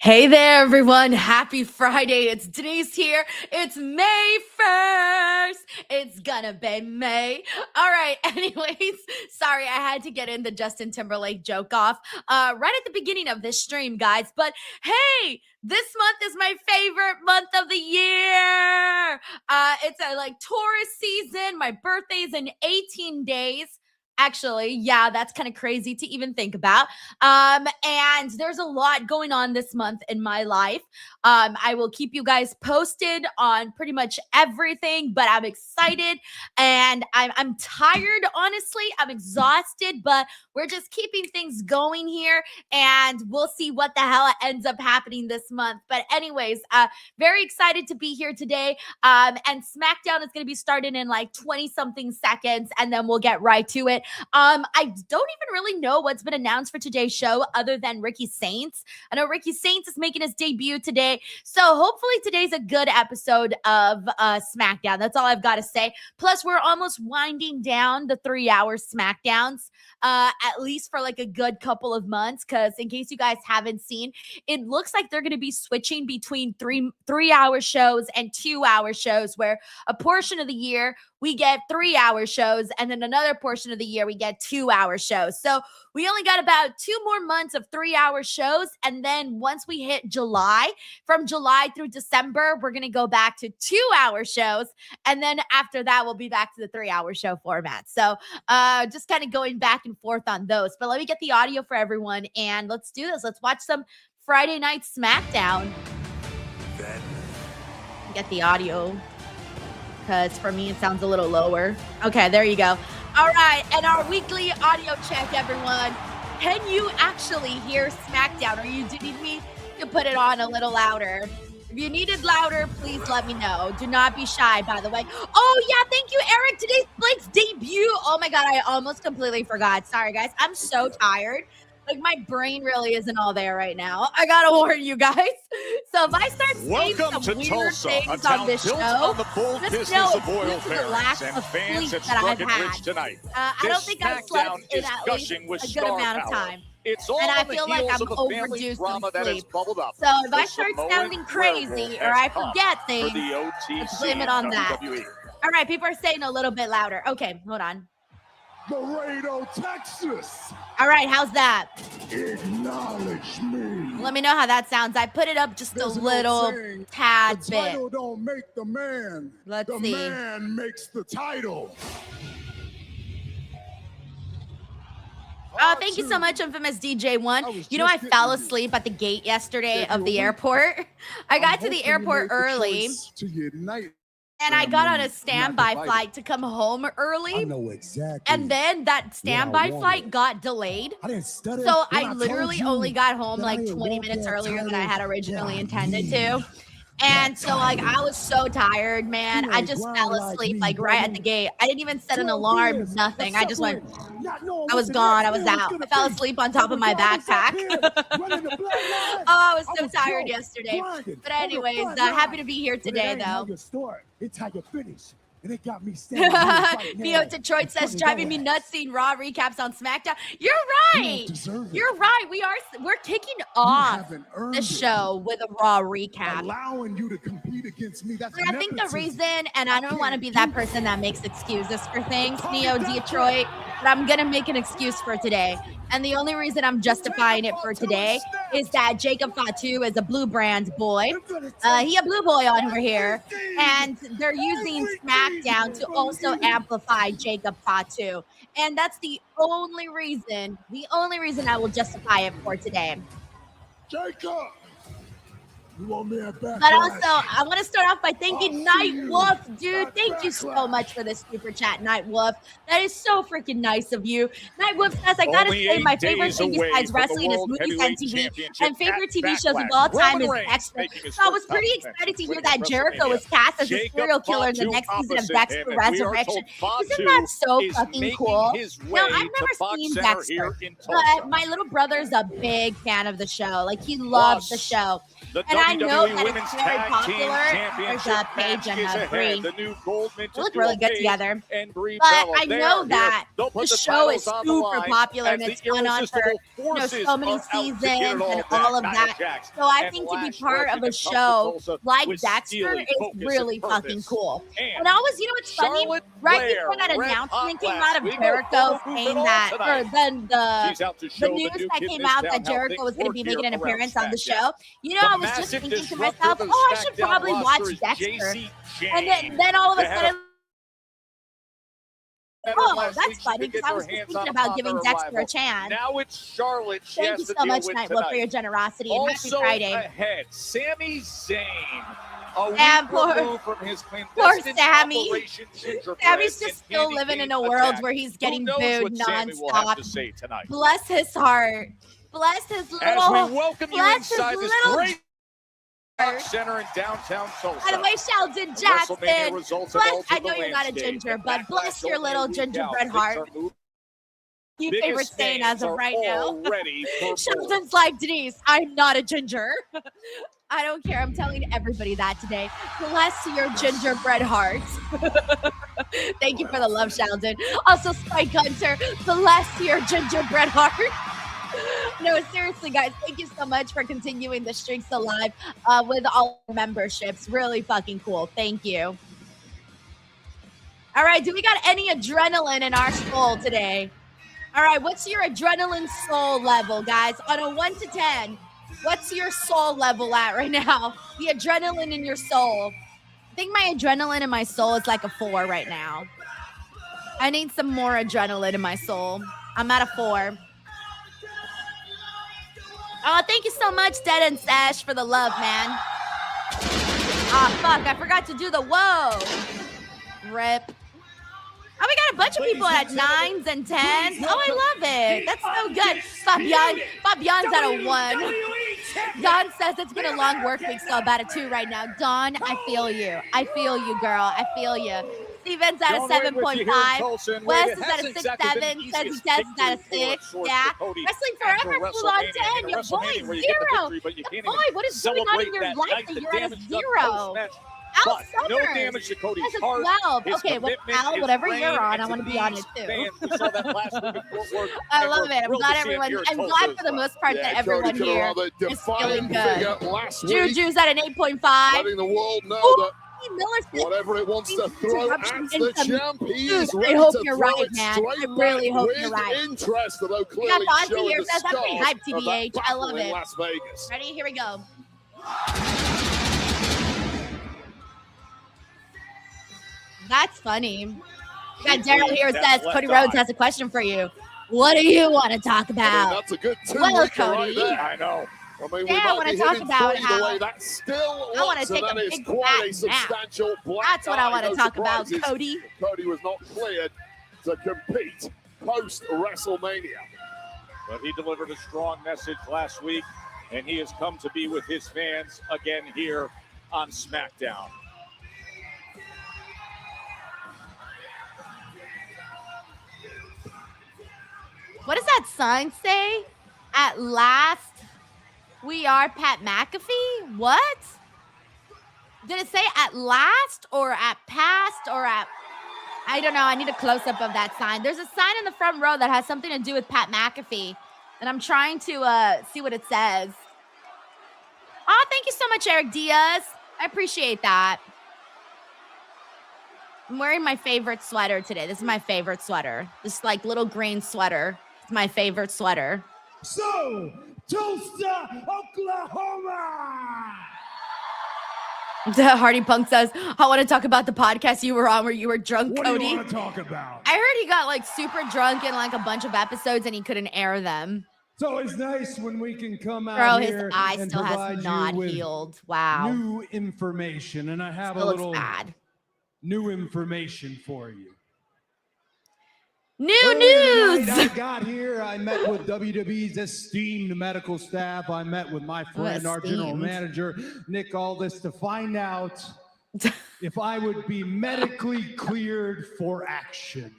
Hey there, everyone. Happy Friday. It's Denise here. It's May 1st. It's gonna be May. All right. Anyways, sorry, I had to get in the Justin Timberlake joke off right at the beginning of this stream, guys. But hey, this month is my favorite month of the year. It's a Taurus season. My birthday's in 18 days. Actually, yeah, that's kind of crazy to even think about. And there's a lot going on this month in my life. I will keep you guys posted on pretty much everything, but I'm excited and I'm tired, honestly. I'm exhausted, but we're just keeping things going here and we'll see what the hell ends up happening this month. But anyways, very excited to be here today. And SmackDown is going to be starting in like 20 something seconds and then we'll get right to it. I don't even really know what's been announced for today's show other than Ricky Saints. I know Ricky Saints is making his debut today. So hopefully today's a good episode of SmackDown. That's all I've got to say. Plus, we're almost winding down the 3-hour SmackDowns, at least for like a good couple of months. Because in case you guys haven't seen, it looks like they're going to be switching between three-hour shows and 2-hour shows, where a portion of the year we get 3-hour shows, and then another portion of the year we get 2-hour shows. So we only got about 2 more months of 3-hour shows. And then once we hit July, from July through December, we're going to go back to 2-hour shows. And then after that, we'll be back to the 3-hour show format. So just kind of going back and forth on those. But let me get the audio for everyone and let's do this. Let's watch some Friday Night SmackDown. Then Get the audio, because for me it sounds a little lower. Okay, there you go. All right, and our weekly audio check, everyone. Can you actually hear SmackDown, or you do need me to put it on a little louder? If you need it louder, please let me know. Do not be shy, by the way. Oh, yeah, thank you, Eric. Today's Blake's debut. Oh, my God, I almost completely forgot. Sorry, guys. I'm so tired. Like, my brain really isn't all there right now. I gotta warn you guys. So if I start saying some weird things on this show, just know it's due to the lack of sleep that I've had. I don't think I've slept in at least a good amount of time. And I feel like I'm overdue some sleep. So if I start sounding crazy or I forget things, let's blame it on that. All right, people are saying a little bit louder. Okay, hold on. Laredo, Texas. All right, how's that? Acknowledge me. Let me know how that sounds. I put it up just a little tad the bit. title don't make the man. Let's the see. Man makes the title. Oh, thank you so much, Infamous DJ1. You know, I fell asleep at the gate yesterday of the airport. I got to the airport early. To unite. And I got on a standby flight to come home early. I know exactly. And then that standby flight got delayed. I didn't stutter. So I literally only got home like 20 minutes earlier than I had originally intended to. And so like I was so tired, man. I just fell asleep like right at the gate. I didn't even set an alarm, nothing. I just went, I was gone. I was out. I fell asleep on top of my backpack. Oh, I was so tired yesterday. But anyways, happy to be here today though. It's how you finish. And it got me standing right Theo Detroit says, driving me nuts seeing Raw recaps on SmackDown. You're right. You're right. We're kicking off the show with a Raw recap. Allowing you to compete against me. That's I think the reason, and I don't want to be that person that makes excuses for things, Neo Detroit, but I'm going to make an excuse for today. And the only reason I'm justifying it for today is that Jacob Fatu is a Blue Brand boy. He a Blue boy on here. And they're using SmackDown to also amplify Jacob Fatu. And that's the only reason I will justify it for today. Jacob! You want me at back? But also, I want to start off by thanking Night Wolf, dude. Thank you so much for this super chat, Night Wolf. That is so freaking nice of you. Night Wolf says, I gotta say, my favorite thing besides wrestling is movies and TV, and favorite TV shows of all time is Dexter. So I was pretty excited to hear that Jericho was cast as a serial killer in the next season of Dexter Resurrection. Isn't that so fucking cool? Now, I've never seen Dexter, but my little brother's a big fan of the show. Like, he loves the show. The And I know WWE that Women's it's very Tag popular. Team There's Championship a Paige match and is a Brie. ahead. The new gold They minted look really good together. and Brie But Bella. I They know are that here. They'll the put the show is titles on the super line popular as and the it's gone on for irresistible forces so many are out to get seasons it all and back. all of Nia that. Jax So I and think to be Lash part of Legend a have come to show Tulsa like with Dexter steely is focus really and fucking purpose. cool. And And always, you know what's funny? Charlotte Right Flair, before that red announcement hot came last out of week, Jericho photo booth saying and all that, or tonight. then She's out to the show news the new that kid came in out this that town how Jericho things was going to work be here making an around appearance on the SmackDown. show, you know, The I was just massive thinking to disruptor myself, of the oh, I should SmackDown probably watch roster is Dexter. Jacy And then all of a They had sudden, oh, that's funny because I was just thinking about giving Dexter a chance. Now it's Charlotte. She Thank has you to so deal much, with Nightwolf, tonight. for your generosity and happy Also Friday. ahead, Sami Zayn, a And week removed from his poor clandestine Sammy. Operation Gingerbread Sammy's and just still Andy living in a Dean world attack. where he's getting Who knows booed what Sami will have nonstop. to say tonight? Bless his heart. Bless his As little. we welcome you bless his inside this little great heart. center in downtown Tulsa. By the way, Sheldon WrestleMania Jackson. results Bless, have altered I know the you're not a landscape. ginger, And but bless Backlash your only little a week out. gingerbread Things heart. are moving. Your Biggest favorite stain names as of are right now. already for more. Sheldon's like, Denise, I'm not a ginger. I don't care. I'm telling everybody that today. Bless your gingerbread heart. Thank you for the love, Sheldon. Also, Spike Gunther, bless your gingerbread heart. No, seriously, guys, thank you so much for continuing the streaks alive with all memberships. Really fucking cool. Thank you. All right, do we got any adrenaline in our soul today? All right, what's your adrenaline soul level, guys? On a 1 to 10, what's your soul level at right now? The adrenaline in your soul. I think my adrenaline in my soul is like a 4 right now. I need some more adrenaline in my soul. I'm at a 4. Oh, thank you so much, Dead and Sash, for the love, man. Ah, fuck, I forgot to do the whoa. Rip. Oh, we got a bunch of people at 9s and 10s. Oh, I love it. That's so good. Fabian's at a 1. Don says it's been a long work week, so about a 2 right now. Don, I feel you. I feel you, girl. I feel you. Steven's at a 7.5. Wes is at a 6.7. Says he says it's at a 6. Yeah. Wrestling Forever flew on 10. Your boy, 0. Boy, what is going on in your life that you're at a 0? Al Summers. No damage to Cody's That's a heart. 12. His Okay, well, commitment, Al, his whatever reign, you're on, and I to want to be on these it too. fans, we saw that last week in Fort Worth, I and love we're it. I'm thrilled glad to see him everyone. here at I'm Tulsa glad as for the well. most part that everyone here is feeling good. Last week, Juju's at an 8.5. letting the world know that whatever it wants to throw at the champ, he is ready I hope to you're throw right, it man. straight I really back hope with you're right. interest, although We clearly got Fonzie showing here, the says I'm pretty scars hyped, of that TBH. I love battle in it. Las Vegas. Ready? Here we go. That's funny. We got Daryl here who says Cody Rhodes has a question for you. What do you want to talk about? That's a good Well, two-weeker right Cody. there. I know. I mean, Yeah, I we might wanna be talk hitting about three how- the way that still I wanna looks, take and a that is big quite fat a nap. substantial black That's what I want to eye. talk No about, surprises. Cody. Cody was not cleared to compete post-WrestleMania. But he delivered a strong message last week, and he has come to be with his fans again here on SmackDown. What does that sign say? At last, we are Pat McAfee? What? Did it say at last or at past or at... I don't know. I need a close-up of that sign. There's a sign in the front row that has something to do with Pat McAfee, and I'm trying to see what it says. Oh, thank you so much, Eric Diaz. I appreciate that. I'm wearing my favorite sweater today. This is my favorite sweater. This like little green sweater. It's my favorite sweater. So, Tulsa, Oklahoma! Hardy Punk says, I want to talk about the podcast you were on where you were drunk, What Cody. do you want to talk about? I heard he got like super drunk in like a bunch of episodes and he couldn't air them. It's always nice when we can come out Bro, here his eye and still provide has you not with healed. Wow. new information, and I have Still a looks little bad. new information for you. New Earlier news. tonight, I got here. I met with WWE's esteemed medical staff. I met with my friend, our general esteemed. manager, Nick Aldis, to find out if I would be medically cleared for action.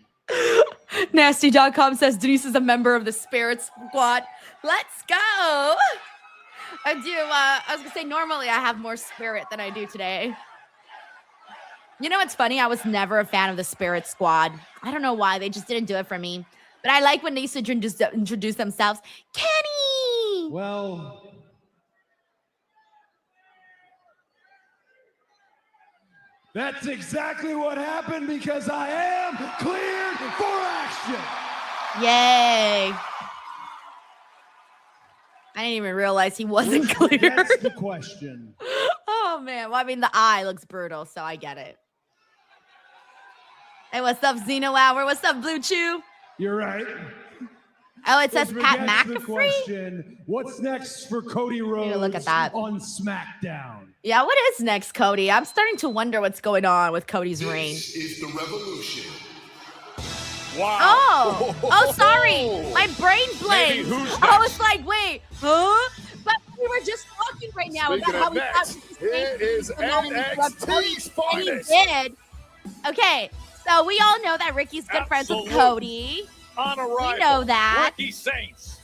Nasty.com says Denise is a member of the Spirit Squad. Let's go. I do. I was gonna say normally I have more spirit than I do today. You know what's funny? I was never a fan of the Spirit Squad. I don't know why. They just didn't do it for me. But I like when they used to introduce themselves. Kenny! Well, that's exactly what happened because I am cleared for action. Yay. I didn't even realize he wasn't clear. That's the question. Oh, man. Well, I mean, the eye looks brutal, so I get it. Hey, what's up, Xeno Hour? What's up, Blue Chew? You're right. Oh, it says Pat The McAfee? question, what's next for Cody Rhodes look at that. on SmackDown? Yeah, what is next, Cody? I'm starting to wonder what's going on with Cody's reign. This is the revolution. Wow. Oh, sorry. My brain blanked. who's I was next? like, wait, huh? But we were just talking right now Speaking about how of we next, thought here is NXT's and he finest. did. Okay, so we all know that Ricky's good friends with Absolute. Cody. On arrival, We know that. Ricky Saints.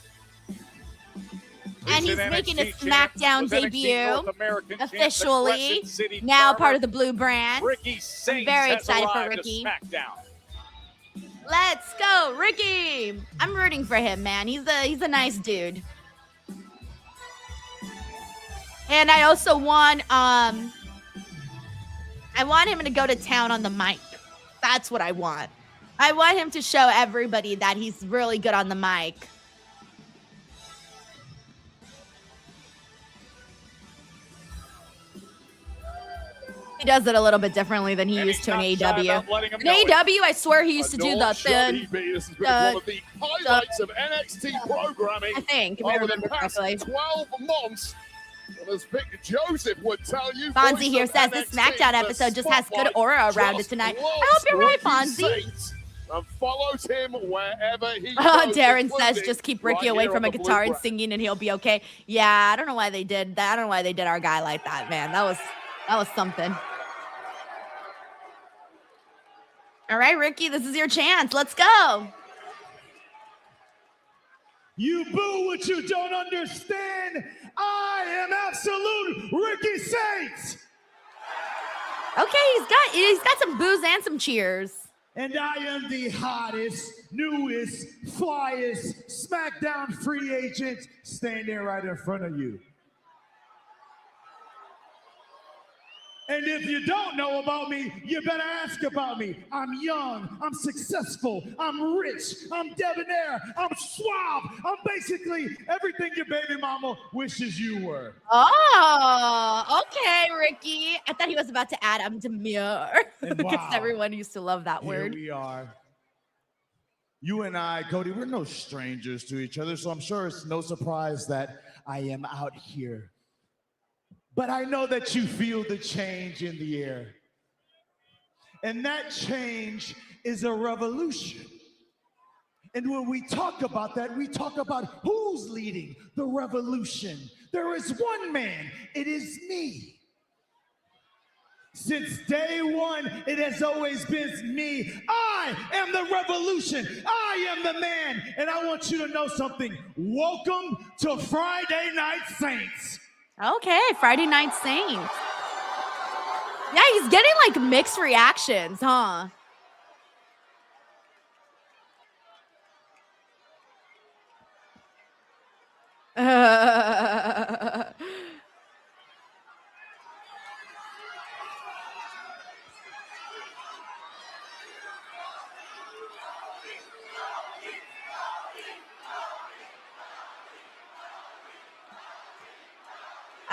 And he's Recent making NXT his champ, SmackDown was NXT debut North American champ, the officially. Crescent City Now Charmer. part of the Blue brand. Ricky Saints very has excited for arrived Ricky. to SmackDown. Let's go, Ricky. I'm rooting for him, man. He's a nice dude. And I also want I want him to go to town on the mic. That's what I want. I want him to show everybody that he's really good on the mic. He does it a little bit differently than he And used he's to in not shy AEW. about letting him In know it. AEW, I swear he used to do the Nor should he thing. be. This has been one of the highlights of NXT programming I think, if I over the remember past correctly. 12 months. And as Vic Joseph would tell you, Fonzie voice here of says this NXT, SmackDown the episode just has good spotlight aura around it just tonight. I loves hope you're right, Ricky Fonzie. Saints and follows him wherever he Oh, goes, Darren says including just keep Ricky right away here from on a the guitar and Blue singing and he'll be okay. Yeah, I don't know why they did that. I don't know why they did our guy like that, man. That was something. All right, Ricky, this is your chance. Let's go. You boo what you don't understand. I am absolute Ricky Saints. Okay, he's got some boos and some cheers. And I am the hottest, newest, flyest SmackDown free agent standing right in front of you. And if you don't know about me, you better ask about me. I'm young, I'm successful, I'm rich, I'm debonair, I'm suave. I'm basically everything your baby mama wishes you were. Oh, okay, Ricky. I thought he was about to add I'm demure And because wow. everyone used to love that Here word. we are. You and I, Cody, we're no strangers to each other, so I'm sure it's no surprise that I am out here. But I know that you feel the change in the air. And that change is a revolution. And when we talk about that, we talk about who's leading the revolution. There is one man, it is me. Since day one, it has always been me. I am the revolution. I am the man. And I want you to know something. Welcome to Friday Night Saints. Okay, Friday Night Saints. Yeah, he's getting like mixed reactions, huh?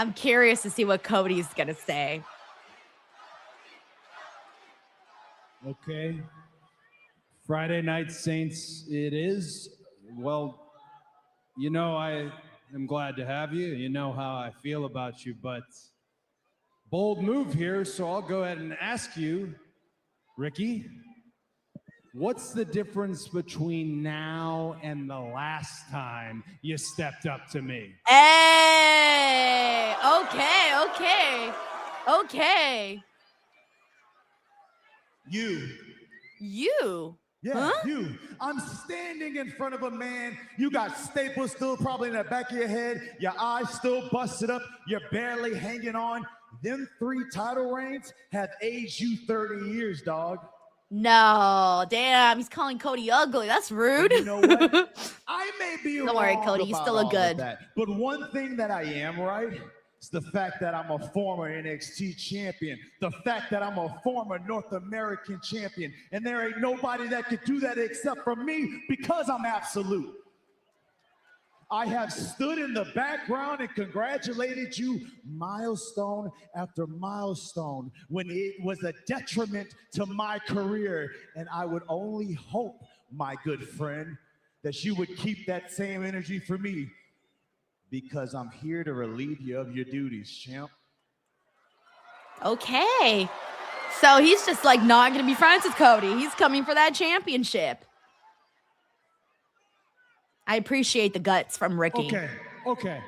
I'm curious to see what Cody's gonna say. Okay. Friday Night Saints it is. Well, you know, I am glad to have you. You know how I feel about you, but bold move here, so I'll go ahead and ask you, Ricky, what's the difference between now and the last time you stepped up to me? Hey, okay. You. You. Yeah, you. I'm standing in front of a man. You got staples still probably in the back of your head. Your eyes still busted up. You're barely hanging on. Them 3 title reigns have aged you 30 years, dog. No, damn, he's calling Cody ugly. That's rude. And you know what? I may be Don't worry, wrong Cody, you about still look all of good. that, but one thing that I am right is the fact that I'm a former NXT champion, the fact that I'm a former North American champion, and there ain't nobody that could do that except for me because I'm absolute. I have stood in the background and congratulated you milestone after milestone when it was a detriment to my career. And I would only hope, my good friend, that you would keep that same energy for me because I'm here to relieve you of your duties, champ. Okay. So he's just like not going to be friends with Cody. He's coming for that championship. I appreciate the guts from Ricky. Okay.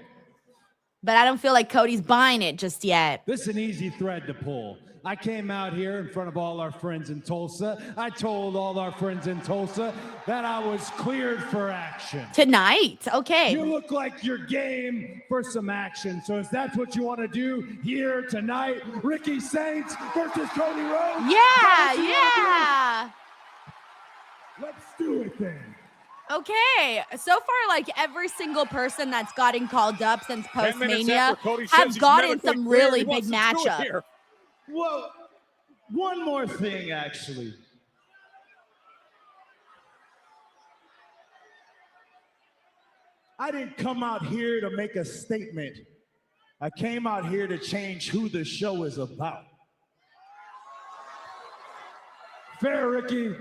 But I don't feel like Cody's buying it just yet. This is an easy thread to pull. I came out here in front of all our friends in Tulsa. I told all our friends in Tulsa that I was cleared for action. Tonight, okay. You look like you're game for some action. So if that's what you want to do here tonight, Ricky Saints versus Cody Rhodes. Yeah. Let's do it then. Okay, so far, like every single person that's gotten called up since 10 minutes Post-Mania after Cody says have he's gotten medically some clear, really he big wants to do it matchups. here. Well, one more thing, actually. I didn't come out here to make a statement. I came out here to change who the show is about. Fair, Ricky.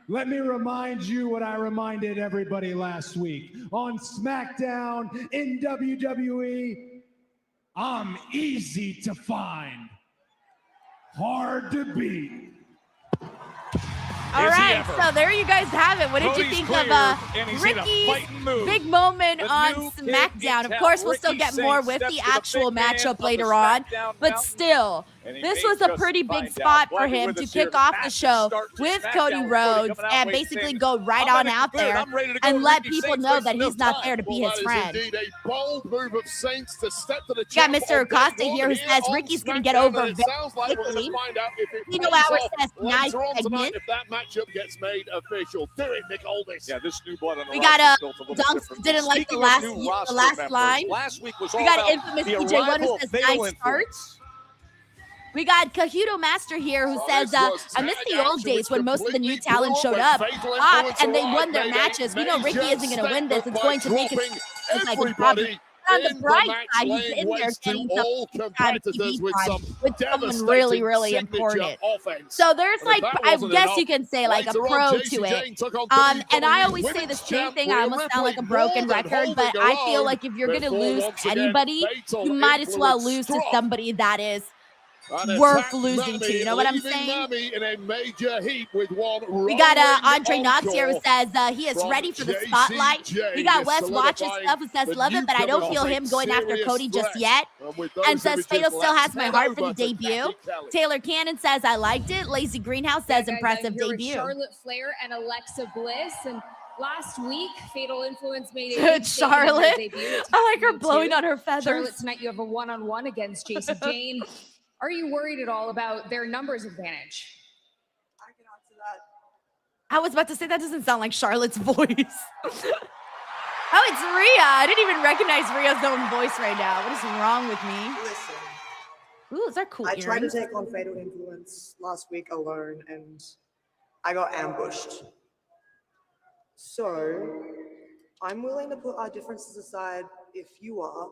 Let me remind you what I reminded everybody last week. On SmackDown in WWE, I'm easy to find, hard to beat. All right, so there you guys have it. What did you Cody's think cleared, of and he's in a Ricky's fighting mood. big moment The on new kid SmackDown? in Of course, town, we'll still Ricky get more Saints, with steps the to the actual big man matchup of the later on. SmackDown But mountain. still, And he this may was a just pretty big find spot out. for Glad you're him with to us here. kick off Match the show start to with SmackDown. Cody Cody Rhodes coming out and late basically saying, go right "I'm on medically out cleared. there I'm ready to go. and let Ricky people Saints know that wasting he's no not time." there to be Well, his that friend. is indeed a bold move of Saints to step to the We got champ Mr. on day Acosta one here who says on Ricky's going to get SmackDown, over and it very sounds like we're quickly. going to find out if it Tino pays Hour off says nice later on tonight segment. if that matchup gets made official. Do it, Nick Aldis. Yeah, this new blood on the We roster got is built a little Dunks different. didn't like the Speaking of last new roster members, line. Last week was We all got about infamous the DJ One who arrival says of fatal nice start. influence. We got Kahuto Master here who says, I miss the old days when most of the new talent showed up hot and they won their matches. We know Ricky isn't going to win this. It's going to make it look like a problem. On the bright side, he's in there getting some kind of TV time with someone really, really important. So there's like, I guess you can say like a pro to it. And I always say the same thing. I almost sound like a broken record, but I feel like if you're going to lose to anybody, you might as well lose to somebody that is worth losing to. You know what I'm saying? We got Andre Knotts here who says he is ready for the spotlight. We got Wes Watches stuff who says love it, but I don't feel him going after Cody just yet. And says Fatal still has my heart for the debut. Taylor Cannon says I liked it. Lazy Greenhouse says impressive debut. Charlotte Flair and Alexa Bliss, and last week Fatal Influence made it. Charlotte, I like her blowing on her feathers. Charlotte, tonight you have a one-on-one against Jacy Jane. Are you worried at all about their numbers advantage? I can answer that. I was about to say that doesn't sound like Charlotte's voice. Oh, it's Rhea. I didn't even recognize Rhea's own voice right now. What is wrong with me? Listen. Ooh, is that cool? I tried to take on Fatal Influence last week alone and I got ambushed. So I'm willing to put our differences aside if you are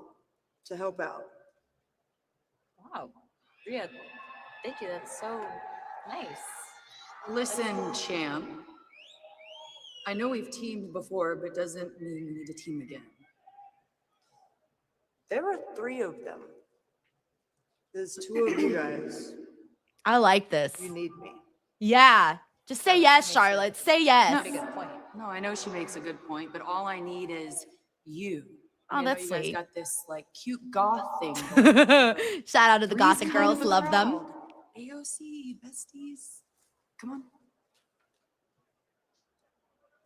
to help out. Wow. Rhea, thank you. That's so nice. Listen, champ. I know we've teamed before, but doesn't mean we need to team again. There are 3 of them. There's 2 of you guys. I like this. You need me. Yeah. Just say yes, Charlotte. Say yes. That's a good point. No, I know she makes a good point, but all I need is you. Oh, that's you guys sweet. got this like cute goth thing. Shout out to the Gothic girls. Love them. AOC, besties. Come on.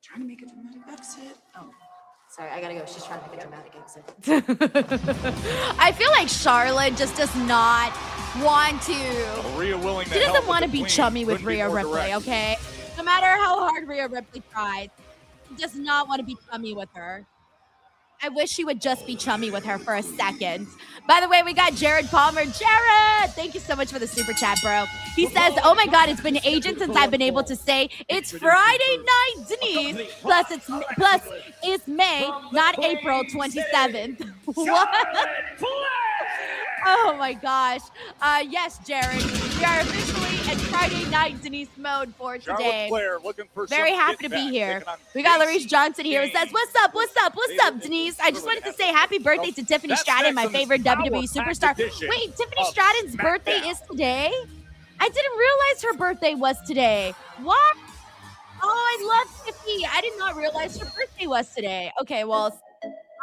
Trying to make a dramatic exit. Oh, sorry, I gotta go. She's trying to make a dramatic exit. I feel like Charlotte just does not want to. Rhea willing to She doesn't help want to with be the queen. chummy with Couldn't be Rhea more Ripley, direct. okay? No matter how hard Rhea Ripley tries, she does not want to be chummy with her. I wish she would just be chummy with her for a second. By the way, we got Jared Palmer. Jared, thank you so much for the super chat, bro. He says, oh my God, it's been ages since I've been able to say it's Friday night, Denise. Plus it's May, not April 27th. What? Oh my gosh. Yes, Jared. We are officially in Friday night Denise mode for today. Charlotte Flair looking for Very some happy to get be back, here. taking on We got Jacy, Larice Johnson here who says, Jayn. what's up, what's up, what's up, Denise? I just wanted to say happy birthday to Tiffany That's Stratton, my next on this favorite WWE power-packed superstar. edition Wait, Tiffany of Stratton's birthday SmackDown. is today? I didn't realize her birthday was today. What? Oh, I love Tiffany. I did not realize her birthday was today. Okay, well,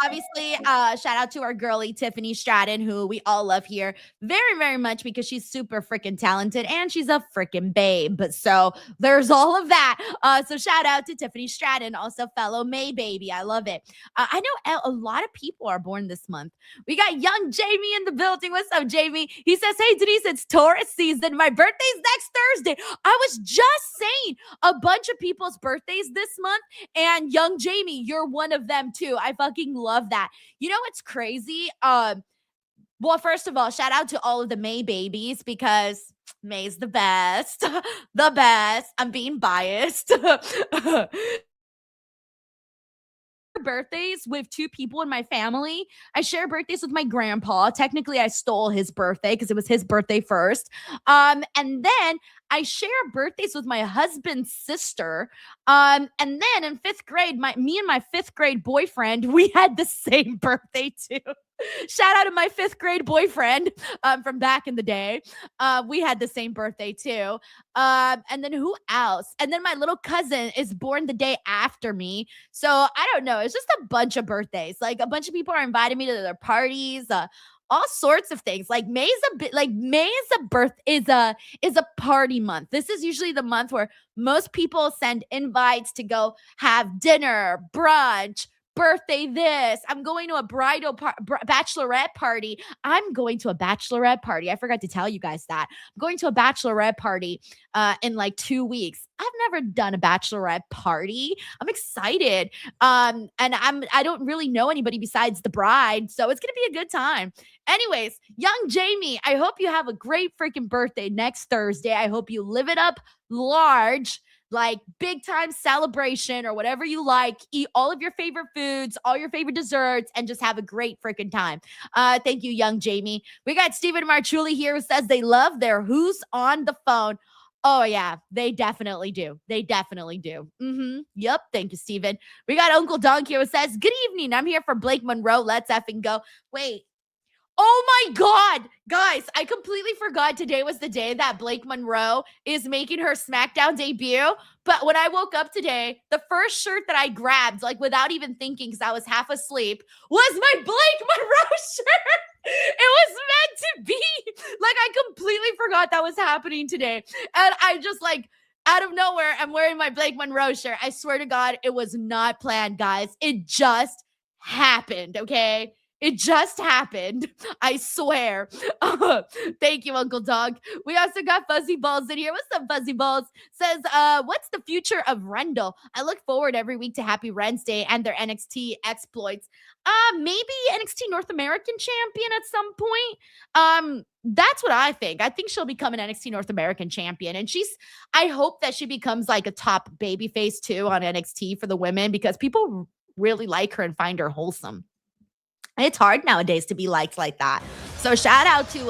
obviously, shout out to our girly Tiffany Stratton, who we all love here very, very much because she's super freaking talented and she's a freaking babe. But so there's all of that. So shout out to Tiffany Stratton, also fellow May baby. I love it. I know a lot of people are born this month. We got young Jamie in the building. What's up, Jamie? He says, hey, Denise, it's Taurus season. My birthday's next Thursday. I was just saying a bunch of people's birthdays this month, and young Jamie, you're one of them too. I fucking love that. You know what's crazy? Well, first of all, shout out to all of the May babies because May's the best. The best. I'm being biased. Birthdays with two people in my family. I share birthdays with my grandpa. Technically, I stole his birthday because it was his birthday first. And then I share birthdays with my husband's sister. And then in fifth grade, me and my fifth grade boyfriend, we had the same birthday too. Shout out to my fifth grade boyfriend from back in the day. We had the same birthday too. And then who else? And then my little cousin is born the day after me. So I don't know. It's just a bunch of birthdays. Like a bunch of people are inviting me to their parties. All sorts of things. Like May is a party month. This is usually the month where most people send invites to go have dinner, brunch, birthday this. I'm going to a bachelorette party. I'm going to a bachelorette party. I forgot to tell you guys that. I'm going to a bachelorette party in like 2 weeks. I've never done a bachelorette party. I'm excited. And I don't really know anybody besides the bride, so it's going to be a good time. Anyways, young Jamie, I hope you have a great freaking birthday next Thursday. I hope you live it up large. Like big time celebration or whatever you like. Eat all of your favorite foods, all your favorite desserts, and just have a great freaking time. Thank you, young Jamie. We got Stephen Marchuli here who says they love their Who's on the Phone. Oh, yeah, they definitely do. They definitely do. Yep. Thank you, Stephen. We got Uncle Donk here who says, good evening. I'm here for Blake Monroe. Let's effing go. Wait. Oh my God, guys, I completely forgot today was the day that Blake Monroe is making her SmackDown debut. But when I woke up today, the first shirt that I grabbed, like without even thinking because I was half asleep, was my Blake Monroe shirt. It was meant to be. Like I completely forgot that was happening today. And I just like, out of nowhere, I'm wearing my Blake Monroe shirt. I swear to God, it was not planned, guys. It just happened, okay? It just happened. I swear. Thank you, Uncle Dog. We also got Fuzzy Balls in here. What's up, Fuzzy Balls? Says, what's the future of Rendell? I look forward every week to Happy Wednesday and their NXT exploits. Maybe NXT North American champion at some point. That's what I think. I think she'll become an NXT North American champion. And I hope that she becomes like a top babyface too on NXT for the women because people really like her and find her wholesome. It's hard nowadays to be liked like that. So shout out to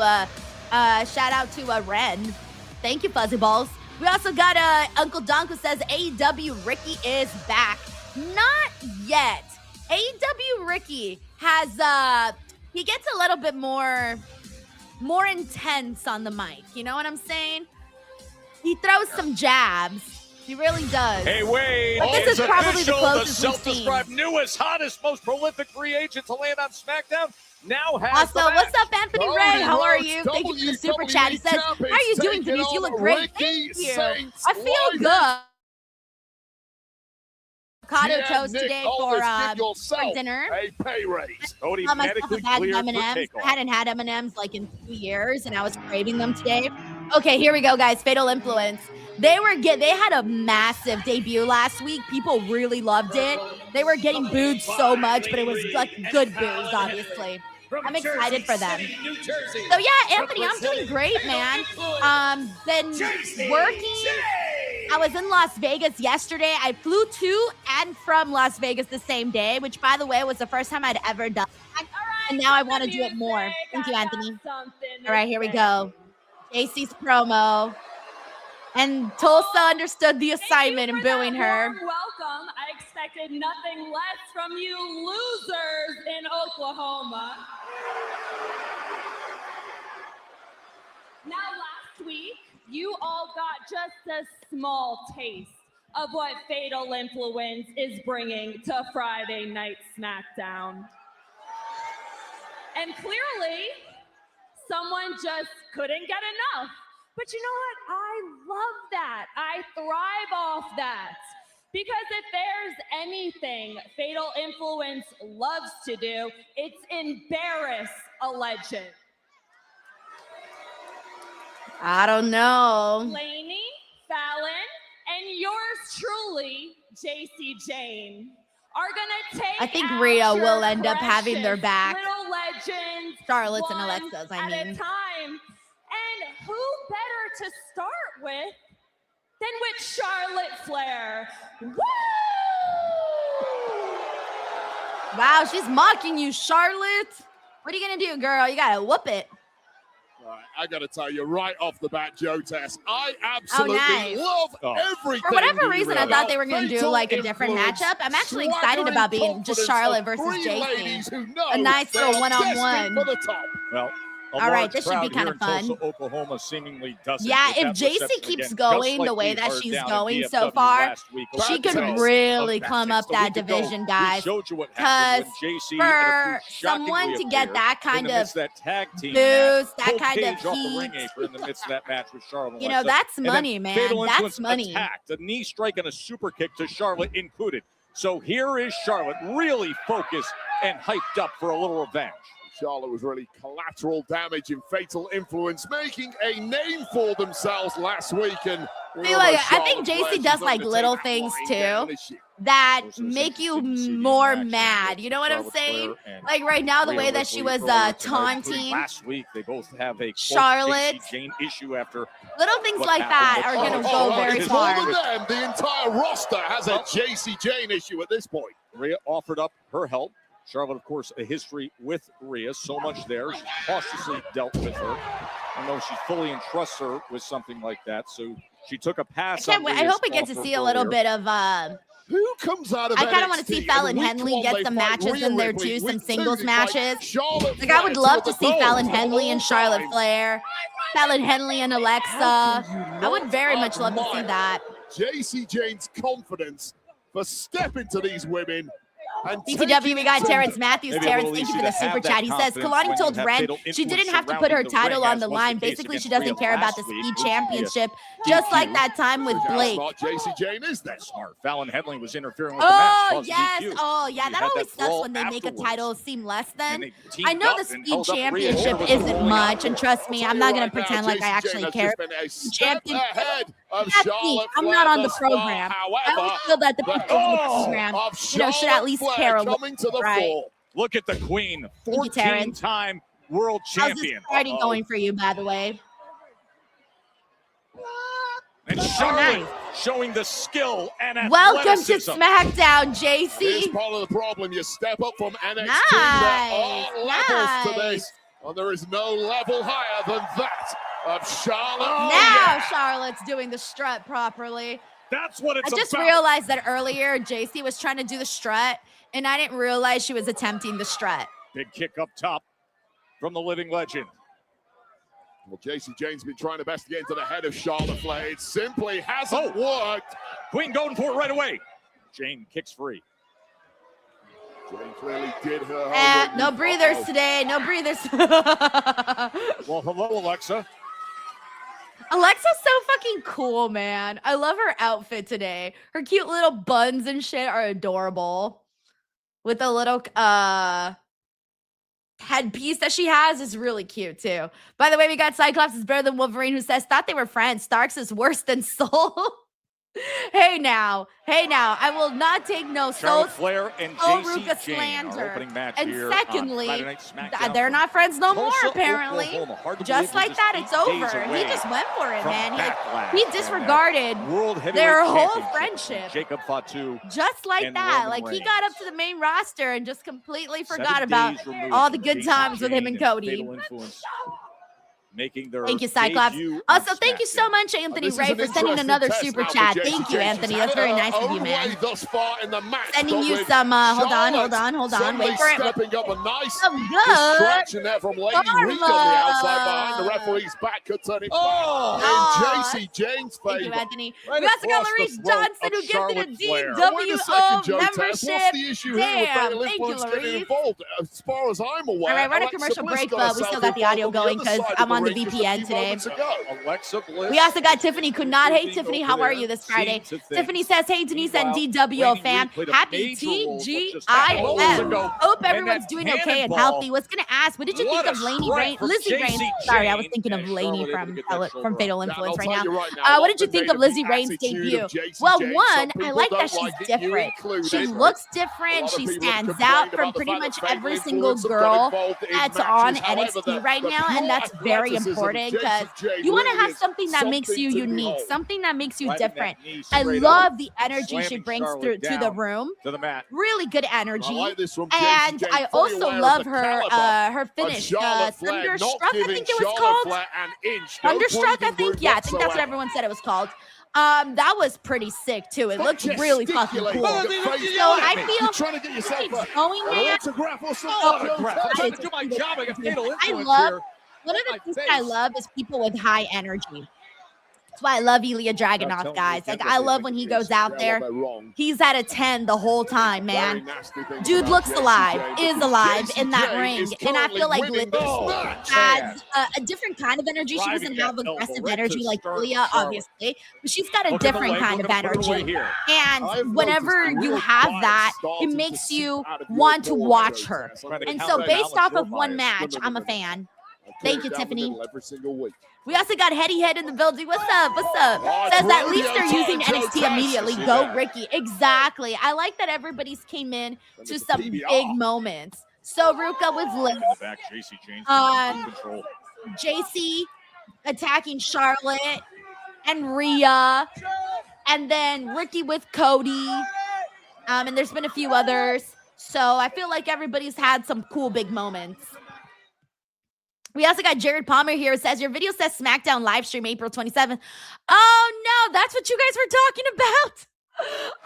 Ren. Thank you, Fuzzy Balls. We also got Uncle Donk who says AEW Ricky is back. Not yet. AEW Ricky has he gets a little bit more intense on the mic. You know what I'm saying? He throws some jabs. He really does. Hey, Wade, but this is probably the closest the we've seen. self-described newest, hottest, most prolific free agent to land on SmackDown now has Also, what's up, Anthony Cody Ray? How are Rhodes, you? Thank you for the super WWE chat. He says, how are you doing, taking Denise? You on look great. Ricky Thank you. Saints I feel Lions. good. avocado toast Nick today Aldis, give for yourself dinner. a pay raise. Cody Got myself a medically bag of cleared for M&Ms. takeoff. I hadn't had M&Ms like in 2 years, and I was craving them today. Okay, here we go, guys. Fatal Influence. They had a massive debut last week. People really loved it. They were getting booed so much, but it was like good boos, obviously. I'm excited for them. So yeah, Anthony, I'm doing great, man. Been working. I was in Las Vegas yesterday. I flew to and from Las Vegas the same day, which, by the way, was the first time I'd ever done that. And now I want to do it more. Thank you, Anthony. All right, here we go. Jacy's promo. And Tulsa understood the assignment and booing her. Welcome. I expected nothing less from you losers in Oklahoma. Now, last week, you all got just a small taste of what Fatal Influence is bringing to Friday Night SmackDown. And clearly, someone just couldn't get enough. But you know what? I love that. I thrive off that. Because if there's anything Fatal Influence loves to do, it's embarrass a legend. I don't know. Lainey, Fallon, and yours truly, Jacy Jane, are gonna take I think Rhea your will end up having their precious back. little legends, Charlotte's and one Alexa's, I at mean. a time. And who better to start with than with Charlotte Flair? Woo! Wow, she's mocking you, Charlotte. What are you gonna do, girl? You gotta whoop it. Right, I got to tell you right off the bat, Joe Tess, I absolutely nice. love everything. For whatever reason, I about thought they were going to do Fatal like a different Influence, matchup. I'm actually swagger excited and about being just confidence Charlotte of versus three Jacy. ladies who know A nice they little are one-on-one. destined for the top. Well, all right, this should be kind of fun. Tulsa, Oklahoma seemingly doesn't. Yeah, get if that Jacy reception keeps again, going just the like way we that heard she's down in going DFW so far, last week. she could Backstage. really Of come up that Backstage. A week ago, division, we guys. showed you what happened when Jacy and her For crew someone shockingly to get appeared that in kind the of midst of that tag team boost, that pulled kind of Cage off the ring heat. apron in the midst of that match with Charlotte. and You know, Alexa. that's And then money, man. Fatal That's Influence money. attacked, a knee strike and a super kick to Charlotte included. So here is Charlotte, really focused and hyped up for a little revenge. Charlotte was really collateral damage in Fatal Influence, making a name for themselves last week. And See, like, I think Jacy does like little things too that make you more mad. You know what I'm saying? Like right now, the way that she was taunting Last week, they both have a Charlotte. Jacy Jane issue after little things what like that happened are with going to Charlotte. go very it's far. more than them. The entire roster has a Jacy Jane issue at this point. Rhea offered up her help. Charlotte, of course, a history with Rhea. So much there. She cautiously dealt with her. I know she fully entrusts her with something like that. So she took a pass. I hope we get to see a little bit of who comes out of I kind of want to NXT? see Fallon In week Henley 1, get they some fight matches Rhea in there Ripley. too, some Week 2, singles they fight matches. Charlotte Like I would Flair, love two to of the see gold Fallon of Henley all and Charlotte time. Flair, Fallon Henley and Alexa. I would very much love to see that. Jacy Jane's confidence for stepping to these women. And BTW, we got Terrence Matthews. Maybe Terrence, a little thank you easy for the to have super that chat. He says, confidence Kalani when told you have Ren Fatal she didn't Influence have to put her surrounding the title ring, on the as was line. the case Basically, she against doesn't Rhea care about the last week, Speed which would be a Championship, just like that time with How Blake. smart Jacy Jane is that Smart. Fallon Henley was interfering with the match. Oh, caused yes. DQ. Oh, yeah. You That had always sucks brawl when they make a afterwards. title seem less And than. they teamed I know up the and Speed held up Rhea Championship Ripley isn't rolling much, out. and trust me, I'm not going to pretend like I actually care. Championship. ahead of That's me. Charlotte I'm Flair not on the thus far. program. I However, always feel that the the people on the goal program, of should at Charlotte least Flair care a little. coming to the Right. fore. Look at the queen, you, Terrence. 14-time world How's this champion. party Uh-oh. going for you, by the way? And Charlotte showing the skill and Welcome to athleticism. SmackDown, Here's JC. part of the problem. You step up from NXT. Nice, There are levels to nice. this. And there is no level higher than that of Charlotte. Now Charlotte's doing the strut properly. That's what it's I just about. realized that earlier JC was trying to do the strut, and I didn't realize she was attempting the strut. Big kick up top from the living legend. Well, Jacy Jane's been trying her best to get into the head of Charlotte Flair. It simply hasn't worked. Queen going for it right away. Jane kicks free. Jane clearly did her No homework. breathers today. No breathers. Well, hello, Alexa. Alexa's so fucking cool, man. I love her outfit today. Her cute little buns and shit are adorable. With a little headpiece that she has is really cute too. By the way, we got Cyclops is better than Wolverine, who says thought they were friends. Starks is worse than Soul. Hey now, I will not take no Soul Flair and Ruka Jacy Jane, our slander. opening match And here secondly, on Friday Night SmackDown they're not friends no more, Tulsa, apparently. Oklahoma. Hard to Just believe like that, it's days over. He away just went for it, from man. Backlash He and disregarded that World Heavyweight their whole Championship friendship. from Jacob Fatu. Just like and that. Roman Like, he got up to the main roster and just completely forgot 7 about days removed all the from good Jacy times with him Jane and Cody. Fatal Influence, making their Thank you, Cyclops. debut Also, on thank you so SmackDown. much, Anthony This is Ray, an for sending interesting another test super now for chat. Jacy Thank you, Jane. Anthony. She's That's had very her nice of own you, man. way thus far in the match, Sending but you with some, hold on. Suddenly Wait for it. stepping up a nice Some good distraction there from Lady Rhea on the outside behind the referee's back. Could turn it back in Jacy Jane's Thank you, favor. Anthony. Right we also got across the Maurice throat Johnson, of who gifted a Charlotte Flair. Wait a second, DWO Joe Taz. membership. What's the issue here with Damn, Fatal thank you, Influence getting Maurice. involved? As far as I'm aware, All right, we're on a Alexa commercial Bliss break, got but we herself still got the involved audio on the going other because side of I'm on the ring just a VPN few today. moments ago. Alexa Bliss. We also got Tiffany Could Not. Hey, Tiffany, how are you this Friday? Tiffany says, hey, Denise and DWO fan. Happy TGIF. Hope everyone's doing okay and healthy. Was going to ask, what did you think of Lizzie Reigns? Sorry, I was thinking of Lainey from Fatal Influence right now. What did you think of Lizzie Reigns' debut? Well, one, I like that she's different. She looks different. She stands out from pretty much every single girl that's on NXT right now, and that's very important because you want to have something that makes you unique, something that makes you different. I love the energy she brings to the room. Really good energy. And I also love her finish, Thunderstruck, I think it was called. Thunderstruck, I think. Yeah, I think that's what everyone said it was called. That was pretty sick too. It looked really fucking cool. So I feel you're trying to get yourself going there. autograph or something. I'm trying to do my job. I got Fatal Influence here. One of the things that I love is people with high energy. That's why I love Ilya Dragunov, guys. Like, I love when he goes out there. He's at a 10 the whole time, man. Dude looks alive, is alive in that ring. And I feel like Liz has a different kind of energy. She doesn't have aggressive energy like Ilya, obviously. But she's got a different kind of energy. And whenever you have that, it makes you want to watch her. And so based off of one match, I'm a fan. Thank you, Tiffany. We also got Hetty Head in the building. What's up? What's up? Says at least they're using NXT immediately. Go, Ricky. Exactly. I like that everybody's came in to some big moments. So Ruka with Liz. Jacy attacking Charlotte and Rhea. And then Ricky with Cody. And there's been a few others. So I feel like everybody's had some cool big moments. We also got Jared Palmer here. It says, your video says SmackDown live stream April 27th. Oh, no. That's what you guys were talking about.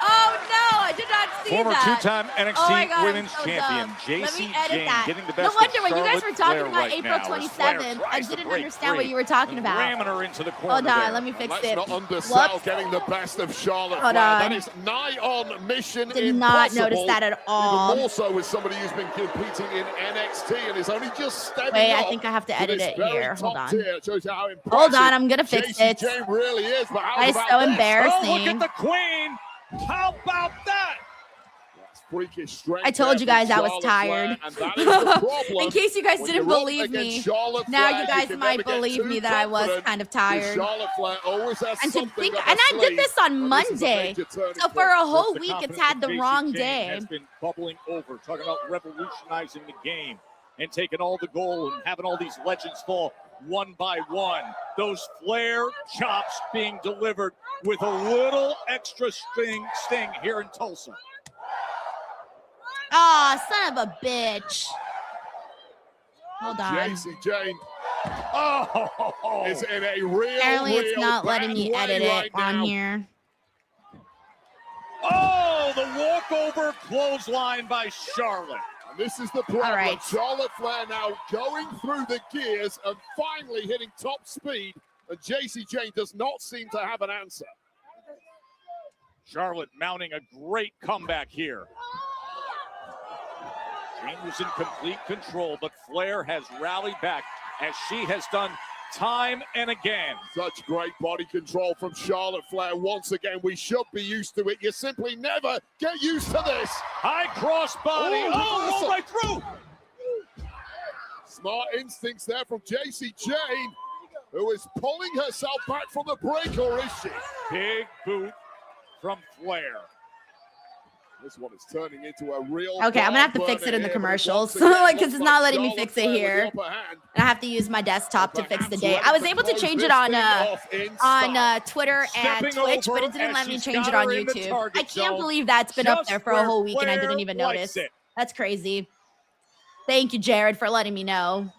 Oh, no. I did not see Former that. two-time NXT Women's Champion, Jacy Jane, getting the best No wonder of when you guys were talking Flair about right April now, 27th, I didn't understand what you were talking about. Ramming her into the corner. Hold on, there. let me fix Let's it. not undersell Whoops. getting the best of Charlotte Hold Flair. on. That is nigh on mission Did not impossible. notice that at all. Even more so with somebody who's been competing in NXT and is only just stepping Wait, I up think I have to edit this it very here. Hold top on. tier. It shows you how impressive Hold on, I'm gonna fix Jacy it. Jane really is. But how That is about so this? embarrassing. Oh, look at the Queen. How about that? I told you guys I was tired. In case you guys didn't believe me, now you guys might believe me that I was kind of tired. And to think, and I did this on Monday, so for a whole week it's had the wrong day. Has been bubbling over, talking about revolutionizing the game and taking all the gold and having all these legends fall one by one. Those Flair chops being delivered with a little extra sting here in Tulsa. Oh, son of a bitch. Hold on. Jacy Jane is in a real, Apparently it's not bad letting me way edit right it on now. here. Oh, the walkover clothesline by Charlotte. And this is the problem. All right. Charlotte Flair now going through the gears and finally hitting top speed. And Jacy Jane does not seem to have an answer. Charlotte mounting a great comeback here. Jane was in complete control, but Flair has rallied back as she has done time and again. Such great body control from Charlotte Flair. Once again, we should be used to it. You simply never get used to this. High crossbody. Oh, right through. Smart instincts there from Jacy Jane, who is pulling herself back from the break, or is she? Big boot from Flair. This one is turning into a real. Okay, I'm gonna have to fix it in the commercials, like, because it's not letting me fix it here. And I have to use my desktop to fix the date. I was able to change it on Twitter and Twitch, but it didn't let me change it on YouTube. I can't believe that's been up there for a whole week and I didn't even notice. That's crazy. Thank you, Jared, for letting me know.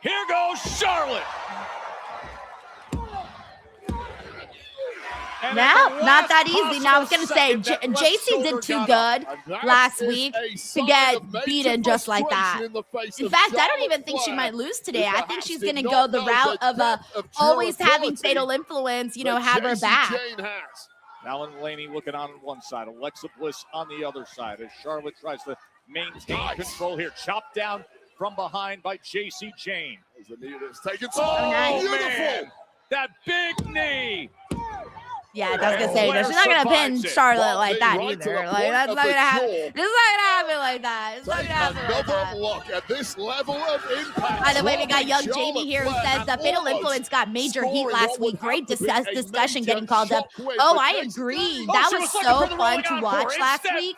Here goes Charlotte. No, not that easy. Now I was gonna say, Jacy did too good last week to get beaten just like that. In fact, I don't even think she might lose today. I think she's gonna go the route of always having fatal influence, you know, have her back. Alan Laney looking on one side, Alexa Bliss on the other side as Charlotte tries to maintain control here. Chopped down from behind by Jacy Jane. Oh, nice. Beautiful. That big knee. Yeah, I was gonna say, no, she's not gonna pin Charlotte like that either. Like, that's not gonna happen. It's not gonna happen like that. It's not gonna happen like that. Another look at this level of impact. By the way, we got young Jamie here who says that Fatal Influence got major heat last week. Great discussion getting called up. Oh, I agree. That was so fun to watch last week.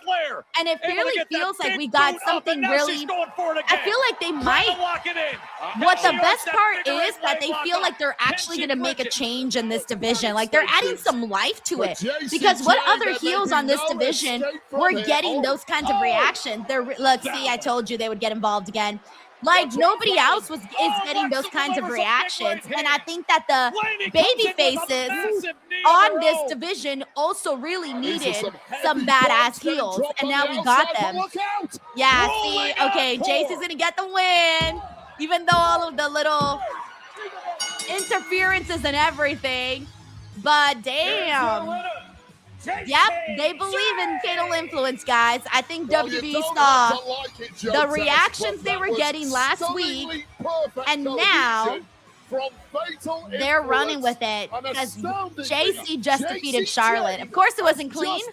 And it really feels like we got something really, I feel like they might, what the best part is that they feel like they're actually gonna make a change in this division. Like they're adding some life to it, because what other heels on this division were getting those kinds of reactions? Let's see, I told you they would get involved again. Like nobody else is getting those kinds of reactions, and I think that the baby faces on this division also really needed some badass heels, and now we got them. Yeah, see, okay, Jacy's gonna get the win, even though all of the little interferences and everything. But damn. Yep, they believe in Fatal Influence, guys. I think WWE saw the reactions they were getting last week, and now they're running with it because Jacy just defeated Charlotte. Of course, it wasn't clean,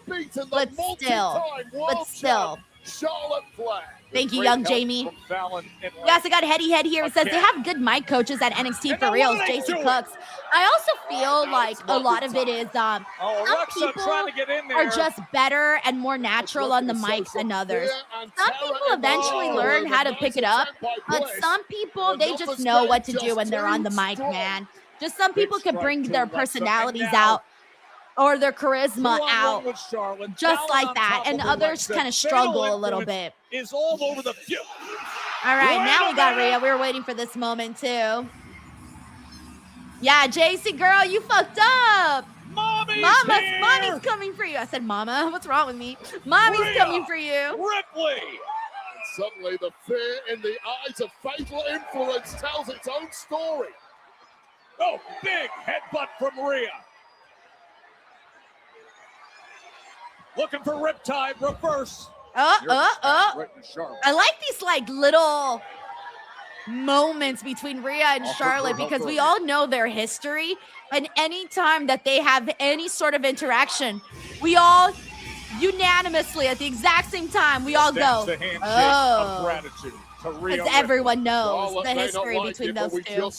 but still. Charlotte Flair. Thank you, young Jamie. We also got Heady Head here. It says they have good mic coaches at NXT for reals, Jacy Cooks. I also feel like a lot of it is some people are just better and more natural on the mic than others. Some people eventually learn how to pick it up, but some people, they just know what to do when they're on the mic, man. Just some people can bring their personalities out or their charisma out just like that, and others kind of struggle a little bit. All over the field. All right, now we got Rhea. We were waiting for this moment too. Yeah, Jacy girl, you fucked up. Mommy's coming for you. I said mama. What's wrong with me? Mommy's coming for you. Ripley. Suddenly the fear in the eyes of Fatal Influence tells its own story. Oh, big headbutt from Rhea. Looking for Riptide reverse. I like these like little moments between Rhea and Charlotte because we all know their history, and anytime that they have any sort of interaction, we all unanimously at the exact same time we all go, oh, because everyone knows the history between those two,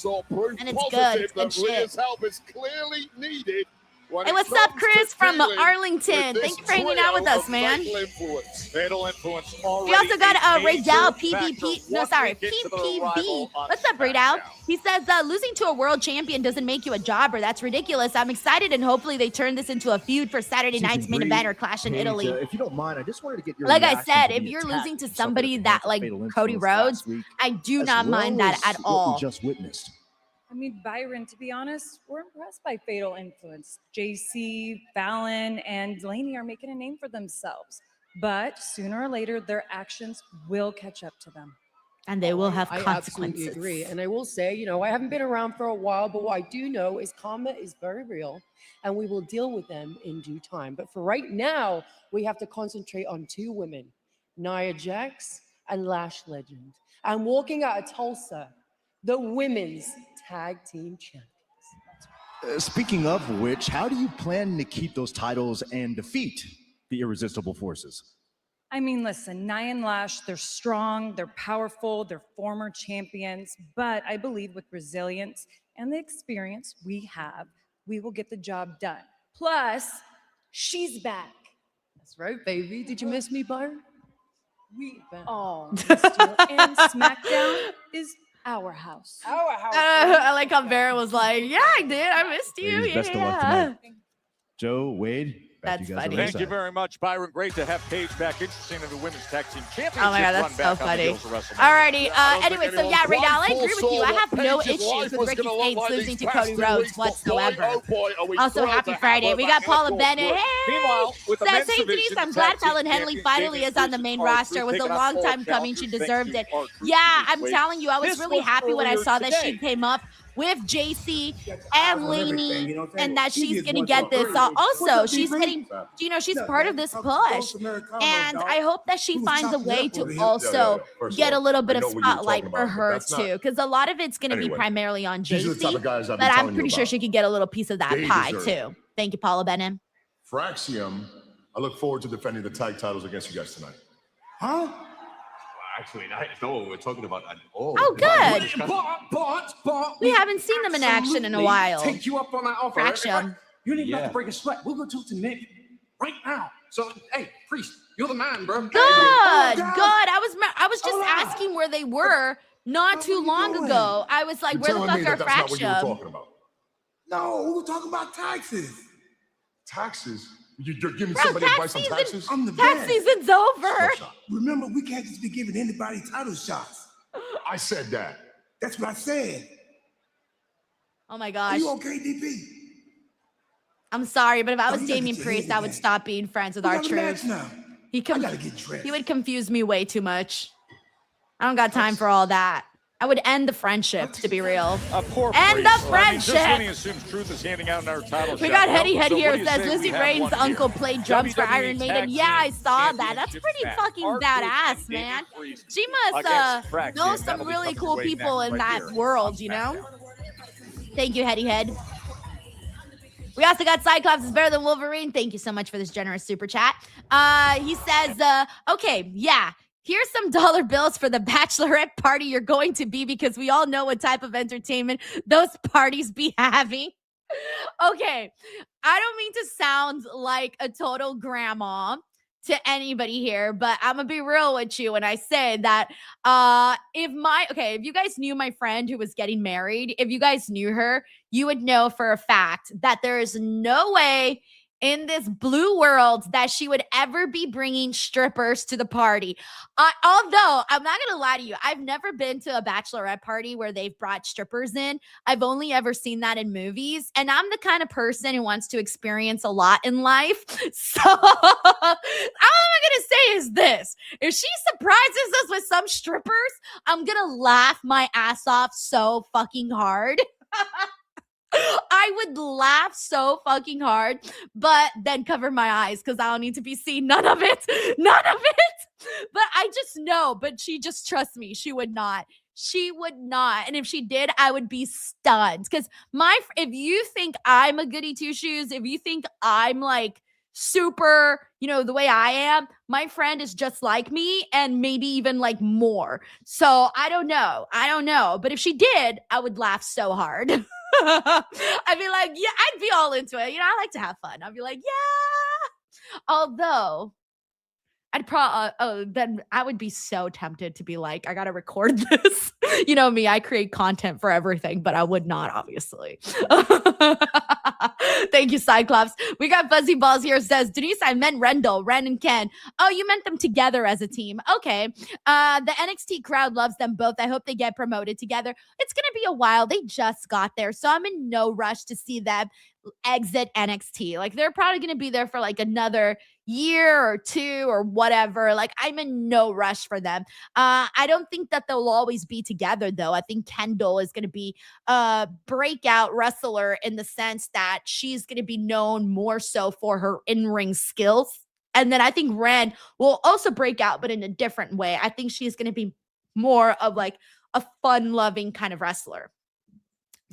and it's good. It's good shit. Rhea's help is clearly needed. Hey, what's up, Chris from Arlington? Thank you for hanging out with us, man. Fatal Influence. We also got Raydell PPP. No, sorry, PPB. What's up, Raydell? He says losing to a world champion doesn't make you a jobber. That's ridiculous. I'm excited, and hopefully they turn this into a feud for Saturday night's main event or Clash in Italy. If you don't mind, I just wanted to get your like I said, if you're losing to somebody that like Cody Rhodes, I do not mind that at all. Just witnessed. I mean, Byron, to be honest, we're impressed by Fatal Influence. Jacy, Fallon, and Laney are making a name for themselves. But sooner or later, their actions will catch up to them. And they will have consequences. I absolutely agree. And I will say, you know, I haven't been around for a while, but what I do know is karma is very real, and we will deal with them in due time. But for right now, we have to concentrate on two women, Nia Jax and Lash Legend. And walking out of Tulsa, the women's tag team champions. Speaking of which, how do you plan to keep those titles and defeat the irresistible forces? I mean, listen, Nia and Lash, they're strong, they're powerful, they're former champions, but I believe with resilience and the experience we have, we will get the job done. Plus, she's back. That's right, baby. Did you miss me, Byron? We all missed you. And SmackDown is our house. Our house. I like how Vera was like, yeah, I did. I missed you. Ladies, best of luck Yeah. tonight. Joe, Wade, back to That's you guys funny. on the Thank you side. very much, Byron. Great to have Paige back. Interesting in the women's tag team championship. Oh my God, run that's so back on the funny. heels of WrestleMania. Alrighty. I don't Anyway, think so yeah, anyone Radal, I quite agree with you. I foresaw have that no Paige's issues life with was Ricky gonna look Stades like losing these to past Cody 2 Rhodes weeks, but boy, whatsoever. oh boy, are we Also, thrilled happy to have Friday. her We back got Paula in the Bennett. fourth. Hey! Meanwhile, with the Says, men's hey, Denise, division, I'm the glad tag team Fallon Henley champions, finally Damian is on the Priest main and roster. It was a taking on long all time coming. She challengers. deserved Thank it. you, R-Truth, Yeah, this I'm week. telling you, I was This really was happy when I earlier saw that she today. came up with Jacy and Lainey, and that she's going to get this. Also, she's getting, she's part of this push. And I hope that she finds a way to also get a little bit of spotlight for her too, because a lot of it's going to be primarily on Jacy, but I'm pretty sure she could get a little piece of that pie too. Thank you, Paula Bennett. Fraxium, I look forward to defending the tag titles against you guys tonight. Huh? Actually, I know what we're talking about. Oh, good. But We haven't seen them in action in a while. Take you up on that offer. Fraxium. You need not to break a sweat. We'll go talk to Nick right now. So, hey, Priest, you're the man, bro. Good, good. I was just asking where they were not too long ago. I was like, You're where the telling me fuck that are that's not what you were Fraxium? talking about. No, we were talking about taxes. Taxes? You're giving Bro, somebody tax advice on season- taxes? I'm the Tax best. season's over. Remember, we can't just be giving anybody title shots. I said that. That's what I said. Oh my Are gosh. you okay, DP? I'm sorry, but if I was you gotta Damian get your Priest, head I would in stop being friends with We got a R-Truth. match now. He I gotta get dressed. He would confuse me way too much. I don't got time for all that. I would end the friendship, to be real. Poor End Priest. the I mean, just when he friendship. assumes Truth is handing out our title We shot. got Heady Well, Head so here. what do It you says say Lizzie we have Rain's one uncle here? played drums for WWE Iron Maiden. Tag Yeah, I Team saw that. That's Championship pretty match. fucking R-Truth badass, and man. Damian Priest She must against Fraxium. know That'll some be really coming cool your way people next in right that here world, on you know? SmackDown. Thank you, Heady Head. We also got Cyclops is better than Wolverine. Thank you so much for this generous super chat. He says, okay, yeah. Here's some dollar bills for the bachelorette party you're going to be, because we all know what type of entertainment those parties be having. Okay, I don't mean to sound like a total grandma to anybody here, but I'm gonna be real with you when I say that if you guys knew my friend who was getting married, if you guys knew her, you would know for a fact that there is no way in this blue world that she would ever be bringing strippers to the party. Although, I'm not going to lie to you, I've never been to a bachelorette party where they've brought strippers in. I've only ever seen that in movies, and I'm the kind of person who wants to experience a lot in life. So, all I'm going to say is this. If she surprises us with some strippers, I'm going to laugh my ass off so fucking hard. I would laugh so fucking hard, but then cover my eyes because I don't need to be seen. None of it. None of it. But I just know, but she just trusts me. She would not. She would not. And if she did, I would be stunned. Because if you think I'm a goody two shoes, if you think I'm like super, the way I am, my friend is just like me and maybe even like more. So I don't know. But if she did, I would laugh so hard. I'd be like, yeah, I'd be all into it. I like to have fun. I'd be like, yeah. Although then I would be so tempted to be like, I got to record this. You know me, I create content for everything, but I would not, obviously. Thank you, Cyclops. We got Fuzzy Balls here. Says, Denise, I meant Rendell, Ren and Ken. Oh, you meant them together as a team. Okay. The NXT crowd loves them both. I hope they get promoted together. It's going to be a while. They just got there, so I'm in no rush to see them exit NXT. Like, they're probably going to be there for like another year or two or whatever. Like, I'm in no rush for them. I don't think that they'll always be together, though. I think Kendall is going to be a breakout wrestler in the sense that she's going to be known more so for her in-ring skills. And then I think Ren will also break out, but in a different way. I think she's going to be more of like a fun-loving kind of wrestler.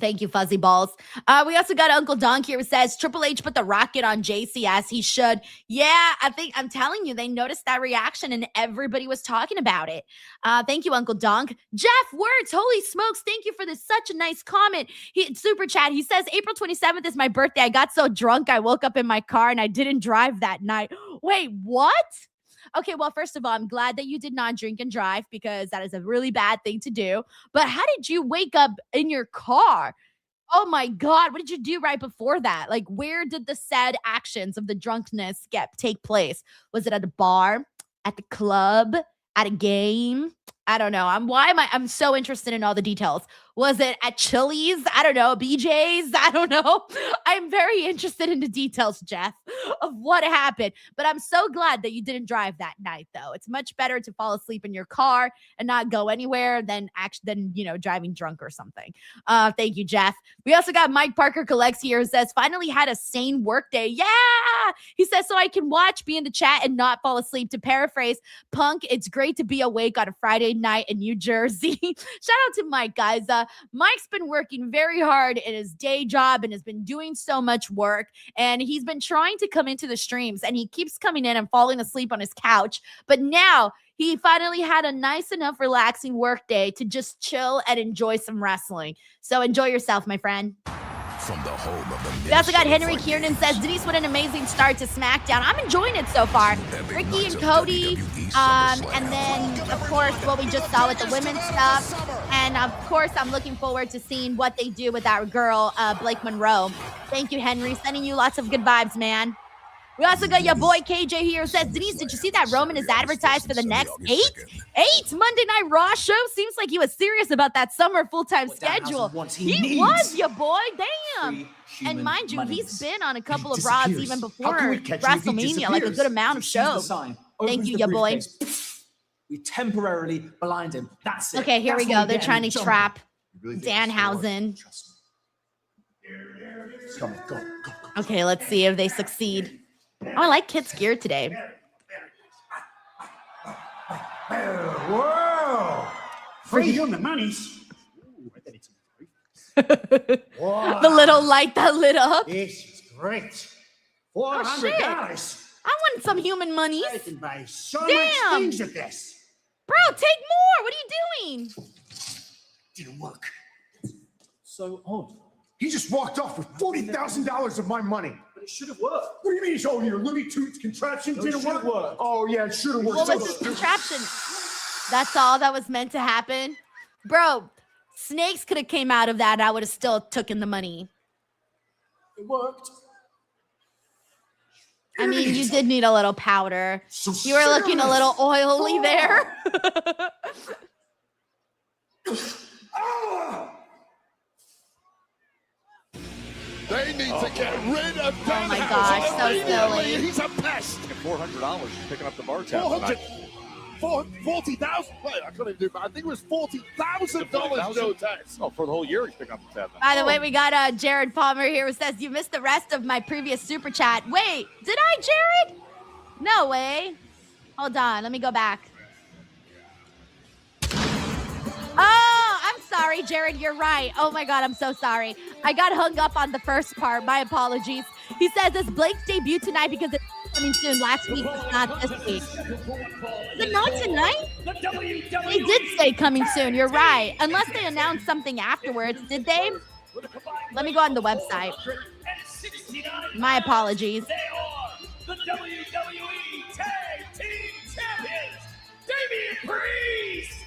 Thank you, Fuzzy Balls. We also got Uncle Donk here who says, Triple H put the rocket on Jacy as he should. Yeah, I'm telling you, they noticed that reaction and everybody was talking about it. Thank you, Uncle Donk. Jeff Words, holy smokes, thank you for this. Such a nice comment. Super chat, he says, April 27th is my birthday. I got so drunk, I woke up in my car and I didn't drive that night. Wait, what? Okay, well, first of all, I'm glad that you did not drink and drive because that is a really bad thing to do. But how did you wake up in your car? Oh my God, what did you do right before that? Like, where did the said actions of the drunkenness take place? Was it at a bar, at the club, at a game? I don't know. I'm so interested in all the details. Was it at Chili's? I don't know. BJ's? I don't know. I'm very interested in the details, Jeff, of what happened. But I'm so glad that you didn't drive that night, though. It's much better to fall asleep in your car and not go anywhere than driving drunk or something. Thank you, Jeff. We also got Mike Parker Collects here who says, finally had a sane work day. Yeah! He says, so I can watch, be in the chat, and not fall asleep. To paraphrase, Punk, it's great to be awake on a Friday night in New Jersey. Shout out to Mike, guys. Mike's been working very hard in his day job and has been doing so much work, and he's been trying to come into the streams, and he keeps coming in and falling asleep on his couch, but now he finally had a nice enough relaxing work day to just chill and enjoy some wrestling. So enjoy yourself, my friend. From the home of the We also got Henry Kiernan says, Denise, what an amazing start to SmackDown. I'm enjoying it so far. Ricky and Cody, and then, of course, what we just saw with the women's stuff. And, of course, I'm looking forward to seeing what they do with our girl, Blake Monroe. Thank you, Henry. Sending you lots of good vibes, man. We also got your boy KJ here who says, Denise, did you see that Roman is advertised for the next eight Monday Night Raw show? Seems like he was serious about that summer full-time schedule. He was, your boy. Damn. And mind you, he's been on a couple of Raws even before WrestleMania, like a good amount of shows. Thank you, your boy. We temporarily blind him. That's it. Okay, here we go. They're trying to trap Danhausen. Okay, let's see if they succeed. Oh, I like Kit's gear today. Whoa! Free on the monies. The little light that lit up. This is great. Oh, shit. $400. I want some human monies. I can buy so Damn. much things with this. Bro, take more. What are you doing? Didn't work. So odd. He just walked off with $40,000 of my money. But it should have worked. What do you mean? Oh, your Looney Tunes contraption didn't work? Oh, yeah, it should have worked. What was this contraption? That's all that was meant to happen? Bro, snakes could have came out of that and I would have still taken the money. It worked. I mean, you did need a little powder. You were looking a little oily there. They need to get rid of Danhausen. Oh my gosh, so silly. He's a pest. $400 picking up the bar tab. 40,000. Wait, I couldn't even do math. I think it was $40,000 no tax. Oh, for the whole year he's picking up the tab. By the way, we got Jared Palmer here who says, you missed the rest of my previous super chat. Wait, did I, Jared? No way. Hold on, let me go back. Oh, I'm sorry, Jared, you're right. Oh my God, I'm so sorry. I got hung up on the first part. My apologies. He says, it's Blake's debut tonight because it's coming soon. Last week was not this week. Is it not tonight? They did say coming soon. You're right. Unless they announced something afterwards. Did they? Let me go on the website. My apologies. They are the WWE Tag Team Champions, Damian Priest.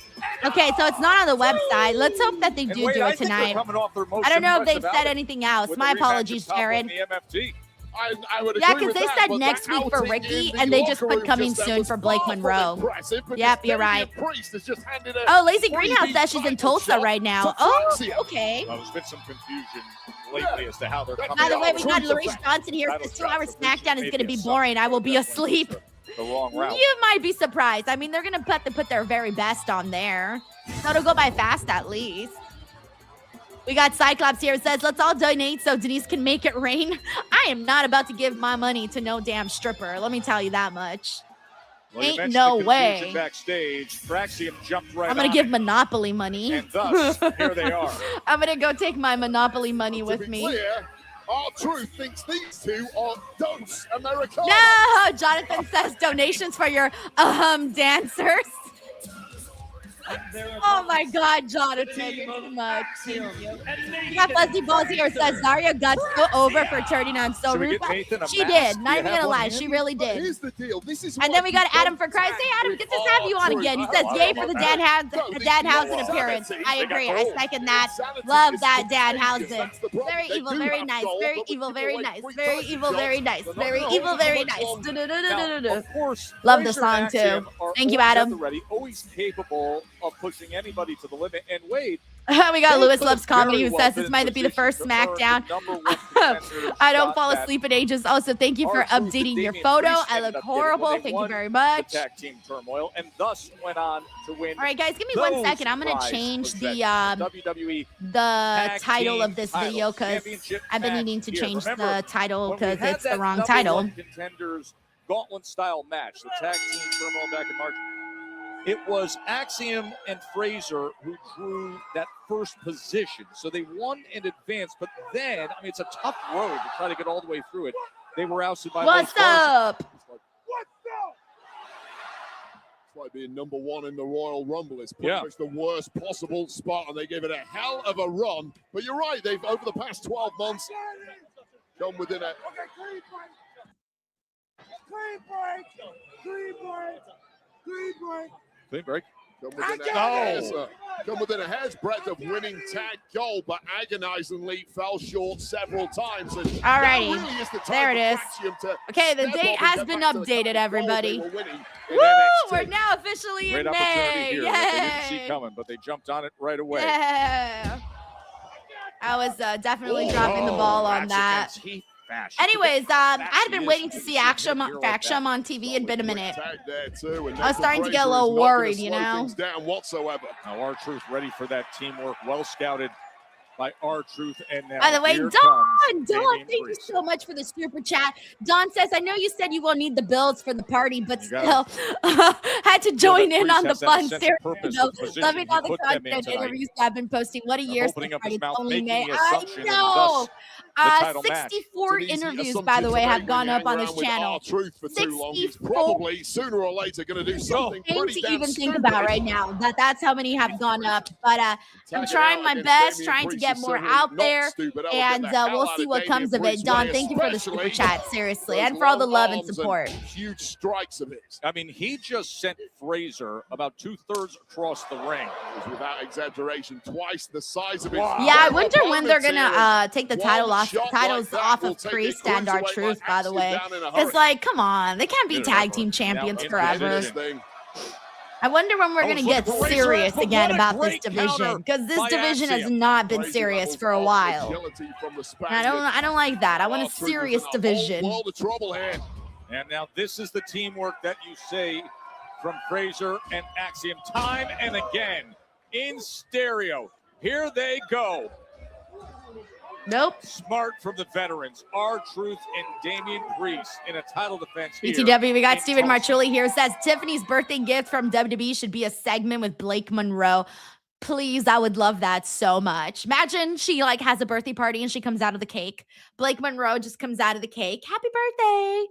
Okay, so it's not on the website. Let's hope that they do it tonight. I don't know if they've said anything else. My apologies, Jared. I would Yeah, agree because with they that, said next week for outing Ricky, in the and they just locker put room coming that soon was for Blake far from Monroe. impressive, because Yep, you're Damian right. Priest has just handed a Oh, Lazy Greenhouse freebie says she's in title Tulsa shot right now. to Oh, Francia. okay. Well, there's been some confusion lately as to how they're coming By the way, out. we got Larice Johnson here. This 2-hour SmackDown is going to be boring. I will be asleep. The wrong route. You might be surprised. I mean, they're going to put their very best on there. So it'll go by fast at least. We got Cyclops here. It says, let's all donate so Denise can make it rain. I am not about to give my money to no damn stripper. Let me tell you that much. Well, you Ain't mentioned no the way. confusion backstage. Axiom jumped right I'm gonna on give it, Monopoly money. and thus, here they are. I'm gonna go take my Monopoly money with me. Clear, R-Truth thinks these two are Dos Americanos. No, Jonathan says donations for your dancers. Oh my God, Jonathan, you're too much. Thank you. We got Fuzzy Balls here says Zarya got so over for turning on So Should we get Rupa. Nathan a She mask? did. Do Not you even have gonna one lie, handy? she really But did. here's the deal. This is And then we got Adam for Christ. Hey, Adam, good to have you on again. He says, yay for the Danhausen appearance. I agree. I second that. Love that Danhausen. Very evil, very nice. Very evil, very nice. Very evil, very nice. Very evil, very nice. Of course, Love the Fraser song, and too. Axiom are Thank you, always at Adam. the ready, always capable of pushing anybody to the limit. And Wade, We got they Lewis could Loves have Comedy very who well says been this in might be the first position to earn SmackDown. the number one contender I don't shot fall that asleep in ages. Also, thank you for R-Truth and updating your Damian photo. Priest I ended look up getting when horrible. they Thank you won very the much. tag team turmoil, and thus went on to win. All right, guys, give me 1 those second. I'm gonna prized change possessions. the WWE the Tag title Team of this video because Championship I've been match needing to here. change Remember, the title when we because had it's the that wrong number title. one contenders gauntlet style match, the tag team turmoil back in March. It was Axiom and Fraser who drew that first position. So they won in advance, but then, I mean, it's a tough road to try to get all the way through it. They were ousted by What's What's up? It's like being number one in the Royal Rumble. It's pretty much the worst possible spot, and they gave it a hell of a run. But you're right, they've, over the past 12 months, come within a... Clean break. Come within a hair's breadth of winning tag gold, but agonizingly fell short several times. And now Alrighty, really is the time there it for is. Axiom to Okay, the step date up and has get been back to the updated, kind of gold everybody. they were winning in Woo! NXT. We're now officially Great in opportunity May. here Yay! that they didn't see coming, but they jumped on it right away. Yeah. I was definitely dropping the ball on that. Anyways, I had been waiting to see Axiom on TV. It'd been a minute. I was starting to get a little worried, you know. Down whatsoever. Now R-Truth ready for that teamwork, well scouted by R-Truth. And now By the way, here Dawn, comes thank Damian you Priest. so much for the super chat. Dawn says, I know you said you won't need the builds for the party, but You still gotta- had to join in Priest on the has that fun. sense of Seriously, purpose, though, the position loving he all the put them in content tonight. interviews I've been posting. What a year so Opening up far. his It's mouth, only making May. the I assumption, and know. thus the title match. 64 It's an easy interviews, assumption by the to way, make have when gone you up hang on around this with channel. R-Truth for too long. He's 64 probably sooner or later going to do something thing pretty to damn even think stupid. about right now. That's how many have gone up. But I'm trying my best, trying to get more out there, and we'll see what comes of it. Dawn, thank you for the super chat, seriously, and for all the love and support. Huge strikes of his. I mean, he just sent Fraser about 2/3 across the ring. Without exaggeration, twice the size of his. Yeah, I wonder when they're gonna take the titles off of Priest and R-Truth, by the way. Because, like, come on, they can't be tag team champions forever. I wonder when we're gonna get serious again about this division, because this division has not been serious for a while. And I don't like that. I want a serious division. World of trouble here. And now this is the teamwork that you say from Fraser and Axiom time and again in stereo. Here they go. Nope. Smart from the veterans. R-Truth and Damian Priest in a title defense here. BTW, we got in Stephen Tulsa. Marchulli here. Says Tiffany's birthday gift from WWE should be a segment with Blake Monroe. Please, I would love that so much. Imagine she like has a birthday party and she comes out of the cake. Blake Monroe just comes out of the cake. Happy birthday.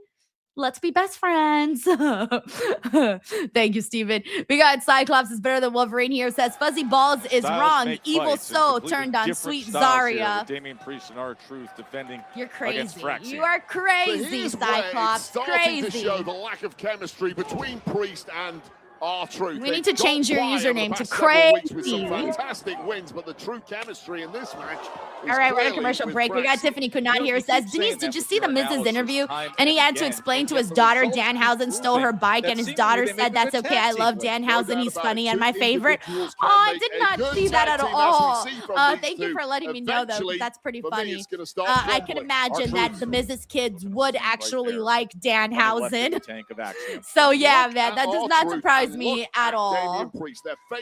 Let's be best friends. Thank you, Steven. We got Cyclops is better than Wolverine here. Says Fuzzy Balls is Styles wrong. make Evil fights and soul completely turned on different sweet styles here Zarya. with Damian Priest and R-Truth defending You're against crazy. Fraxium. You are But crazy, here's where Cyclops. it's starting to Crazy. show the lack of chemistry between Priest and R-Truth. We need They've to change your got by over the username to past several weeks with crazy. some fantastic wins, but the true chemistry in this match is All right, we're at a clearly commercial with break. We got Fraxium. Tiffany could not hear. Says, Denise, did you see the Miz's analysis interview? time And he and had to again, explain and to yet his the daughter results Danhausen stole her bike, and his That daughter seemingly said, they make that's it a okay. tag I team love win. Danhausen. He's doubt funny it. and my Two favorite. individuals Oh, can I make did a not good see that tag at team, as we all. see from these Thank you two. for letting me know, though, 'cause Eventually, that's pretty for me, funny. it's gonna start I can crumbling. imagine that the Miz's kids would actually there. like Left in the Danhausen. tank of Axiom. So, yeah, Look man, at that does not R-Truth surprise surprise me at all.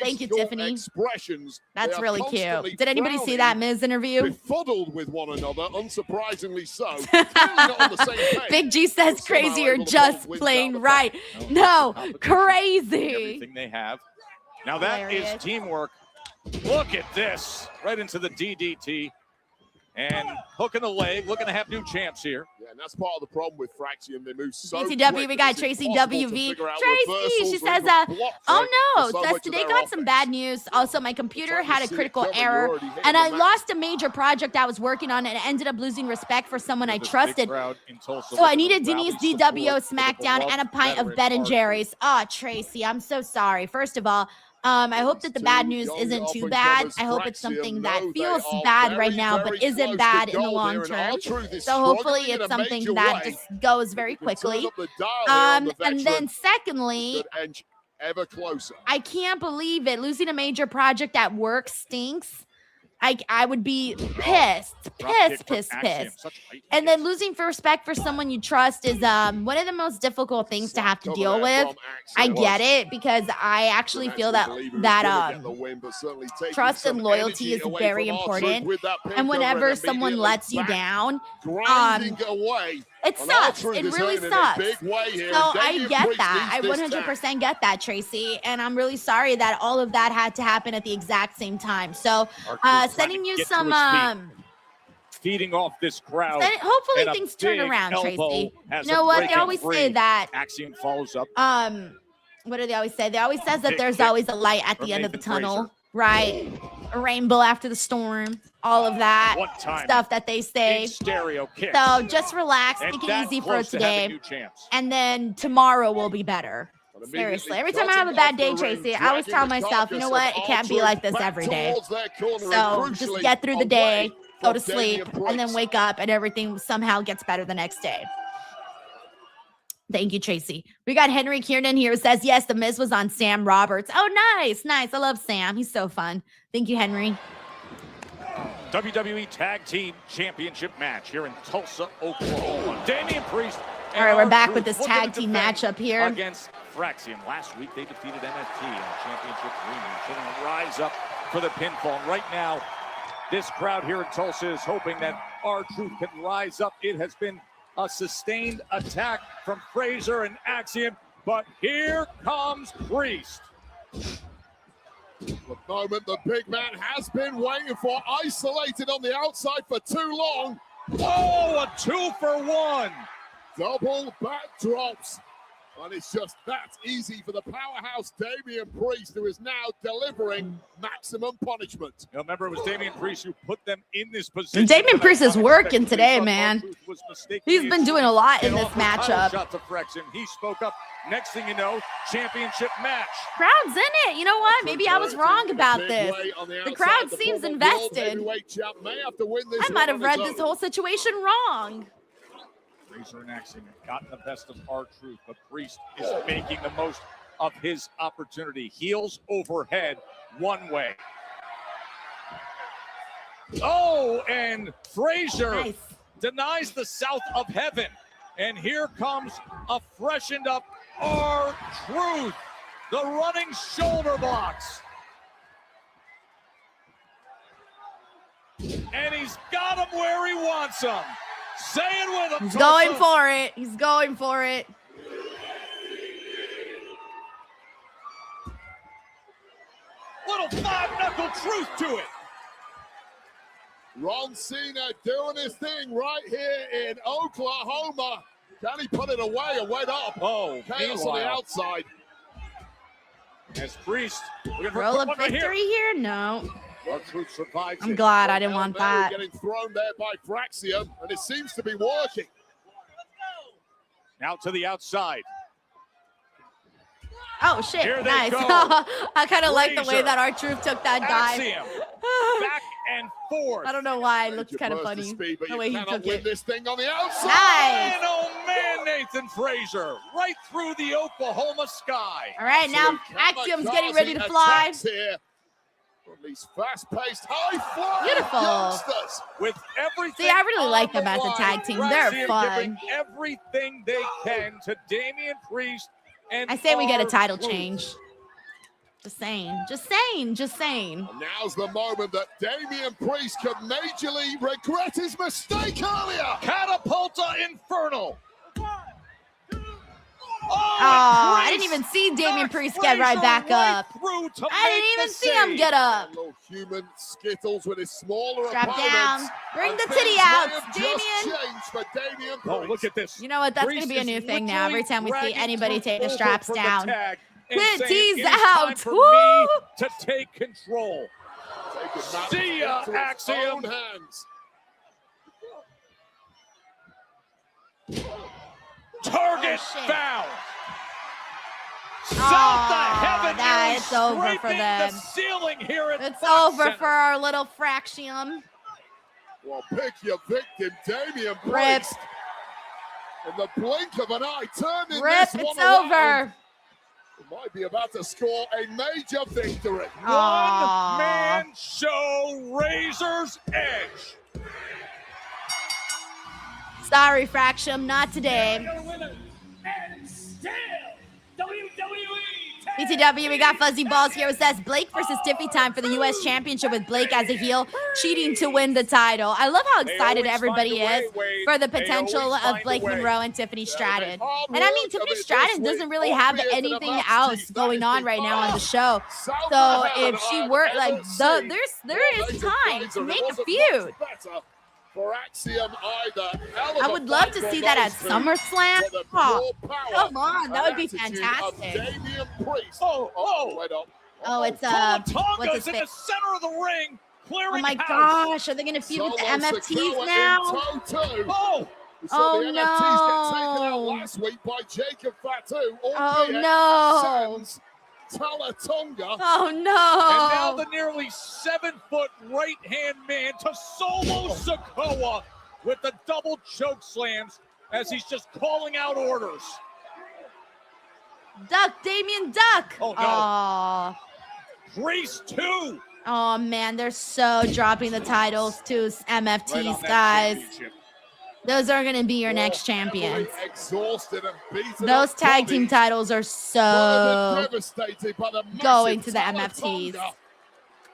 Thank you, Tiffany. Expressions, that's really constantly cute. Did anybody see that Miz interview? Befuddled with one another, unsurprisingly so. Not on the same page. Big G says crazy or just plain right. No, crazy. Everything they have. Now that is teamwork. Look at this. Right into the DDT. And hooking the leg, looking to have new champs here. Yeah, and that's part of the problem with Fraxium. They move so TCW, we got Tracy WV. Tracy, she says, oh no, says today got some bad news. Also, my computer had a critical error, and I lost a major project I was working on and ended up losing respect for someone I trusted. So I needed Denise DWO Smackdown and a pint of Ben & Jerry's. Oh, Tracy, I'm so sorry. First of all, I hope that the bad news isn't too bad. I hope it's something that feels bad right now, but isn't bad in the long term. So hopefully it's something that just goes very quickly. And then secondly, ever closer. I can't believe it. Losing a major project at work stinks. I would be pissed. And then losing for respect for someone you trust is one of the most difficult things to have to deal with. I get it, because I actually feel that trust and loyalty is very important. And whenever someone lets you down, it sucks. It really sucks. So I get that. I 100% get that, Tracy. And I'm really sorry that all of that had to happen at the exact same time. So sending you some feeding off this crowd. Hopefully things turn around, Tracy. You know what? They always say that. Axiom follows up. What do they always say? They always says that there's always a light at the end of the tunnel, right? A rainbow after the storm, all of that stuff that they say. Stereo kick. So just relax, take it easy for today, and then tomorrow will be better. Seriously, every time I have a bad day, Tracy, I always tell myself, you know what? It can't be like this every day. So just get through the day, go to sleep, and then wake up, and everything somehow gets better the next day. Thank you, Tracy. We got Henry Kiernan here who says, yes, The Miz was on Sam Roberts. Oh, nice. I love Sam. He's so fun. Thank you, Henry. WWE Tag Team Championship match here in Tulsa, Oklahoma. Damian Priest. All right, we're back with this tag team matchup here. Against Fraxium. Last week, they defeated MFT in the championship rematch. And rise up for the pinfall. And right now, this crowd here in Tulsa is hoping that R-Truth can rise up. It has been a sustained attack from Fraser and Axiom, but here comes Priest. The moment the big man has been waiting for, isolated on the outside for too long. Oh, a 2-for-1. Double backdrops. And it's just that easy for the powerhouse Damian Priest, who is now delivering maximum punishment. Now remember, it was Damian Priest who put them in this position. Damian Priest is working today, man. He's been doing a lot in this matchup. Shot to Fraxium. He spoke up. Next thing you know, championship match. Crowd's in it. You know what? Maybe I was wrong about this. The crowd seems invested. I might have read this whole situation wrong. Fraser and Axiom have gotten the best of R-Truth, but Priest is making the most of his opportunity. Heels overhead, one way. Oh, and Fraser denies the south of heaven. And here comes a freshened up R-Truth, the running shoulder blocks. And he's got him where he wants him. Say it with him. He's going for it. He's going for it. Little five-knuckle truth to it. Ron Cena doing his thing right here in Oklahoma. Can he put it away and wait up? Oh, chaos on the outside. As Priest. Roll up victory here? No. R-Truth survives. I'm glad I didn't want that. Getting thrown there by Fraxium, and it seems to be working. Now to the outside. Oh, shit. Nice. I kind of like the way that R-Truth took that dive. Back and forth. I don't know why. It looks kind of funny. Speed, the way he took it. This thing on the outside. Nice. And oh, man, Nathan Fraser. Right through the Oklahoma sky. All right, now Axiom's getting ready to fly. These fast-paced, high-flying Beautiful. youngsters. With everything. See, I really like them as a tag team. They're fun. Everything they can to Damian Priest and I say we get a title R-Truth. change. Just saying. Just saying. Just saying. And now's the moment that Damian Priest could majorly regret his mistake earlier. Catapulta Infernal. Oh, I didn't even see Damian Priest get right back up. I didn't even see him get up. Little human skittles with his smaller Strap opponents. down. Bring And the things titty may out, have just Damian. changed for Damian Oh, Priest. look at this. You know what? That's going to be a new thing now. Every time we see anybody take the straps down. Titties out. For Woo! me to take control. Taking See ya, matters into his Axiom. own hands. Target shit. found. Oh, South the heaven. nah, it's over for them. The ceiling here at It's Fox over Center. for our little fraction. Well, pick your victim, Damian Rip. Priest. In the blink of an eye, turning Rip, this one it's around. over. He might be about to score a major victory. Aw. One man show, Razor's Edge. Sorry, Fraction, not today. Your winner, and still WWE BTW, we got Fuzzy Balls here. It says Blake versus Tiffy time for the U.S. Championship with Blake as a heel, cheating to win the title. I love how excited everybody is for the potential of Blake Monroe and Tiffany Stratton. And I mean, Tiffany Stratton doesn't really have anything else going on right now on the show. So if she were like, there is time to make a feud. For Axiom either. I would love to see that at SummerSlam. Oh, come on, that would be fantastic. Oh, it's what's Tonga's his in the face? center of the ring, clearing Oh my house. gosh, are they gonna feud with the MFTs now? Oh, We saw the Oh, NFTs get taken out no. last week by Jacob Fatu. Oh, no. Sans Talatonga. Oh and now no! the nearly 7-foot right-hand man to Solo Sikoa with the double choke slams as he's just calling out orders. Duck, Damien, duck! Oh, no. Aw. Priest 2. Oh man, they're so dropping the titles to Right on MFTs, that guys. championship. Those are gonna be your next champions. Exhausted and beaten Those up tag team bodies. titles are One of so them devastated by the going massive to the MFTs. Talatonga.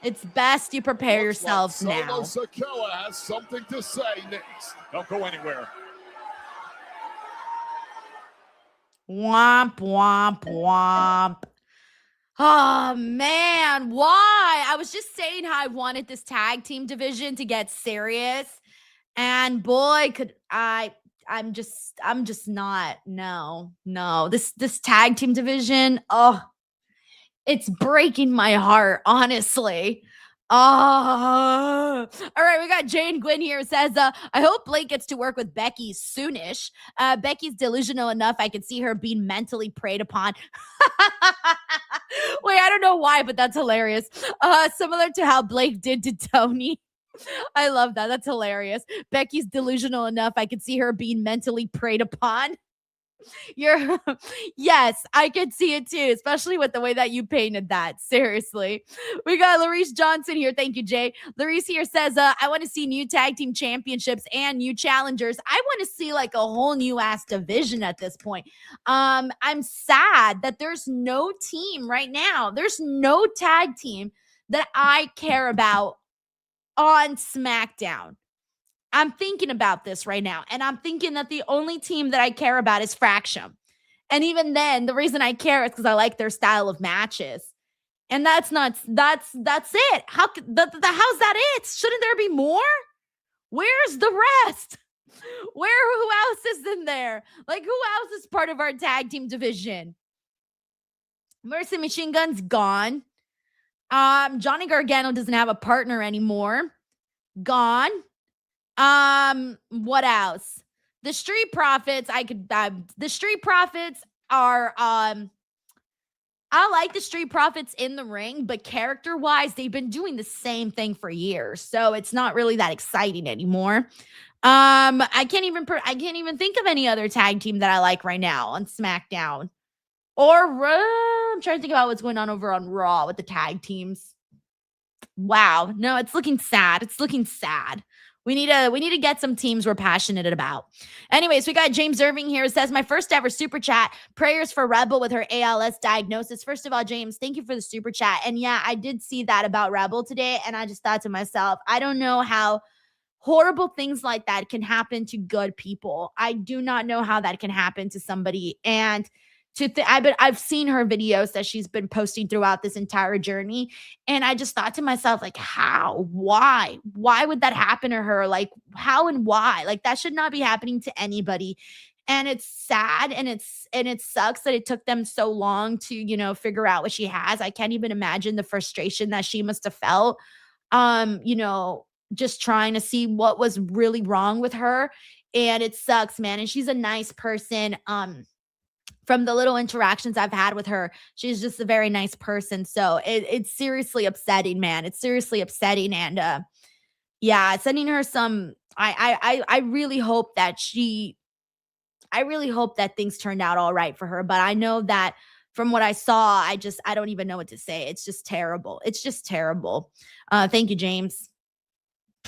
It's best you prepare yourselves Solo now. Sikoa has something to say next. Don't go anywhere. Womp, womp, womp. Oh man, why? I was just saying how I wanted this tag team division to get serious. And boy, could I'm just not. No. This tag team division, oh, it's breaking my heart, honestly. Oh, all right. We got Jane Gwynn here. Says, I hope Blake gets to work with Becky soonish. Becky's delusional enough. I could see her being mentally preyed upon. Wait, I don't know why, but that's hilarious. Similar to how Blake did to Tony. I love that. That's hilarious. Becky's delusional enough. I could see her being mentally preyed upon. Yes, I could see it too, especially with the way that you painted that. Seriously. We got Larice Johnson here. Thank you, Jay. Larice here says, I want to see new tag team championships and new challengers. I want to see like a whole new ass division at this point. I'm sad that there's no team right now. There's no tag team that I care about on SmackDown. I'm thinking about this right now, and I'm thinking that the only team that I care about is Fraction. And even then, the reason I care is because I like their style of matches. And that's it. How's that it? Shouldn't there be more? Where's the rest? Who else is in there? Like, who else is part of our tag team division? Mercy Machine Gun's gone. Johnny Gargano doesn't have a partner anymore. Gone. What else? The Street Profits, the Street Profits are, I like the Street Profits in the ring, but character-wise, they've been doing the same thing for years, so it's not really that exciting anymore. I can't even think of any other tag team that I like right now on SmackDown. Or I'm trying to think about what's going on over on Raw with the tag teams. Wow. No, it's looking sad. It's looking sad. We need to get some teams we're passionate about. Anyways, we got James Irving here. It says, my first ever super chat. Prayers for Rebel with her ALS diagnosis. First of all, James, thank you for the super chat. And yeah, I did see that about Rebel today. And I just thought to myself, I don't know how horrible things like that can happen to good people. I do not know how that can happen to somebody. And I've seen her videos that she's been posting throughout this entire journey. And I just thought to myself, like, how? Why would that happen to her? Like, how and why? Like, that should not be happening to anybody. And it's sad, and it sucks that it took them so long to, you know, figure out what she has. I can't even imagine the frustration that she must have felt, you know, just trying to see what was really wrong with her. And it sucks, man. And she's a nice person. From the little interactions I've had with her, she's just a very nice person. So it's seriously upsetting, man. It's seriously upsetting. And yeah, sending her some, I really hope that things turned out all right for her. But I know that from what I saw, I don't even know what to say. It's just terrible. It's just terrible. Thank you, James.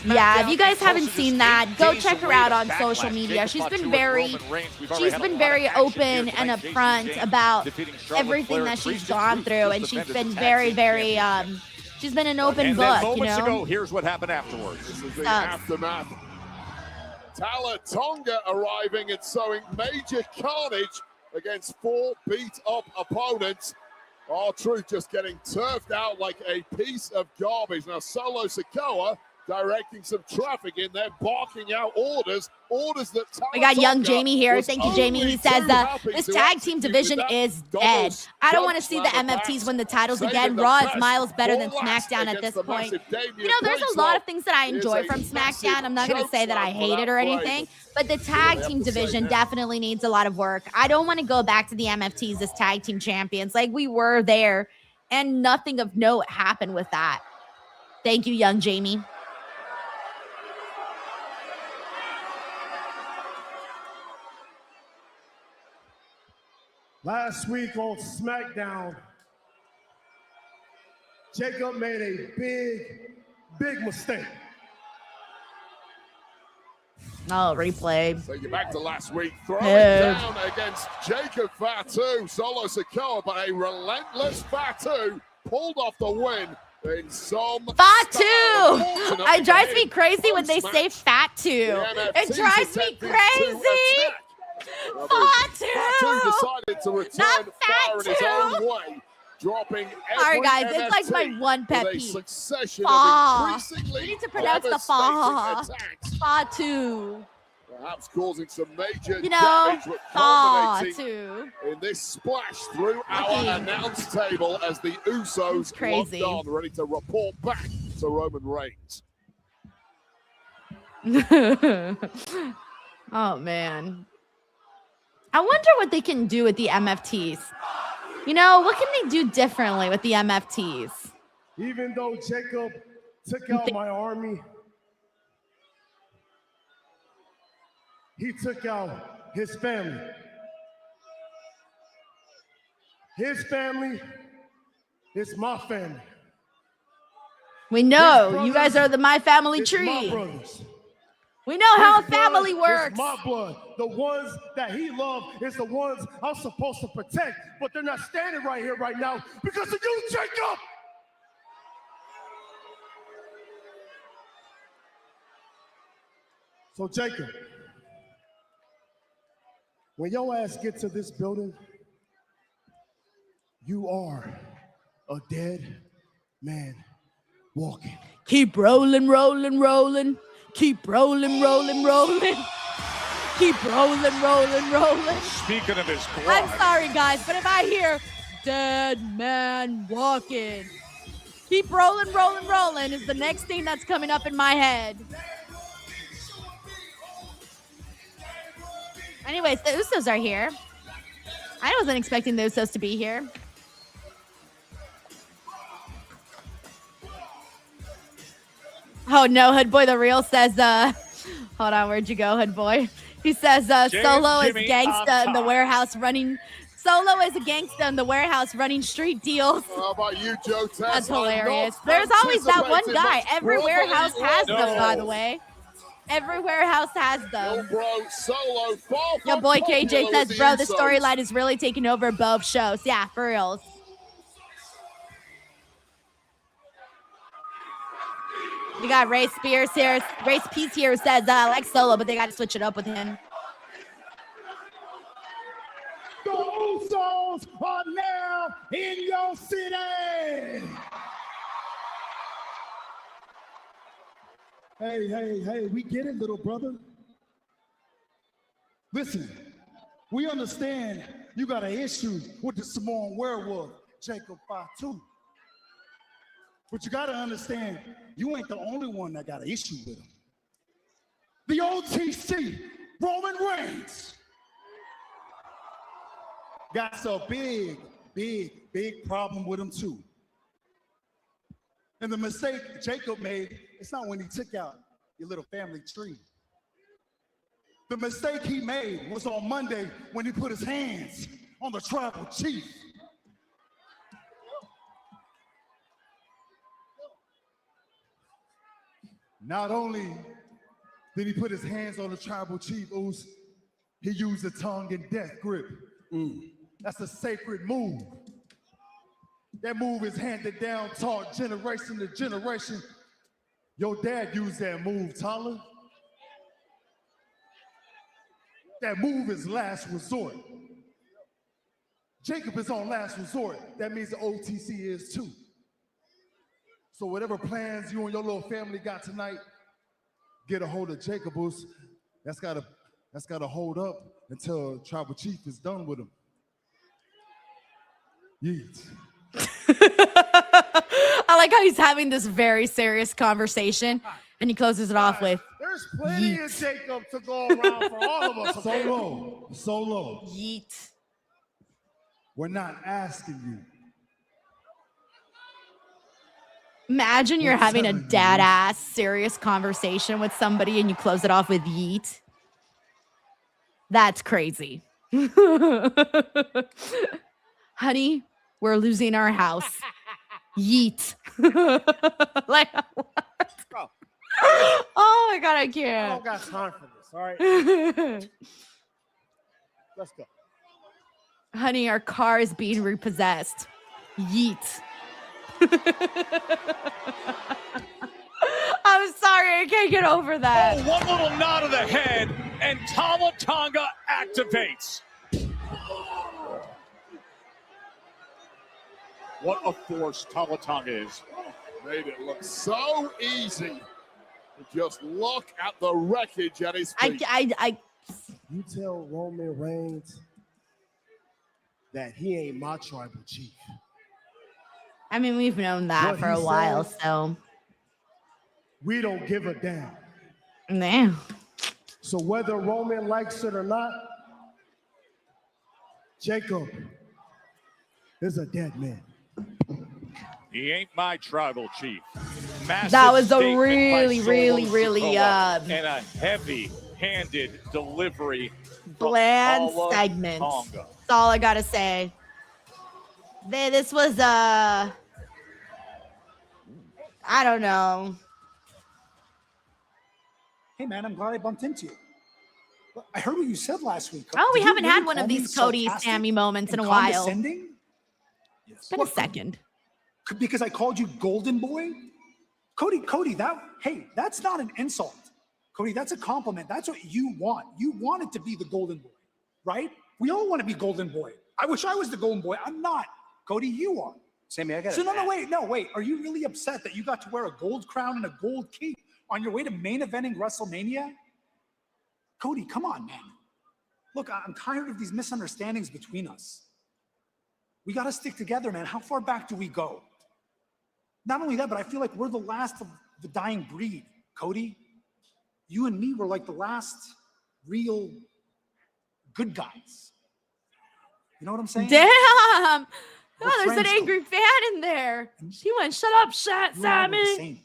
Yeah, if you guys haven't seen that, go check her out on social media. She's been very open and upfront about everything that she's gone through, and she's been very, she's been an open book, you know? Ago, here's what happened afterwards. This is the aftermath. Talatonga arriving and sowing major carnage against 4 beat-up opponents. R-Truth just getting turfed out like a piece of garbage. Now, Solo Sikoa directing some traffic in there, barking out orders that we got young Jamie here. Thank you, Jamie. He says this tag team division is dead. I don't want to see the MFTs win the titles again. Raw is miles better than SmackDown at this point. You know, there's a lot of things that I enjoy from SmackDown. I'm not going to say that I hate it or anything, but the tag team division definitely needs a lot of work. I don't want to go back to the MFTs as tag team champions. Like, we were there, and nothing of note happened with that. Thank you, young Jamie. Last week on SmackDown, Jacob made a big mistake. Oh, replay. Take it back to last week. Throwing down against Jacob Fatu. Solo Sikoa, but a relentless Fatu pulled off the win in some Fatu! It drives me crazy when they say Fatu. It drives me crazy. Fatu decided to return fire in his own way, dropping every Sorry, guys, MFT it's like my one pet with a peeve. succession of increasingly You need to pronounce the fa. Fatu. Perhaps causing some major You know, damage, but culminating Fatu. in this splash through our announce table as the Usos crazy. locked on, ready to report back to Roman Reigns. Oh, man. I wonder what they can do with the MFTs. You know, what can they do differently with the MFTs? Even though Jacob took out my army, he took out his family. His family is my family. We know you guys are the My Family Tree. My brothers. We know how a family works. My blood. The ones that he loved is the ones I'm supposed to protect, but they're not standing right here right now because of you, Jacob. So, Jacob, when your ass gets to this building, you are a dead man walking. Keep rolling, rolling, rolling. Keep rolling, rolling, rolling. Keep rolling, rolling, rolling. Speaking of his blood. I'm sorry, guys, but if I hear dead man walking, keep rolling, rolling, rolling is the next thing that's coming up in my head. Anyways, the Usos are here. I wasn't expecting the Usos to be here. Oh, no, Hood Boy the Real says, hold on, where'd you go, Hood Boy? He says, Solo is gangsta in the warehouse running Solo is a gangster in the warehouse running street deals. How about you, Joe Tess? That's hilarious. There's always that one guy. Every warehouse has them, by the way. Every warehouse has them. Bro, Solo, Your boy KJ says, bro, the storyline is really taking over both shows. Yeah, for reals. We got Ray Spears here. Ray Peace here says, I like Solo, but they got to switch it up with him. The Usos are now in your city. Hey, we get it, little brother. Listen, we understand you got an issue with the Samoan werewolf, Jacob Fatu. But you got to understand, you ain't the only one that got an issue with him. The OTC, Roman Reigns, got a big problem with him too. And the mistake Jacob made, it's not when he took out your little family tree. The mistake he made was on Monday when he put his hands on the tribal chief. Not only did he put his hands on the tribal chief, Oos, he used the tongue and death grip. That's a sacred move. That move is handed down, taught generation to generation. Your dad used that move, Tyler. That move is last resort. Jacob is on last resort. That means the OTC is too. So whatever plans you and your little family got tonight, get a hold of Jacobus. That's gotta hold up until Tribal Chief is done with him. Yeet. I like how he's having this very serious conversation, and he closes it off with, There's plenty of Jacob to go around for all of us. Okay? Solo. Yeet. We're not asking you. Imagine you're having a dad-ass serious conversation with somebody and you close it off with yeet. That's crazy. Honey, we're losing our house. Yeet. Like, what? Oh my God, I I can't. don't got time for this, all right? Let's go. Honey, our car is being repossessed. Yeet. I'm sorry, I can't get over that. Oh, one little nod of the head, and Tama Tonga activates. What a force Tama Tonga is. Made it look so easy to just look at the wreckage at his feet. You tell Roman Reigns that he ain't my tribal chief. I mean, we've known that What for he a while, says, so. We don't give a damn. Nah. So whether Roman likes it or not, Jacob is a dead man. He ain't my tribal chief. Massive That was a statement by really, Solo really, Sikoa, and a heavy-handed delivery. Bland Tama segment. Tonga. That's all I gotta say. This was I don't know. Hey man, I'm glad I bumped into you. I heard what you said last week. Oh, we Did you haven't really had one call of me these Cody sarcastic Sami moments in and a while. condescending? It's been a second. Because I called you Golden Boy? Cody, that's not an insult. Cody, that's a compliment. That's what you want. You want it to be the Golden Boy, right? We all want to be Golden Boy. I wish I was the Golden Boy. I'm not. Cody, you are. Sammy, I got So wait. Are you really upset that you got to wear a gold crown and a gold cape on your way to main eventing WrestleMania? Cody, come on, man. Look, I'm tired of these misunderstandings between us. We got to stick together, man. How far back do we go? Not only that, but I feel like we're the last of the dying breed, Cody. You and me were like the last real good guys. You know what I'm saying? Damn! We're Oh, there's an friends, angry fan in there. She went, shut up, Sammy.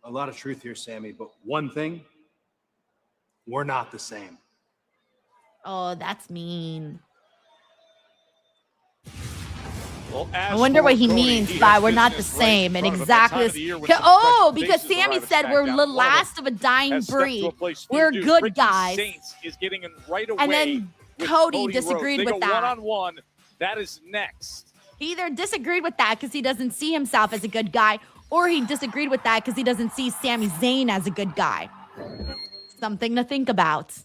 a lot of truth here, Sammy, but one thing, we're not the same. Oh, that's mean. Well, I wonder what he means by we're not the same and exactly because Sami said we're the last of a dying breed. We're good guys. Is getting in right away, and then Cody disagreed with that. One-on-one. That is next. He either disagreed with that because he doesn't see himself as a good guy, or he disagreed with that because he doesn't see Sami Zayn as a good guy. Something to think about.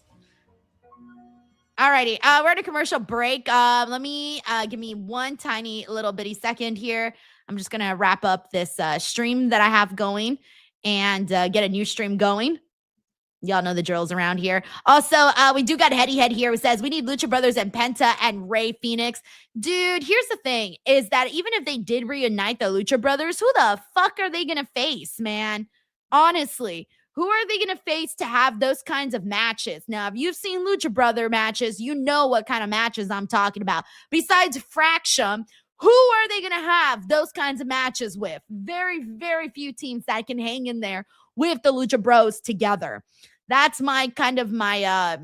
Alrighty, we're at a commercial break. Let me give me one tiny little bitty second here. I'm just gonna wrap up this stream that I have going and get a new stream going. Y'all know the drills around here. Also, we do got Heady Head here who says we need Lucha Brothers and Penta and Rey Fenix. Dude, here's the thing, is that even if they did reunite the Lucha Brothers, who the fuck are they gonna face, man? Honestly. Who are they going to face to have those kinds of matches? Now, if you've seen Lucha Brother matches, you know what kind of matches I'm talking about. Besides Fraction, who are they going to have those kinds of matches with? Very, very few teams that can hang in there with the Lucha Bros together. That's my kind of my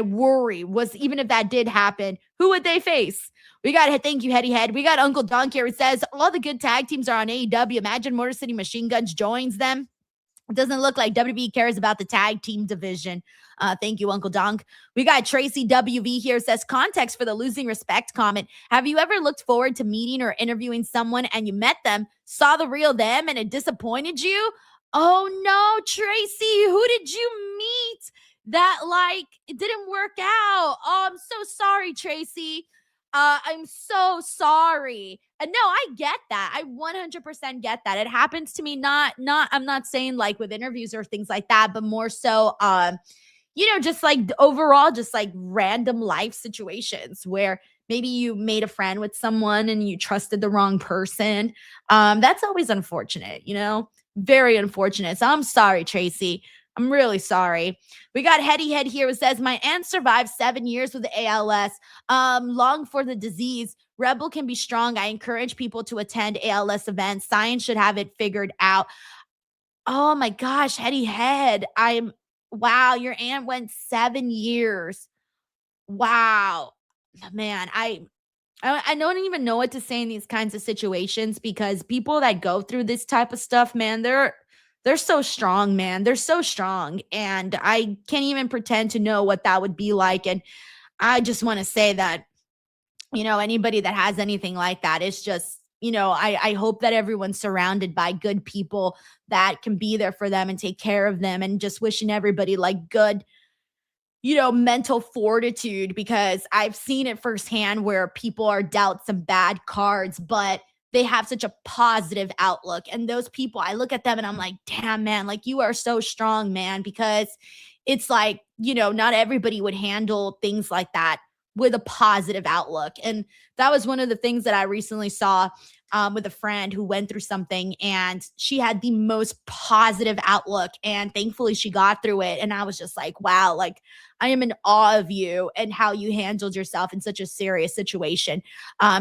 worry was, even if that did happen, who would they face? We got, thank you, Heady Head. We got Uncle Donk here. It says all the good tag teams are on AEW. Imagine Motor City Machine Guns joins them. It doesn't look like WWE cares about the tag team division. Thank you, Uncle Donk. We got Tracy WV here, says context for the losing respect comment. Have you ever looked forward to meeting or interviewing someone and you met them, saw the real them, and it disappointed you? Oh no, Tracy, who did you meet that it didn't work out? Oh, I'm so sorry, Tracy. I'm so sorry. No, I get that. I 100% get that. It happens to me. I'm not saying with interviews or things like that, but more so, just overall, just random life situations where maybe you made a friend with someone and you trusted the wrong person. That's always unfortunate, very unfortunate. So I'm sorry, Tracy. I'm really sorry. We got Heady Head here who says, my aunt survived 7 years with ALS. Long for the disease. Rebel can be strong. I encourage people to attend ALS events. Science should have it figured out. Oh my gosh, Heady Head. Wow, your aunt went 7 years. Wow. Man, I don't even know what to say in these kinds of situations, because people that go through this type of stuff, man, they're so strong, man. They're so strong. And I can't even pretend to know what that would be like. And I just want to say that, anybody that has anything like that, it's just, I hope that everyone's surrounded by good people that can be there for them and take care of them, and just wishing everybody good, mental fortitude, because I've seen it firsthand where people are dealt some bad cards, but they have such a positive outlook. And those people, I look at them and I'm like, damn, man, you are so strong, man, because it's not everybody would handle things like that with a positive outlook. And that was one of the things that I recently saw with a friend who went through something, and she had the most positive outlook, and thankfully she got through it. And I was just like, wow, I am in awe of you and how you handled yourself in such a serious situation.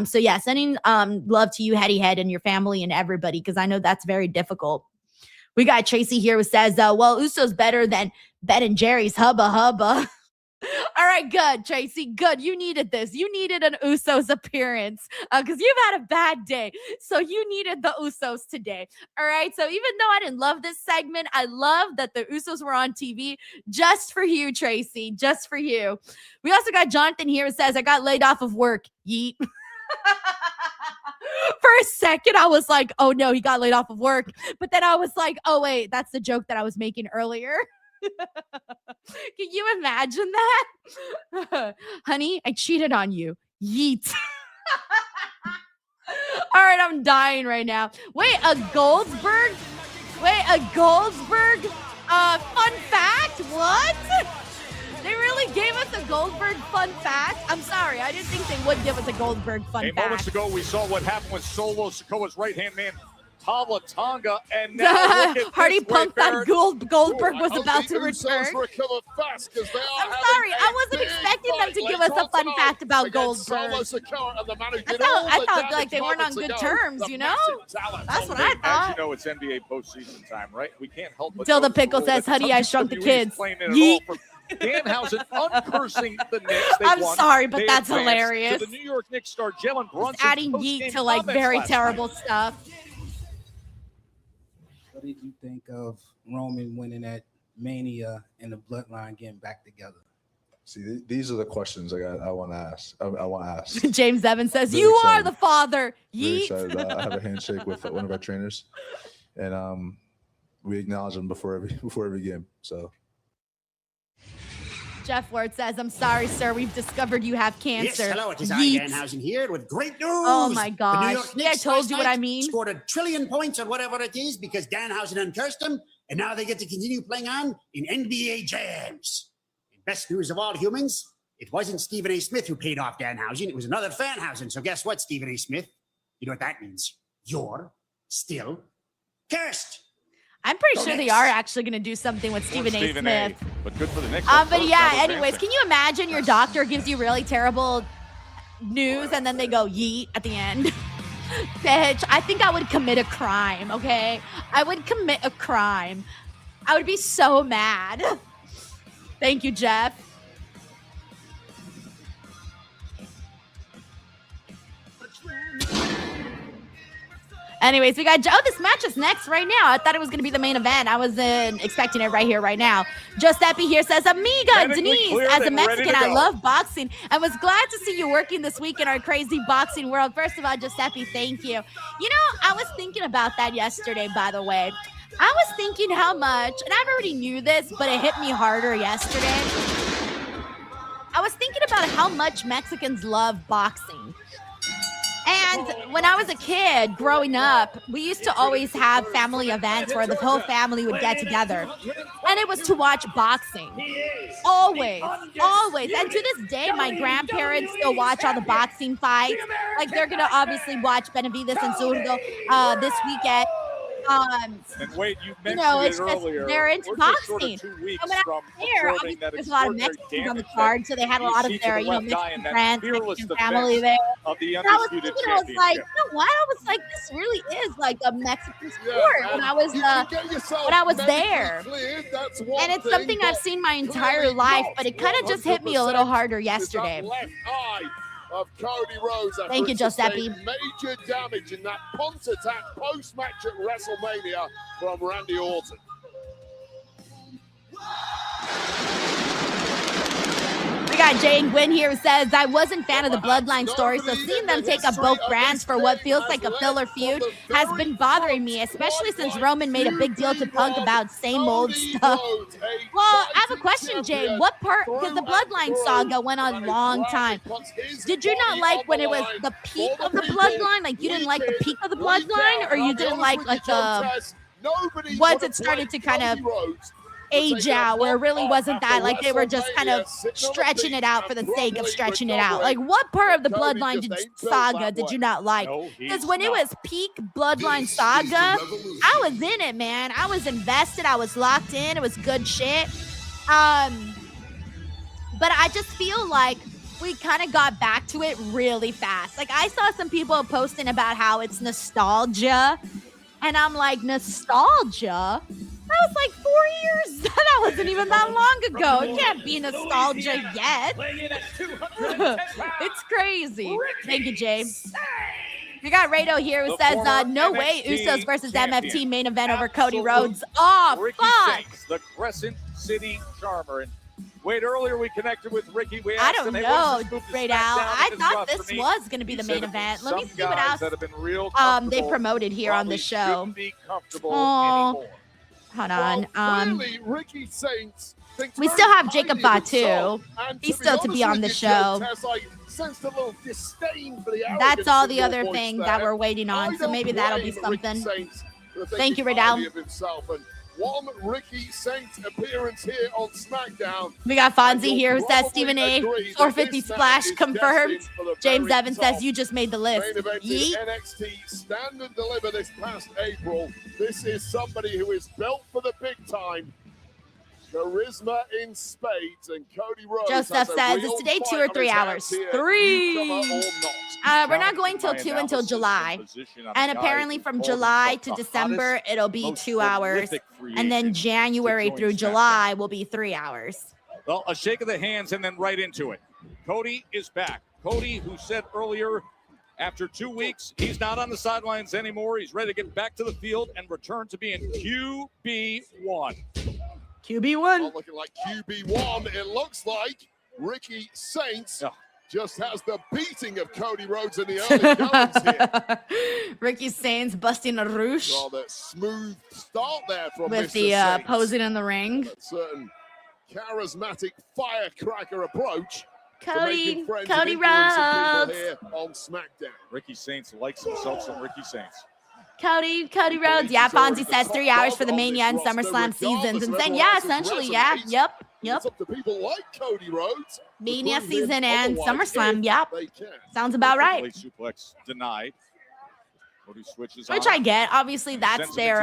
So yeah, sending love to you, Heady Head, and your family and everybody, because I know that's very difficult. We got Tracy here who says, well, Uso's better than Ben and Jerry's Hubba Hubba. All right, good, Tracy. Good. You needed this. You needed an Usos appearance because you've had a bad day. So you needed the Usos today. All right. So even though I didn't love this segment, I love that the Usos were on TV just for you, Tracy. Just for you. We also got Jonathan here who says, I got laid off of work. Yeet. For a second, I was like, oh no, he got laid off of work. But then I was like, oh wait, that's the joke that I was making earlier. Can you imagine that? Honey, I cheated on you. Yeet. All right, I'm dying right now. Wait, a Goldsberg? Fun fact? What? They really gave us a Goldberg fun fact? I'm sorry, I didn't think they would give us a Goldberg fun fact. Moments ago, we saw what happened with Solo Sikoa's right-hand man, Tama Tonga, and now Hardy Punk thought Goldberg was about to return. Fast I'm sorry, I wasn't expecting them to give us a fun fact about Goldberg. I thought like they weren't on good terms, you know? That's what I thought. As you know, it's NBA postseason time, right? We can't help but Till the pickle says, honey, I shrunk the kids. Danhausen uncursing the Knicks. They I'm won. sorry, but They that's advanced hilarious. To the New York Knicks star Jalen Brunson. Just adding yeet to like very terrible stuff. What did you think of Roman winning at Mania and the Bloodline getting back together? See, these are the questions I want to ask. I want to ask. James Evans says, Very "You excited. are the father." Very Yeet. excited. I have a handshake with one of our trainers, and we acknowledge him before every game. So. Jeff Ward says, "I'm sorry, sir. We've discovered you have cancer." Yes, hello, it is Yeet. I, Danhausen here with great news. Oh my The New gosh. York Yeah, I Knicks told last you what I night mean. Scored 1 trillion points or whatever it is because Danhausen uncursed them, and now they get to continue playing on in NBA jams. And best news of all, humans, it wasn't Stephen A. Smith who paid off Danhausen. It was another Fanhausen. So guess what, Stephen A. Smith? You know what that means? You're still cursed. I'm pretty sure they are actually going to do something with Stephen A. Smith. But good for the Knicks. But yeah, anyways, can you imagine your doctor gives you really terrible news and then they go yeet at the end? Bitch, I think I would commit a crime, okay? I would commit a crime. I would be so mad. Thank you, Jeff. Anyways, we got this match is next right now. I thought it was going to be the main event. I wasn't expecting it right here, right now. Giuseppe here says, "Amiga, Denise, as a Mexican, I love boxing and was glad to see you working this week in our crazy boxing world." First of all, Giuseppe, thank you. You know, I was thinking about that yesterday, by the way. I was thinking how much, and I already knew this, but it hit me harder yesterday. I was thinking about how much Mexicans love boxing. And when I was a kid growing up, we used to always have family events where the whole family would get together. And it was to watch boxing. Always, always. And to this day, my grandparents still watch all the boxing fights. Like they're going to obviously watch Benavides and Zurdo this weekend. And wait, you mentioned It's it earlier. just, they're into We're just short of boxing. 2 weeks And when I from was there, observing obviously that there's a lot of extraordinary Mexicans on the damage card, so they had a you lot of see to their, the left eye Mexican in that friends, fearless Mexican defense family there. of the And I was undisputed thinking, I was like, championship. you know what? I was like, this really is like a Mexican sport when I was You can get yourself when I was medically there. cleared, that's one And it's thing, something I've but seen my entire clearly life, not but it kind of just hit me a little harder yesterday. Is that left eye of Cody Rhodes after Thank you, it sustained Giuseppe. major damage in that punt attack post-match at WrestleMania from Randy Orton. We got Jay and Gwen here who says, "I wasn't a fan of the Bloodline story, so seeing them take up both brands for what feels like a filler feud has been bothering me, especially since Roman made a big deal to Punk about same old stuff." Well, I have a question, Jay. What part, because the Bloodline saga went on a long time. Did you not like when it was the peak of the Bloodline? Like, you didn't like the peak of the Bloodline? Or you didn't like the, once it started to kind of age out, where it really wasn't that, like they were just kind of stretching it out for the sake of stretching it out? Like, what part of the Bloodline saga did you not like? Because when it was peak Bloodline saga, I was in it, man. I was invested. I was locked in. It was good shit. But I just feel like we kind of got back to it really fast. Like, I saw some people posting about how it's nostalgia, and I'm like, nostalgia? That was like 4 years. That wasn't even that long ago. It can't be nostalgia yet. It's crazy. Thank you, James. We got Rado here who says, "No way, Usos versus MFT main event over Cody Rhodes." Oh, Ricky fuck. Shanks, the Crescent City Charmer. And wait, earlier we connected with Ricky. We I asked don't him, "Hey, know, what does this move to Rado. SmackDown I mean thought for this me?" was going to be He the said main event. Let me some see what guys else that have been real they comfortable promoted here on the probably show. shouldn't be comfortable Oh, anymore. hold on. Clearly, Ricky Saints thinks We very still have highly Jacob of Fatu. himself, and He's to be still to be honest on the with you, show. Tess, I sensed a little disdain for the That's arrogance all in the your other voice thing there. that we're waiting on, I so don't maybe that'll be blame Ricky something. Saints for Thank you, thinking highly Riddell. of himself, and one Ricky Saints appearance here on SmackDown. We got Fonzie And you'll here who says probably Stephen A. agree that 450 this match splash is confirmed. destined for the James very Evans top. says you just made the list. Main event Yeet. in NXT Stand and Deliver this past April. This is somebody who is built for the big time. Charisma in spades, and Cody Rhodes. Joseph has a says, real "Is today 2 fight or on 3 his hours?" hands here, 3. newcomer or not. We're not going till 2 until July. And apparently from July to December, it'll be 2 hours. And then January through July will be 3 hours. Well, a shake of the hands and then right into it. Cody is back. Cody, who said earlier, after 2 weeks, he's not on the sidelines anymore. He's ready to get back to the field and return to being QB1. QB1. Looking like QB1. It looks like Ricky Saints just has the beating of Cody Rhodes in the early goings here. Ricky Saints busting a roosh. Rather smooth start there from with Mr. the Saints. posing in the ring. That certain charismatic firecracker approach. Cody Rhodes. Rhodes. Here on SmackDown. Ricky Saints likes himself some Ricky Saints. Cody Rhodes. Yeah, Fonzie says 3 hours for the Mania and SummerSlam seasons. And then, yeah, essentially, yeah. Yep. It's up to people like Cody Rhodes. Mania season and SummerSlam. Yep. Sounds about right. Suplex denied. Cody switches Which on. I get. Obviously, that's their,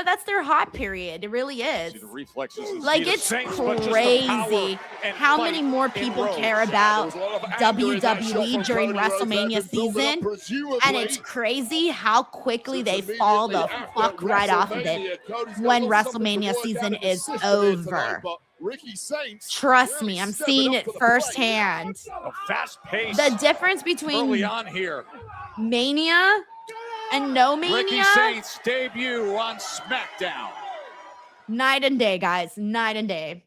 that's their hot period. It really is. See the reflexes and Like, speed of it's Saints, but just the crazy power and how fight many more people in care Rhodes. about There was a lot of anger in that shot WWE from during Cody Rhodes WrestleMania that had been building up, season. presumably, And it's crazy how quickly they since fall the immediately after fuck right off of it WrestleMania. Cody's when got something to WrestleMania work out season in his is system here tonight, over. but Ricky Saints Trust really me, I'm stepping seeing up it to the firsthand. A fast pace. The difference between early on here. Mania and no Ricky Mania, Saints debut on SmackDown. night and day, guys, night and day.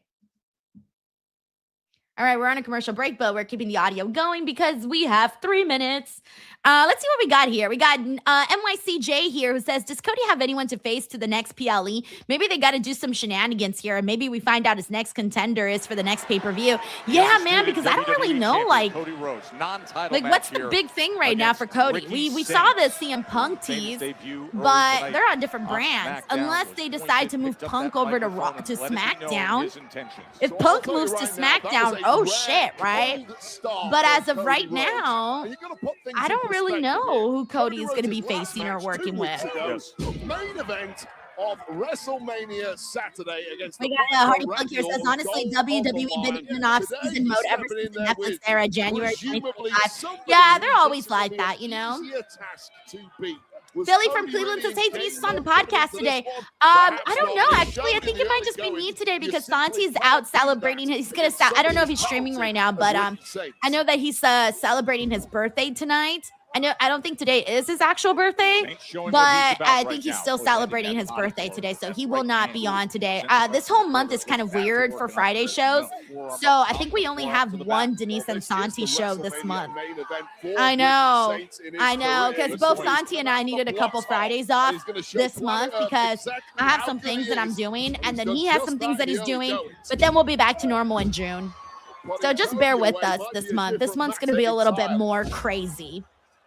All right, we're on a commercial break, but we're keeping the audio going because we have 3 minutes. Let's see what we got here. We got NYCJ here who says, does Cody have anyone to face to the next PLE? Maybe they got to do some shenanigans here, and maybe we find out his next contender is for the next pay-per-view. Yeah, man, because I don't really know, like, Cody Rhodes, non-title like what's the big thing right now for Cody? We saw the CM Punk tease, but they're on different brands. Unless they decide to move Punk over to Raw, to SmackDown. If Punk moves to SmackDown, oh shit, right? But as of right now, I don't really know who Cody is going to be facing or working with. Main event of WrestleMania Saturday against We the got Hardy Punk here says, honestly, WWE been in an off-season mode ever since the Netflix era, January 2025. Yeah, they're always like that, you know? Billy from Cleveland says, hey, Denise is on the podcast today. I don't know, actually. I think it might just be me today because Santi's out celebrating. He's going to, I don't know if he's streaming right now, but I know that he's celebrating his birthday tonight. I don't think today is his actual birthday, but I think he's still celebrating his birthday today, so he will not be on today. This whole month is kind of weird for Friday shows, so I think we only have one Denise and Santi show this month. I know, because both Santi and I needed a couple Fridays off this month because I have some things that I'm doing, and then he has some things that he's doing, but then we'll be back to normal in June. So just bear with us this month. This month's going to be a little bit more crazy.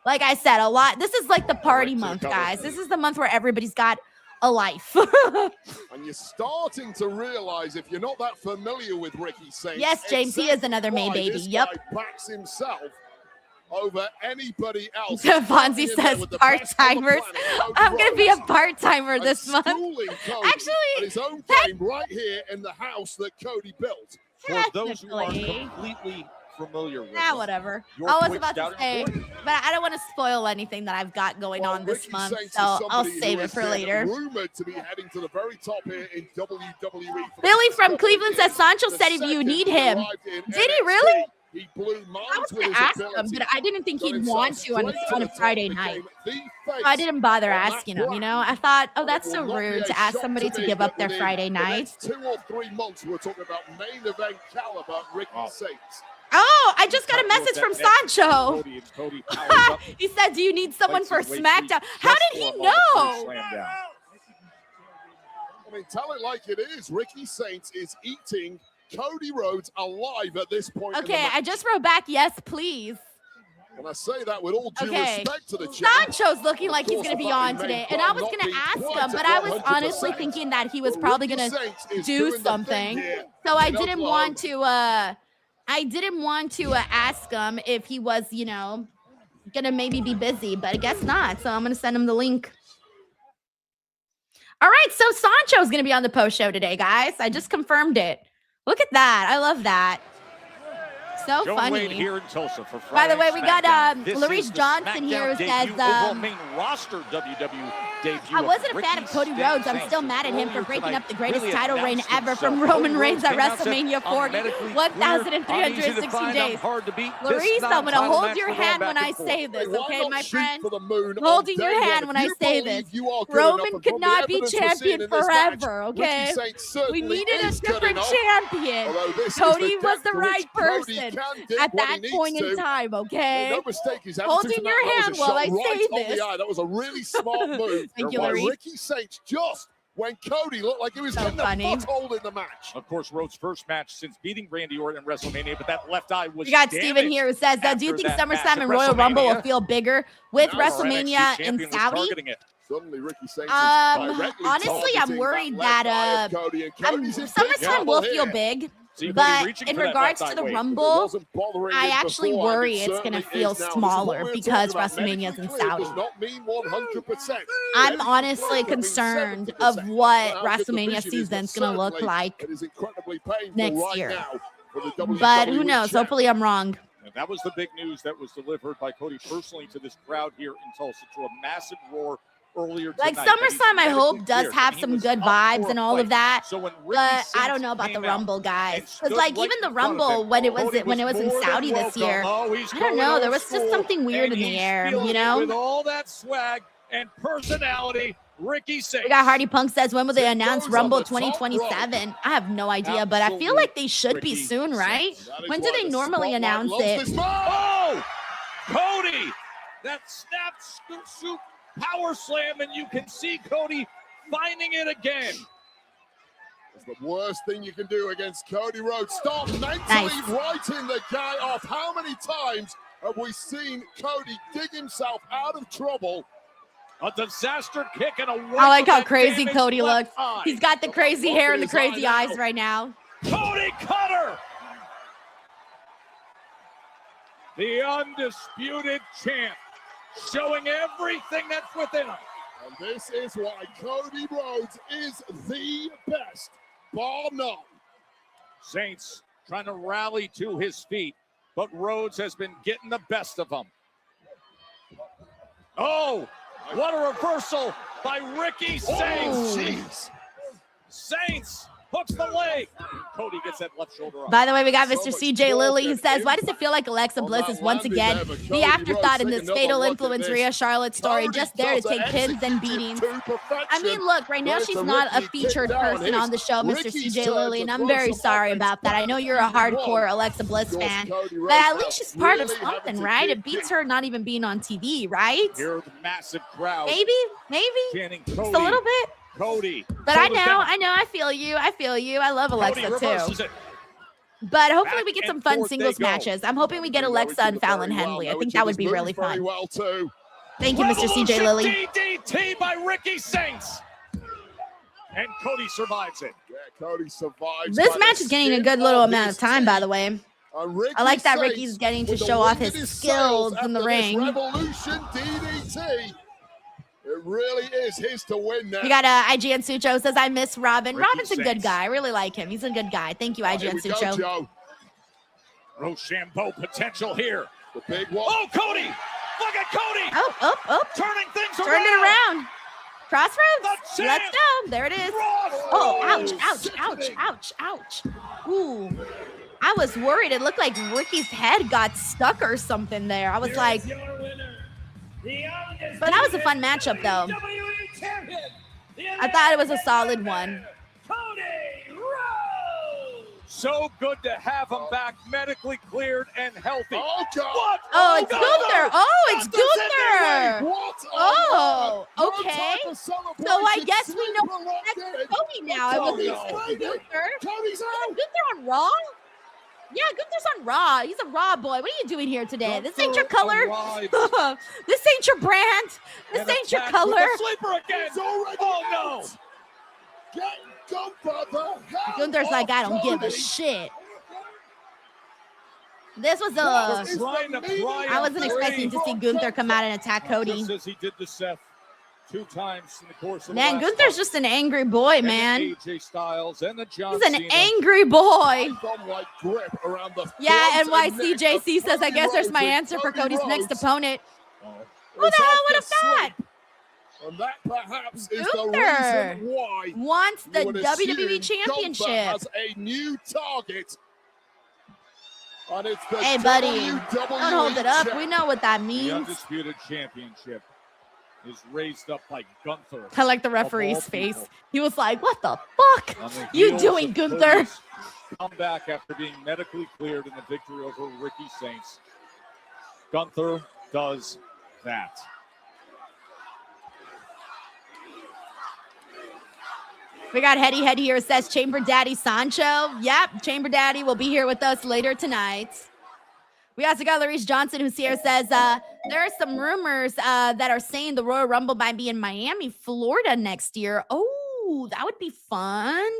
Like I said, a lot. This is like the party month, guys. This is the month where everybody's got a life. And you're starting to realize if you're not that familiar with Ricky Saints. Yes, James, he is another May baby. Yep. Backs himself over anybody else. Fonzie says part-timers. I'm going to be a part-timer this month. Actually, his own game right here in the house that Cody built. For those who are completely familiar with whatever. I was about to say, but I don't want to spoil anything that I've got going on this month, so I'll save it for later. Rumored to be heading to the very top here in WWE. Billy from Cleveland says Sancho said if you need him. Did he really? He blew I was going to ask him, but I didn't think he'd want to on a Friday night. So I didn't bother asking him, you know? I thought, oh, that's so rude to ask somebody to give up their Friday night. 2 or 3 months, we're talking about main event caliber Ricky Saints. Oh, I just got a message from Sancho. He said, do you need someone for SmackDown? How did he know? I mean, tell it like it is. Ricky Saints is eating Cody Rhodes alive at this point. Okay, I just wrote back, yes, please. And I say that with all due respect to the Sancho's looking like he's going to be on today. And I was going to ask him, but I was honestly thinking that he was probably going to do something. So I didn't want to... I didn't want to ask him if he was, you know, going to maybe be busy, but I guess not. So I'm going to send him the link. All right. So Sancho's going to be on the post show today, guys. I just confirmed it. Look at that. I love that. So funny. Here in Tulsa for By the way, we got SmackDown. Larice Johnson here who says overall main roster WWE debut. I wasn't a fan of Cody Rhodes. I'm still mad at him for breaking up the greatest title reign ever from Roman Reigns at WrestleMania 40, 1,360 days. Larissa, I'm going to hold your hand when I say this, okay, my friend? Holding your hand when I say this. Roman could not be champion forever, okay? We needed a different champion. Cody was the right person at that point in time, okay? No mistake, his Holding your hand while I say this. That was a really smart move by Ricky Saints just when Cody looked like he was getting a foothold in the match. Of course, Rhodes' first match since beating Randy Orton in WrestleMania, but that left eye was We got Steven here who says, do you think SummerSlam and Royal Rumble will feel bigger with WrestleMania in Saudi? Suddenly, Ricky Saints honestly, I'm worried that SummerSlam will feel big. But in regards to the Rumble, I actually worry it's going to feel smaller because WrestleMania is in Saudi. I'm honestly concerned of what WrestleMania season is going to look like next year. But who knows? Hopefully I'm wrong. And that was the big news that was delivered by Cody personally to this crowd here in Tulsa, to a massive roar earlier tonight. Like SummerSlam, I hope does have some good vibes and all of that, but I don't know about the Rumble, guys. Because like even the Rumble when it was in Saudi this year, I don't know. There was just something weird in the air, you know. With all that swag and personality, Ricky Saints. We got Hardy Punk says, when will they announce Rumble 2027? I have no idea, but I feel like they should be soon, right? When do they normally announce it? Oh, Cody, that snap scoop power slam, and you can see Cody finding it again. It's the worst thing you can do against Cody Rhodes. Stop mentally writing the guy off. How many times have we seen Cody dig himself out of trouble? A disaster kick and a I like how crazy Cody looks. He's got the crazy hair and the crazy eyes right now. Cody Cutter, the undisputed champ, showing everything that's within him. And this is why Cody Rhodes is the best, bar none. Saints trying to rally to his feet, but Rhodes has been getting the best of him. Oh, what a reversal by Ricky Saints. Jeez. Saints hooks the leg. Cody gets that left shoulder off. By the way, we got Mr. CJ Lilly. He says, why does it feel like Alexa Bliss is once again the afterthought in this Fatal Influence Rhea Charlotte story, just there to take pins and beatings? I mean, look, right now she's not a featured person on the show, Mr. CJ Lilly, and I'm very sorry about that. I know you're a hardcore Alexa Bliss fan, but at least she's part of something, right? It beats her not even being on TV, right? Hear the massive crowd. Maybe, just a little bit. Cody. But I know, I feel you. I love Alexa too. But hopefully we get some fun singles matches. I'm hoping we get Alexa and Fallon Henley. I think that would be really fun. Thank you, Mr. CJ Lilly. DDT by Ricky Saints. And Cody survives it. Yeah, Cody survives. This match is getting a good little amount of time, by the way. I like that Ricky's getting to show off his skills in the ring. Revolution DDT. It really is his to win now. We got IGN Sucho says, I miss Robin. Robin's a good guy. I really like him. He's a good guy. Thank you, IGN Sucho. Rochambeau potential here. The big one. Oh, Cody! Look at Cody! Oh. Turning things around. Turned it around. Crossroads. Let's go. There it is. Oh, ouch. Ooh. I was worried. It looked like Ricky's head got stuck or something there. I was like... But that was a fun matchup, though. I thought it was a solid one. So good to have him back, medically cleared and healthy. Oh, God. What? Oh, it's Gunther. Oh, it's Gunther. What? Oh, okay. So I guess we know that's Cody now. I wasn't expecting Gunther. Cody's out. Gunther on Raw? Yeah, Gunther's on Raw. He's a Raw boy. What are you doing here today? This ain't your color. This ain't your brand. This ain't your color. Sleeper again. Oh, no. Get Gunther the hell Gunther's like, I don't give a shit. This was I wasn't expecting to see Gunther come out and attack Cody. Just as he did to Seth 2 times in the course of Man, Gunther's just an angry boy, man. AJ Styles and the John He's an angry boy. Yeah, NYCJC says, I guess there's my answer for Cody's next opponent. Who the hell would have thought? And that perhaps is Gunther the reason why wants the you would WWE assume Championship. Gunther has a new target. And it's the Hey, buddy, WWE don't hold it up. We know what that The means. Undisputed Championship is raised up by Gunther. I like the of all referee's face. people. He was like, what the fuck On the you heels doing, of Gunther? Cody's comeback after being medically cleared in the victory over Ricky Saints. Gunther does that. We got Heady here. Says Chamber Daddy Sancho. Yep, Chamber Daddy will be here with us later tonight. We also got Larice Johnson, who's here, says there are some rumors that are saying the Royal Rumble might be in Miami, Florida next year. Oh, that would be fun.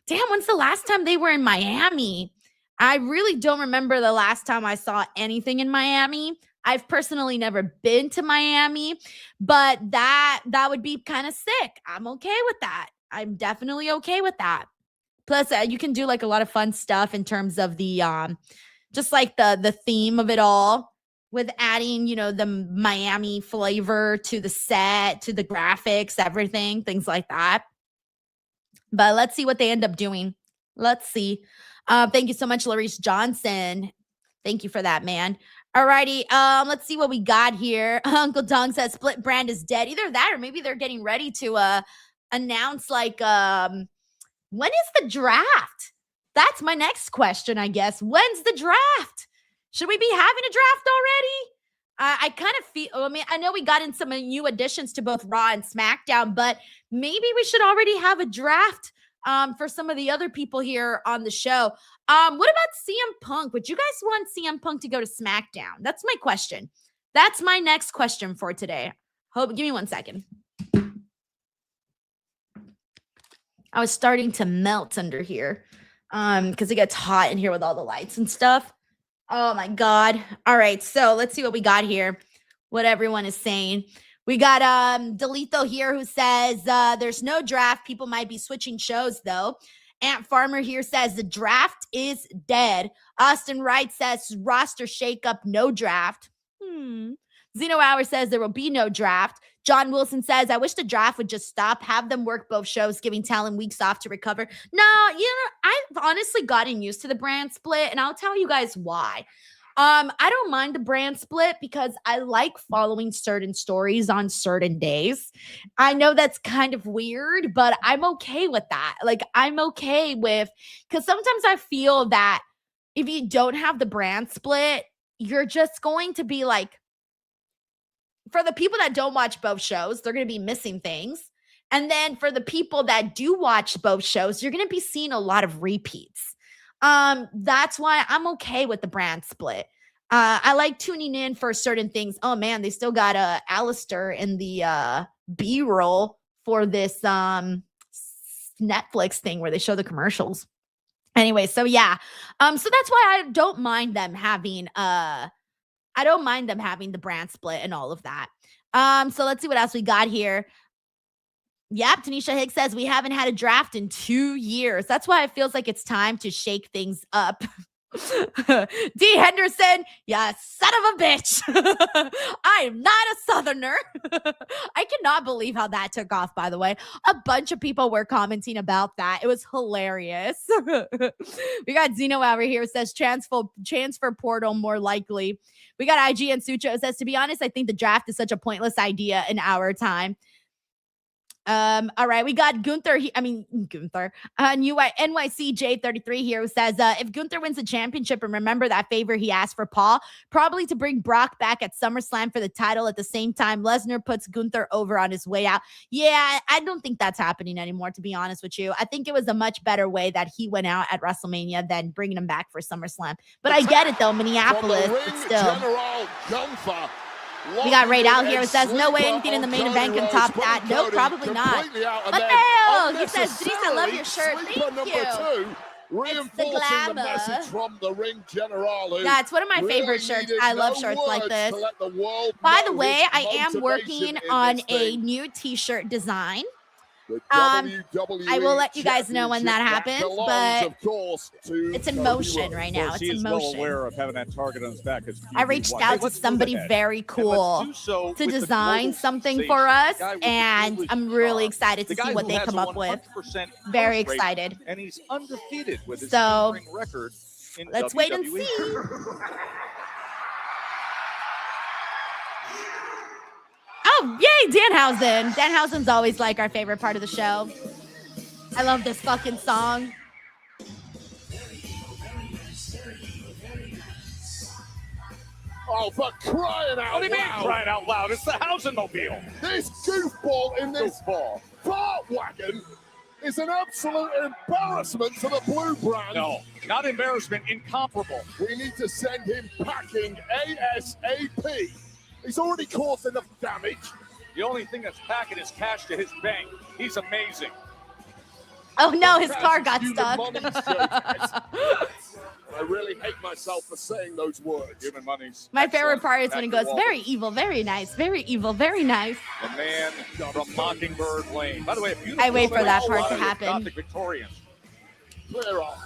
Damn, when's the last time they were in Miami? I really don't remember the last time I saw anything in Miami. I've personally never been to Miami, but that would be kind of sick. I'm okay with that. I'm definitely okay with that. Plus, you can do like a lot of fun stuff in terms of the just like the theme of it all, with adding, you know, the Miami flavor to the set, to the graphics, everything, things like that. But let's see what they end up doing. Let's see. Thank you so much, Larice Johnson. Thank you for that, man. Alrighty, let's see what we got here. Uncle Dong says Split Brand is dead. Either that or maybe they're getting ready to announce like when is the draft? That's my next question, I guess. When's the draft? Should we be having a draft already? I kind of feel, I mean, I know we got in some new additions to both Raw and SmackDown, but maybe we should already have a draft for some of the other people here on the show. What about CM Punk? Would you guys want CM Punk to go to SmackDown? That's my question. That's my next question for today. Give me 1 second. I was starting to melt under here because it gets hot in here with all the lights and stuff. Oh my God. All right. So let's see what we got here. What everyone is saying. We got Delito here who says there's no draft. People might be switching shows though. Ant Farmer here says the draft is dead. Austin Wright says roster shakeup, no draft. Zeno Hour says there will be no draft. John Wilson says, I wish the draft would just stop, have them work both shows, giving talent weeks off to recover. No, you know, I've honestly gotten used to the brand split, and I'll tell you guys why. I don't mind the brand split because I like following certain stories on certain days. I know that's kind of weird, but I'm okay with that. Like, I'm okay with, because sometimes I feel that if you don't have the brand split, you're just going to be like, for the people that don't watch both shows, they're going to be missing things. And then for the people that do watch both shows, you're going to be seeing a lot of repeats. That's why I'm okay with the brand split. I like tuning in for certain things. Oh man, they still got Alistair in the B-roll for this Netflix thing where they show the commercials. Anyway, so yeah. So that's why I don't mind them having the brand split and all of that. So let's see what else we got here. Yep, Tanisha Hicks says we haven't had a draft in 2 years. That's why it feels like it's time to shake things up. D. Henderson, yeah, son of a bitch. I am not a Southerner. I cannot believe how that took off, by the way. A bunch of people were commenting about that. It was hilarious. We got Zeno over here who says transfer portal more likely. We got IGN Sucho says, to be honest, I think the draft is such a pointless idea in our time. All right, we got Gunther. Gunther. NYC J33 here who says, if Gunther wins the championship and remember that favor he asked for Paul, probably to bring Brock back at SummerSlam for the title at the same time Lesnar puts Gunther over on his way out. Yeah, I don't think that's happening anymore, to be honest with you. I think it was a much better way that he went out at WrestleMania than bringing him back for SummerSlam. But I get it though, Minneapolis, but still. Gunther. We got Raid out here who says, no way anything in the main event can top that. Nope, probably not. What the hell? He says, Denise, I love your shirt. Thank you. Reinforcing the message from the Ring General. Yeah, it's one of my favorite shirts. I love shirts like this. By the way, I am working on a new t-shirt design. WWE I will let you guys know when that happens, belongs, but of course, to it's in Cody motion Rhodes. right now. It's He in is well motion. aware of having that target on his back. I reached out to somebody very cool to design something for us, and I'm really excited to see what they come up with. Very excited. And he's undefeated with his So, in-ring record in let's WWE. wait and see. Oh, yay, Danhausen. Danhausen's always like our favorite part of the show. I love this fucking song. Oh, for crying out What do you mean loud. crying out loud? It's the Hausenmobile. This goofball in this fart wagon is an absolute embarrassment to the blue brand. No, not embarrassment, incomparable. We need to send him packing ASAP. He's already caused enough damage. The only thing that's packing is cash to his bank. He's amazing. Oh no, his car got stuck. I really hate myself for saying those words. Human money's My favorite part is Back when he to goes, Walter. very evil, very nice, very evil, very nice. The man from Mockingbird Lane. By the way, if you I wait for that part to happen. Gothic Victorians. Clear off.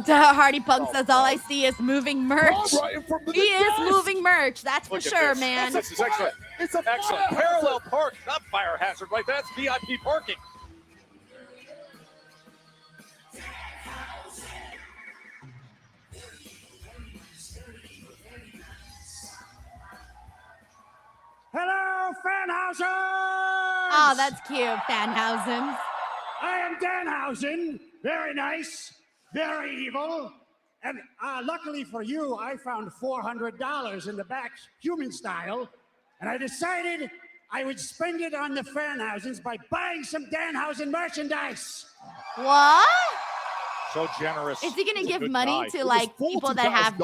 Hardy Punk says, all I see is moving merch. Oh, right in front of the He is desk. moving merch, that's for Look at sure, this. man. This is excellent. It's a Excellent. fire Parallel park, not fire hazard, right? That's VIP parking. Hello, Fanhausen! Oh, that's cute, Fanhausen. I am Danhausen. Very nice, very evil. And luckily for you, I found $400 in the back, human style. And I decided I would spend it on the Fanhausens by buying some Danhausen merchandise. What? So generous. Is he going He's to a give good money guy. to, like, people that have...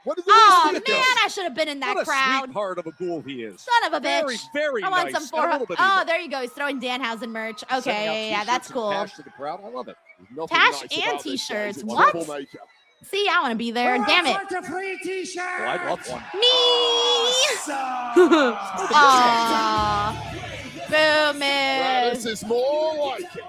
What Oh, man, I should have been in that What a crowd. sweetheart of a ghoul he is. Son of a bitch. Very, very I want nice. some And a 400. little bit Oh, evil. there you go. He's throwing Danhausen merch. Sending out Okay, yeah, that's t-shirts and cool. Cash to the crowd. I love it. Cash and t-shirts. What? See, I want to be there. Damn it. A free t-shirt. Well, I'd love one. Me. Aww. Boom, Right, Miz. this is more like it.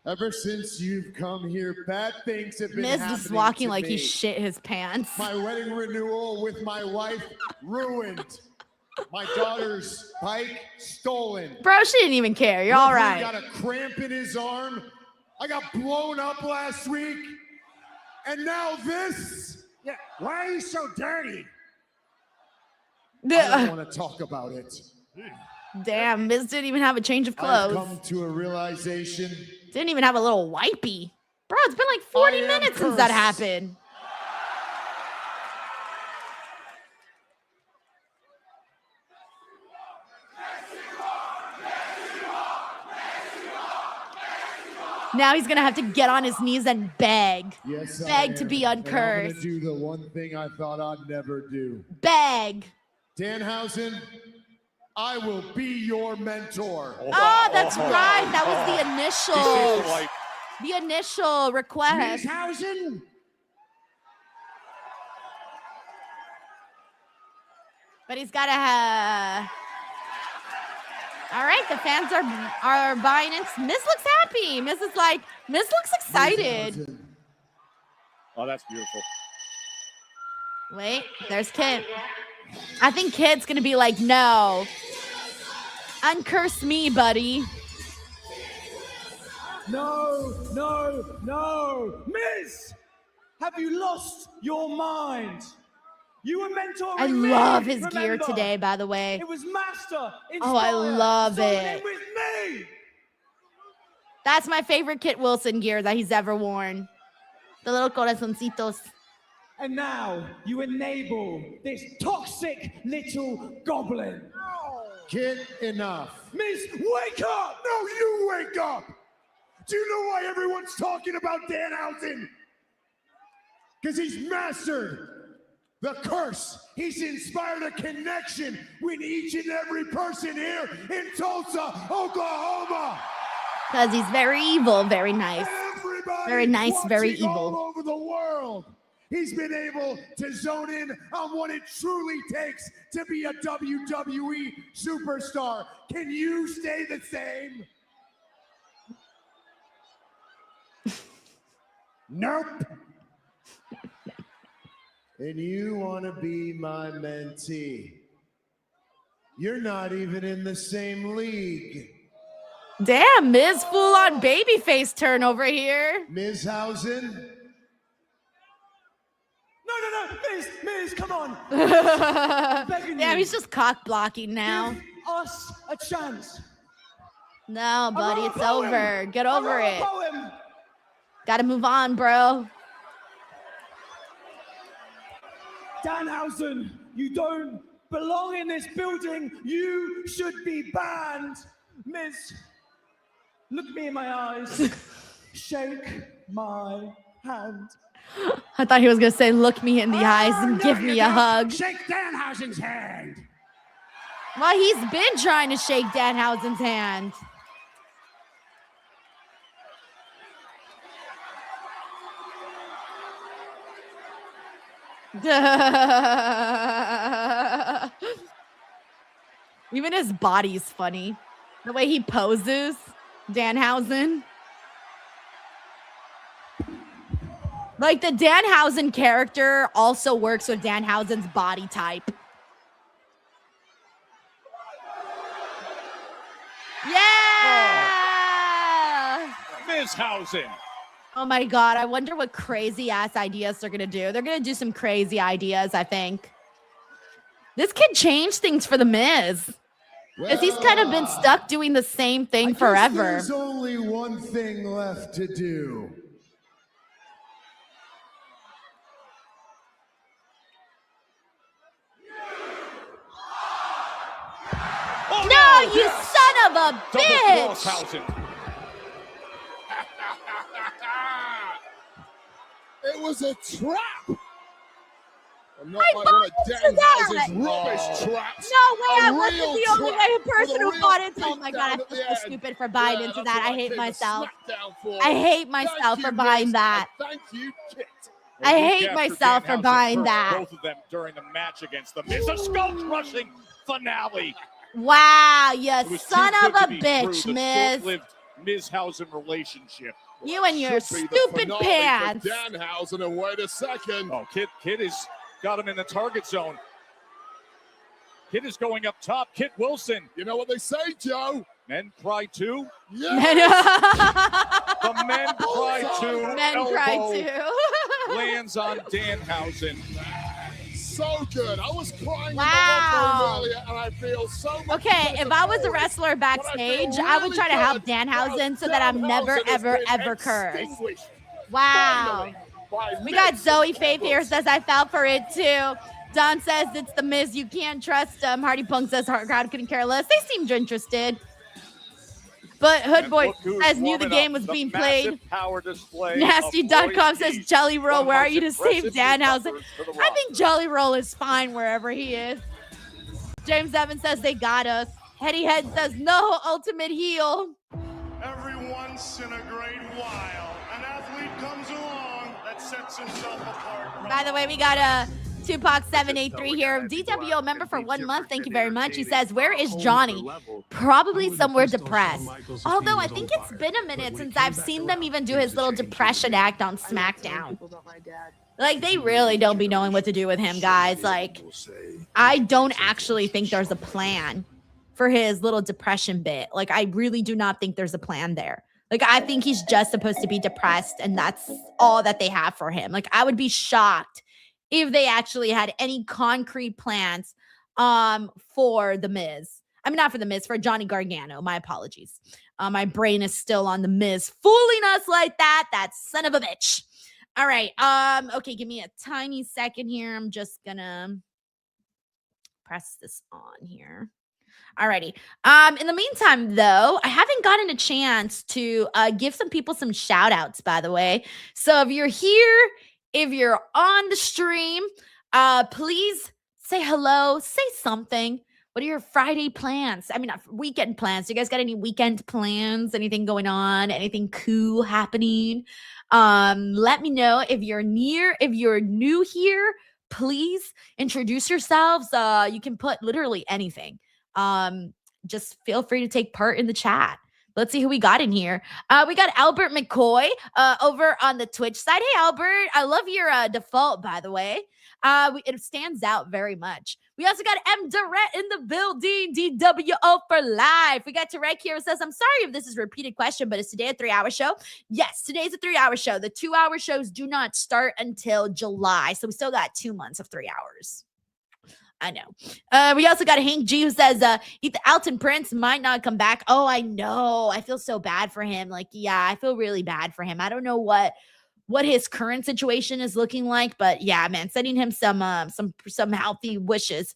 Ever since you've come here, bad things have been Miz happening is walking to like me. he shit his pants. My wedding renewal with my wife ruined. My daughter's bike stolen. Bro, she didn't even care. You're all Referee right. got a cramp in his arm. I got blown up last week. And now this. Yeah, why are you so dirty? I don't want to talk about it. Damn, Miz didn't even have a change of I've clothes. come to a realization. Didn't even have a little wipey. Bro, it's been like 40 I am minutes since that cursed. happened. Now he's gonna have to get on his knees and beg. Yes, I Beg to am. be And I'm uncursed. gonna do the one thing I thought I'd never do. Beg. Danhausen, I will be your mentor. Oh, that's right. That was the initial. Like, The initial request. Danhausen? But he's gotta have. All right, the fans are buying it. Miz looks happy. Miz looks excited. oh, that's beautiful. Wait, there's Kit. I think Kit's gonna be like, no. Uncurse me, buddy. No, no, no. Miz, have you lost your mind? You were mentoring I me, love his gear remember? today, by the way. It was Master. Oh, I Inspire, love Solid it. with me. That's my favorite Kit Wilson gear that he's ever worn. The little corazoncitos. And now you enable this toxic little goblin. Kid, enough. Miz, wake up! No, you wake up! Do you know why everyone's talking about Danhausen? Because he's mastered the curse. He's inspired a connection with each and every person here in Tulsa, Oklahoma. Because he's very evil, very nice. Everybody Very nice, very watching all evil. over the world. He's been able to zone in on what it truly takes to be a WWE superstar. Can you stay the same? Nope. And you want to be my mentee. You're not even in the same league. Damn, Miz full on babyface turn over here. Mizhausen. No, Miz, come on. Damn, he's just cock blocking now. Give us a chance. No, buddy, it's poem. over. Get over I wrote a it. poem. Gotta move on, bro. Danhausen, you don't belong in this building. You should be banned. Miz, look me in my eyes. Shake my hand. I thought he was gonna say, look me in the eyes and no, give you me a don't. hug. Shake Danhausen's hand. Well, he's been trying to shake Danhausen's hand. Even his body's funny. The way he poses, Danhausen. Like the Danhausen character also works with Danhausen's body type. Yeah! Mizhausen. Oh my God, I wonder what crazy ass ideas they're gonna do. They're gonna do some crazy ideas, I think. This could change things for The Miz. Because he's kind of been stuck doing the same thing forever. There's only one thing left to do. Oh, no, you son of a Double bitch! Crosshausen. It was a trap. I'm not I like bought one of into that. Danhausen's rubbish traps. No way, I A wasn't real the only trap person with a who real bought into. Oh my beatdown God, I at feel the so end. stupid for buying Yeah, into that's that. what I hate came to myself. SmackDown for. I hate myself Thank for you, buying Miz, that. and thank you, Kit. I A week hate after myself for Danhausen buying crushed that. Both of them during the match against the Miz. A skull-crushing finale. Wow, you It was son too of good a to be bitch, true, the Miz. short-lived Mizhausen relationship. You and your Should be the stupid finale pants. for Danhausen, and wait a second. Oh, Kid has got him in the target zone. Kid is going up top. Kid Wilson. You know what they say, Joe? Men cry too. Yes. The men cry too. Men Elbow cry too. lands on Danhausen. So good. I was crying Wow. in the locker room earlier, and I feel so much Okay, better if I was a for it. wrestler backstage, I would try to help Danhausen so that I'm never, ever, ever cursed. Wow. We got Zoe Faith here says I fell for it too. Don says it's the Miz. You can't trust him. Hardy Punk says crowd couldn't care less. They seemed interested. But Hood Boy says knew the game was being played. Nasty.com says Jelly Roll, where are you to save Danhausen? I think Jelly Roll is fine wherever he is. James Evans says they got us. Hetty Head says no ultimate heel. Every once in a great while, an athlete comes along that sets himself apart. By the way, we got a Tupac783 here, DWO member for 1 month. Thank you very much. He says, where is Johnny? Probably somewhere depressed. Although I think it's been a minute since I've seen them even do his little depression act on SmackDown. Like, they really don't be knowing what to do with him, guys. Like, I don't actually think there's a plan for his little depression bit. Like, I really do not think there's a plan there. Like, I think he's just supposed to be depressed, and that's all that they have for him. Like, I would be shocked if they actually had any concrete plans for The Miz. I mean, not for The Miz, for Johnny Gargano. My apologies. My brain is still on The Miz fooling us like that. That son of a bitch. All right. Okay, give me a tiny second here. I'm just gonna press this on here. Alrighty. In the meantime, though, I haven't gotten a chance to give some people some shout outs, by the way. So if you're here, if you're on the stream, please say hello, say something. What are your Friday plans? I mean, not weekend plans. Do you guys got any weekend plans? Anything going on? Anything cool happening? Let me know if you're new here. Please introduce yourselves. You can put literally anything. Just feel free to take part in the chat. Let's see who we got in here. We got Albert McCoy over on the Twitch side. Hey, Albert. I love your default, by the way. It stands out very much. We also got M. Durrett in the building. DWO for life. We got Tarek here who says, I'm sorry if this is a repeated question, but is today a 3-hour show? Yes, today's a 3-hour show. The 2-hour shows do not start until July. So we still got 2 months of 3 hours. I know. We also got a Hank G who says, Alton Prince might not come back. Oh, I know. I feel so bad for him. Like, yeah, I feel really bad for him. I don't know what his current situation is looking like, but yeah, man, sending him some healthy wishes.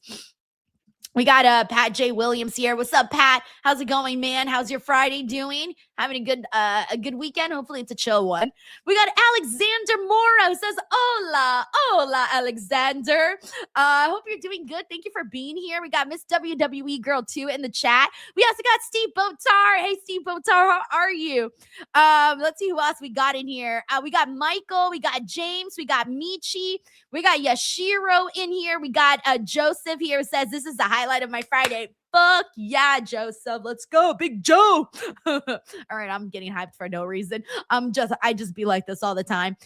We got Pat J. Williams here. What's up, Pat? How's it going, man? How's your Friday doing? Having a good weekend? Hopefully it's a chill one. We got Alexander Mora who says, hola, Alexander. Hope you're doing good. Thank you for being here. We got Miss WWE Girl 2 in the chat. We also got Steve Botar. Hey, Steve Botar, how are you? Let's see who else we got in here. We got Michael. We got James. We got Michi. We got Yashiro in here. We got Joseph here who says, this is the highlight of my Friday. Fuck yeah, Joseph. Let's go, Big Joe. All right, I'm getting hyped for no reason. I just be like this all the time.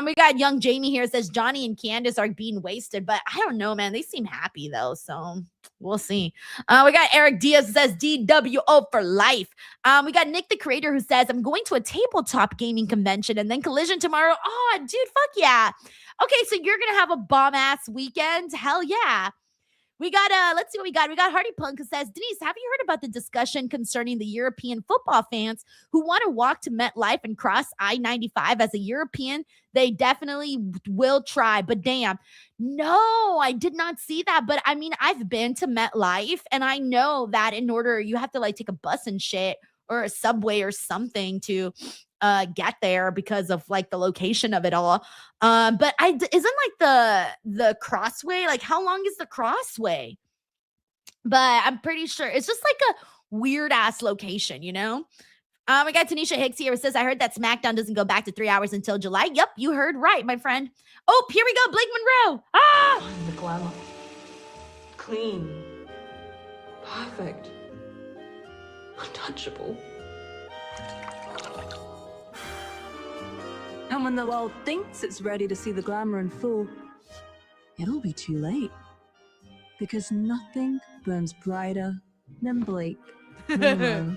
We got young Jamie here says Johnny and Candace are being wasted, but I don't know, man. They seem happy though, so we'll see. We got Eric Diaz who says DWO for life. We got Nick the Creator who says I'm going to a tabletop gaming convention and then Collision tomorrow. Oh, dude, fuck yeah. Okay, so you're gonna have a bomb ass weekend. Hell yeah. We got, let's see what we got. We got Hardy Punk who says, Denise, have you heard about the discussion concerning the European football fans who want to walk to MetLife and cross I-95 as a European? They definitely will try, but damn. No, I did not see that. But I mean, I've been to MetLife and I know that in order, you have to like take a bus and shit or a subway or something to get there because of like the location of it all. But isn't like the crossway, like how long is the crossway? But I'm pretty sure it's just like a weird ass location, you know? We got Tanisha Hicks here who says, I heard that SmackDown doesn't go back to 3 hours until July. Yep, you heard right, my friend. Oh, here we go, Blake Monroe. Ah! The glamour. Clean. Perfect. Untouchable. And when the world thinks it's ready to see the glamour in full, it'll be too late. Because nothing burns brighter than Blake Monroe.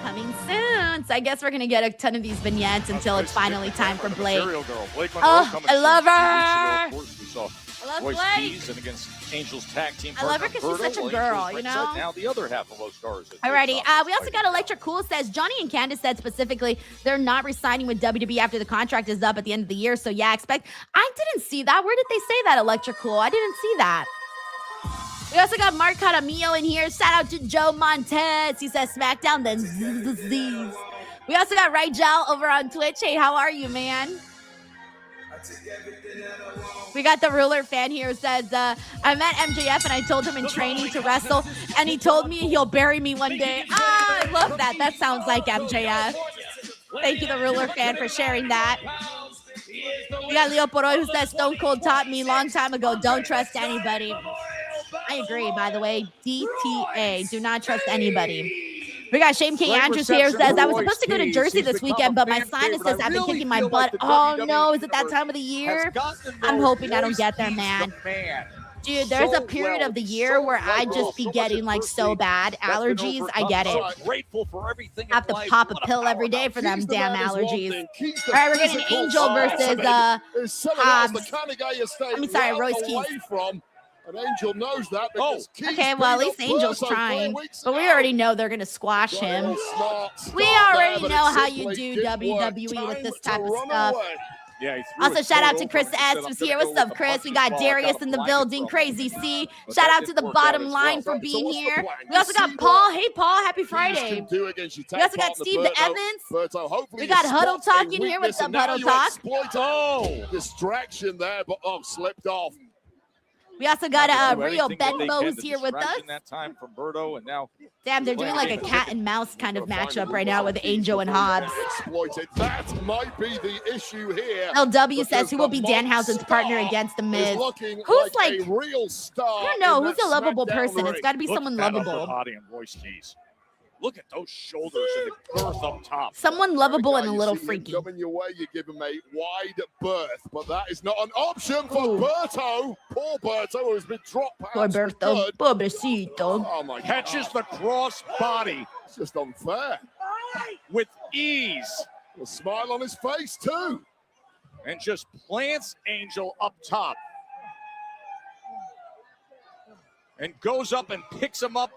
Coming soon. So I guess we're going to get a ton of these vignettes until it's finally time for Blake. Oh, I love her. Of course, we saw I love Royce Blake. Keys and against Angels tag team I love her partner because she's such a Berto, girl, Angels you know? ringside. Now the other half of those stars. Alrighty, we also got Electric Cool says Johnny and Candace said specifically they're not re-signing with WWE after the contract is up at the end of the year. So yeah, I didn't see that. Where did they say that, Electric Cool? I didn't see that. We also got Mark Caramillo in here. Shout out to Joe Montez. He says SmackDown, then Z's. We also got Rigel over on Twitch. Hey, how are you, man? We got the Ruler fan here who says, I met MJF and I told him in training to wrestle, and he told me he'll bury me one day. Ah, I love that. That sounds like MJF. Thank you, the Ruler fan, for sharing that. We got Leo Poroy who says Stone Cold taught me long time ago, don't trust anybody. I agree, by the way. DTA, do not trust anybody. We got Shane K. Andrews here who says, I was supposed to go to Jersey this weekend, but my sinuses have been kicking my butt. Oh no, is it that time of the year? I'm hoping I don't get there, man. Dude, there's a period of the year where I just be getting like so bad allergies. I get it. I have to pop a pill every day for them damn allergies. All right, we're getting Angel versus Hobbs. I'm sorry, Royce Keys. And Angel knows that. Okay, well, at least Angel's trying. But we already know they're going to squash him. We already know how you do WWE with this type of stuff. Yeah, he threw Also, his shout coat out to over Chris him and said, S. "I'm who's gonna here. go What's with up, the Chris? punches We got ball. I Darius got a in the blanket building. from Crazy him." C. But Shout that out to didn't the work out bottom as line well. for So being what's the here. plan? We also You see got Paul. Hey, Paul. Happy Keys Friday. can do against your We tag also got partner, Steve the Berto. Evans. Berto, hopefully We got you Huddle spot a Talk in here. weakness, What's up, and now Huddle you Talk? exploit a distraction there, but slipped off. We also got Do Rio anything that they Benbo can who's to here with us. distraction that time from Berto, and now Damn, they're doing like a cat and mouse kind of matchup right now with Angel and Hobbs. Exploited. That might be the issue here. LW says because who will be the Danhausen's partner Monster against the is Miz. looking Who's like like, a real star. I don't know, in who's that a lovable SmackDown person? It's ring. got to be look someone at that lovable. upper body and voice keys. Look at those shoulders and the girth up top. Someone lovable and a You little see him freaky. coming your way, you give him a wide berth, but that is not an option for Berto. Poor Berto, who has been dropped Poor past for Berto. good. Pobrecito. Oh my Catches God. the cross body It's just unfair. with ease A smile on his face too. and just plants Angel up top. And goes up and picks him up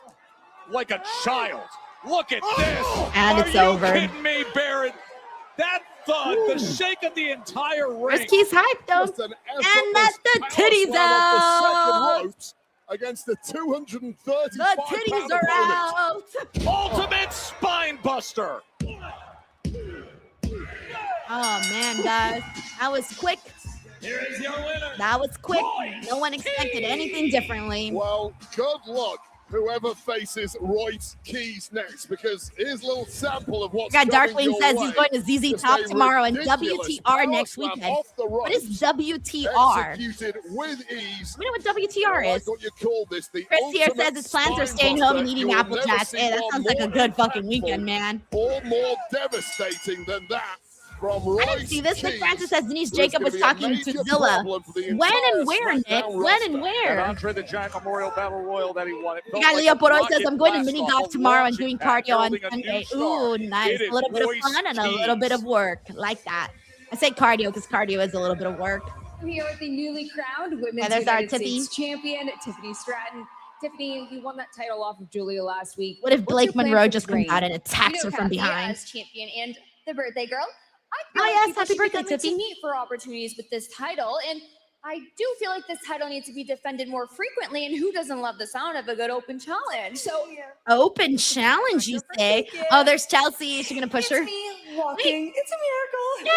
like a child. Look at this. And Are it's you over. kidding me, Barrett? That thud, the shake of the entire ring. Risky's hype though. Just an And that's the effortless titties power slam off the second out. ropes against the 235 The titties are out. Ultimate spine buster. Oh man, guys, that was quick. Here is your winner. That was quick. No one expected anything differently. Well, good luck whoever faces Royce Keys next, because here's a little sample of what's We got coming Darkwing your says way. he's going to ZZ Just Top a tomorrow and ridiculous WTR power next slam weekend. off the What ropes, is WTR? executed with ease. We know what WTR I like is. what you call this, the Chris here ultimate says his plans are spine staying buster. home and eating You will Apple never Jacks. see Hey, that one sounds like a more good fucking impactful weekend, man. or more devastating than that from I Royce didn't see this. Nick Keys, Francis says Denise who's Jacob gonna was be a talking to major Zilla. problem for the When and entire where, Nick? SmackDown When roster. and And where? Andre the Giant Memorial Battle Royal that he won. It We felt got like Leo a Poroy says, rocket I'm going to blast mini off golf a tomorrow and launching doing pad, cardio on building a new Sunday. star. Ooh, nice. It is A little bit of Royce fun and a little bit Keys. of work. Like that. I say cardio because cardio is a little bit of work. I'm here with the newly crowned Women's And there's our United Tiffy. States champion, Tiffany Stratton. Tiffany, you won that title off of Julia last week. What if What's Blake your plan Monroe for just this comes reign? out and attacks You know her from Kathy behind? as champion and the birthday girl. I Oh, feel yes, like people happy should be birthday, coming Tiffy. to meet for opportunities with this title, and I do feel like this title needs to be defended more frequently. And who doesn't love the sound of a good open challenge? So Open challenge, you say? Oh, there's Chelsea. Is she going to push her? me walking. It's a miracle.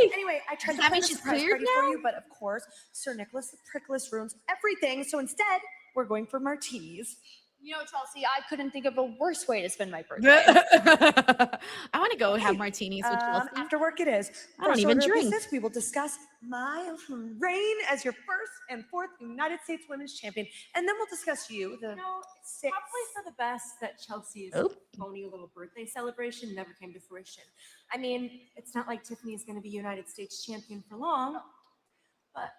Yay! Anyway, I tried Does to that plan mean a she's surprise cleared party for now? you, but of course, Sir Nicholas Prickles ruins everything. So instead, we're going for martinis. You know, Chelsea, I couldn't think of a worse way to spend my birthday. I want to go have martinis with Chelsea. After work it is. I don't First even order of drink. business, we will discuss my reign as your first and fourth United States Women's Champion. And then we'll discuss you, the sixth. Probably for the best that Chelsea's Oh. phony little birthday celebration never came to fruition. I mean, it's not like Tiffany's going to be United States champion for long, but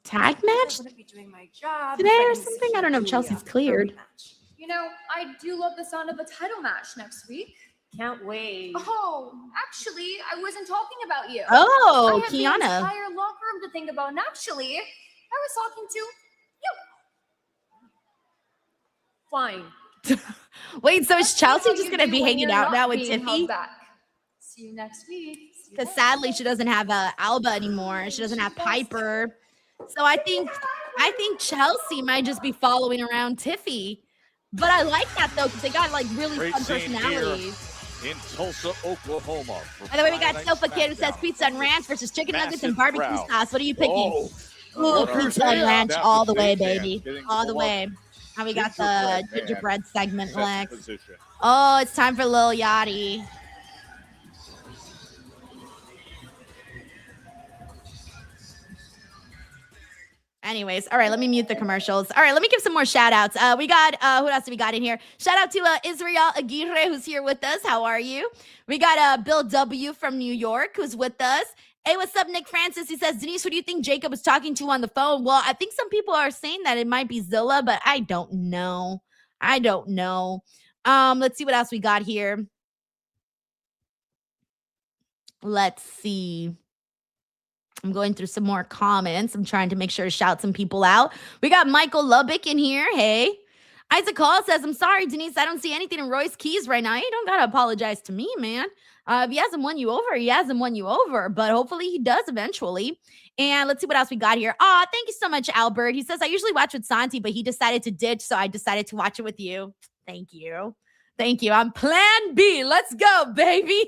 Tag I match wouldn't be doing my job today if I or didn't something? secure I don't know if Julia Chelsea's for a cleared. rematch. You know, I do love the sound of a title match next week. Can't wait. Oh, actually, I wasn't talking about you. Oh, I have the Kiana. entire locker room to think about. And actually, I was talking to you. Fine. Wait, so is Chelsea How just you going to do be when hanging you're out not now with being held Tiffy? back. See you next week. See you Because then. sadly, she doesn't have Alba anymore. She doesn't have Piper. So I think Chelsea might just be following around Tiffy. But I like that though, because they got like really Great fun scene here personalities. in Tulsa, Oklahoma. By the way, we got Friday Sofa Night Kid who says SmackDown. pizza and ranch versus chicken nuggets and Massive barbecue crowd. sauce. What are you picking? Oh, Ooh, Order pizza and ranch down all to the way, shake hands, baby. getting All the the way. Now we got the gingerbread man gingerbread segment, set in Lex. position. Oh, it's time for Lil Yachty. Anyways, all right, let me mute the commercials. All right, let me give some more shout outs. We got, who else do we got in here? Shout out to Israel Aguirre, who's here with us. How are you? We got Bill W from New York, who's with us. Hey, what's up, Nick Francis? He says, Denise, who do you think Jacob was talking to on the phone? Well, I think some people are saying that it might be Zilla, but I don't know. Let's see what else we got here. Let's see. I'm going through some more comments. I'm trying to make sure to shout some people out. We got Michael Lubbock in here. Hey. Isaac Hall says, I'm sorry, Denise, I don't see anything in Royce Keys right now. You don't got to apologize to me, man. If he hasn't won you over, he hasn't won you over. But hopefully he does eventually. And let's see what else we got here. Thank you so much, Albert. He says, I usually watch with Santi, but he decided to ditch, so I decided to watch it with you. Thank you. Thank you. I'm plan B. Let's go, baby.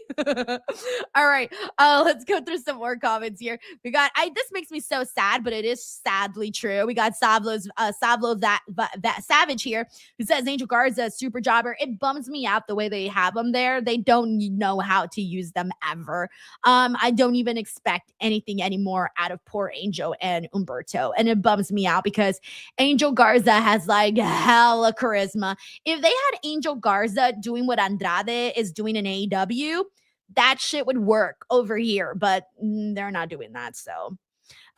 All right. Let's go through some more comments here. We got, this makes me so sad, but it is sadly true. We got Savlo that Savage here, who says Angel Garza is super jobber. It bums me out the way they have them there. They don't know how to use them ever. I don't even expect anything anymore out of poor Angel and Umberto. And it bums me out because Angel Garza has like hella charisma. If they had Angel Garza doing what Andrade is doing in AEW, that shit would work over here, but they're not doing that. So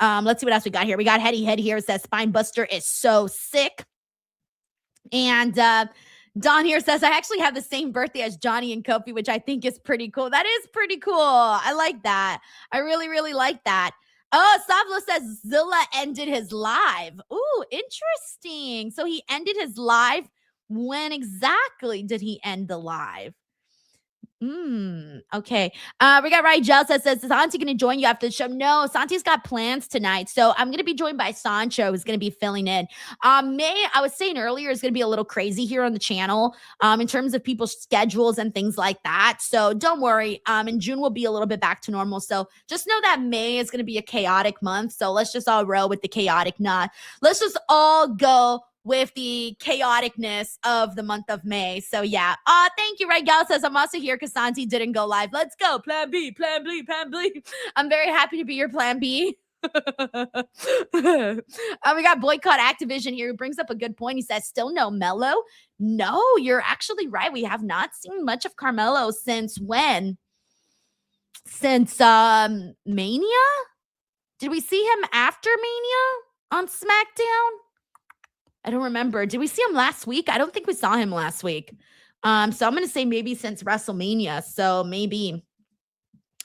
let's see what else we got here. We got Heady Head here. It says Spine Buster is so sick. And Don here says, I actually have the same birthday as Johnny and Kofi, which I think is pretty cool. That is pretty cool. I like that. I really, really like that. Oh, Savlo says Zilla ended his live. Ooh, interesting. So he ended his live. When exactly did he end the live? Okay. We got Rigel that says, is Santi going to join you after the show? No, Santi's got plans tonight. So I'm going to be joined by Sancho, who's going to be filling in. May, I was saying earlier, is going to be a little crazy here on the channel in terms of people's schedules and things like that. So don't worry. And June will be a little bit back to normal. So just know that May is going to be a chaotic month. So let's just all roll with the chaotic knot. Let's just all go with the chaoticness of the month of May. So yeah. Thank you. Gal says, I'm also here because Santi didn't go live. Let's go. Plan B, plan B, plan B. I'm very happy to be your plan B. We got Boycott Activision here, who brings up a good point. He says, still no Mello? No, you're actually right. We have not seen much of Carmelo since when? Since Mania? Did we see him after Mania on SmackDown? I don't remember. Did we see him last week? I don't think we saw him last week. So I'm going to say maybe since WrestleMania. So maybe.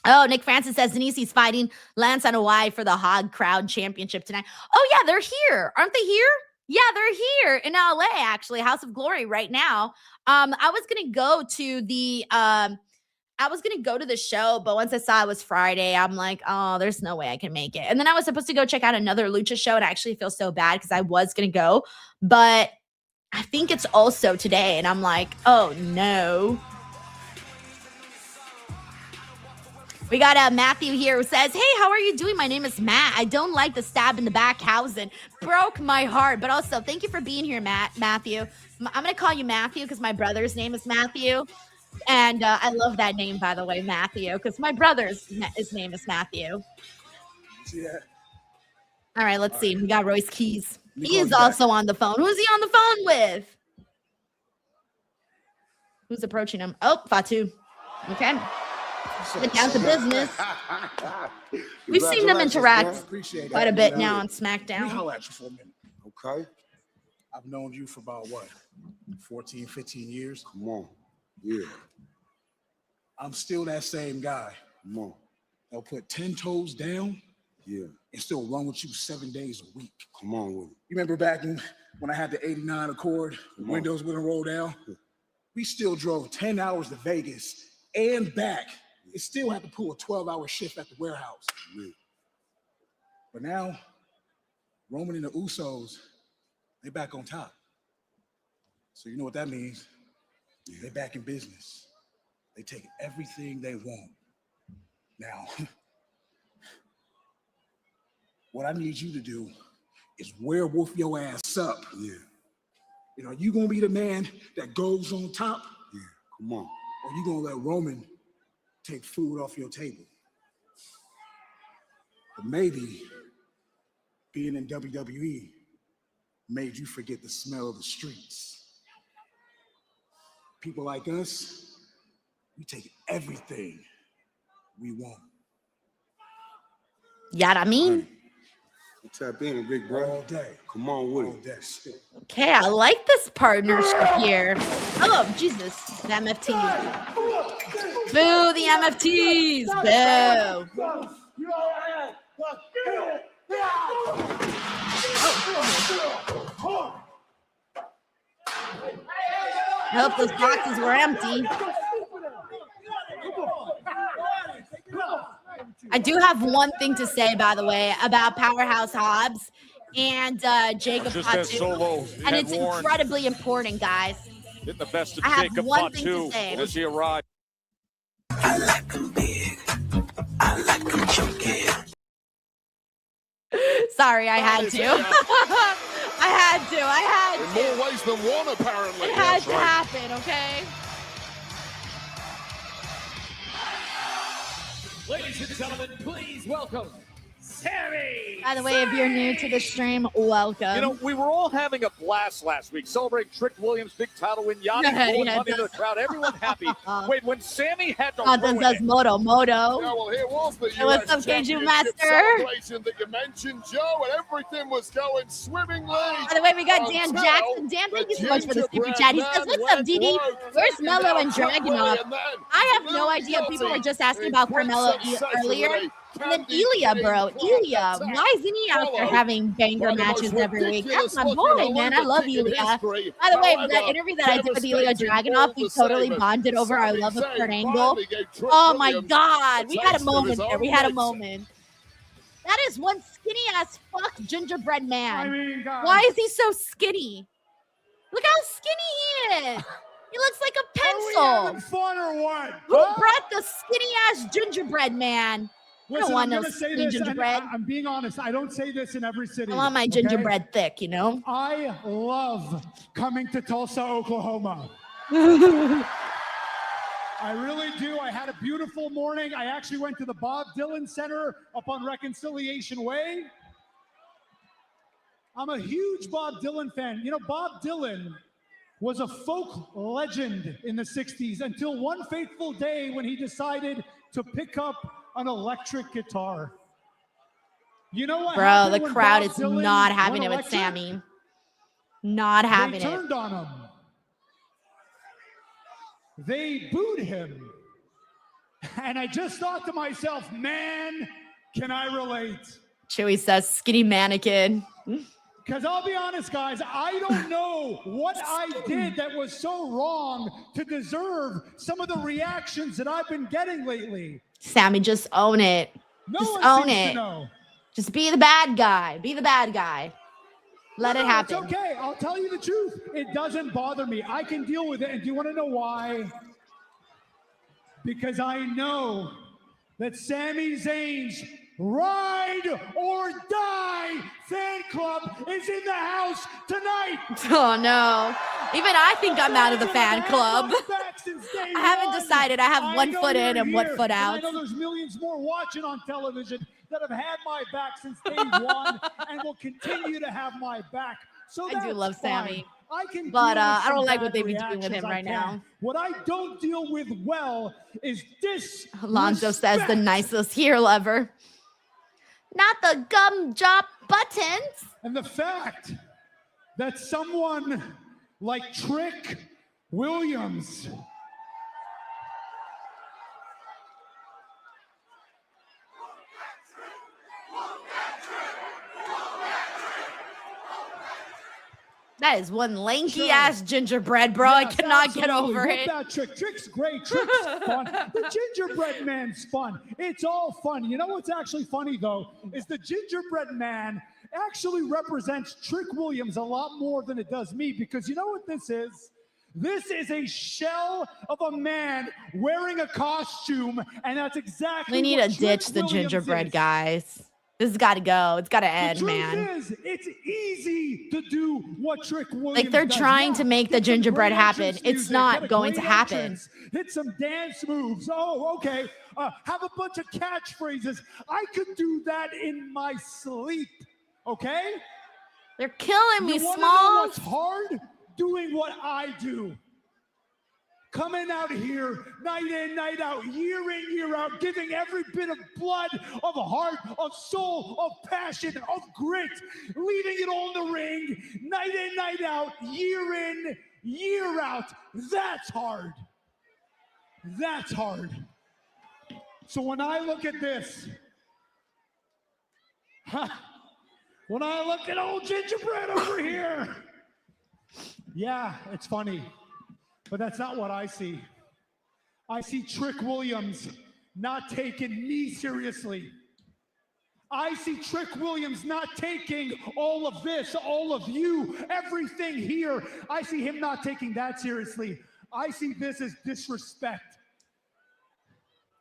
Oh, Nick Francis says Denise fighting Lance and Hawaii for the Hog Crowd Championship tonight. Oh, yeah, they're here. Aren't they here? Yeah, they're here in LA, actually. House of Glory right now. I was going to go to the show, but once I saw it was Friday, I'm like, oh, there's no way I can make it. And then I was supposed to go check out another Lucha show, and I actually feel so bad because I was going to go, but I think it's also today, and I'm like, oh, no. We got Matthew here who says, hey, how are you doing? My name is Matt. I don't like the stab in the back housing. Broke my heart, but also thank you for being here, Matthew. I'm going to call you Matthew because my brother's name is Matthew. And I love that name, by the way, Matthew, because my his name is Matthew. Yeah. All right, let's see. We got Royce Keys. He is also on the phone. Who's he on the phone with? Who's approaching him? Oh, Fatu. Okay. Get down to business. We've seen them interact quite a bit now on SmackDown. Let me holler at you for a minute, okay? I've known you for about, 14, 15 years? Come on. Yeah. I'm still that same guy. Come on. They'll put 10 toes down. Yeah. And still run with you 7 days a week. Come on with it. You remember back when I had the 89 Accord, the windows wouldn't roll down? Yeah. We still drove 10 hours to Vegas and back. And still had to pull a 12-hour shift at the warehouse. Yeah. But now, Roman and the Usos, they're back on top. So you know what that means? Yeah. They're back in business. They take everything they want. Now, what I need you to do is werewolf your ass up. Yeah. You know, you gonna be the man that goes on top? Yeah, come on. Or you gonna let Roman take food off your table? But maybe being in WWE made you forget the smell of the streets. People like us, we take everything we want. Yeah, I mean. Tap in, big bro. All day. Come on with All it. day. Okay, I like this partnership here. Oh, Jesus. The MFTs. Boo, the MFTs. Boo. I hope those boxes were empty. I do have one thing to say, by the way, about Powerhouse Hobbs and Jacob Just as Solo Fatu. And had it's warned, incredibly important, guys. getting the best of I have Jacob one thing to Fatu say. as he arrived. Sorry, I had to. I had to. In more ways than one, apparently. It had to happen, okay? Ladies and gentlemen, please welcome Sami. By the way, if you're new to the stream, welcome. You know, we were all having a blast last week, celebrating Trick Williams' big title win, Yanni pulling money to the crowd, everyone happy. Wait, when Sami had to ruin does it. Moto. Yeah, well, here was the Hey, what's up, US KG Championship Master? celebration that you mentioned, Joe, and everything was going swimmingly. By the way, we got Dan until Jackson. Dan, thank you so much for the super gingerbread chat. He says, man what's up, went DD? rogue, Where's taking Mello down and Trick Willie, Dragunov? and then I have no idea. People were just asking about Carmelo earlier. And then Ilya, bro. Ilya. Why isn't he out there having banger matches every week? That's my boy, man. I love Ilya. By the way, that interview that I did with Ilya Dragunov, we totally bonded over our love of Kurt Angle. Oh my God. We had a moment there. We had a moment. That is one skinny ass fuck gingerbread man. I mean, guys. Why is he so skinny? Look how skinny he is. He looks like a pencil. Are we having fun or what? Who brought the skinny ass gingerbread man? I don't Listen, want I'm no gonna say skinny this, and gingerbread. I'm being honest. I don't say this in every city. I want my okay? gingerbread thick, you know? I love coming to Tulsa, Oklahoma. I really do. I had a beautiful morning. I actually went to the Bob Dylan Center up on Reconciliation Way. I'm a huge Bob Dylan fan. You know, Bob Dylan was a folk legend in the 60s until one fateful day when he decided to pick up an electric guitar. You know what? Bro, the when crowd Bob is Dylan not having went it with electric? Sami. Not having They it. turned on him. They booed him. And I just thought to myself, man, can I relate? Chewy says, skinny mannequin. Because I'll be honest, guys, I don't know what I did that was so wrong to deserve some of the reactions that I've been getting lately. Sami, just own it. No Just one own seems to it. know. Just be the bad guy. Be the bad guy. Let it happen. It's okay. I'll tell you the truth. It doesn't bother me. I can deal with it. And do you want to know why? Because I know that Sami Zayn's Ride or Die fan club is in the house tonight. Oh, no. Even I think I'm out of the fan club. I haven't decided. I have one foot in and one foot out. I know there's millions more watching on television that have had my back since day one and will continue to have my back. So I do love fine. Sammy. I can But deal with I don't some like bad what they've been doing with reactions, him I right can. now. What I don't deal with well is this. Alonzo says the nicest heel ever. Not the gum job buttons. And the fact that someone like Trick Williams That is one lanky ass gingerbread, bro. I cannot get over Look it. That Trick. Trick's great. Trick's fun. The gingerbread man's fun. It's all fun. You know what's actually funny, though, is the gingerbread man actually represents Trick Williams a lot more than it does me, because you know what this is? This is a shell of a man wearing a costume, and that's exactly We need what to ditch Trick the Williams gingerbread, is. guys. This has got to go. It's got to end, The truth man. is, it's easy to do what Trick Williams Like, they're does. trying to make the Hit some gingerbread great happen. entrance It's music, not hit a going to great happen. entrance, hit some dance moves. Oh, okay. Have a bunch of catchphrases. I could do that in my sleep. Okay? They're killing me, You wanna know Small. what's hard? Doing what I do. Coming out here, night in, night out, year in, year out, giving every bit of blood, of heart, of soul, of passion, of grit, leaving it all in the ring, night in, night out, year in, year out. That's hard. That's hard. So when I look at this, when I look at old gingerbread over here, yeah, it's funny. But that's not what I see. I see Trick Williams not taking me seriously. I see Trick Williams not taking all of this, all of you, everything here. I see him not taking that seriously. I see this as disrespect.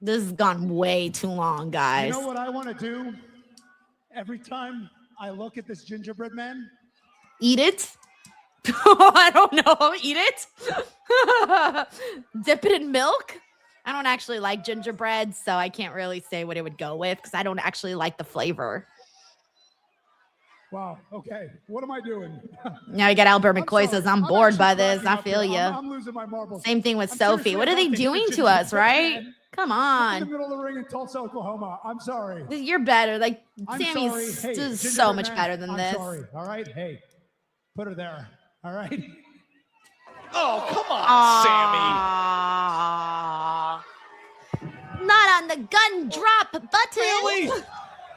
This has gone way too long, guys. You know what I want to do? Every time I look at this gingerbread man, eat it. I don't know. Eat it. Dip it in milk. I don't actually like gingerbread, so I can't really say what it would go with because I don't actually like the flavor. wow, okay, what am I doing? Now you got Albert McCoy says, I'm bored by this. I cracking up feel here. you. I'm losing my marbles. Same thing with I'm Sophie. seriously What are they about to hit the doing to us, gingerbread right? man. Come In the on. middle of the ring in Tulsa, Oklahoma. I'm sorry. You're better. Like, I'm Sammy's sorry. Hey, just so gingerbread much man, better than I'm this. sorry. All right, hey, put her there. All right. Oh, come on, Not on the gun drop button. Really?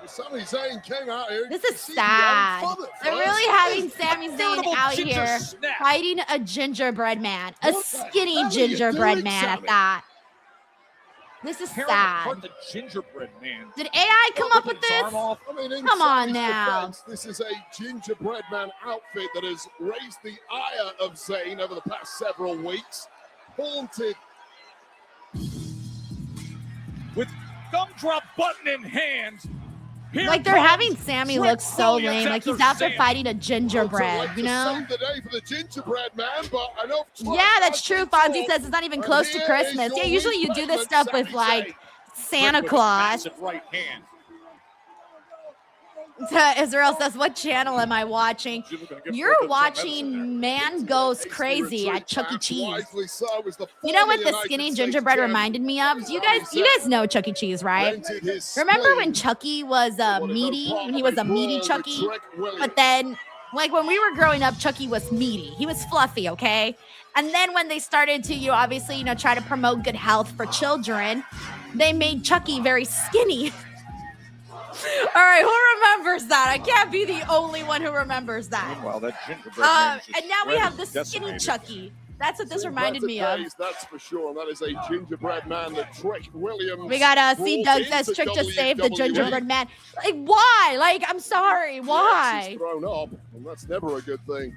Sami Zayn came out here. This is sad. They're really having Sami Zayn Veritable out ginger here snap. fighting a gingerbread man, a What the skinny hell are you gingerbread doing, man at Sami? that. This is Tearing sad. apart the gingerbread man. Did AI come up with Ripping his arm this? off. I mean, in Come on Sami's now. defense, this is a gingerbread man outfit that has raised the ire of Zayn over the past several weeks. Haunted. With gumdrop button in hand. Here Like they're comes having Sami Trick look so Williams lame. Like he's after out there Sami. fighting a Well, gingerbread, to you know? save the day for the gingerbread man, but I know. Yeah, that's true. Fonzie says it's not even close to Christmas. Yeah, usually you do this stuff with like Santa Trick with a Claus. massive right hand. Israel says, what channel am I watching? You're watching Man Goes Crazy at Chuck E. Cheese. You know what the skinny gingerbread reminded me of? You guys know Chuck E. Cheese, right? Remember when Chucky was meaty? When he was a meaty Chucky? But then, like when we were growing up, Chucky was meaty. He was fluffy, okay? And then when they started to, obviously, try to promote good health for children, they made Chucky very skinny. All right, who remembers that? I can't be the only one who remembers that. Meanwhile, that gingerbread man just And now we have the shredded, skinny decimated. Chucky. That's what this reminded me of. That's for sure. And that is a gingerbread man that Trick Williams. We got C Doug says brought Trick to into save the WWE. gingerbread man. Like, why? Like, I'm sorry, why? He's thrown up, and that's never a good thing.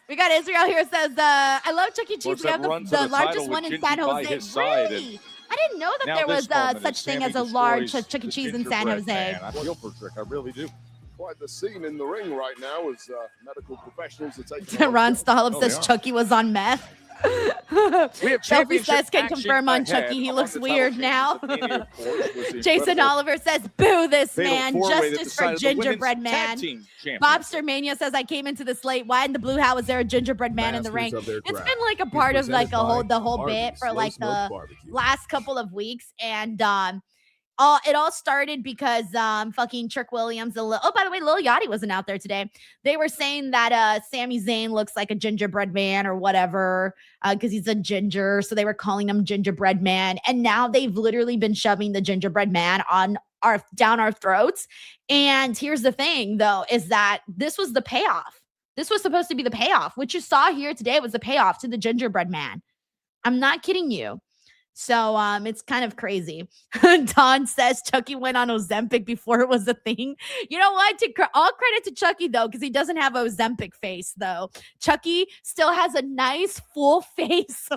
We got Israel here says, I love Chuck E. Cheese. What's We have that run to the the largest title one with in San Gingy by Jose. his side, Really? and I didn't know that now there was this moment such as thing Sami as a large destroys Chuck E. the Cheese in San gingerbread Jose. man. I feel for Trick. I really do. Quite the scene in the ring right now as medical professionals are taking. Ron Stahlop Oh, says yeah. Chucky was on meth. We have Sophie championship says can action confirm on ahead. Chucky. He Among looks the title weird changes now. of Mania, of course, was the Jason incredible Oliver says, boo this fatal man. four-way that Justice for decided the women's gingerbread tag man. team championship. Bobster Mania says, I came into this late. Why in the blue hat was there a gingerbread man in the ring? Masters of their It's craft. been like a part of like the whole bit for Slow like Smoke the Barbecue. last couple of weeks. And it all started because fucking Trick Williams. Oh, by the way, Lil Yachty wasn't out there today. They were saying that Sami Zayn looks like a gingerbread man or whatever because he's a ginger. So they were calling him gingerbread man. And now they've literally been shoving the gingerbread man down our throats. And here's the thing, though, is that this was the payoff. This was supposed to be the payoff. What you saw here today was the payoff to the gingerbread man. I'm not kidding you. So it's kind of crazy. Don says Chucky went on Ozempic before it was a thing. You know what? All credit to Chucky, though, because he doesn't have Ozempic face, though. Chucky still has a nice full face.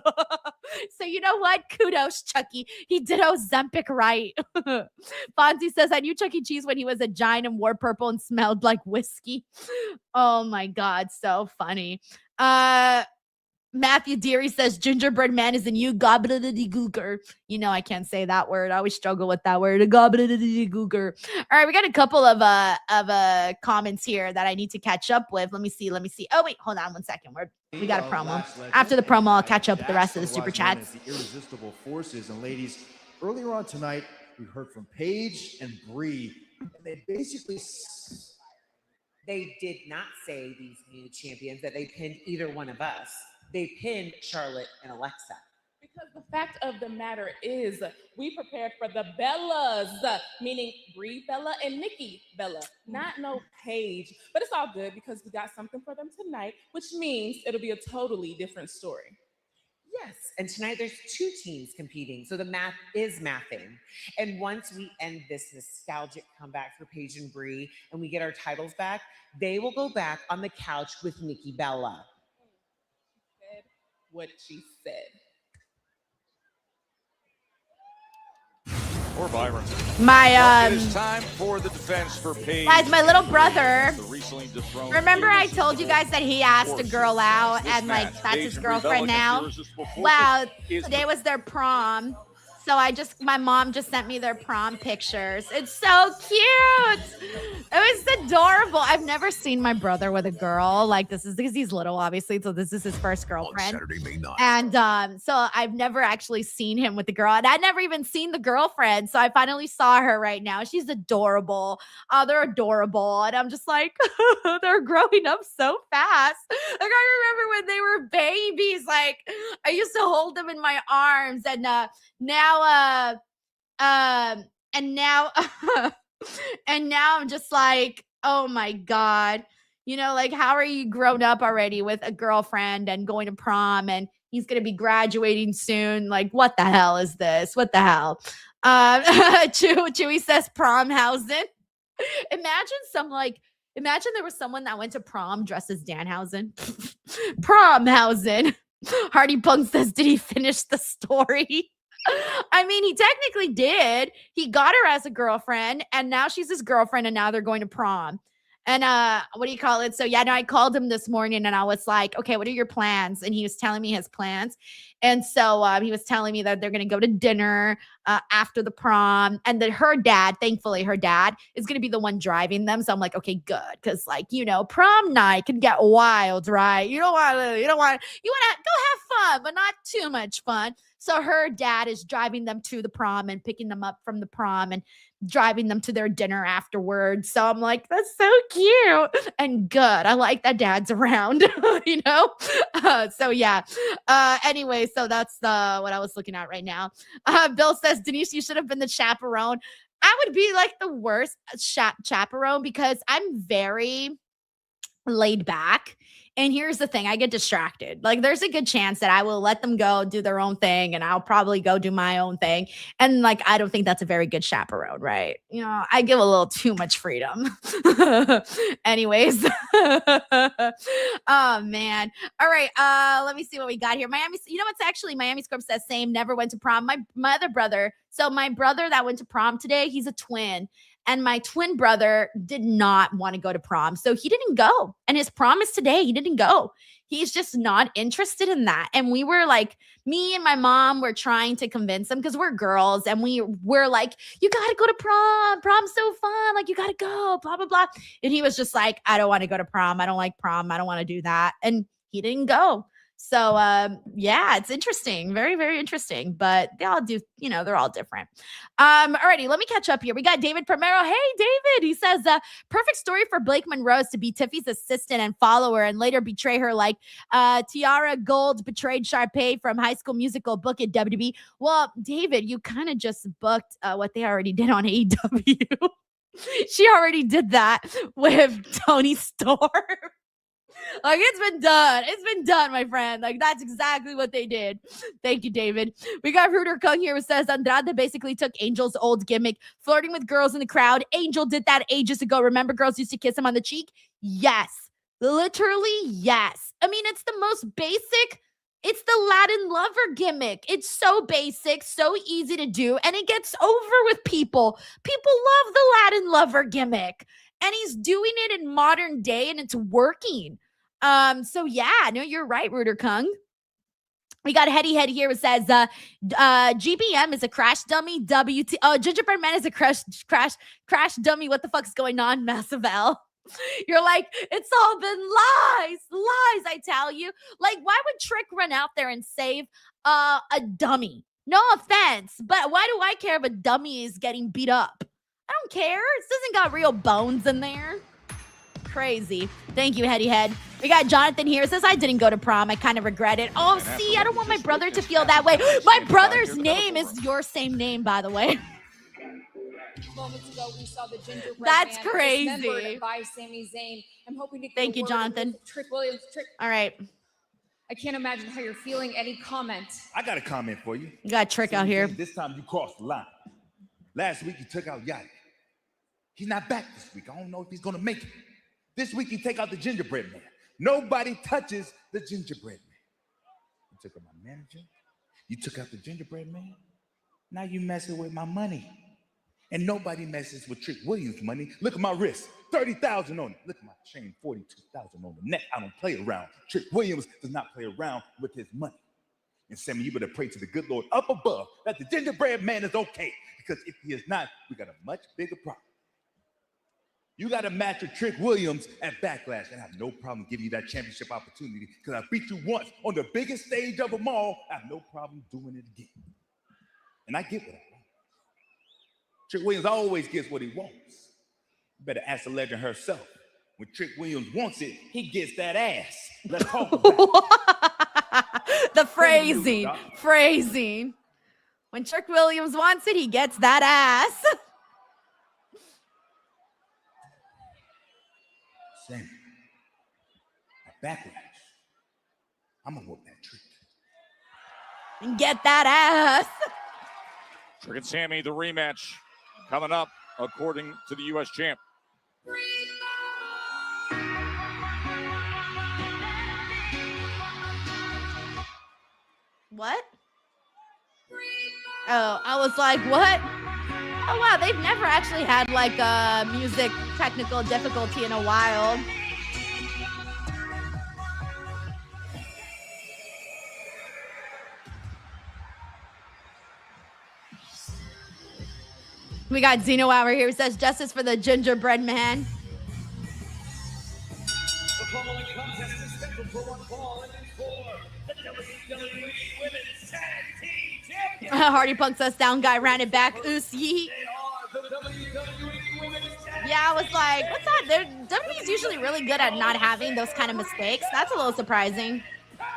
So you know what? Kudos, Chucky. He did Ozempic right. Fonzie says, I knew Chuck E. Cheese when he was a giant and wore purple and smelled like whiskey. Oh, my God. So funny. Matthew Deary says gingerbread man is a new gobbleddy googer. You know I can't say that word. I always struggle with that word. A gobbleddy googer. All right, we got a couple of comments here that I need to catch up with. Let me see. Oh wait, hold on one second. We got a promo. After the promo, I'll catch up with the rest of the super chats. The irresistible forces. And ladies, earlier on tonight, we heard from Paige and Bree, and they basically They did not say, these new champions, that they pinned either one of us. They pinned Charlotte and Alexa. Because the fact of the matter is, we prepared for the Bellas, meaning Brie Bella and Nikki Bella, not no Paige. But it's all good because we got something for them tonight, which means it'll be a totally different story. Yes. And tonight there's 2 teams competing. So the math is mathing. And once we end this nostalgic comeback for Paige and Bree and we get our titles back, they will go back on the couch with Nikki Bella. Said what she said. Or Byron. My It is time for the defense for Paige. guys, my little brother. The recently dethroned Remember I Irresistible told you guys that he asked a girl out and like that's his girlfriend now? Wow, today was their prom. So my mom just sent me their prom pictures. It's so cute. It was adorable. I've never seen my brother with a girl. Like this is because he's little, obviously. So this is his first girlfriend. Saturday, May 9th. And so I've never actually seen him with the girl. And I'd never even seen the girlfriend. So I finally saw her right now. She's adorable. Oh, they're adorable. And I'm just like, they're growing up so fast. Like I remember when they were babies. Like I used to hold them in my arms. And now I'm just like, oh my God, you know, like how are you grown up already with a girlfriend and going to prom and he's going to be graduating soon? Like, what the hell is this? What the hell? Chewy says Promhausen. Imagine there was someone that went to prom dressed as Danhausen. Promhausen. Hardy Punk says, did he finish the story? I mean, he technically did. He got her as a girlfriend, and now she's his girlfriend, and now they're going to prom. And what do you call it? So yeah, no, I called him this morning and I was like, okay, what are your plans? And he was telling me his plans. And so he was telling me that they're going to go to dinner after the prom, and that her dad, thankfully her dad is going to be the one driving them. So I'm like, okay, good. Cause like, you know, prom night can get wild, right? You want to go have fun, but not too much fun. So her dad is driving them to the prom and picking them up from the prom and driving them to their dinner afterwards. So I'm like, that's so cute and good. I like that dad's around, you know? So yeah. Anyway, so that's what I was looking at right now. Bill says, Denise, you should have been the chaperone. I would be like the worst chaperone because I'm very laid back. And here's the thing, I get distracted. Like there's a good chance that I will let them go do their own thing and I'll probably go do my own thing. And like, I don't think that's a very good chaperone, right? You know, I give a little too much freedom. Anyways. Oh man. All right. Let me see what we got here. Miami, you know what's actually Miami Scorp says same, never went to prom. My other brother. So my brother that went to prom today, he's a twin. And my twin brother did not want to go to prom. So he didn't go. And his prom is today. He didn't go. He's just not interested in that. And we were like, me and my mom were trying to convince him because we're girls. And we're like, you got to go to prom. Prom's so fun. Like, you got to go, blah, blah, blah. And he was just like, I don't want to go to prom. I don't like prom. I don't want to do that. And he didn't go. So, yeah, it's interesting. Very, very interesting. But they all do, you know, they're all different. Alrighty, let me catch up here. We got David Primero. Hey, David. He says, perfect story for Blake Monroe to be Tiffy's assistant and follower and later betray her like Tiara Gold betrayed Sharpay from High School Musical. Book at WWE. Well, David, you kind of just booked what they already did on AEW. She already did that with Tony Storm. Like, it's been done. It's been done, my friend. Like, that's exactly what they did. Thank you, David. We got Rooter Kung here who says Andrade basically took Angel's old gimmick, flirting with girls in the crowd. Angel did that ages ago. Remember girls used to kiss him on the cheek? Yes. Literally, yes. I mean, it's the most basic. It's the Latin lover gimmick. It's so basic, so easy to do, and it gets over with people. People love the Latin lover gimmick, and he's doing it in modern day, and it's working. So yeah, no, you're right, Rooter Kung. We got Heady Head here. It says, GBM is a crash dummy. Gingerbread Man is a crash dummy. What the fuck's going on, Massive L? You're like, it's all been lies, I tell you. Like, why would Trick run out there and save a dummy? No offense, but why do I care if a dummy is getting beat up? I don't care. This doesn't got real bones in there. Crazy. Thank you, Heady Head. We got Jonathan here. It says, I didn't go to prom. I kind of regret it. Oh, see, I don't want my brother to feel that way. My brother's name is your same name, by the way. Moments ago, we saw the gingerbread That's man crazy. dismembered by Sami Zayn. I'm hoping to Thank you, Jonathan. Trick Williams. All right. I can't imagine how you're feeling. Any comment? I got a comment for you. You got a trick out here. This time you crossed the line. Last week you took out Yachty. He's not back this week. I don't know if he's going to make it. This week you take out the gingerbread man. Nobody touches the gingerbread man. You took out my manager. You took out the gingerbread man. Now you messing with my money. And nobody messes with Trick Williams' money. Look at my wrist, 30,000 on it. Look at my chain, 42,000 on the neck. I don't play around. Trick Williams does not play around with his money. And Sami, you better pray to the good Lord up above that the gingerbread man is okay. Because if he is not, we got a much bigger problem. You got to match with Trick Williams at Backlash. And I have no problem giving you that championship opportunity because I beat you once on the biggest stage of them all. I have no problem doing it again. And I get what I want. Trick Williams always gets what he wants. You better ask the legend herself. When Trick Williams wants it, he gets that ass. Let's talk about it. The phrasing. When Trick Williams wants it, he gets that ass. Sami, at Backlash, I'm gonna whoop that Trick. And get that ass. Trick and Sami, the rematch coming up, according to the U.S. champ. What? Oh, I was like, what? Oh, wow, they've never actually had like a music technical difficulty in a while. We got Zeno over here who says justice for the gingerbread man. The following contest is scheduled for one fall and is for the WWE Women's Tag Team Champions. Hardy punks us down, guy ran it back. Oos yeet. Yeah, I was like, what's that? WWE's usually really good at not having those kind of mistakes. That's a little surprising.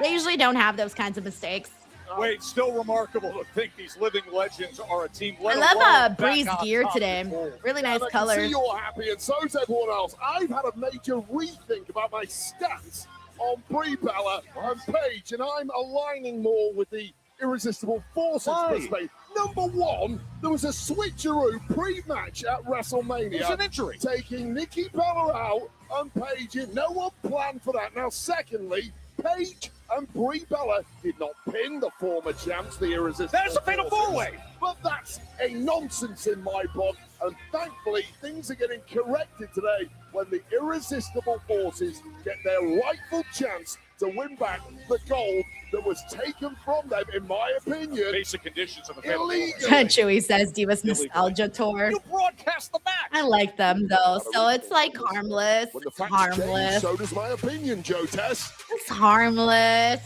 They usually don't have those kinds of mistakes. Wait, still remarkable to think these living legends are a team. I love Bree's gear today. Really nice I colors. can see you're happy, and so's everyone else. I've had a major rethink about my stance on Brie Bella and Paige, and I'm aligning more with the irresistible forces for space. Number one, there was a switcheroo pre-match at WrestleMania. It was an injury. Taking Nikki Bella out and Paige in. No one planned for that. Now, secondly, Paige and Brie Bella did not pin the former champs, the irresistible. That is a fatal four-way. But that's a nonsense in my book, and thankfully things are getting corrected today when the irresistible forces get their rightful chance to win back the gold that was taken from them, in my opinion. Basic conditions of the fatal Chewy says Divas Nostalgia Tour. You broadcast the match. I like them though, so it's like harmless. When the It's facts harmless. change, so does my opinion, Joe Tess. It's harmless.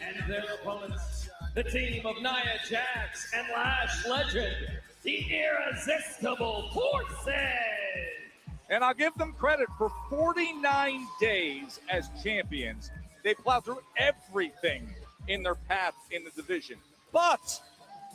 And their opponents, the team of Nia Jax and Lash Legend, the Irresistible Forces. And I'll give them credit for 49 days as champions. They plowed through everything in their path in the division. But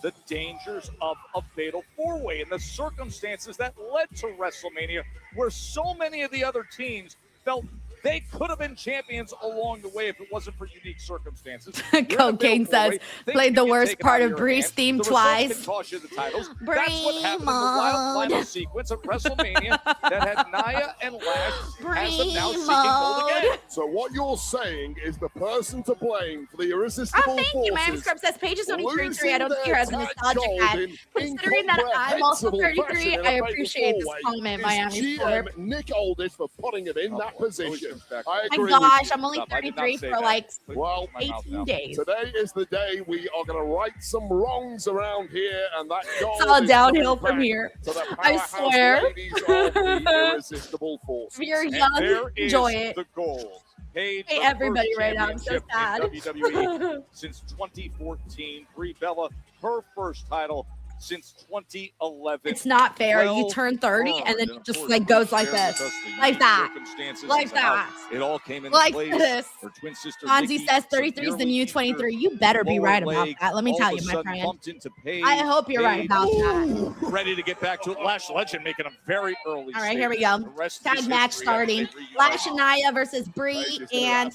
the dangers of a fatal four-way and the circumstances that led to WrestleMania, where so many of the other teams felt they could have been champions along the way if it wasn't for unique circumstances. Cocaine says, played the worst part of Bree's theme twice. That's what happened in the Bree wild mode. final sequence of WrestleMania that had Nia and Lash has them now Bree seeking gold mode. again. So what you're saying is the person to blame for the irresistible Oh, thank you. Miami forces Scrub says Pages only 33. I don't losing see her as a their nostalgic tag ad. gold in Considering that I'm also incomprehensible 33, fashion in I a appreciate this fatal comment, four-way Miami is Scrub. GM Nick Aldis for putting him in that position. I My agree gosh, with you. I'm only 33 for like Well, 18 days. today is the day we are going to right some wrongs around here, and that goal It's all is downhill coming from back here. to the I powerhouse swear. ladies of the irresistible forces. If you're And young, there is enjoy it. the goal. Paige, Hey, her everybody first right now, I'm so championship sad. in WWE since 2014. Brie Bella, her first title since 2011. It's not fair. You 12 turn 30 and then earned. it Of just course, like goes like shares this. with us the Like unique that. circumstances Like as to how that. It all came into Like place. this. Her twin sister Fonzie Nikki says 33 is the new 23. You better be lower right about leg that. Let me all tell of a you, my sudden friend. bumped into Paige. I hope you're right Paige, about that. ready to get back to it. Lash Legend making a very early All right, here we go. statement. The rest Tag is match history. starting. Lash and Nia versus Brie and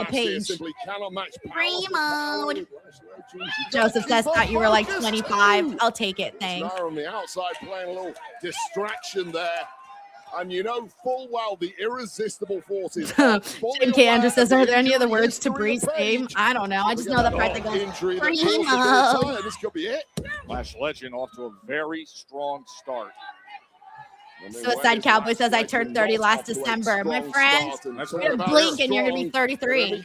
Paige. Brie mode. Joseph says, thought you were like 25. I'll take it. Thanks. Nia on the outside playing a little distraction there. And you know full well the irresistible forces. Jim K. Andrew says, are there any other words to Bree's name? I don't know. I just know the part that goes, Brie mode. This could be it. Lash Legend off to a very strong start. Suicide Cowboy says, I turned 30 last December. My friend, you're blinking, you're going to be 33.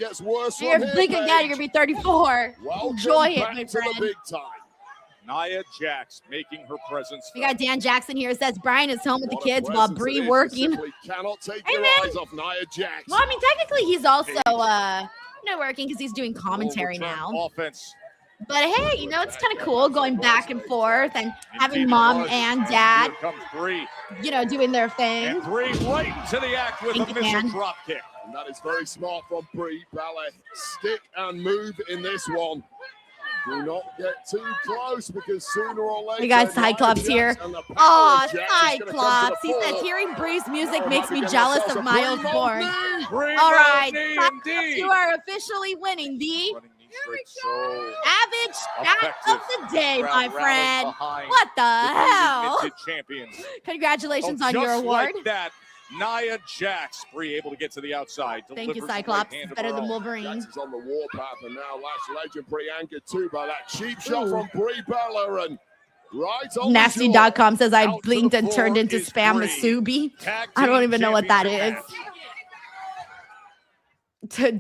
You're blinking again, you're going to be 34. Enjoy it, my friend. Nia Jax making her presence. We got Dan Jackson here. Says Brian is home with the kids while Bree working. Cannot take Hey, your man. eyes off Nia Jax. Well, I mean, technically he's also working because he's doing commentary now. Offense. But hey, you know, it's kind of cool going back and forth and having mom and dad, Here comes Bree. you know, doing their thing. And Bree right into the act with Thank a you, missile Dan. drop kick. And that is very smart from Brie Bella. Stick and move in this one. Do not get too close because sooner or later. We got Cyclops Nia here. Jax and the power Oh, of Jax is gonna come to the Cyclops. He said fore. hearing Bree's music Oh, makes happy me to get jealous ourselves of a Miles Bree Bourne. Mode. Bree All right, Mode Cyclops, indeed. you are officially winning the So average stat of the day, my crowd rallies friend. behind What the newly hell? minted champions. Congratulations on just your award. Like that, Nia Jax, Bree able to get to the outside. Thank you, delivers the Cyclops. right hand of Better her than own. Wolverine. Jax is on the warpath, and now Lash Legend Brie anchored too by that cheap shot Ooh. from Brie Bella, and right on the Nasty.com says I Out to blinked the and turned floor into is spam Bree. Masubi. Tag I don't team even know what that is. championship match.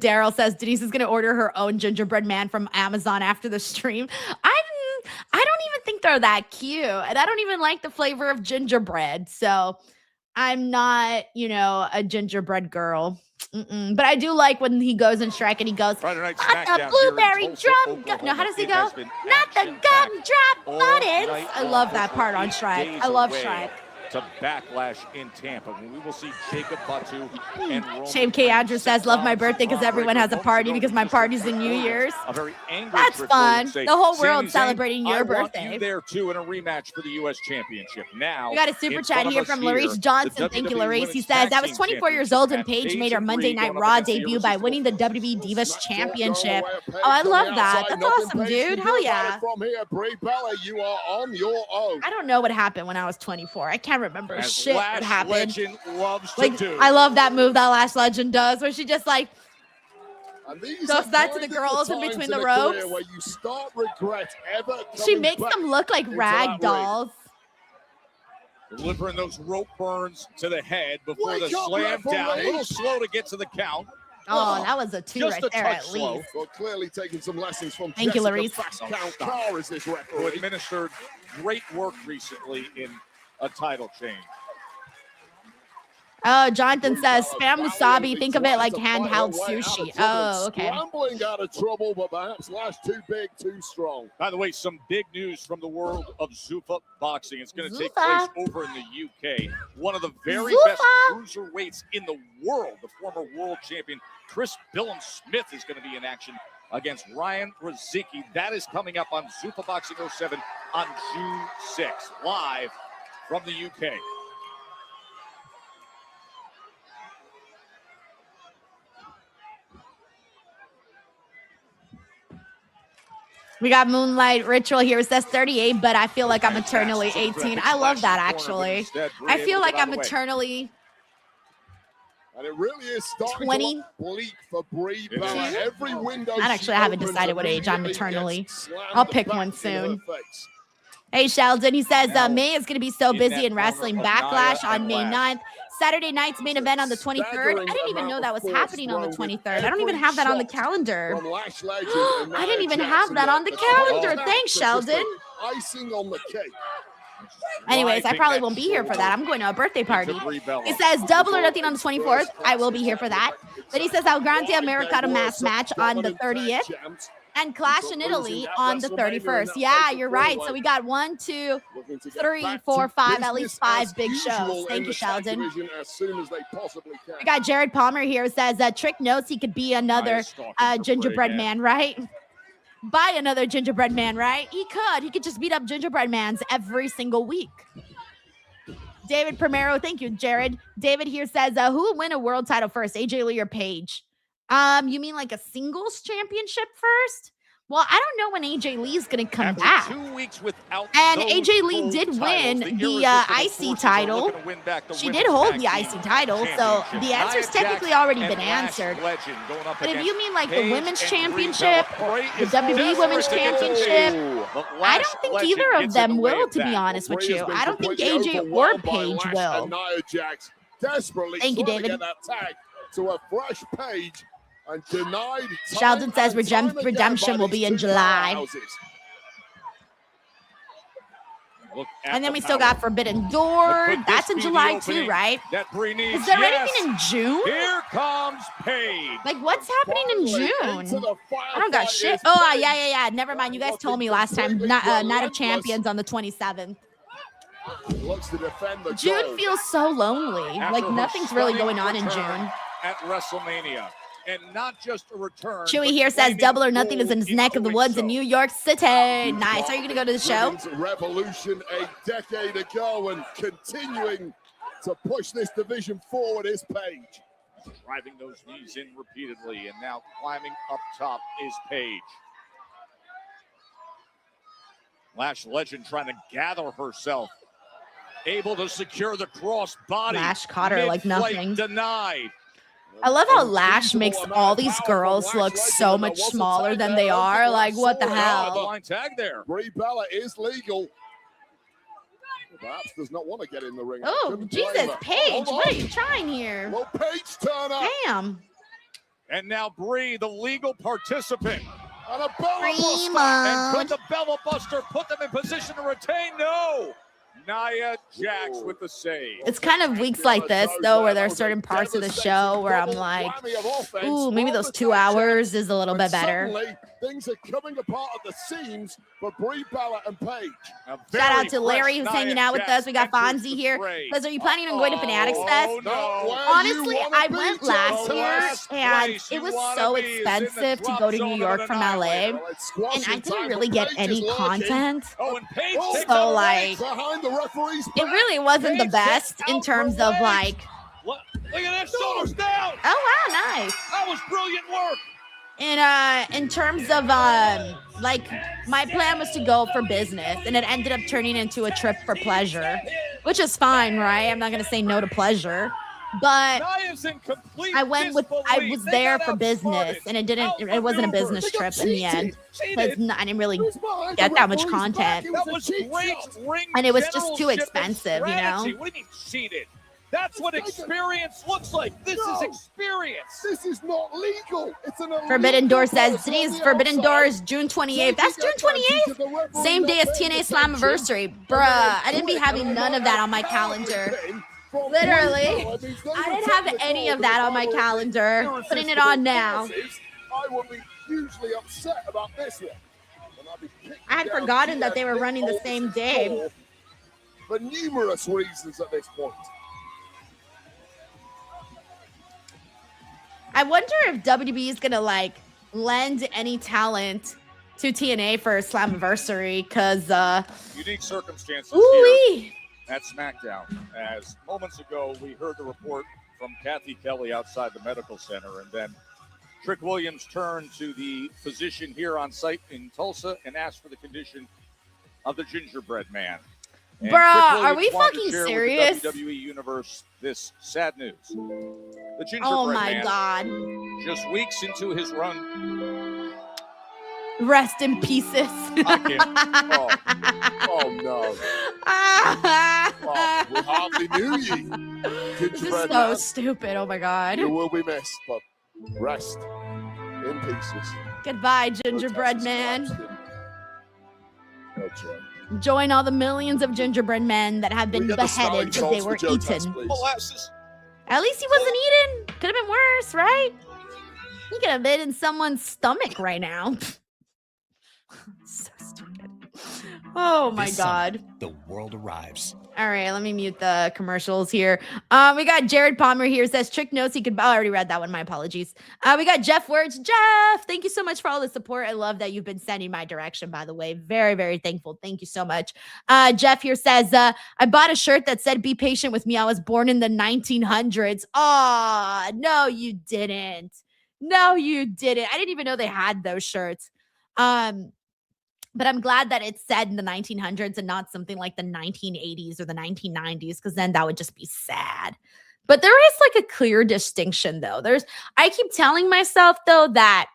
Daryl says Denise is going to order her own gingerbread man from Amazon after the stream. I don't even think they're that cute, and I don't even like the flavor of gingerbread. So I'm not, you know, a gingerbread girl. But I do like when he goes in Shrek and he goes, Friday Night not Smackdown the here in blueberry Tulsa, drum. Oklahoma. No, how does he It go? has been Not the action-packed gumdrop all buttons. night I long. love that part on Days Shrek. I love away Shrek. To Backlash in Tampa, when we will see Jacob Fatu and Roman Shame K. Andrew says, love my birthday because everyone has a party because my party's in New Year's. A very angry That's trip where fun. you'd say, The whole Sami world's Zayn, celebrating your I want birthday. you there too in a rematch for the U.S. Championship. Now We got a super in chat front of here us from here, Larice the Johnson. Thank you, WWE Larice. He Women's says, Tag I was Team 24 years old and Championship Paige at made her Paige Monday and Night Bree Raw going up against the debut by winning the WWE Divas Championship. Oh, I love that. That's awesome, dude. Hell yeah. From here, Brie Bella, you are on your own. I don't know what happened when I was 24. I can't remember As shit what Lash happened. Legend loves to Like, do. I love that move that Lash Legend does where she just like And these does are that to kind the of girls in times between in the a career ropes. Where you start regret ever She coming makes back them look like into rag that ring. dolls. Delivering those rope burns to the head before Wake the up, slam down. A referee. little slow to get to the count. Oh, that was a 2 Just right a there touch at slow. least. Well, clearly taking some lessons from Thank you, Jessica Larice. Fast Count Carr is this Who referee. administered great work recently in a title change. Oh, Jonathan says spam wasabi. Think of it like handheld sushi. Oh, okay. Scrambling out of trouble, but perhaps Lash too big, too strong. By the way, some big news from the world of Zuffa boxing. It's going to take Zuffa. place over in the UK. One of the very Zuffa. best cruiserweights in the world, the former world champion Chris Billum Smith, is going to be in action against Ryan Rozicki. That is coming up on Zuffa Boxing 07 on June 6th, live from the UK. We got Moonlight Ritual here. It says 38, but I feel like I'm eternally 18. I love that, actually. I feel like I'm eternally And it really is starting 20. to look bleak for Brie It Bella. is. Every window I she haven't opens decided what age I'm immediately eternally. gets slammed I'll pick back one in her soon. face. Hey, Sheldon, he says Now, May is going to be so in busy that in wrestling. corner of Backlash Nia on and May Lash. 9th. Saturday night's main event on the 23rd. I didn't even know that was happening on the 23rd. I don't even have that on the calendar. From Lash Legend and I didn't Nia even Jax, have and that on the calendar. That's Thanks, just the Sheldon. Icing on the cake. Anyways, I Driving probably that won't be here for that. I'm going to a birthday party. into Brie Bella. He says double or nothing on the 24th. I will be here for that. Then he says El Grande Americana mass match on the 30th. And Clash in Italy on the 31st. Yeah, you're right. So we got 1, 2, 3, 4, 5, at least 5 big shows. Thank you, Sheldon. As soon as they possibly can. We got Jared Palmer here who says that Trick knows he could be another gingerbread man, right? Buy another gingerbread man, right? He could. He could just beat up gingerbread mans every single week. David Primero, thank you, Jared. David here says, who will win a world title first, AJ Lee or Paige? You mean like a singles championship first? Well, I don't know when AJ Lee is going to come back. 2 weeks without and those AJ Lee did gold win titles, the IC title. She did hold the IC title, so the answer's technically already been answered. But if you mean like the women's championship, the WWE Women's Championship, I don't think either of them will, to be honest with you. I don't think AJ or Paige will. Nia Jax desperately Thank you, trying to David. get that tag to a fresh Paige and denied. Sheldon says redemption will be in July. And then we still got Forbidden Door. That's in July too, right? Is there anything in June? Here comes Paige. Like, what's happening in June? I don't got shit. Oh, yeah. Never mind. You guys told me last time. Night of Champions on the 27th. June feels so lonely. Like, nothing's really going on in June. At WrestleMania. And not just a return. Chewy here says Double or Nothing is in his neck of the woods in New York City. Nice. Are you going to go to the show? Revolution a decade ago and continuing to push this division forward is Paige. Driving those knees in repeatedly, and now climbing up top is Paige. Lash Legend trying to gather herself. Able to secure the cross body. Lash caught her like nothing. Denied. I love how Lash makes all these girls look so much smaller than they are. Like, what the hell? Line tag there. Brie Bella is legal. Perhaps does not want to get in the ring. Oh, Jesus, Paige, what are you trying here? Well, Paige Turner. Damn. And now Brie, the legal participant. And a Bella Buster. And could the Bella Buster put them in position to retain? No. Nia Jax with the save. It's kind of weeks like this, though, where there are certain parts of the show where I'm like, ooh, maybe those 2 hours is a little bit better. Things are coming apart at the seams for Brie Bella and Paige. Shout out to Larry who's hanging out with us. We got Fonzie here. Says, are you planning on going to Fanatics Fest? Honestly, I went last year and it was so expensive to go to New York from LA. And I didn't really get any content. So, like, it really wasn't the best in terms of, like, Look at that, shoulders down. Oh, wow, nice. That was brilliant work. In terms of like, my plan was to go for business, and it ended up turning into a trip for pleasure, which is fine, right? I'm not gonna say no to pleasure, but I was there for business, and it wasn't a business trip in the end because I didn't really get that much content, and it was just too expensive, you know. What do you mean cheated? That's what experience looks like. This is experience. This is not legal. It's an Forbidden Door says today's Forbidden Door is June 28th. That's June 28th? Same day as TNA Slammiversary. Bruh, I didn't be having none of that on my calendar. Literally. I didn't have any of that on my calendar. Putting it on now. I will be hugely upset about this one. I had forgotten that they were running the same day. For numerous reasons at this point. I wonder if WWE is gonna like lend any talent to TNA for Slammiversary, because unique circumstances ooh-wee. Here at Smackdown. As moments ago we heard the report from Kathy Kelly outside the medical center, and then Trick Williams turned to the physician here on site in Tulsa and asked for the condition of the gingerbread man. And bruh, are Williams we wanted to fucking share with serious? the WWE Universe this sad news. The gingerbread Oh my man, god. just weeks into his run. Rest in pieces. Oh no. Well, we hardly knew ye. This is so stupid. Oh my god. You will be missed, but rest in pieces. Goodbye, gingerbread man. No joy. Join all the millions of gingerbread men that have been beheaded because they were eaten. At least he wasn't eaten. Could have been worse, right? He could have been in someone's stomach right now. Oh my This summer, God. the world arrives. All right, let me mute the commercials here. We got Jared Palmer here, says Trick knows he could. Oh, I already read that one. My apologies. We got Jeff Words. Jeff, thank you so much for all the support. I love that you've been sending my direction, by the way. Very, very thankful. Thank you so much. Jeff here says, I bought a shirt that said, be patient with me. I was born in the 1900s. Oh, no, you didn't. No, you didn't. I didn't even know they had those shirts. But I'm glad that it's said in the 1900s and not something like the 1980s or the 1990s, because then that would just be sad. But there is like a clear distinction, though. I keep telling myself, though, that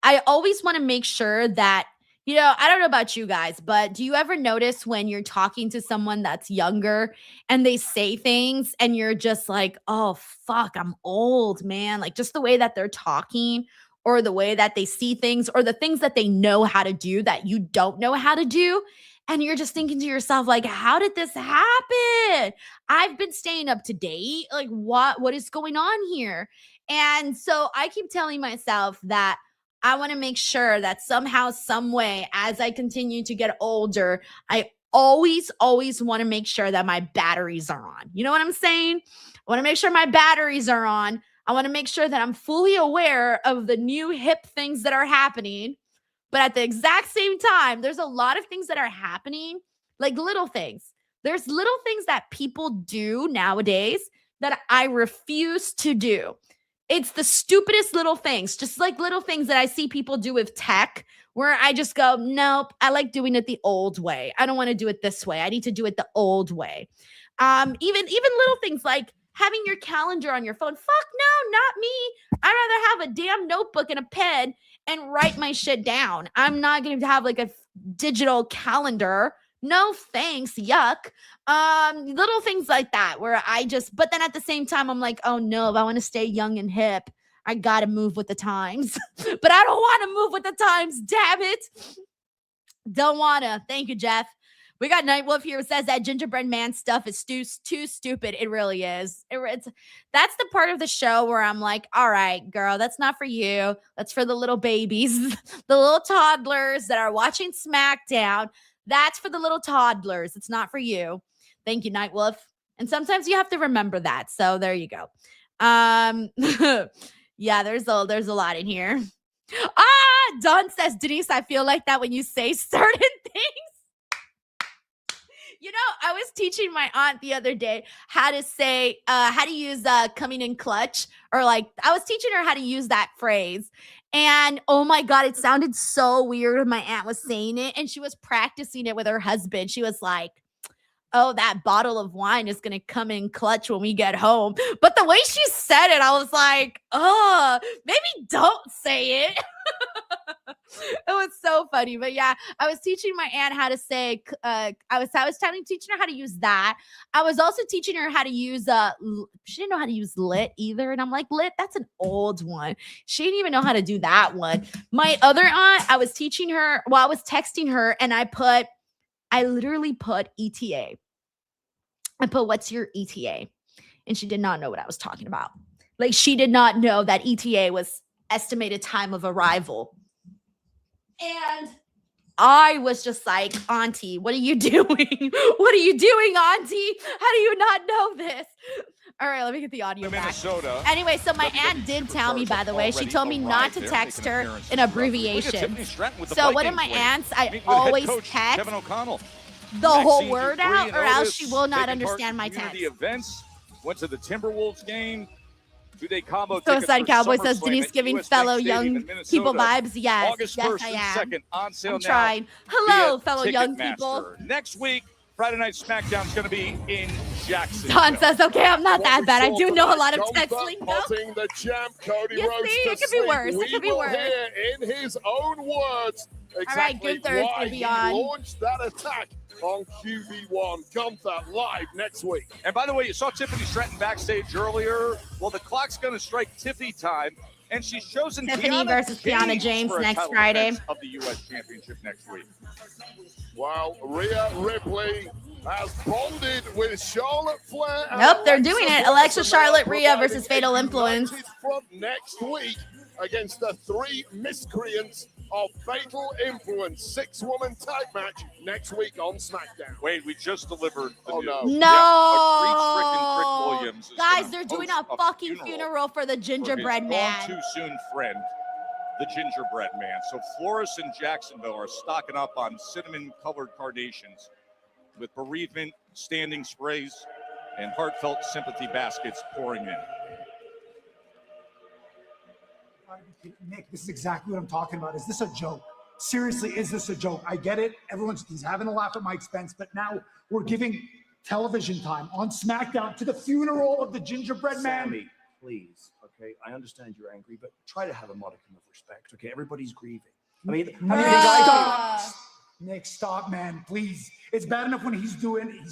I always want to make sure that, you know, I don't know about you guys, but do you ever notice when you're talking to someone that's younger and they say things and you're just like, oh, fuck, I'm old, man. Like just the way that they're talking, or the way that they see things, or the things that they know how to do that you don't know how to do. And you're just thinking to yourself, like, how did this happen? I've been staying up to date. Like, what is going on here? And so I keep telling myself that I want to make sure that somehow, some way, as I continue to get older, I always want to make sure that my batteries are on. You know what I'm saying? I want to make sure my batteries are on. I want to make sure that I'm fully aware of the new hip things that are happening. But at the exact same time, there's a lot of things that are happening, like little things. There's little things that people do nowadays that I refuse to do. It's the stupidest little things, just like little things that I see people do with tech, where I just go, nope, I like doing it the old way. I don't want to do it this way. I need to do it the old way. Even little things like having your calendar on your phone. Fuck no, not me. I'd rather have a damn notebook and a pen and write my shit down. I'm not going to have like a digital calendar. No thanks. Yuck. Little things like that where but then at the same time, I'm like, oh no, if I want to stay young and hip, I got to move with the times. But I don't want to move with the times. Damn it. Don't want to. Thank you, Jeff. We got Nightwolf here who says that gingerbread man stuff is too stupid. It really is. That's the part of the show where I'm like, all right, girl, that's not for you. That's for the little babies, the little toddlers that are watching SmackDown. That's for the little toddlers. It's not for you. Thank you, Nightwolf. And sometimes you have to remember that. So there you go. Yeah, there's a lot in here. Dawn says, Denise, I feel like that when you say certain things. You know, I was teaching my aunt the other day how to use coming in clutch, or like I was teaching her how to use that phrase. And oh my God, it sounded so weird when my aunt was saying it, and she was practicing it with her husband. She was like, oh, that bottle of wine is going to come in clutch when we get home. But the way she said it, I was like, oh, maybe don't say it. It was so funny. But yeah, I was teaching my aunt how to say, I was teaching her how to use that. I was also teaching her how to use, she didn't know how to use lit either. And I'm like, lit, that's an old one. She didn't even know how to do that one. My other aunt, I was texting her, and I literally put ETA. I put, what's your ETA? And she did not know what I was talking about. Like, she did not know that ETA was estimated time of arrival. And I was just like, Auntie, what are you doing? What are you doing, Auntie? How do you not know this? All right, let me get the audio back. Minnesota. Anyway, so my aunt did tell me, by the way, she told me not to text her in abbreviations. So one of my aunts, I always text Kevin O'Connell. The whole word out, or else she will not understand my text. The events went to the Timberwolves game. Two-day combo Suicide Cowboy says SummerSlam Denise at giving US fellow Bank young Stadium in people Minnesota. vibes. Yes, August yes, 1st I and am. 2nd on sale I'm now. trying. Hello, via fellow young people. Ticketmaster. Next week, Friday Night SmackDown is going to be in Jackson. Don says, okay, I'm not that bad. I do know a lot of text lingo. Putting the champ, Cody You Rhodes, see, to it could be sleep. worse. It We could be will worse. hear in his own words exactly Gunther is why gonna be he on. launched that attack on QB1. Gunther live next week. And by the way, you saw Tiffany Stratton backstage earlier. Well, the clock's going to strike Tiffany time, and she's chosen Tiffany versus Kiana James for a next title Friday. defense of the U.S. Championship next week. Wow, Rhea Ripley has bonded with Charlotte Flair. and Nope, they're doing it. Alexa, Bliss, Charlotte, and Rhea providing versus a Fatal Influence. united front next week against the three miscreants of Fatal Influence 6-woman tag match next week on SmackDown. Wade, we just delivered the news. No. Yeah, grief-stricken Trick Williams is Guys, gonna they're doing host a fucking funeral for the for gingerbread his man. gone too soon friend, the gingerbread man. So Flores and Jacksonville are stocking up on cinnamon-colored carnations with bereavement standing sprays and heartfelt sympathy baskets pouring in. Nick, this is exactly what I'm talking about. Is this a joke? Seriously, is this a joke? I get it. He's having a laugh at my expense, but now we're giving television time on SmackDown to the funeral of the gingerbread man. Sami, please, okay? I understand you're angry, but try to have a modicum of respect, okay? Everybody's grieving. I mean, how many guys? Nick, stop, man, please. It's bad enough when he's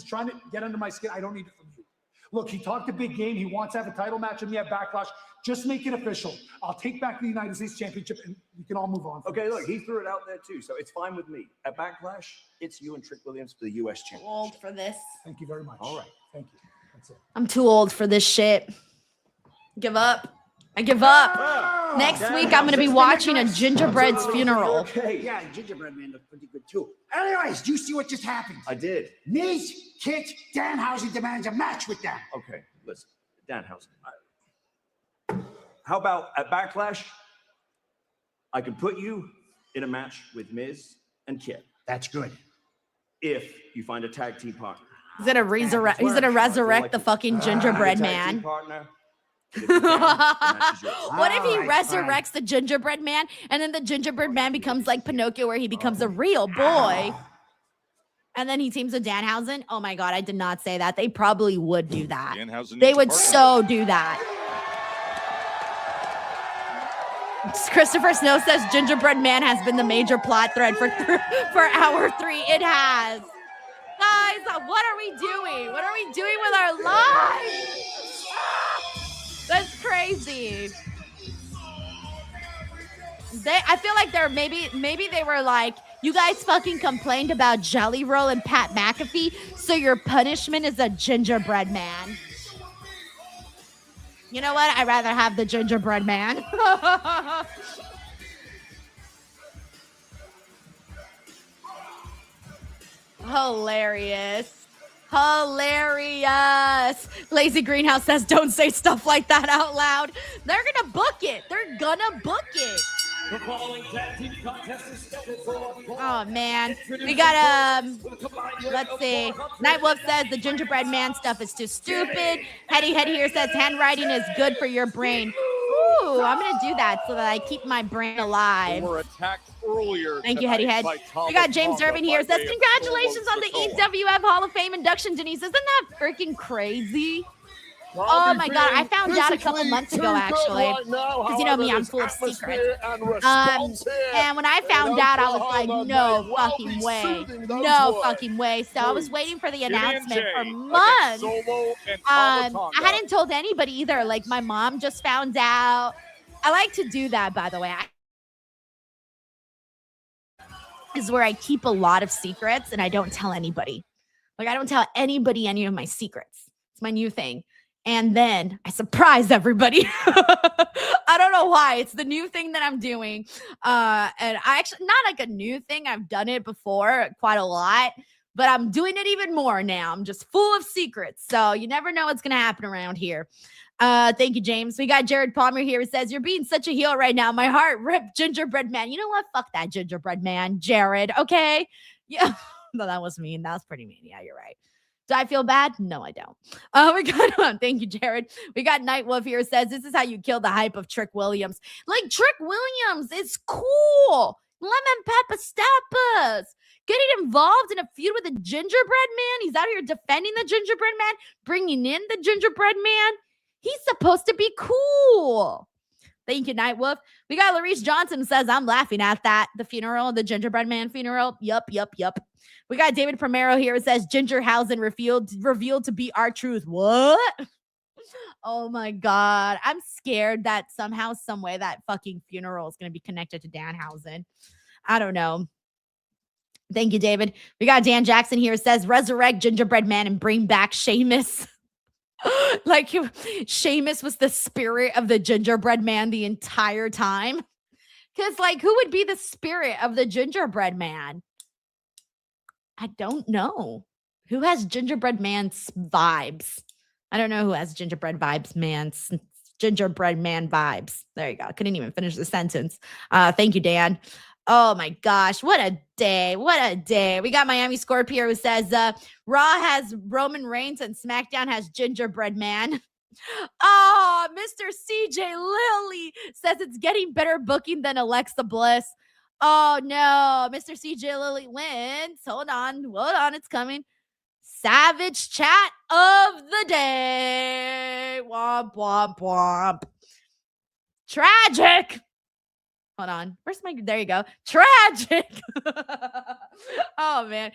trying to get under my skin. I don't need it from you. Look, he talked a big game. He wants to have a title match with me at Backlash. Just make it official. I'll take back the United States Championship and we can all move on. Okay, look, he threw it out there too, so it's fine with me. At Backlash, it's you and Trick Williams for the U.S. Championship. Old for this. Thank you very much. All right. Thank you. That's it. I'm too old for this shit. Give up. I give up. Next week, I'm going to be watching a gingerbread's funeral. Okay. Yeah, gingerbread man looked pretty good too. Anyways, do you see what just happened? I did. Miz, Kit, Danhausen demands a match with them. Okay, listen, Danhausen. How about at Backlash, I can put you in a match with Miz and Kit. That's good. If you find a tag team partner. He's going to resurrect. He's going to resurrect the fucking gingerbread man. Partner. What if he resurrects the gingerbread man and then the gingerbread man becomes like Pinocchio where he becomes a real boy and then he teams with Danhausen? Oh my God, I did not say that. They probably would do that. They would so do that. Christopher Snow says gingerbread man has been the major plot thread for hour 3. It has. Guys, what are we doing? What are we doing with our lives? That's crazy. I feel like they're maybe they were like, you guys fucking complained about Jelly Roll and Pat McAfee, so your punishment is a gingerbread man. You know what? I'd rather have the gingerbread man. Hilarious. Hilarious. Lazy Greenhouse says, don't say stuff like that out loud. They're going to book it. They're going to book it. The following tag team contest is scheduled for Oh, man. We got, let's see. Nightwolf says the gingerbread man stuff is too stupid. Heady Head here says handwriting is good for your brain. Ooh, I'm going to do that so that I keep my brain alive. Were attacked earlier. Thank you, Heady Head. We got James Irvin here. Says, congratulations on the EWF Hall of Fame induction, Denise. Isn't that freaking crazy? Oh my God, I found out a couple months ago, actually, because you know me, I'm full of secrets. And when I found out, I was like, no fucking way. No fucking way. So I was waiting for the announcement for months. I hadn't told anybody either. Like, my mom just found out. I like to do that, by the way. Is where I keep a lot of secrets and I don't tell anybody. Like, I don't tell anybody any of my secrets. It's my new thing. And then I surprise everybody. I don't know why. It's the new thing that I'm doing. And I actually, not like a new thing. I've done it before quite a lot, but I'm doing it even more now. I'm just full of secrets. So you never know what's going to happen around here. Thank you, James. We got Jared Palmer here who says, you're being such a heel right now. My heart ripped, gingerbread man. You know what? Fuck that gingerbread man, Jared. Okay. Yeah. No, that was mean. That was pretty mean. Yeah, you're right. Do I feel bad? No, I don't. We got thank you, Jared. We got Nightwolf here says, this is how you kill the hype of Trick Williams. Like, Trick Williams is cool. Lemon pepper steppers. Getting involved in a feud with a gingerbread man. He's out here defending the gingerbread man, bringing in the gingerbread man. He's supposed to be cool. Thank you, Nightwolf. We got Larice Johnson says, I'm laughing at that. The funeral, the gingerbread man funeral. Yup. We got David Primero here. It says Gingerhausen revealed to be R-Truth. What? Oh my God. I'm scared that somehow, some way that fucking funeral is going to be connected to Danhausen. I don't know. Thank you, David. We got Dan Jackson here. It says resurrect gingerbread man and bring back Sheamus. Like Sheamus was the spirit of the gingerbread man the entire time. Because, like, who would be the spirit of the gingerbread man? I don't know. Who has gingerbread man's vibes? I don't know who has gingerbread vibes, gingerbread man vibes. There you go. Couldn't even finish the sentence. Thank you, Dan. Oh my gosh, what a day. What a day. We got Miami Scorpio who says Raw has Roman Reigns and SmackDown has gingerbread man. Oh, Mr. CJ Lilly says it's getting better booking than Alexa Bliss. Oh no, Mr. CJ Lilly wins. Hold on, it's coming. Savage chat of the day. Womp, womp, womp. Tragic. Hold on. Where's my, there you go. Tragic. Oh man.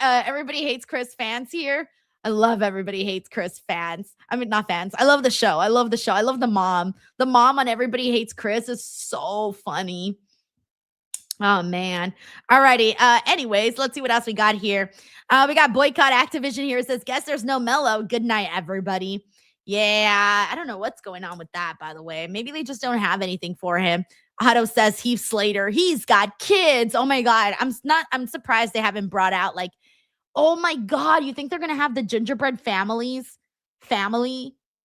Everybody hates Chris fans here. I love Everybody Hates Chris fans. I mean, not fans. I love the show. I love the show. I love the mom. The mom on Everybody Hates Chris is so funny. Oh, man. Alrighty. Anyways, let's see what else we got here. We got Boycott Activision here. It says, guess there's no Mello. Good night, everybody. Yeah, I don't know what's going on with that, by the way. Maybe they just don't have anything for him. Otto says Heath Slater. He's got kids. Oh, my God. I'm surprised they haven't brought out, like, oh, my God. You think they're going to have the gingerbread family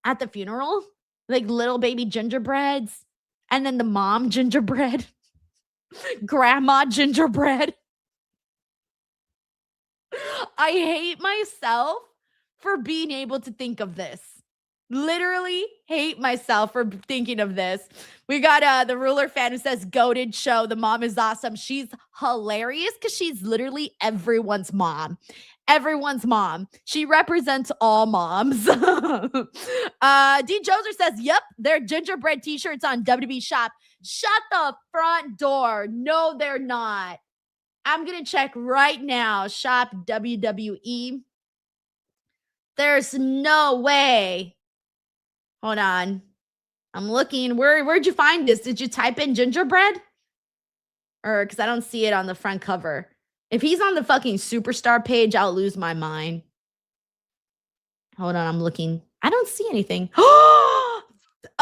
at the funeral? Like little baby gingerbreads. And then the mom gingerbread. Grandma gingerbread. I hate myself for being able to think of this. Literally hate myself for thinking of this. We got the Ruler fan who says goated show. The mom is awesome. She's hilarious because she's literally everyone's mom. Everyone's mom. She represents all moms. D. Joser says, yep, they're gingerbread t-shirts on WWE Shop. Shut the front door. No, they're not. I'm going to check right now. Shop WWE. There's no way. Hold on. I'm looking. Where'd you find this? Did you type in gingerbread? Or because I don't see it on the front cover. If he's on the fucking superstar page, I'll lose my mind. Hold on. I'm looking. I don't see anything.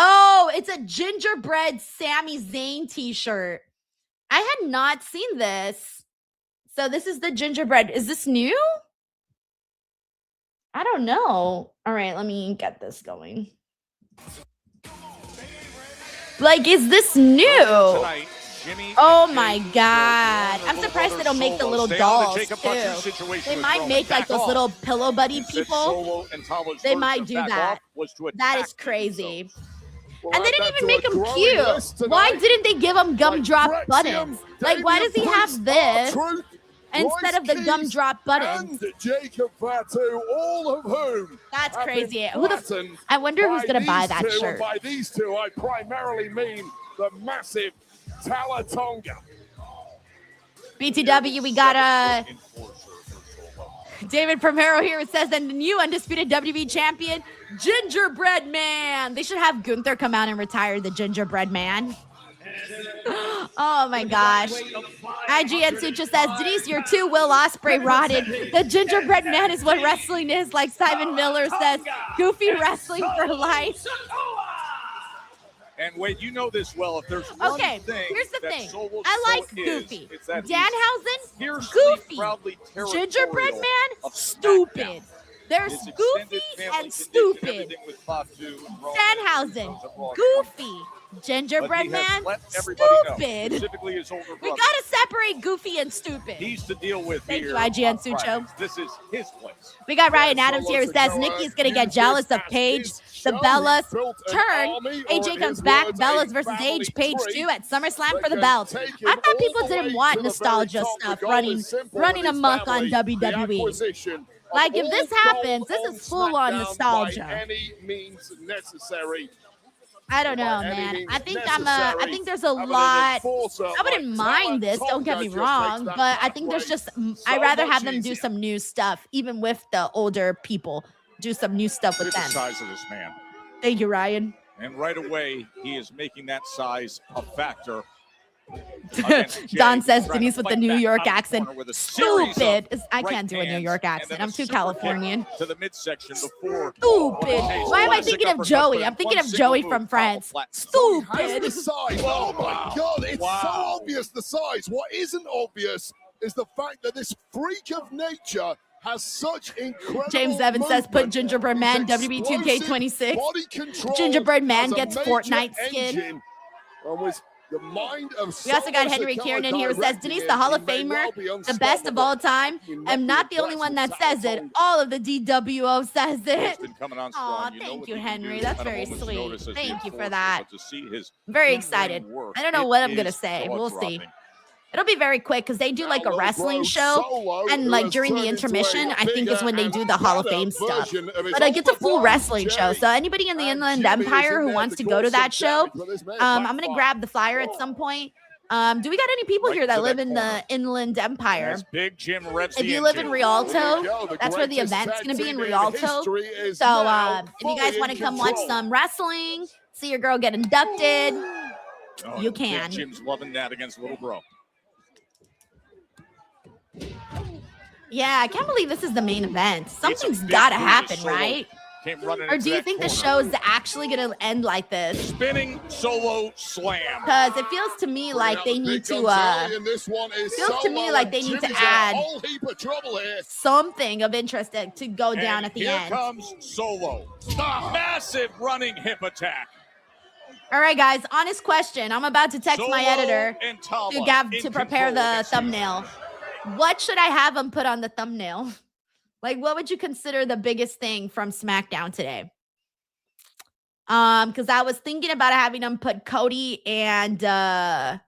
Oh, it's a gingerbread Sami Zayn t-shirt. I had not seen this. So this is the gingerbread. Is this new? I don't know. All right, let me get this going. Like, is this new? Oh my God. I'm surprised they don't make the little dolls too. They might make like those little pillow buddy people. They might do that. That is crazy. And they didn't even make him cute. Why didn't they give him gumdrop buttons? Like, why does he have this instead of the gumdrop buttons? Jacob Fatu, all of whom. That's crazy. I wonder who's going to buy that shirt. By these two, I primarily mean the massive Talatonga. BTW, we got David Primero here. It says, and the new undisputed WWE champion, Gingerbread Man. They should have Gunther come out and retire the Gingerbread Man. Oh my gosh. IGN Sutra says, Denise, you're too Will Ospreay rotted. The Gingerbread Man is what wrestling is. Like Simon Miller says, goofy wrestling for life. And Wade, you know this well. If there's one thing, here's the thing. Solo I like is, Goofy. it's that Danhausen, Goofy. Gingerbread Man, stupid. They're goofy and stupid. Danhausen, Goofy. Gingerbread Man, stupid. We gotta separate Goofy and stupid. He's to deal with Thank here. you, IGN Sucho. This is his place. We got Ryan Adams here who says Nikki's gonna get jealous of Paige. The Bellas turn. AJ comes back. Bellas versus Paige 2 at SummerSlam for the belt. I thought people didn't want nostalgia stuff running amok on WWE. Like, if this happens, this is full on nostalgia. Any means necessary. I don't know, man. I think there's a lot. I wouldn't mind this, don't get me wrong, but I think there's just, I'd rather have them do some new stuff, even with the older people. Do some new stuff with them. The size of this man. Thank you, Ryan. And right away, he is making that size a factor. Don says Denise with the New York accent. Stupid. I can't do a New York accent. I'm too Californian. To the midsection before. Stupid. Why am I thinking of Joey? I'm thinking of Joey from Friends. Stupid. The size. Oh my God! It's so obvious the size. What isn't obvious is the fact that this freak of nature has such incredible. James Evans says, "Put Gingerbread Man WWE 2K26. Gingerbread Man gets Fortnite skin." The mind of we also got Henry Kieran here who says, Denise, the Hall of Famer, the best of all time. I'm not the only one that says it. All of the DWO says it. Oh, thank you, Henry. That's very sweet. Thank you for that. I'm very excited. I don't know what I'm going to say. We'll see. It'll be very quick because they do like a wrestling show, and like during the intermission, I think is when they do the Hall of Fame stuff. But like it's a full wrestling show, so anybody in the Inland Empire who wants to go to that show, I'm gonna grab the flyer at some point. Do we got any people here that live in the Inland Empire? Big Jim revs if you live in Rialto, that's where the event's gonna be in Rialto. So if you guys want to come watch some wrestling, see your girl get inducted, you can. Jim's loving that against Little Bro. Yeah, I can't believe this is the main event. Something's got to happen, right? Or do you think the show is actually going to end like this? Spinning Solo Slam. Because it feels to me like they need to add something of interest to go down at the end. Here comes Solo. Massive running hip attack. All right, guys, honest question. I'm about to text my editor to prepare the thumbnail. What should I have him put on the thumbnail? Like, what would you consider the biggest thing from SmackDown today? Because I was thinking about having him put Cody and Gunther.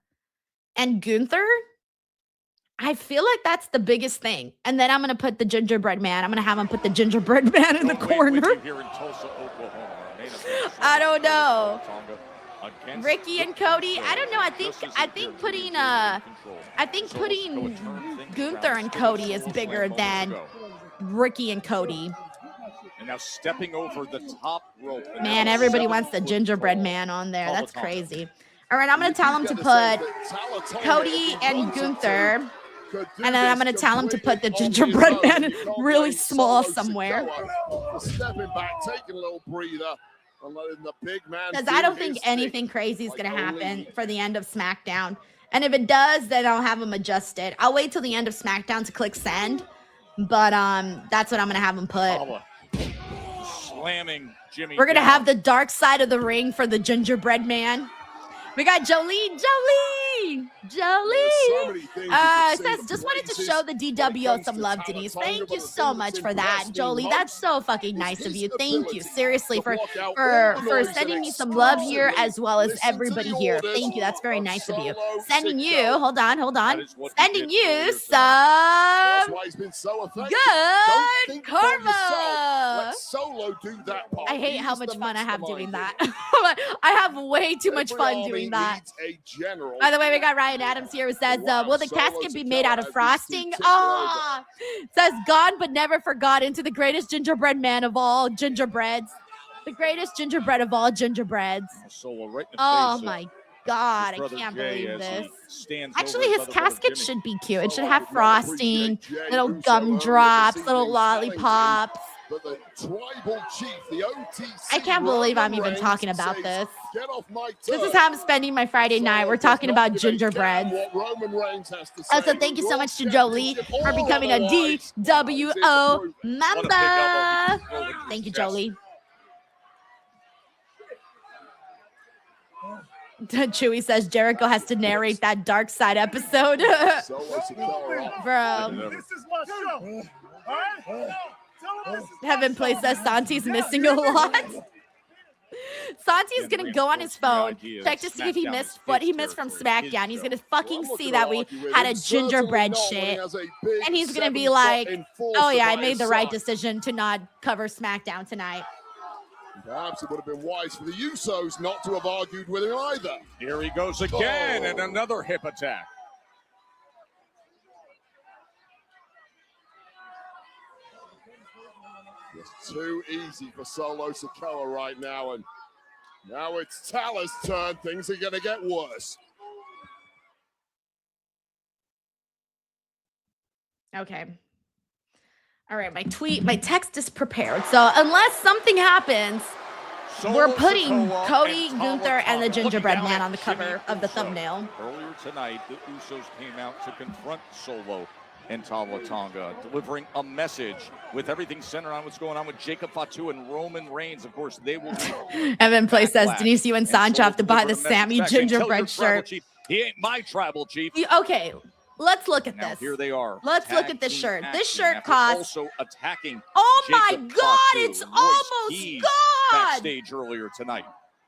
I feel like that's the biggest thing. And then I'm gonna put the Gingerbread Man. I'm gonna have him put the Gingerbread Man in the corner. I don't know. Ricky and Cody. I don't know. I think putting Gunther and Cody is bigger than Ricky and Cody. And now stepping over the top rope. Man, everybody wants the Gingerbread Man on there. That's crazy. All right, I'm going to tell him to put Cody and Gunther. And then I'm going to tell him to put the Gingerbread Man really small somewhere. Stepping back, taking a little breather. Because I don't think anything crazy is going to happen for the end of SmackDown. And if it does, then I'll have him adjust it. I'll wait till the end of SmackDown to click send. But that's what I'm going to have him put. Slamming Jimmy. We're going to have the dark side of the ring for the Gingerbread Man. We got Jolie. Says, just wanted to show the DWO some love, Denise. Thank you so much for that, Jolie. That's so fucking nice of you. Thank you, seriously, for sending me some love here, as well as everybody here. Thank you. That's very nice of you. Sending you, hold on. Sending you some good karma. Let Solo do that part. I hate how much fun I have doing that. I have way too much fun doing that. By the way, we got Ryan Adams here who says, will the casket be made out of frosting? Oh, says gone but never forgotten to the greatest gingerbread man of all gingerbreads. The greatest gingerbread of all gingerbreads. Oh my God, I can't believe this. Actually, his casket should be cute. It should have frosting, little gumdrops, little lollipops. But the tribal chief, the OTC, I can't believe I'm even talking about this. This is how I'm spending my Friday night. We're talking about gingerbread. Also, thank you so much to Jolie for becoming a DWO member. Thank you, Jolie. Chewy says Jericho has to narrate that Dark Side episode. Bro. This is my show. All right? Heaven Place says Santi's missing a lot. Santi's gonna go on his phone, check to see if he missed what he missed from SmackDown. He's gonna fucking see that we had a gingerbread shit, and he's gonna be like, "Oh yeah, I made the right decision to not cover SmackDown tonight." Perhaps it would have been wise for the Usos not to have argued with him either. Here he goes again, and another hip attack. It's too easy for Solo Sikoa right now, and now it's Tala's turn. Things are going to get worse. Okay. All right, my text is prepared. So unless something happens, we're putting Cody, Gunther, and the gingerbread man on the cover of the thumbnail. Earlier tonight, the Usos came out to confront Solo and Tama Tonga, delivering a message with everything centered on what's going on with Jacob Fatu and Roman Reigns. Of course, they will be. Evan Play says, Denise, you and Sancho have to buy the Sammy gingerbread shirt. He ain't my tribal chief. Okay, let's look at this. Here they are. Let's look at this shirt. This shirt costs. Also attacking. Oh my Jacob God! Fatu, It's Royce almost Keys gone. Backstage earlier tonight.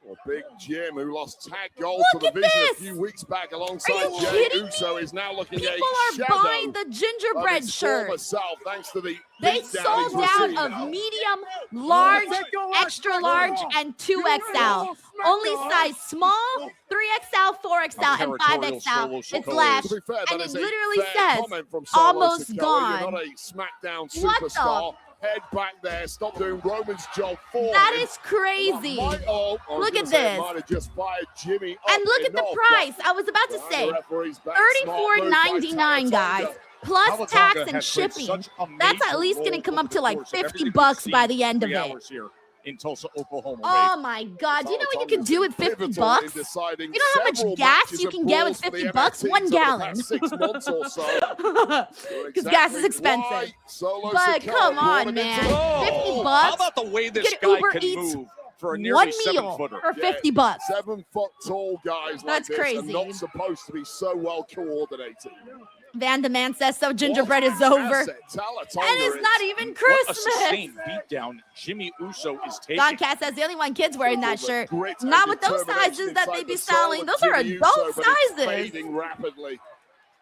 Well, Big Jim, who lost tag gold for the Vision a few weeks back alongside Jey Uso, is now looking People a are shadow buying the gingerbread of his shirt. former self, thanks to the They beatdown sold he's out received of now. medium, large, extra large, and 2XL. Only size small, 3XL, 4XL, and 5XL is left. To be fair, And that it is a literally fair says comment from Solo almost Sikoa. gone. You're not a SmackDown What the- superstar. Head back there. Stop doing Roman's job for That him. is crazy. Look Look at this. Might have just fired Jimmy And up look at the enough, price. but I was about to behind say, the referee's back, smart move by $34.99, guys. Tama Plus Tama tax Tonga and has played shipping. such a That's at major least going to role come over up the to like course of 50 everything we've bucks by seen the end of 3 it. hours here in Tulsa, Oklahoma. Oh my God. Do you know what you can do with 50 pivotal bucks? in deciding You know how much several gas matches you and can get with brawls for the 50 bucks? NXT 1 over the gallon. past 6 months or so. Because gas is expensive. But come on, man. 50 bucks. How about the way this get guy Uber can Eats move for a nearly one 7-footer? meal for 50 bucks. 7 foot tall guys like That's this are crazy. not supposed to be so well coordinated. Van de Man says so. Gingerbread is over. And it's not even What a Christmas. sustained beatdown Jimmy Uso is taking. Don Cat says the only one kid's wearing that shirt. Not with those sizes that they be selling. Those are adult sizes. Fading rapidly.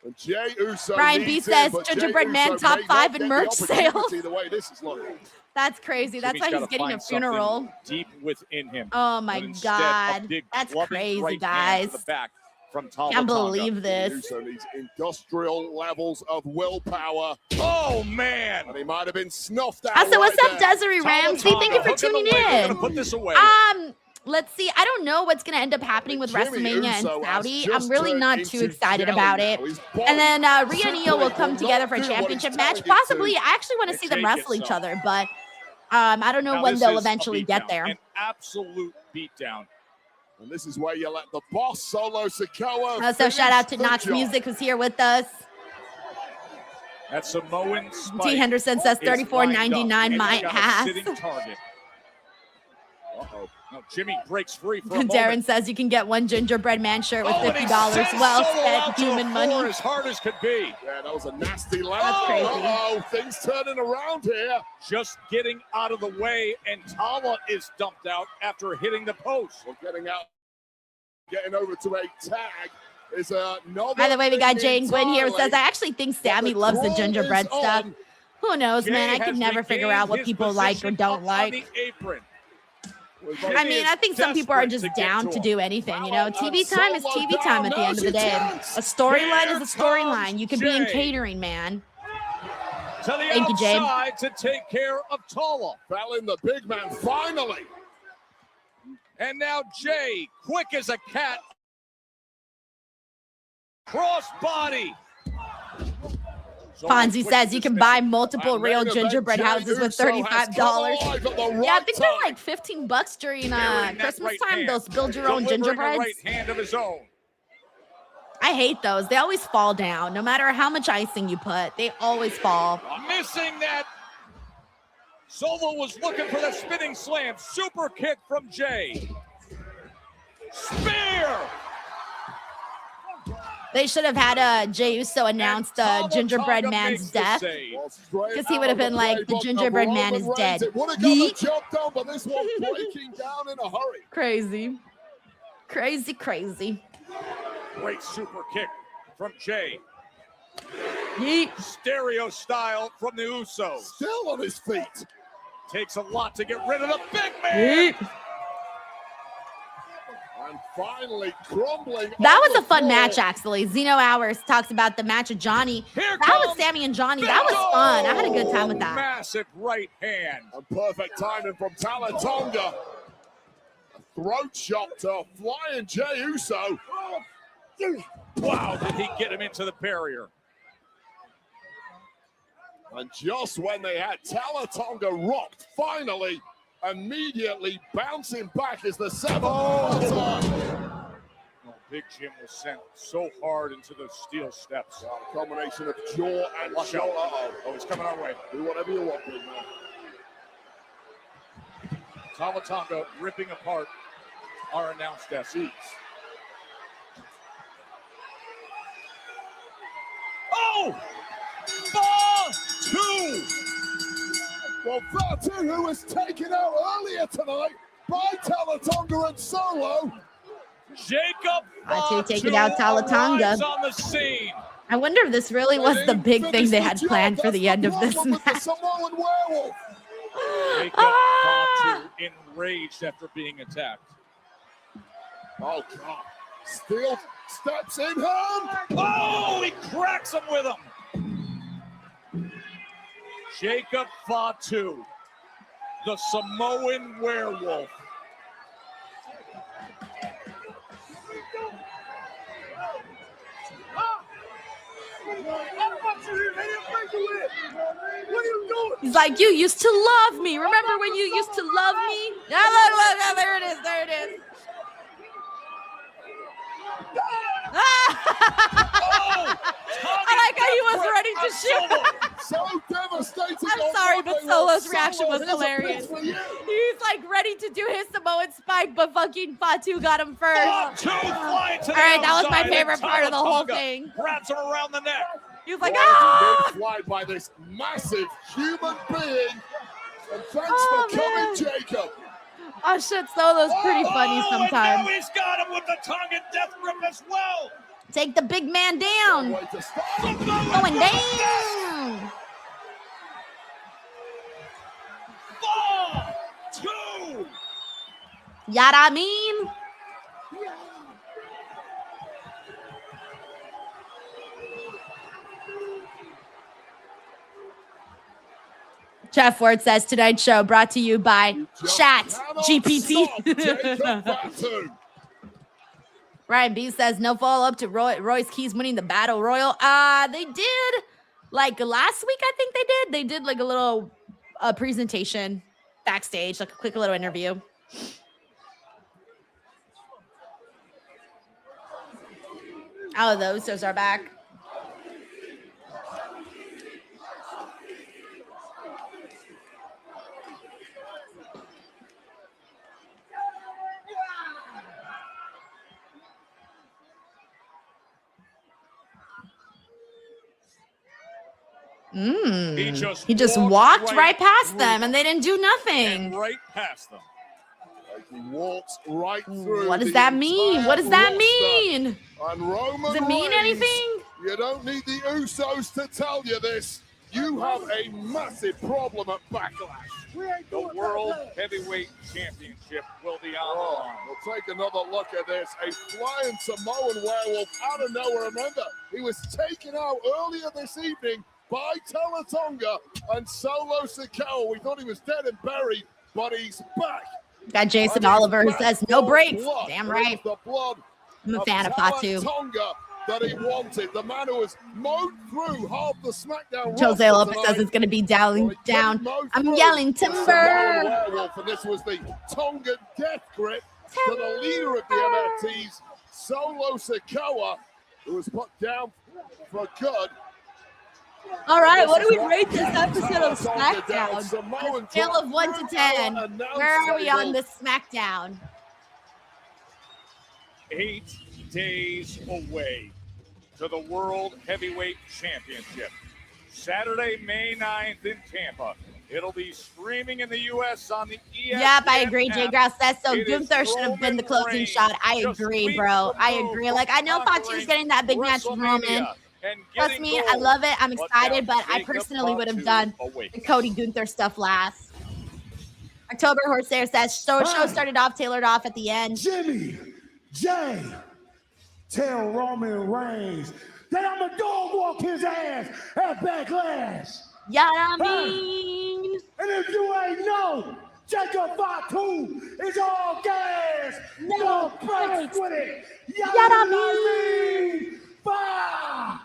And Jey Uso Brian B needs says him, but Jey Gingerbread Man Uso top may 5 not in get merch the sales. opportunity the way this is looking. That's crazy. That's Jimmy's why he's gotta getting a find something funeral. deep within him. Oh my But instead, a God. big That's clubbing crazy, right hand to guys. the back from Tama Can't Tonga. believe this. Uso needs industrial levels of willpower. Oh man! And he might have been snuffed out. Also, what's right up, there. Desiree Ramsey? Thank you for tuning in. Put this away. Let's see. I don't know what's going to end up happening with Jimmy WrestleMania and Uso has Saudi. just I'm really turned not into too excited jelly about now. it. His And then Rhea and simply Io will will come not together for a do what championship he's match. telling it Possibly. to. I actually want to see them Take wrestle it, each son. other, but I don't know Now when this they'll is a eventually get beatdown, there. An absolute beatdown. And this is where you let the boss, Solo Sikoa, Also, finish shout out to the Knox job. Music, who's here with us. That Samoan spike T. Henderson says is lined up, $34.99 and my he's got a ass. sitting target. Uh-oh. No, Jimmy breaks free for a Darren moment. says you can get one gingerbread man shirt with and he $50. sends Well Solo spent out to the human floor money. as hard as could be. Yeah, that was a nasty land. That's crazy. Uh-oh, things turning around here. Just getting out of the way, and Tama is dumped out after hitting the post. Well, getting over to a tag is another. By the way, we got thing Jane Gwynn here who says, entirely. I actually think Sammy loves the brawl gingerbread is stuff. on. Who knows, man? I Jay can has never figure regained out what his people like or position don't up on like. the apron. I mean, I think some people are just Desperate to get down to to him. do anything, you know? TV time is TV time at the end of the day. A storyline is a storyline. You could be in Jay. catering, man. To the Thank you, Jay. outside to take care of Tama. Fell in the big man finally. And now Jay, quick as a cat. Crossbody. Fonzie says you can buy multiple real gingerbread houses with $35. Yeah, I think they're like $15 during Christmas time. Those build your own gingerbreads. Right hand of his own. I hate those. They always fall down. No matter how much icing you put, they always fall. Missing that. Solo was looking for that spinning slam. Super kick from Jay. Spear. They should have had Jey Uso announce the gingerbread man's death, because he would have been like, the gingerbread man is dead. It would have got the job done, but this one breaking down in a hurry. Crazy. Crazy, crazy. Great super kick from Jay. Yeet. Stereo style from the Usos. Still on his feet. Takes a lot to get rid of the big man. Yeet. And finally crumbling. That on was a the fun floor. match, actually. Zeno Hours talks about the match of Johnny. Here That was Sammy and Johnny. That was fun. I had a good time with that. Massive right hand. And perfect timing from Tama Tonga. A throat shot to flying Jey Uso. Wow, did he get him into the barrier? And just when they had Talatonga rocked, finally, immediately bouncing back as the 7th Oh, Big Jim was sent so hard into the steel steps. A combination of jaw and Watch shoulder. out. Oh, he's coming our way. Do whatever you want, big man. Talatonga ripping apart our announce desk. Oh! Fatu! Well, Fatu, who was taken out earlier tonight by Talatonga and Solo. Jacob Fatu taking out Talatonga. on the scene. I wonder if this really was the big thing they had planned for the end of this match. Samoan werewolf. Jacob Fatu enraged after being attacked. Oh, God. Steel steps in him. Oh, he cracks him with him. Jacob Fatu, the Samoan werewolf. He's like, you used to love me. Remember when you used to love me? Yeah, look, there it is. There it is. I like how he was ready to shoot. So devastating. I'm sorry, but Solo's reaction was hilarious. He's like ready to do his Samoan spike, but fucking Fatu got him first. All right, that was my favorite part of the whole thing. Wraps him around the neck. He was like, Flied by this massive human being. And thanks for coming, Jacob. Oh shit, Solo's pretty funny sometimes. And now he's got him with the tongue and death grip as well. Take the big man down. Going down. 4, 2. Yada mean. Jeff Ward says tonight's show brought to you by Chat GPT. Ryan B says no follow up to Royce Keys winning the battle royal. They did like last week. I think they did. They did like a little presentation backstage, like a quick little interview. Oh, the Usos are back. He just walked right past them, and they didn't do nothing. Right past them. He walks right through. What does that mean? What does that mean? And Roman Does it mean Reigns, anything? You don't need the Usos to tell you this. You have a massive problem at Backlash. The World Heavyweight Championship will be on the line. We'll take another look at this. A flying Samoan werewolf out of nowhere. Remember, he was taken out earlier this evening by Talatonga and Solo Sikoa. We thought he was dead and buried, but he's back. Got Jason Oliver who says no breaks. Blood. Damn right. The blood I'm a fan of Fatu. Talatonga that he wanted. The man who has mowed through half the SmackDown. Jose Lopez says it's going to be down. I'm yelling timber. Werewolf, and this was the Tongan death grip to the leader of the MFTs, Solo Sikoa, who was put down for good. All right, what do we rate this episode of SmackDown? On a scale of 1 to 10, where are we on this SmackDown? 8 days away to the World Heavyweight Championship. Saturday, May 9th in Tampa. It'll be streaming in the U.S. on the ESPN Yep, I agree. Jay app. Grouse says so. It is Gunther should have been the closing Roman shot. I Reigns agree, just bro. weeks I removed agree. Like, I know from Fatu's getting that big match with Roman. WrestleMania and Trust getting me, I gold. love it. I'm But excited, now but I Jacob personally would have Fatu done awakens. the Cody Gunther stuff last. October Horseair says show started off, tailored off at the end. Jimmy, Jay, tell Roman Reigns that I'm a dog walk his ass at Backlash. Yeah, I mean. And if you ain't know, Jacob Fatu is all gas, no breaks with it. Yeah, I mean. Bah!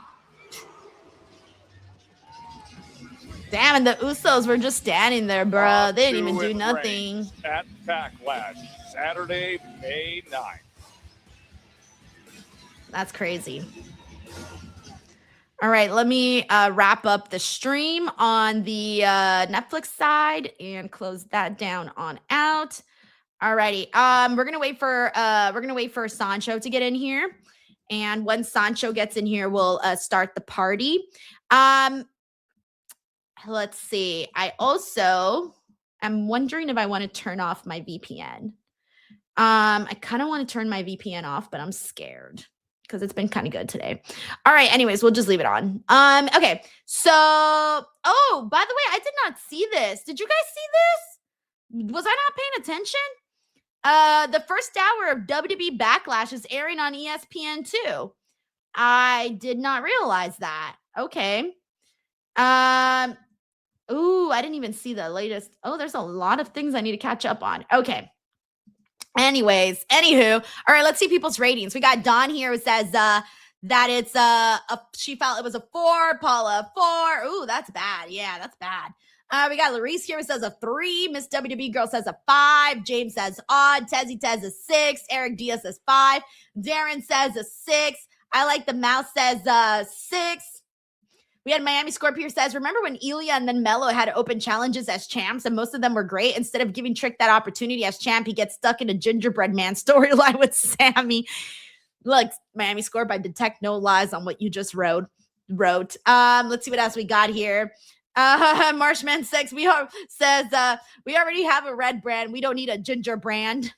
Damn, and the Usos were just standing there, bro. They didn't even do Two-in nothing. Reigns at Backlash, Saturday, May 9th. That's crazy. All right, let me wrap up the stream on the Netflix side and close that down on out. All righty. We're gonna wait for Sancho to get in here, and when Sancho gets in here, we'll start the party. Let's see. I'm wondering if I want to turn off my VPN. I kind of want to turn my VPN off, but I'm scared because it's been kind of good today. All right. Anyways, we'll just leave it on. Okay. So, oh, by the way, I did not see this. Did you guys see this? Was I not paying attention? The first hour of WWE Backlash is airing on ESPN too. I did not realize that. Okay. Ooh, I didn't even see the latest. Oh, there's a lot of things I need to catch up on. Okay. Anyways, anywho, all right, let's see people's ratings. We got Dawn here who says that it's she felt it was a 4, Paula 4. Ooh, that's bad. Yeah, that's bad. We got Larice here who says a 3. Miss WWE Girl says a 5. James says odd. Tezzy says a 6. Eric Diaz says 5. Darren says a 6. I like the mouse says 6. We had Miami Scorpio says, remember when Ilya and then Mello had open challenges as champs and most of them were great? Instead of giving Trick that opportunity as champ, he gets stuck in a gingerbread man storyline with Sami. Look, Miami Scorp, I detect no lies on what you just wrote. Let's see what else we got here. Marshman 6 says, we already have a red brand. We don't need a ginger brand.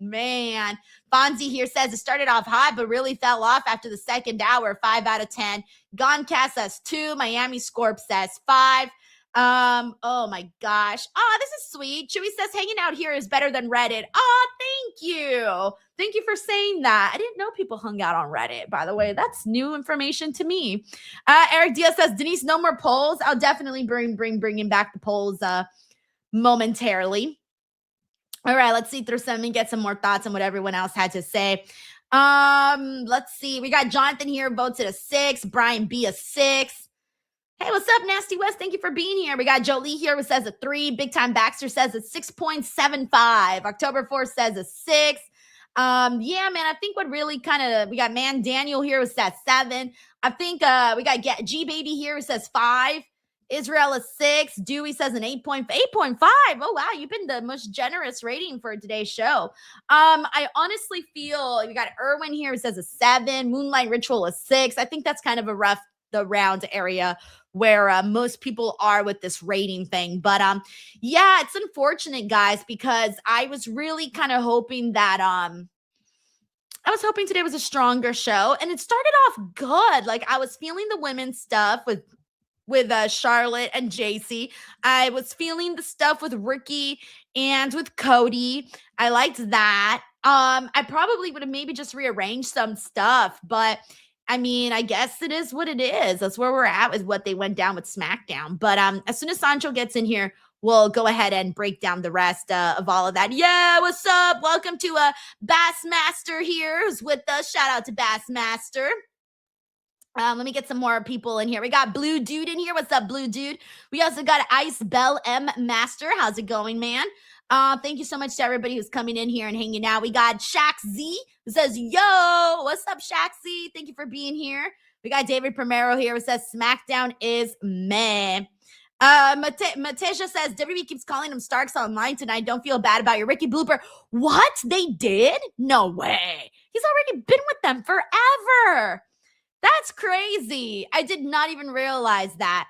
Man, Fonzie here says it started off hot, but really fell off after the second hour. 5 out of 10. Goncast says 2. Miami Scorp says 5. Oh my gosh. Oh, this is sweet. Chewy says hanging out here is better than Reddit. Oh, thank you. Thank you for saying that. I didn't know people hung out on Reddit, by the way. That's new information to me. Eric Diaz says, Denise, no more polls. I'll definitely bringing back the polls momentarily. All right, let's see through some and get some more thoughts on what everyone else had to say. Let's see. We got Jonathan here, votes at a 6. Brian B, a 6. Hey, what's up, Nasty West? Thank you for being here. We got Jolie here who says a 3. Big Time Baxter says a 6.75. October 4th says a 6. Yeah, man, I think what really we got Man Daniel here who says 7. I think we got G Baby here who says 5. Israel is 6. Dewey says an 8.5. Oh, wow. You've been the most generous rating for today's show. I honestly feel we got Erwin here who says a 7. Moonlight Ritual is 6. I think that's kind of the round area where most people are with this rating thing. But yeah, it's unfortunate, guys, because I was really kind of hoping that I was hoping today was a stronger show, and it started off good. Like I was feeling the women's stuff with Charlotte and Jacy. I was feeling the stuff with Ricky and with Cody. I liked that. I probably would have maybe just rearranged some stuff, but I mean, I guess it is what it is. That's where we're at with what they went down with SmackDown. But as soon as Sancho gets in here, we'll go ahead and break down the rest of all of that. Yeah, what's up? Welcome to Bassmaster here who's with us. Shout out to Bassmaster. Let me get some more people in here. We got Blue Dude in here. What's up, Blue Dude? We also got Ice Bell M Master. How's it going, man? Thank you so much to everybody who's coming in here and hanging out. We got Shaq Z who says, yo, what's up, Shaq Z? Thank you for being here. We got David Primero here who says SmackDown is meh. Matisha says, WWE keeps calling him Starks online tonight. Don't feel bad about your Ricky blooper. What? They did? No way. He's already been with them forever. That's crazy. I did not even realize that.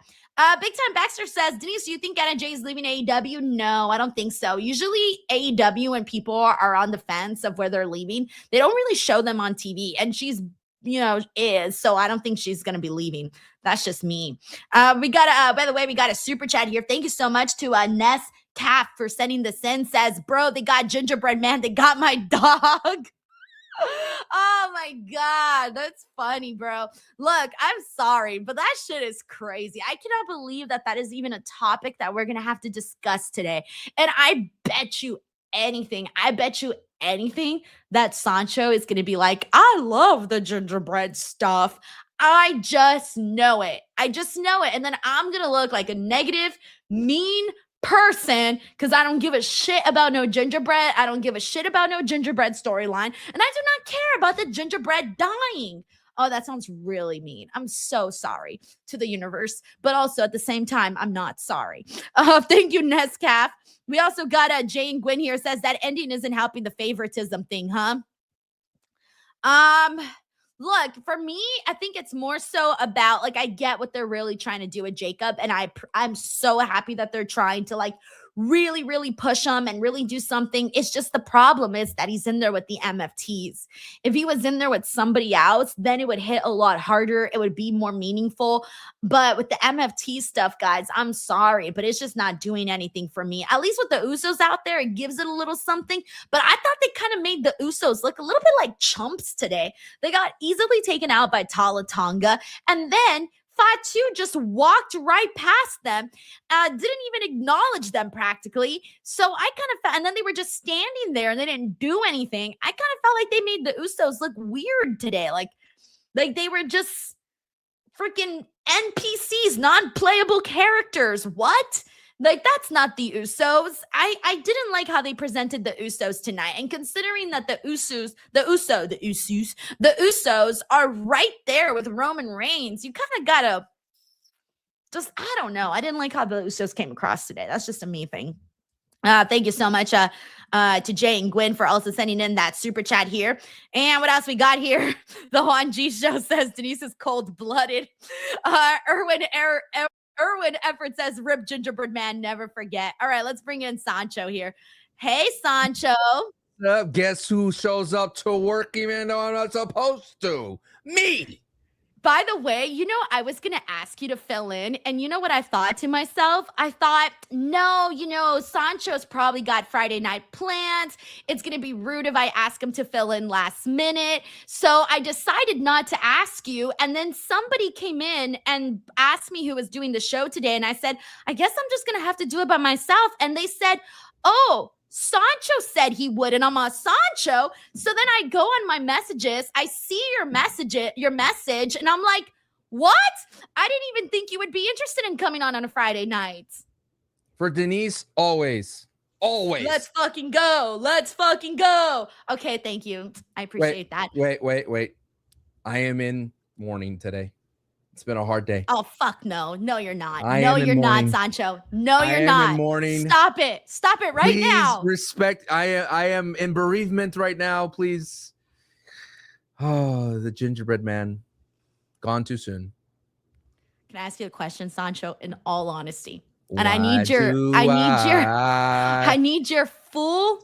Big Time Baxter says, Denise, do you think Anna Jay is leaving AEW? No, I don't think so. Usually AEW, when people are on the fence of where they're leaving, they don't really show them on TV. And she's, so I don't think she's going to be leaving. That's just me. We got, by the way, we got a super chat here. Thank you so much to Ness Cap for sending this in. Says, bro, they got gingerbread man. They got my dog. Oh my God, that's funny, bro. Look, I'm sorry, but that shit is crazy. I cannot believe that is even a topic that we're gonna have to discuss today. And I bet you anything that Sancho is gonna be like, I love the gingerbread stuff. I just know it. I just know it. And then I'm going to look like a negative, mean person because I don't give a shit about no gingerbread. I don't give a shit about no gingerbread storyline. And I do not care about the gingerbread dying. Oh, that sounds really mean. I'm so sorry to the universe. But also at the same time, I'm not sorry. Thank you, Nescaf. We also got Jane Gwynn here says that ending isn't helping the favoritism thing, huh? Look, for me, I think it's more so about, like, I get what they're really trying to do with Jacob, and I'm so happy that they're trying to, like, really, really push him and really do something. It's just the problem is that he's in there with the MFTs. If he was in there with somebody else, then it would hit a lot harder. It would be more meaningful. But with the MFT stuff, guys, I'm sorry, but it's just not doing anything for me. At least with the Usos out there, it gives it a little something. But I thought they kind of made the Usos look a little bit like chumps today. They got easily taken out by Tala Tonga. And then Fatu just walked right past them, didn't even acknowledge them practically. So I kind of felt, and then they were just standing there and they didn't do anything. I kind of felt like they made the Usos look weird today. Like they were just freaking NPCs, non-playable characters. What? Like, that's not the Usos. I didn't like how they presented the Usos tonight. And considering that the Usos are right there with Roman Reigns, you kind of gotta just, I don't know. I didn't like how the Usos came across today. That's just a me thing. Thank you so much to Jay and Gwen for also sending in that super chat here. And what else we got here? The Juan G Show says Denise is cold-blooded. Erwin Effort says, rip gingerbread man, never forget. All right, let's bring in Sancho here. Hey, Sancho. Guess who shows up to work even though I'm not supposed to? Me. By the way, I was going to ask you to fill in. And you know what I thought to myself? I thought, no, Sancho's probably got Friday night plans. It's going to be rude if I ask him to fill in last minute. So I decided not to ask you. And then somebody came in and asked me who was doing the show today. And I said, I guess I'm just going to have to do it by myself. And they said, oh, Sancho said he would, and I'm a Sancho. So then I go on my messages, I see your message, and I'm like, what? I didn't even think you would be interested in coming on a Friday night. For Denise, always. Let's fucking go. Okay, thank you. I appreciate that. Wait. I am in mourning today. It's been a hard day. Oh, fuck no. No, you're not. You're not, Sancho. No, you're not. I am in mourning. Stop it right now. Please respect. I am in bereavement right now. Please. Oh, the gingerbread man. Gone too soon. Can I ask you a question, Sancho, in all honesty? And I need your full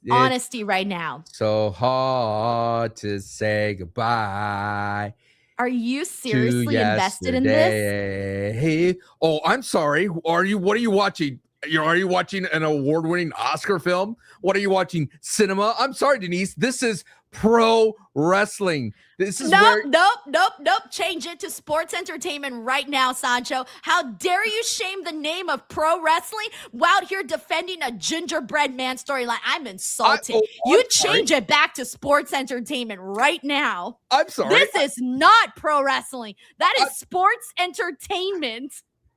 honesty right now. So hard to say goodbye. Are you seriously invested in this? Hey, oh, I'm sorry. What are you watching? Are you watching an award-winning Oscar film? What are you watching? Cinema? I'm sorry, Denise. This is pro wrestling. This is Nope. Change it to sports entertainment right now, Sancho. How dare you shame the name of pro wrestling while out here defending a gingerbread man storyline? I'm insulted. Change it back to sports entertainment right now. I'm sorry. This is not pro wrestling. That is sports entertainment.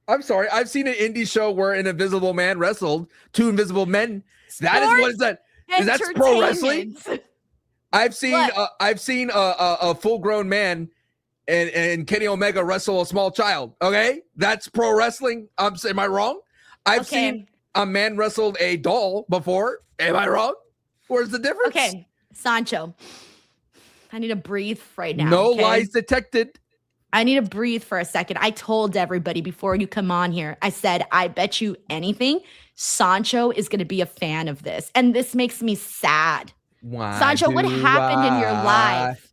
I'm sorry. I've seen an indie show where an invisible man wrestled two invisible men. That's pro wrestling. I've seen a full-grown man and Kenny Omega wrestle a small child. Okay, that's pro wrestling. Am I wrong? I've seen a man wrestled a doll before. Am I wrong? Where's the difference? Okay, Sancho, I need to breathe right now. No lies detected. I need to breathe for a second. I told everybody before you come on here, I said, I bet you anything, Sancho is going to be a fan of this. And this makes me sad. Sancho, what happened in your life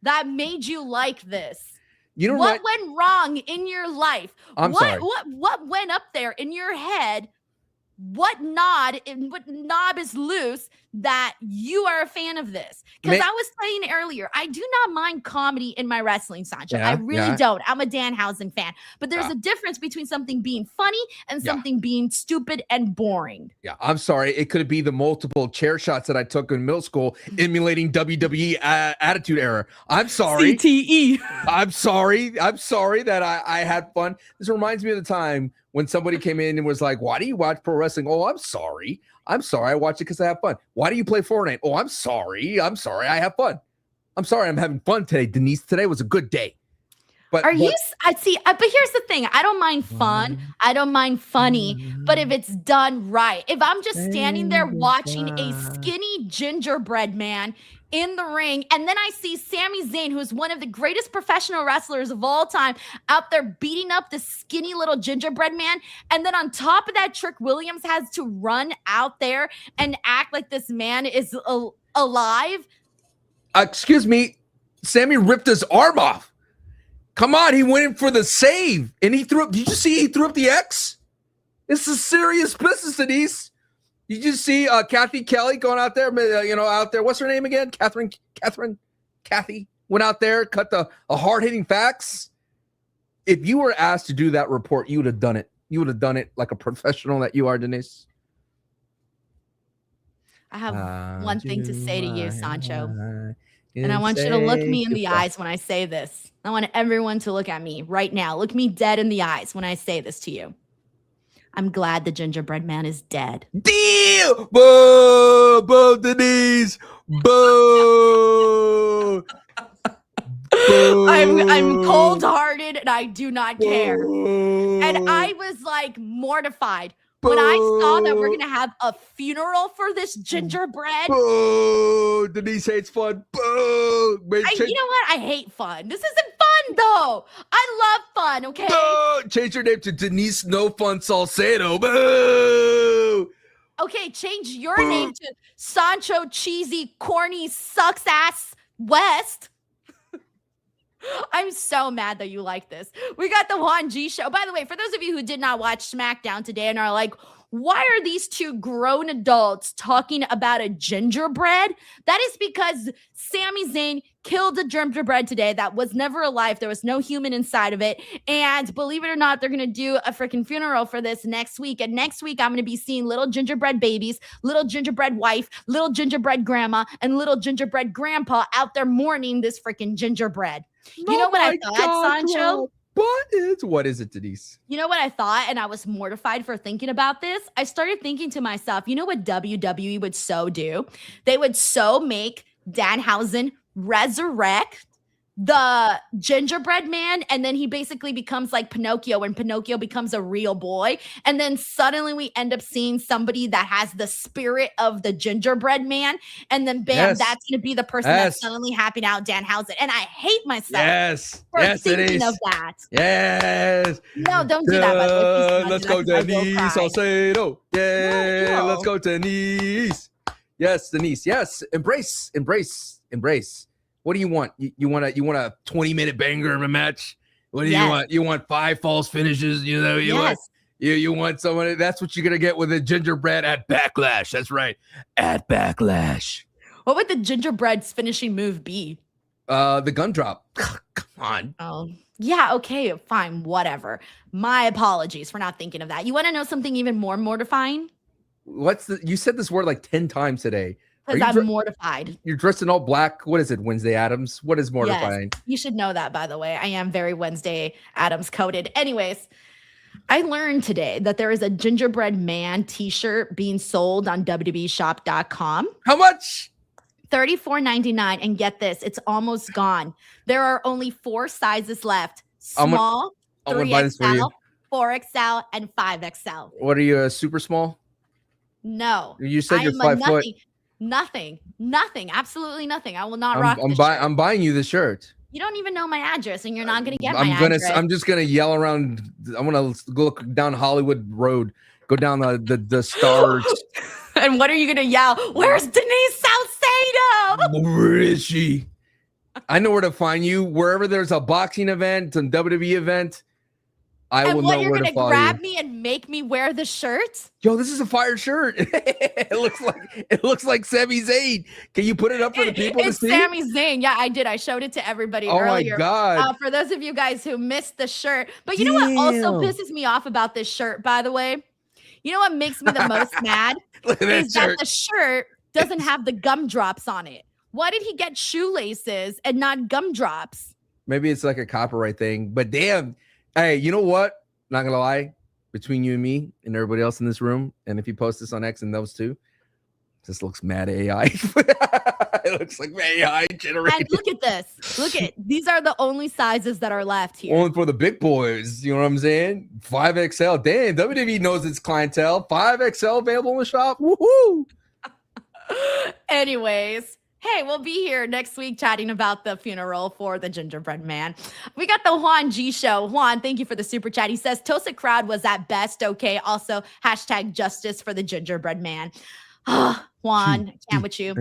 that made you like this? What went wrong in your life? I'm sorry. What went up there in your head what knob is loose that you are a fan of this? Because I was saying earlier, I do not mind comedy in my wrestling, Sancho. I really don't. I'm a Danhausen fan. But there's a difference between something being funny and something being stupid and boring. Yeah, I'm sorry. It could be the multiple chair shots that I took in middle school emulating WWE Attitude Era. I'm sorry. CTE. I'm sorry that I had fun. This reminds me of the time when somebody came in and was like, why do you watch pro wrestling? Oh, I'm sorry. I watch it because I have fun. Why do you play Fortnite? Oh, I'm sorry. I have fun. I'm sorry. I'm having fun today, Denise. Today was a good day. But but here's the thing. I don't mind fun. I don't mind funny. But if it's done right, if I'm just standing there watching a skinny gingerbread man in the ring, and then I see Sami Zayn, who is one of the greatest professional wrestlers of all time, out there beating up this skinny little gingerbread man, and then on top of that, Trick Williams has to run out there and act like this man is alive. Excuse me, Sami ripped his arm off. Come on, he went in for the save, and he threw up. Did you see he threw up the X? This is serious business, Denise. Did you see Kathy Kelly going out there? Out there. What's her name again? Kathy went out there, cut the hard-hitting facts. If you were asked to do that report, you would have done it. You would have done it like a professional that you are, Denise. I have one thing to say to you, Sancho. And I want you to look me in the eyes when I say this. I want everyone to look at me right now. Look me dead in the eyes when I say this to you. I'm glad the gingerbread man is dead. Deal! Boo! Boo, Denise! Boo! Boo! I'm cold-hearted and I do not care. And I was like mortified when I saw that we're gonna have a funeral for this gingerbread. Boo! Denise hates fun. Boo! You know what? I hate fun. This isn't fun though. I love fun. Okay. Boo! Change your name to Denise No Fun Salcedo. Boo! Okay, change your name to Sancho Cheesy Corny Sucks Ass West. I'm so mad that you like this. We got the Juan G show. By the way, for those of you who did not watch SmackDown today and are like, why are these two grown adults talking about a gingerbread? That is because Sami Zayn killed a gingerbread today that was never alive. There was no human inside of it. And believe it or not, they're going to do a freaking funeral for this next week. And next week, I'm going to be seeing little gingerbread babies, little gingerbread wife, little gingerbread grandma, and little gingerbread grandpa out there mourning this freaking gingerbread. You know what I thought, Sancho? What is it, Denise? You know what I thought? And I was mortified for thinking about this. I started thinking to myself, you know what WWE would so do? They would so make Danhausen resurrect the gingerbread man, and then he basically becomes like Pinocchio, and Pinocchio becomes a real boy, and then suddenly we end up seeing somebody that has the spirit of the gingerbread man, and then bam, that's gonna be the person that's suddenly happy now, Danhausen. And I hate myself for thinking of that. Yes. No, don't do that. By the way. Let's go, Denise Salcedo. Yeah, let's go, Denise. Yes, Denise. Yes, embrace. What do you want? You want a 20-minute banger of a match? What do you want? You want 5 false finishes? You want someone. That's what you're gonna get with a gingerbread at Backlash. That's right, at Backlash. What would the gingerbread's finishing move be? The gun drop. Come on. Oh, yeah. Okay, fine. Whatever. My apologies for not thinking of that. You want to know something even more mortifying? You said this word like 10 times today. Because I'm mortified. You're dressed in all black. What is it, Wednesday Addams? What is mortifying? Yes, you should know that, by the way. I am very Wednesday Addams coded. Anyways, I learned today that there is a gingerbread man t-shirt being sold on WWEshop.com. How much? $34.99. And get this, it's almost gone. There are only 4 sizes left. Small, 3XL, 4XL, and 5XL. What are you, a super small? No. You said you're 5 foot. Nothing, absolutely nothing. I will not rock this shirt. I'm buying you the shirt. You don't even know my address, and you're not going to get my address. I'm just going to yell around. I'm going to go down Hollywood Road, go down the stars. And what are you going to yell? Where's Denise Salcedo? Where is she? I know where to find you. Wherever there's a boxing event, a WWE event, I will know you're where to gonna follow grab you. me and make me wear the shirt? Yo, this is a fire shirt. it looks like Sami Zayn. Can you put it up for the people to It's see? Sami Zayn. Yeah, I did. I showed it to everybody Oh my earlier. God. For those of you guys who missed the shirt. But you know what also Damn. pisses me off about this shirt, by the way? You know what makes me the most mad? Look at Is that that the shirt doesn't have the gumdrops on it. Why did he get shoelaces and not gumdrops? Maybe it's like a copyright thing, but damn. Hey, you know what? Not gonna lie, between you and me and everybody else in this room, and if you post this on X and those two, this looks mad AI. It looks like AI generated. And look at this. Look at these are the only sizes that are left here. Only for the big boys. You know what I'm saying? 5XL. Damn, WWE knows its clientele. 5XL available in the shop. Woohoo! Anyways, hey, we'll be here next week chatting about the funeral for the gingerbread man. We got the Juan G show. Juan, thank you for the super chat. He says, Toasted crowd was at best okay. Also, hashtag justice for the gingerbread man. Juan, I can't with you.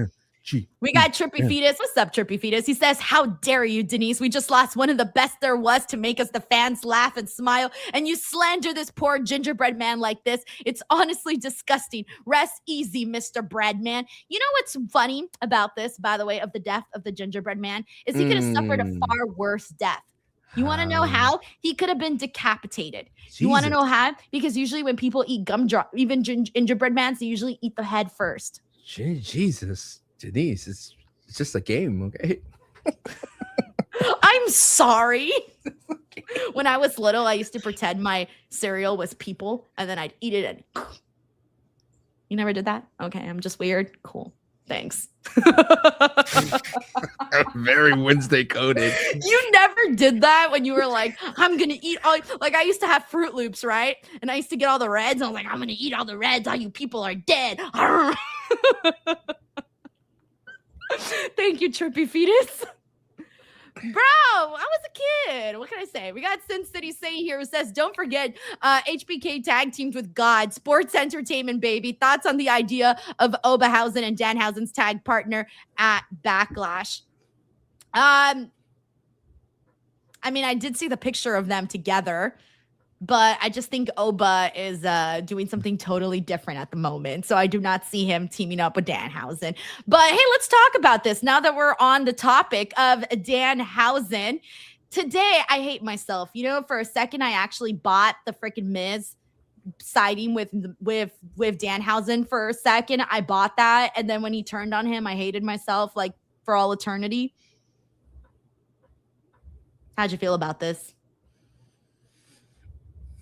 We got Trippy Fetus. What's up, Trippy Fetus? He says, how dare you, Denise? We just lost one of the best there was to make us the fans laugh and smile. And you slander this poor gingerbread man like this. It's honestly disgusting. Rest easy, Mr. Breadman. You know what's funny about this, by the way, of the death of the gingerbread man? Is he could have suffered a far worse death. You want to know how? He could have been decapitated. You want to know how? Because usually when people eat gumdrop, even gingerbread mans, they usually eat the head first. Jesus. Denise, it's just a game, okay? I'm sorry. When I was little, I used to pretend my cereal was people, and then I'd eat it and you never did that? Okay, I'm just weird. Cool. Thanks. Very Wednesday coded. You never did that when you were like, I'm gonna eat all, like I used to have Fruit Loops, right? And I used to get all the reds. And I was like, I'm gonna eat all the reds. All you people are dead. Thank you, Trippy Fetus. Bro, I was a kid. What can I say? We got Sin City Say here who says, don't forget, HBK tag teamed with God. Sports entertainment, baby. Thoughts on the idea of Oberhausen and Danhausen's tag partner at Backlash? I mean, I did see the picture of them together, but I just think Oba is doing something totally different at the moment. So I do not see him teaming up with Danhausen. But hey, let's talk about this now that we're on the topic of Danhausen. Today, I hate myself. You know, for a second, I actually bought the freaking Miz siding with Danhausen for a second. I bought that. And then when he turned on him, I hated myself like for all eternity. How'd you feel about this?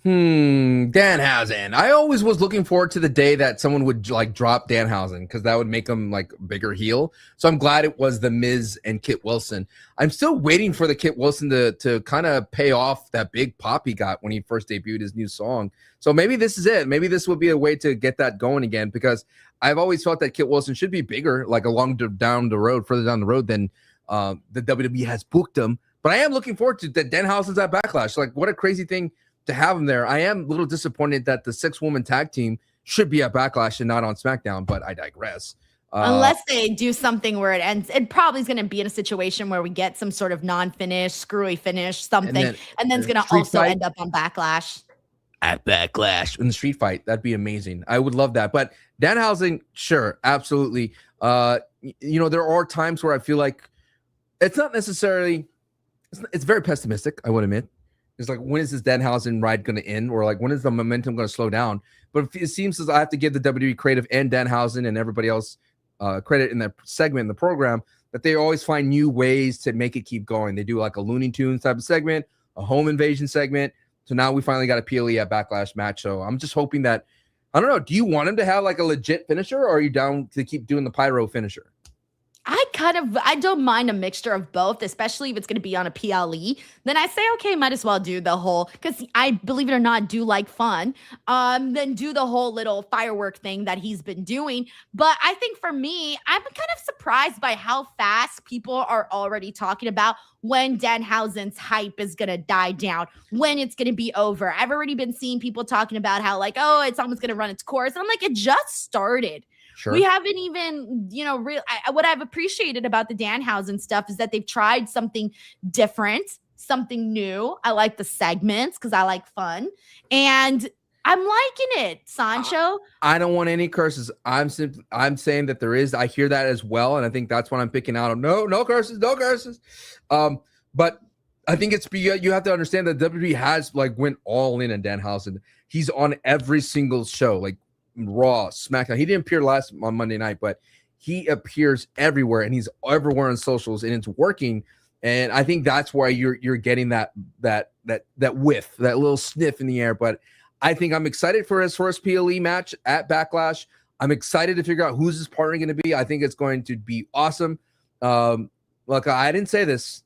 Danhausen. I always was looking forward to the day that someone would like drop Danhausen because that would make him like bigger heel. So I'm glad it was the Miz and Kit Wilson. I'm still waiting for the Kit Wilson to kind of pay off that big pop he got when he first debuted his new song. So maybe this is it. Maybe this would be a way to get that going again because I've always felt that Kit Wilson should be bigger, like further down the road than the WWE has booked him. But I am looking forward to that Danhausen's at Backlash. Like what a crazy thing to have him there. I am a little disappointed that the 6-woman tag team should be at Backlash and not on SmackDown, but I digress. Unless they do something where it ends, it probably is going to be in a situation where we get some sort of non-finish, screwy finish, something, and then it's going to also end up on Backlash. At Backlash in the street fight, that'd be amazing. I would love that. But Danhausen, sure, absolutely. You know, there are times where I feel like it's not necessarily, it's very pessimistic, I would admit. It's like, when is this Danhausen ride going to end? Or like, when is the momentum going to slow down? But it seems as I have to give the WWE creative and Danhausen and everybody else credit in that segment in the program that they always find new ways to make it keep going. They do like a Looney Tunes type of segment, a home invasion segment. So now we finally got a PLE at Backlash match. So I'm just hoping that, I don't know, do you want him to have like a legit finisher or are you down to keep doing the pyro finisher? I don't mind a mixture of both, especially if it's going to be on a PLE. Then I say, okay, might as well do the whole, because I, believe it or not, do like fun. Then do the whole little firework thing that he's been doing. But I think for me, I'm kind of surprised by how fast people are already talking about when Danhausen's hype is going to die down, when it's going to be over. I've already been seeing people talking about how like, oh, it's almost going to run its course. And I'm like, it just started. Sure. We haven't even, you know, what I've appreciated about the Danhausen stuff is that they've tried something different something new. I like the segments because I like fun. And I'm liking it, Sancho. I don't want any curses. I'm saying that there is. I hear that as well, and I think that's what I'm picking out. No curses, no curses. But I think it's you have to understand that WWE has like went all in on Danhausen. He's on every single show, like Raw, SmackDown. He didn't appear last on Monday night, but he appears everywhere, and he's everywhere on socials, and it's working. And I think that's why you're getting that whiff, that little sniff in the air. But I think I'm excited for his first PLE match at Backlash. I'm excited to figure out who's his partner going to be. I think it's going to be awesome. Look, I didn't say this.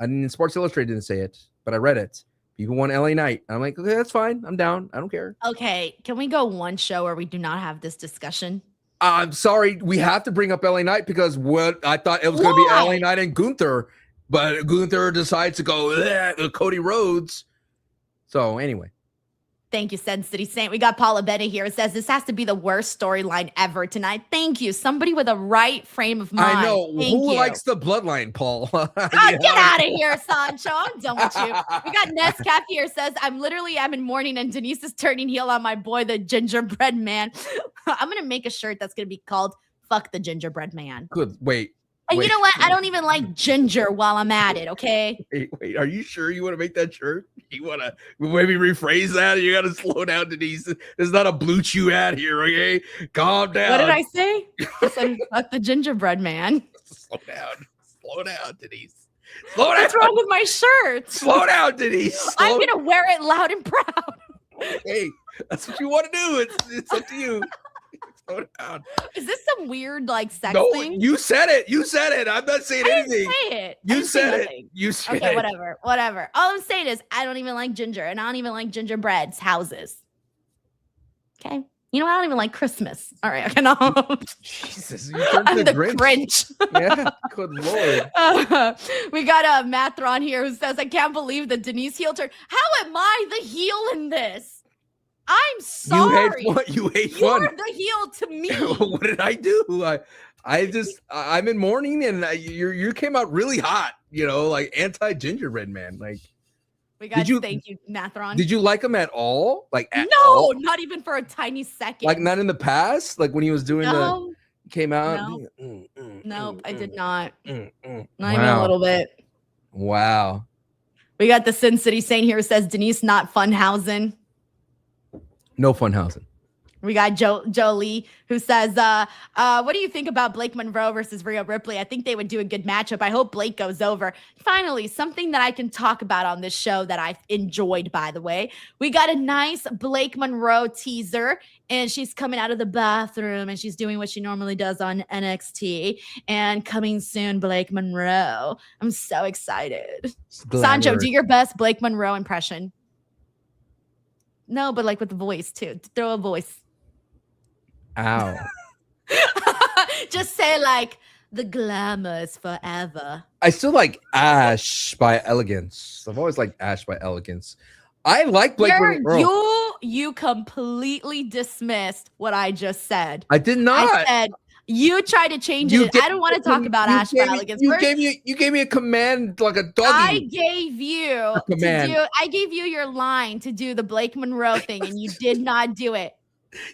I didn't. Sports Illustrated didn't say it, but I read it. People want LA Knight. I'm like, okay, that's fine. I'm down. I don't care. Okay, can we go one show where we do not have this discussion? I'm sorry. We have to bring up LA Knight because what I thought it was going to be LA Knight and Gunther, but Gunther decides to go Cody Rhodes. So anyway. Thank you, Sen City Saint. We got Paula Bennett here. It says this has to be the worst storyline ever tonight. Thank you. Somebody with a right frame of mind. I know. Thank Who you. likes the bloodline, Paul? Get out of here, Sancho. I'm done with you. We got Nescaf here. Says, I'm in mourning and Denise is turning heel on my boy, the gingerbread man. I'm going to make a shirt that's going to be called Fuck the Gingerbread Man. Good. Wait. And you know what? I don't even like ginger while I'm at it, okay? Wait, are you sure you want to make that shirt? You want to maybe rephrase that? You got to slow down, Denise. There's not a Blue Chew ad here, okay? Calm down. What did I say? I said, fuck the gingerbread man. Slow down, Denise. Slow down. What's wrong with my shirt? Slow down, Denise. I'm going to wear it loud and proud. Hey, that's what you want to do. It's up to you. Slow down. Is this some weird sex No, thing? you said it. I'm not saying anything. Didn't say it. You said it. You said okay, it. whatever. All I'm saying is I don't even like ginger, and I don't even like gingerbread's houses. Okay. You know, I don't even like Christmas. All right, okay, no. Jesus, you turned I'm to the Grinch. Yeah, good Lord. We got a Mathron here who says, I can't believe the Denise heel turn. How am I the heel in this? I'm sorry. You hate You're fun. the heel to me. What did I do? I'm in mourning, and you came out really hot. You know, like anti gingerbread man. Like, we got. Thank you, Mathron. Did you like him at all? Like, at no, all? not even for a tiny second. Like, not in the past. Like when he was doing came out. No. Nope, I did not. Not even Wow. a little bit. Wow. We got the Sin City Saint here who says Denise not Funhausen. No Funhausen. We got Jolie who says, what do you think about Blake Monroe versus Rhea Ripley? I think they would do a good matchup. I hope Blake goes over. Finally, something that I can talk about on this show that I've enjoyed, by the way. We got a nice Blake Monroe teaser, and she's coming out of the bathroom, and she's doing what she normally does on NXT. And coming soon, Blake Monroe. I'm so excited. Sancho, do your best Blake Monroe impression. No, but like with the voice, too. Throw a voice. Ow. Just say like the glamour is forever. I still like Ash by Elegance. I've always liked Ash by Elegance. I like Blake Monroe. You completely dismissed what I just said. I did not. I said you tried to change it. I don't want to talk about Ash by Elegance. You gave me a command like a doggy. I gave you your line to do the Blake Monroe thing, and you did not do it.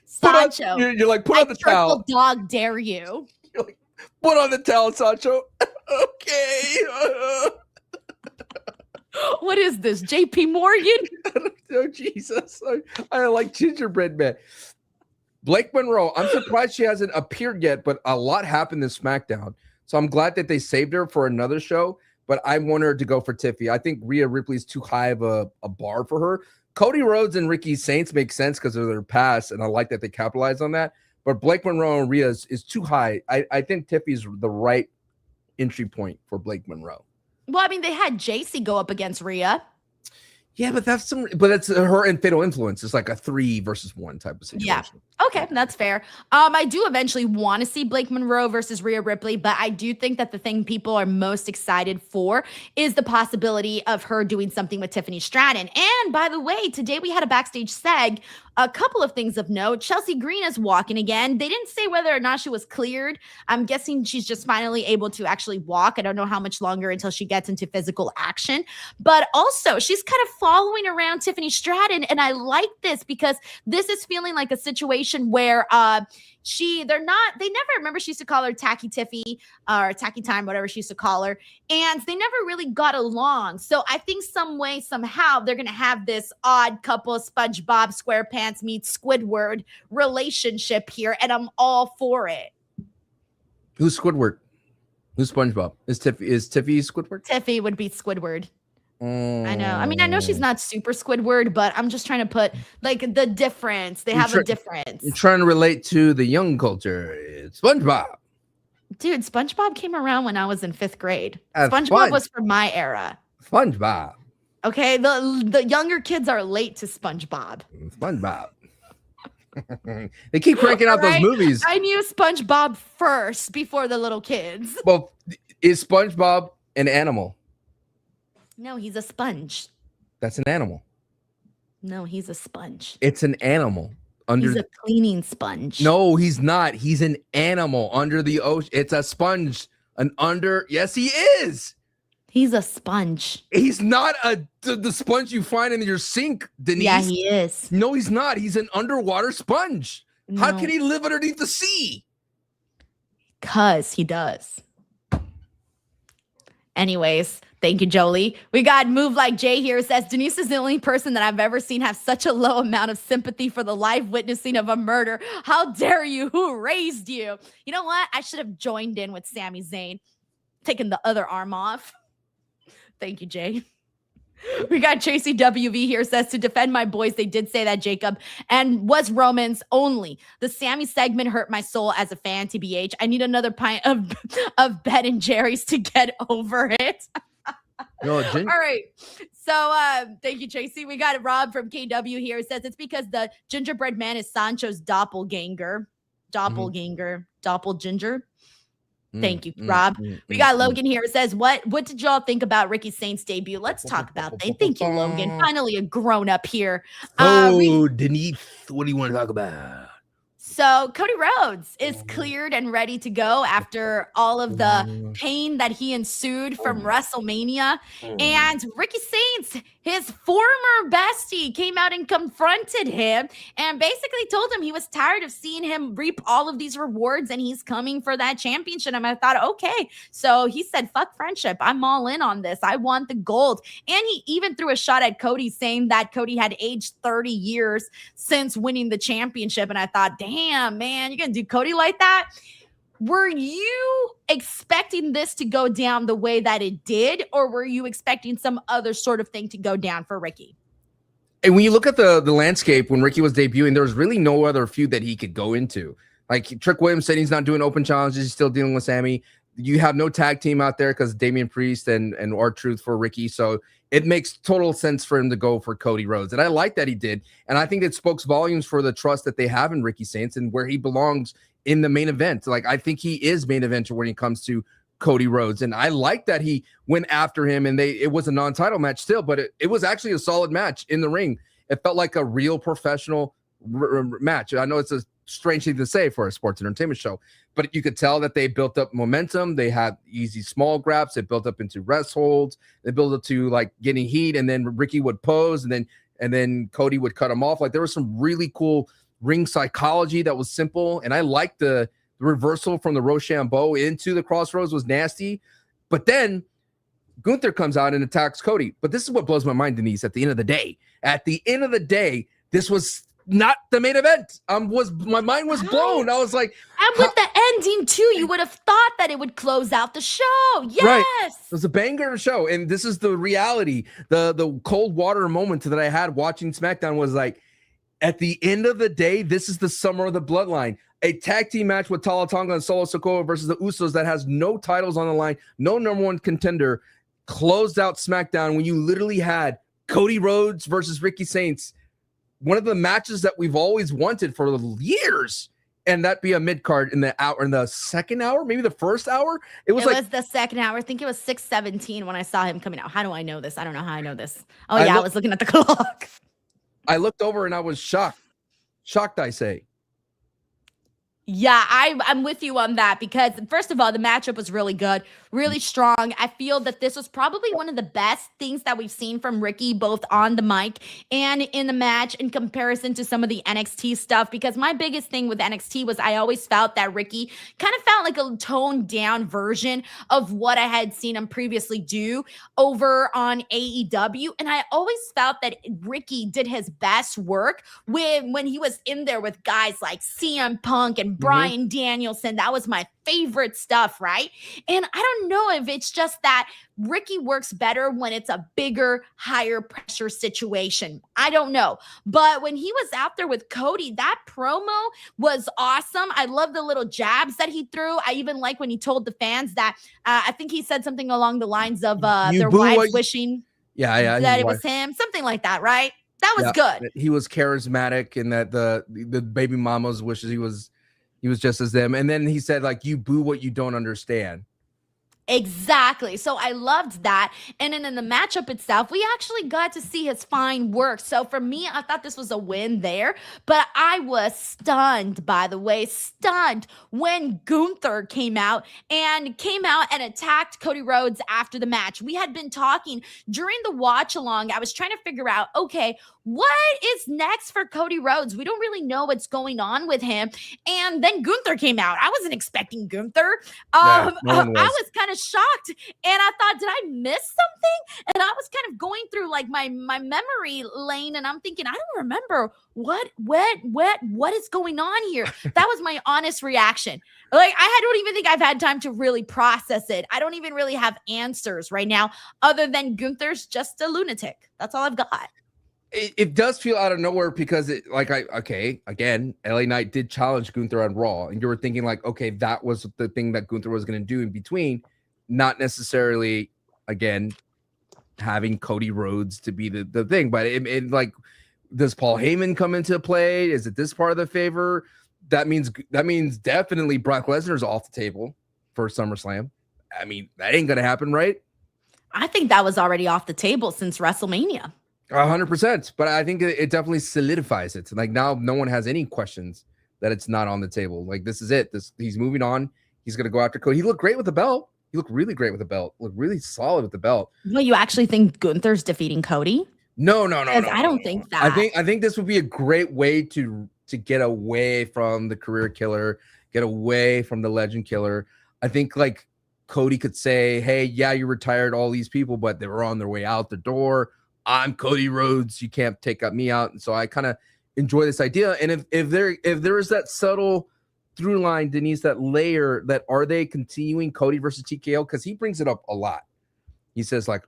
Sancho, you're like, put on the towel. Dog dare you. You're like, put on the towel, Sancho. Okay. What is this, JP Morgan? Oh, Jesus. I like gingerbread man. Blake Monroe, I'm surprised she hasn't appeared yet, but a lot happened this SmackDown. So I'm glad that they saved her for another show, but I want her to go for Tiffy. I think Rhea Ripley's too high of a bar for her. Cody Rhodes and Ricky Saints make sense because of their past, and I like that they capitalize on that. But Blake Monroe and Rhea is too high. I think Tiffy's the right entry point for Blake Monroe. Well, I mean, they had Jacy go up against Rhea. Yeah, but that's her and Fatal Influence. It's like a 3-versus-1 type of situation. Yeah. Okay, that's fair. I do eventually want to see Blake Monroe versus Rhea Ripley, but I do think that the thing people are most excited for is the possibility of her doing something with Tiffany Stratton. And by the way, today we had a backstage seg A couple of things of note. Chelsea Green is walking again. They didn't say whether or not she was cleared. I'm guessing she's just finally able to actually walk. I don't know how much longer until she gets into physical action. But also, she's kind of following around Tiffany Stratton, and I like this because this is feeling like a situation where they never, remember she used to call her Tacky Tiffy or Tacky Time, whatever she used to call her, and they never really got along. So I think some way, somehow, they're going to have this odd couple, SpongeBob SquarePants meets Squidward relationship here, and I'm all for it. Who's Squidward? Who's SpongeBob? Is Tiffy Squidward? Tiffy would be Squidward. I know. I mean, I know she's not super Squidward, but I'm just trying to put like the difference. They have a difference. You're trying to relate to the young culture. It's SpongeBob. Dude, SpongeBob came around when I was in 5th grade. That's SpongeBob was from my era. SpongeBob. Okay, the younger kids are late to SpongeBob. SpongeBob. They keep cranking out those movies. I knew SpongeBob first before the little kids. Well, is SpongeBob an animal? No, he's a sponge. That's an animal. No, he's a sponge. It's an animal. He's a cleaning sponge. No, he's not. He's an animal under the ocean. It's a sponge. Yes, he is. He's a sponge. He's not the sponge you find in your sink, Denise. Yeah, he is. No, he's not. He's an underwater sponge. No. How can he live underneath the sea? Because he does. Anyways, thank you, Jolie. We got Move Like Jay here. Says, Denise is the only person that I've ever seen have such a low amount of sympathy for the live witnessing of a murder. How dare you? Who raised you? You know what? I should have joined in with Sami Zayn, taking the other arm off. Thank you, Jay. We got Jacy WV here. Says, to defend my boys, they did say that Jacob and was Roman's only. The Sami segment hurt my soul as a fan, TBH. I need another pint of Ben and Jerry's to get over it. No, all right. So thank you, Tracy. We got Rob from KW here. It says it's because the gingerbread man is Sancho's doppelganger. Doppelginger. Thank you, Rob. We got Logan here. It says, what did y'all think about Ricky Saint's debut? Let's talk about that. Thank you, Logan. Finally a grown-up here. Denise, what do you want to talk about? So Cody Rhodes is cleared and ready to go after all of the pain that he ensued from WrestleMania. And Ricky Saints, his former bestie, came out and confronted him and basically told him he was tired of seeing him reap all of these rewards and he's coming for that championship. And I thought, okay. So he said, fuck friendship. I'm all in on this. I want the gold. And he even threw a shot at Cody, saying that Cody had aged 30 years since winning the championship. And I thought, damn, man, you're going to do Cody like that? Were you expecting this to go down the way that it did, or were you expecting some other sort of thing to go down for Ricky? And when you look at the landscape when Ricky was debuting, there was really no other feud that he could go into. Like Trick Williams said, he's not doing open challenges. He's still dealing with Sami. You have no tag team out there because Damian Priest and R-Truth for Ricky. So it makes total sense for him to go for Cody Rhodes. And I like that he did. And I think it spoke volumes for the trust that they have in Ricky Saints and where he belongs in the main event. Like, I think he is main eventer when it comes to Cody Rhodes. And I like that he went after him, and it was a non-title match still, but it was actually a solid match in the ring. It felt like a real professional match. I know it's a strange thing to say for a sports entertainment show, but you could tell that they built up momentum. They had easy small grabs. They built up into rest holds. They built up to like getting heat, and then Ricky would pose, and then Cody would cut him off. Like, there was some really cool ring psychology that was simple, and I liked the reversal from the Rochambeau into the Crossroads was nasty. But then Gunther comes out and attacks Cody. But this is what blows my mind, Denise. At the end of the day, this was not the main event. My mind was blown. I was like, and with the ending too, you would have thought that it would close out the show. Yes, right. It was a banger show, and this is the reality. The cold water moment that I had watching SmackDown was like, at the end of the day, this is the summer of the Bloodline. A tag team match with Tala Tonga and Solo Sikoa versus the Usos that has no titles on the line, no number one contender, closed out SmackDown when you literally had Cody Rhodes versus Ricky Saints, one of the matches that we've always wanted for years, and that be a mid-card in the second hour, maybe the first hour. It was the second hour. I think it was 6:17 when I saw him coming out. How do I know this? I don't know how I know this. Oh, yeah, I was looking at the clock. I looked over and I was shocked. Shocked, I say. Yeah, I'm with you on that because, first of all, the matchup was really good, really strong. I feel that this was probably one of the best things that we've seen from Ricky, both on the mic and in the match, in comparison to some of the NXT stuff. Because my biggest thing with NXT was I always felt that Ricky kind of felt like a toned down version of what I had seen him previously do over on AEW. And I always felt that Ricky did his best work when he was in there with guys like CM Punk and Bryan Danielson. That was my favorite stuff, right? And I don't know if it's just that Ricky works better when it's a bigger, higher pressure situation. I don't know. But when he was out there with Cody, that promo was awesome. I love the little jabs that he threw. I even like when he told the fans that I think he said something along the lines of their wives wishing that it was him, something like that, right? That was good. He was charismatic, and that the baby mamas wishes he was just as them. And then he said, like, you boo what you don't understand. Exactly. So I loved that. And then in the matchup itself, we actually got to see his fine work. So for me, I thought this was a win there. But I was stunned, by the way, when Gunther came out and attacked Cody Rhodes after the match. We had been talking during the watch along. I was trying to figure out, okay, what is next for Cody Rhodes? We don't really know what's going on with him. And then Gunther came out. I wasn't expecting Gunther. I was kind of shocked, and I thought, did I miss something? And I was kind of going through like my memory lane, and I'm thinking, I don't remember what is going on here. That was my honest reaction. Like, I don't even think I've had time to really process it. I don't even really have answers right now, other than Gunther's just a lunatic. That's all I've got. It does feel out of nowhere because again, LA Knight did challenge Gunther on Raw, and you were thinking like, okay, that was the thing that Gunther was going to do in between, not necessarily, again, having Cody Rhodes to be the thing. But it like, does Paul Heyman come into play? Is it this part of the favor? That means definitely Brock Lesnar's off the table for SummerSlam. I mean, that ain't going to happen, right? I think that was already off the table since WrestleMania. 100%, but I think it definitely solidifies it. Like, now no one has any questions that it's not on the table. Like, this is it. He's moving on. He's going to go after Cody. He looked great with the belt. He looked really great with the belt. Looked really solid with the belt. Well, you actually think Gunther's defeating Cody? No. I don't think that. I think this would be a great way to get away from the career killer, get away from the legend killer. I think like Cody could say, hey, yeah, you retired all these people, but they were on their way out the door. I'm Cody Rhodes. You can't take me out. And so I kind of enjoy this idea. And if there is that subtle through line, Denise, that layer, that are they continuing Cody versus TKO? Because he brings it up a lot. He says, like,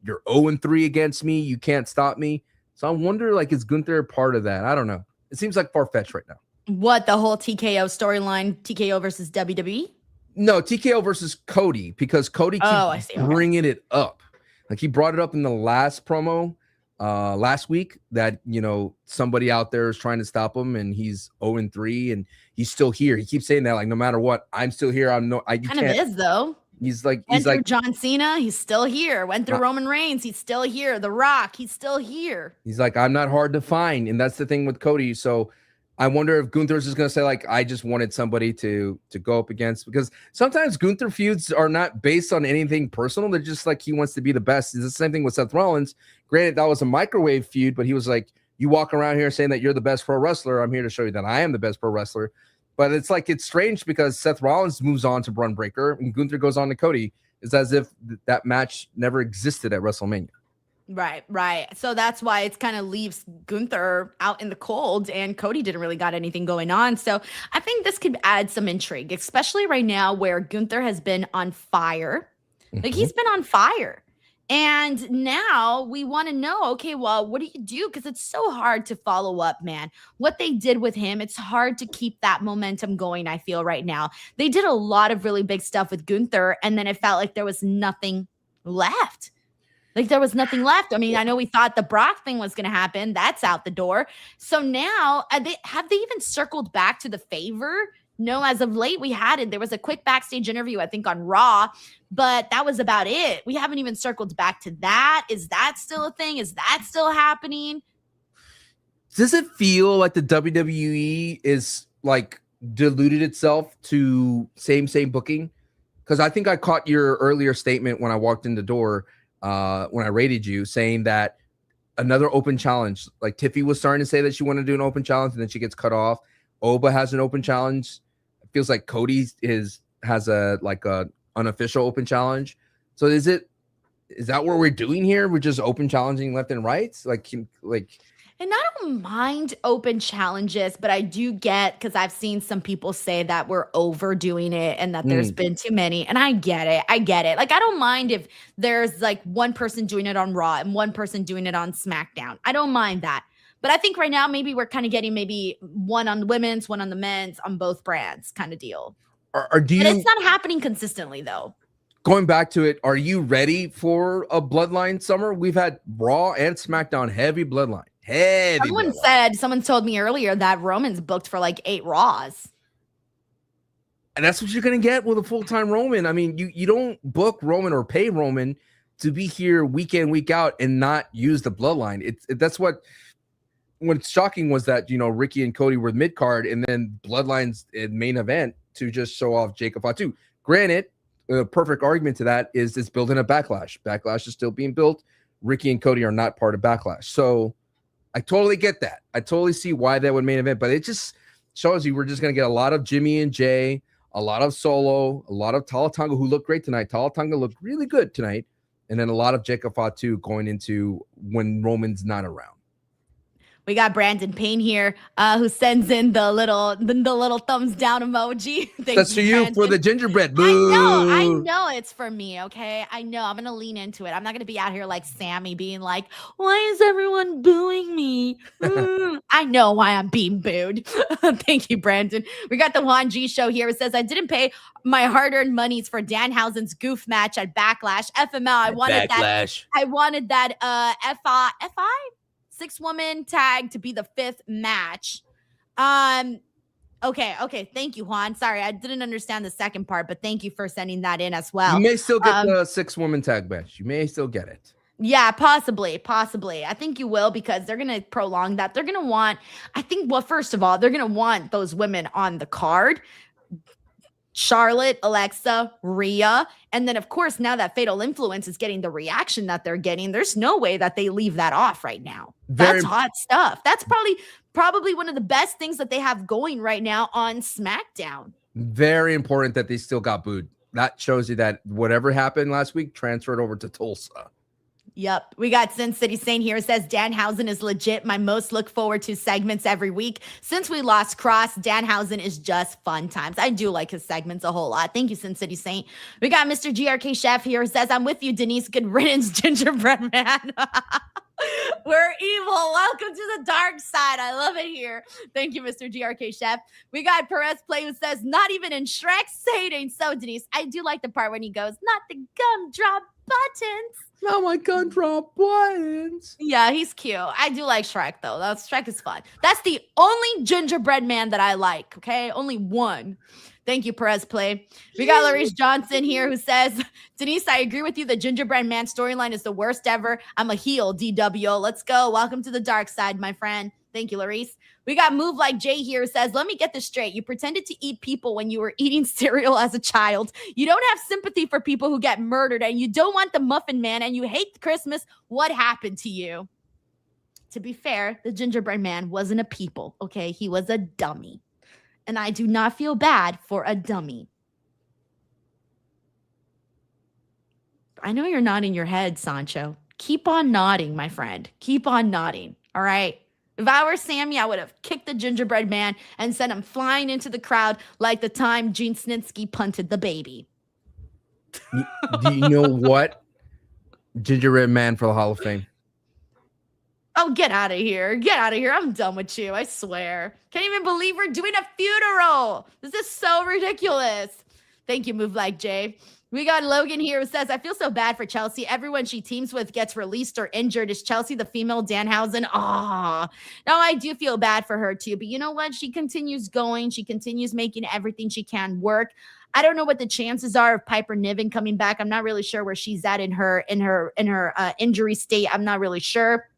you're 0-3 against me. You can't stop me. So I wonder, like, is Gunther a part of that? I don't know. It seems like far-fetched right now. What, the whole TKO storyline, TKO versus WWE? No, TKO versus Cody, because Cody keeps bringing it up. Like, he brought it up in the last promo last week that, you know, somebody out there is trying to stop him, and he's 0-3 and he's still here. He keeps saying that, like, no matter what, I'm still here. Kind of is, though. He's like John Cena, he's still here. Went through Roman Reigns, he's still here. The Rock, he's still here. He's like, I'm not hard to find. And that's the thing with Cody. So I wonder if Gunther's just going to say, like, I just wanted somebody to go up against, because sometimes Gunther feuds are not based on anything personal. They're just like, he wants to be the best. It's the same thing with Seth Rollins. Granted, that was a microwave feud, but he was like, you walk around here saying that you're the best pro wrestler. I'm here to show you that I am the best pro wrestler. But it's like, it's strange because Seth Rollins moves on to Braun Breaker and Gunther goes on to Cody. It's as if that match never existed at WrestleMania. Right. So that's why it's kind of leaves Gunther out in the cold, and Cody didn't really got anything going on. So I think this could add some intrigue, especially right now where Gunther has been on fire. Like, he's been on fire. And now we want to know, okay, well, what do you do? Because it's so hard to follow up, man. What they did with him, it's hard to keep that momentum going, I feel, right now. They did a lot of really big stuff with Gunther, and then it felt like there was nothing left. Like, there was nothing left. I mean, I know we thought the Brock thing was going to happen. That's out the door. So now, have they even circled back to the favor? No, as of late, we hadn't. There was a quick backstage interview, I think, on Raw, but that was about it. We haven't even circled back to that. Is that still a thing? Is that still happening? Does it feel like the WWE is like diluted itself to same booking? Because I think I caught your earlier statement when I walked in the door when I rated you, saying that another open challenge, like Tiffy was starting to say that she wanted to do an open challenge and then she gets cut off. Oba has an open challenge. It feels like Cody has a unofficial open challenge. So is that what we're doing here? We're just open challenging left and right? And I don't mind open challenges, but I do get, because I've seen some people say that we're overdoing it and that there's been too many. And I get it. Like, I don't mind if there's like one person doing it on Raw and one person doing it on SmackDown. I don't mind that. But I think right now, maybe we're kind of getting maybe one on the women's, one on the men's, on both brands kind of deal. But it's not happening consistently, though. Going back to it, are you ready for a Bloodline summer? We've had Raw and SmackDown, heavy Bloodline. Someone told me earlier that Roman's booked for like 8 Raws. And that's what you're going to get with a full-time Roman. I mean, you don't book Roman or pay Roman to be here week in, week out and not use the Bloodline. That's what's shocking was that, Ricky and Cody were mid-card and then Bloodline's main event to just show off Jacob Fatu. Granted, a perfect argument to that is it's building a Backlash. Backlash is still being built. Ricky and Cody are not part of Backlash. So I totally get that. I totally see why that would main event, but it just shows you we're just going to get a lot of Jimmy and Jay, a lot of Solo, a lot of Tala Tonga, who looked great tonight. Tala Tonga looked really good tonight. And then a lot of Jacob Fatu going into when Roman's not around. We got Brandon Payne here, who sends in the little thumbs down emoji. That's for you, for the gingerbread. Boo. I know it's for me, okay? I know. I'm going to lean into it. I'm not going to be out here like Sami being like, why is everyone booing me? I know why I'm being booed. Thank you, Brandon. We got the Juan G show here. It says, I didn't pay my hard-earned monies for Danhausen's goof match at Backlash. FML, I wanted that FI? 6-woman tag to be the 5th match. Okay. Thank you, Juan. Sorry, I didn't understand the second part, but thank you for sending that in as well. You may still get the 6-woman tag match. You may still get it. Yeah, possibly. I think you will, because they're going to prolong that. They're going to want, first of all, they're going to want those women on the card. Charlotte, Alexa, Rhea. And then, of course, now that Fatal Influence is getting the reaction that they're getting, there's no way that they leave that off right now. That's hot stuff. That's probably one of the best things that they have going right now on SmackDown. Very important that they still got booed. That shows you that whatever happened last week transferred over to Tulsa. Yep. We got Sin City Saint here. It says Danhausen is legit. My most look forward to segments every week. Since we lost Cross, Danhausen is just fun times. I do like his segments a whole lot. Thank you, Sin City Saint. We got Mr. GRK Chef here. It says, I'm with you, Denise. Good riddance, gingerbread man. We're evil. Welcome to the dark side. I love it here. Thank you, Mr. GRK Chef. We got Perez Play who says, not even in Shrek, say it ain't so, Denise. I do like the part when he goes, not the gumdrop buttons. Not my gumdrop buttons. Yeah, he's cute. I do like Shrek, though. Shrek is fun. That's the only gingerbread man that I like, okay? Only one. Thank you, Perez Play. We got Larice Johnson here who says, Denise, I agree with you. The gingerbread man storyline is the worst ever. I'm a heel, DWO. Let's go. Welcome to the dark side, my friend. Thank you, Larice. We got Move Like Jay here who says, let me get this straight. You pretended to eat people when you were eating cereal as a child. You don't have sympathy for people who get murdered, and you don't want the Muffin Man, and you hate Christmas. What happened to you? To be fair, the gingerbread man wasn't a people, okay? He was a dummy. And I do not feel bad for a dummy. I know you're nodding your head, Sancho. Keep on nodding, my friend. Keep on nodding, all right? If I were Sami, I would have kicked the gingerbread man and sent him flying into the crowd like the time Gene Snitsky punted the baby. Do you know what? Gingerbread man for the Hall of Fame. Oh, get out of here. Get out of here. I'm done with you. I swear. Can't even believe we're doing a funeral. This is so ridiculous. Thank you, Move Like Jay. We got Logan here who says, I feel so bad for Chelsea. Everyone she teams with gets released or injured. Is Chelsea the female Danhausen? Now I do feel bad for her too. But you know what? She continues going. She continues making everything she can work. I don't know what the chances are of Piper Niven coming back. I'm not really sure where she's at in her injury state. I'm not really sure.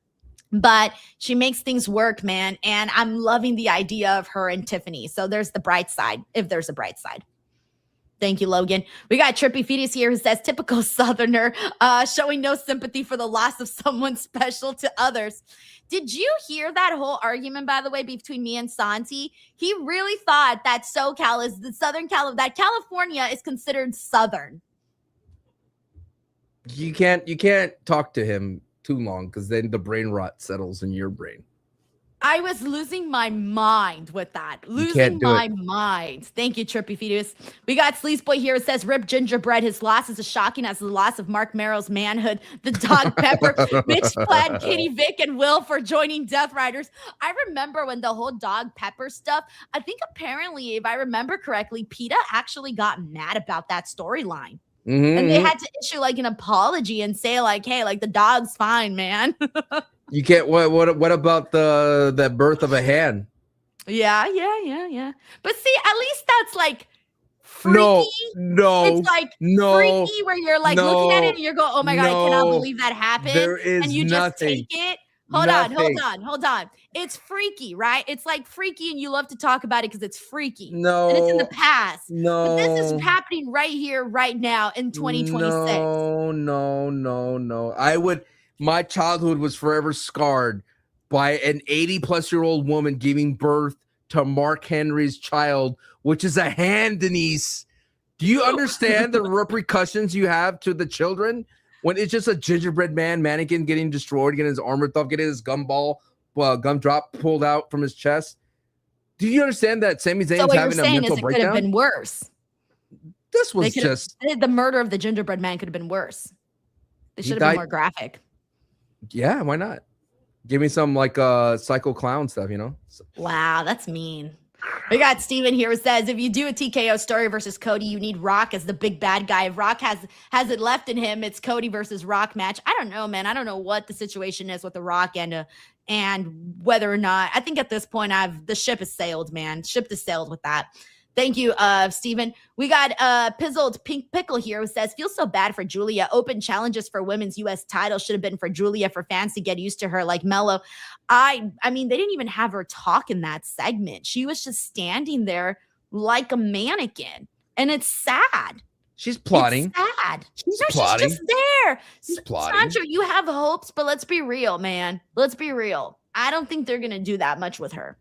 But she makes things work, man. And I'm loving the idea of her and Tiffany. So there's the bright side, if there's a bright side. Thank you, Logan. We got Trippy Fetus here who says, typical Southerner, showing no sympathy for the loss of someone special to others. Did you hear that whole argument, by the way, between me and Santi? He really thought that SoCal is the that California is considered Southern. You can't talk to him too long because then the brain rot settles in your brain. I was losing my mind with that. Losing my mind. Thank you, Trippy Fetus. We got Sleaze Boy here. It says, rip gingerbread. His loss is as shocking as the loss of Mark Merrill's manhood. The dog Pepper, Mitch Platt, Katie Vick, and Will for joining Death Riders. I remember when the whole dog Pepper stuff, I think apparently, if I remember correctly, PETA actually got mad about that storyline. And they had to issue like an apology and say like, hey, like the dog's fine, man. You can't. What about the birth of a hand? Yeah. But see, at least that's like freaky. No. It's like freaky where you're like looking at it and you're going, oh my God, I cannot believe that happened. There is and you nothing. just take it. Hold on. It's freaky, right? It's like freaky and you love to talk about it because it's freaky. No. And it's in the past. No. But this is happening right here, right now in 2026. No. My childhood was forever scarred by an 80-plus-year-old woman giving birth to Mark Henry's child, which is a hand, Denise. Do you understand the repercussions you have to the children when it's just a gingerbread man mannequin getting destroyed, getting his armor off, getting his gumdrop pulled out from his chest? Do you understand that Sami Zayn's having a mental breakdown? Could have been worse. This was just the murder of the gingerbread man could have been worse. They should have been more graphic. Yeah, why not? Give me some like psycho clown stuff, you know? Wow, that's mean. We got Steven here who says, if you do a TKO story versus Cody, you need Rock as the big bad guy. If Rock has it left in him, it's Cody versus Rock match. I don't know, man. I don't know what the situation is with the Rock and whether or not. I think at this point the ship has sailed, man. Ship has sailed with that. Thank you, Steven. We got Pizzled Pink Pickle here who says, feels so bad for Julia. Open challenges for women's U.S. title should have been for Julia for fans to get used to her like Mello. I mean, they didn't even have her talk in that segment. She was just standing there like a mannequin. And it's sad. She's plotting. It's sad. She's plotting. She's just there. She's plotting. Sandra, you have hopes, but let's be real, man. Let's be real. I don't think they're going to do that much with her.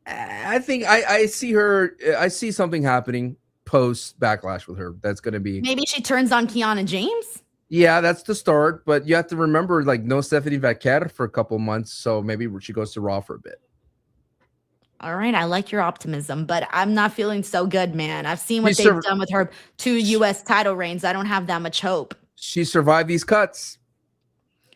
I think I see her. I see something happening post Backlash with her. That's going to be maybe she turns on Kiana James. Yeah, that's the start. But you have to remember, like, no Stephanie Vaquer for a couple months, so maybe she goes to Raw for a bit. All right, I like your optimism, but I'm not feeling so good, man. I've seen what they've done with her 2 U.S. title reigns. I don't have that much hope. She survived these cuts.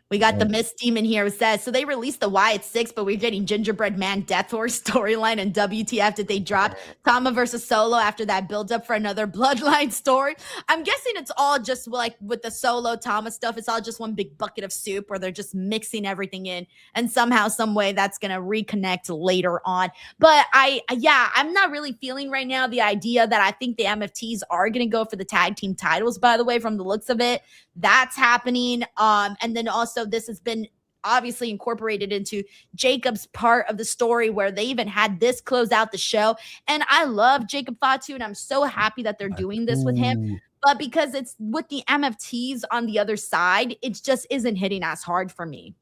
We got the Miss Demon here who says, so they released the Wyatt 6, but we're getting Gingerbread Man Death Horse storyline and WTF. Did they drop Tama versus Solo after that build up for another Bloodline story? I'm guessing it's all just like with the Solo Tama stuff. It's all just one big bucket of soup where they're just mixing everything in. And somehow, some way that's going to reconnect later on. But I'm not really feeling right now the idea that I think the MFTs are going to go for the tag team titles, by the way, from the looks of it. That's happening. And then also this has been obviously incorporated into Jacob's part of the story where they even had this close out the show. And I love Jacob Fatu, and I'm so happy that they're doing this with him. But because it's with the MFTs on the other side, it just isn't hitting as hard for me.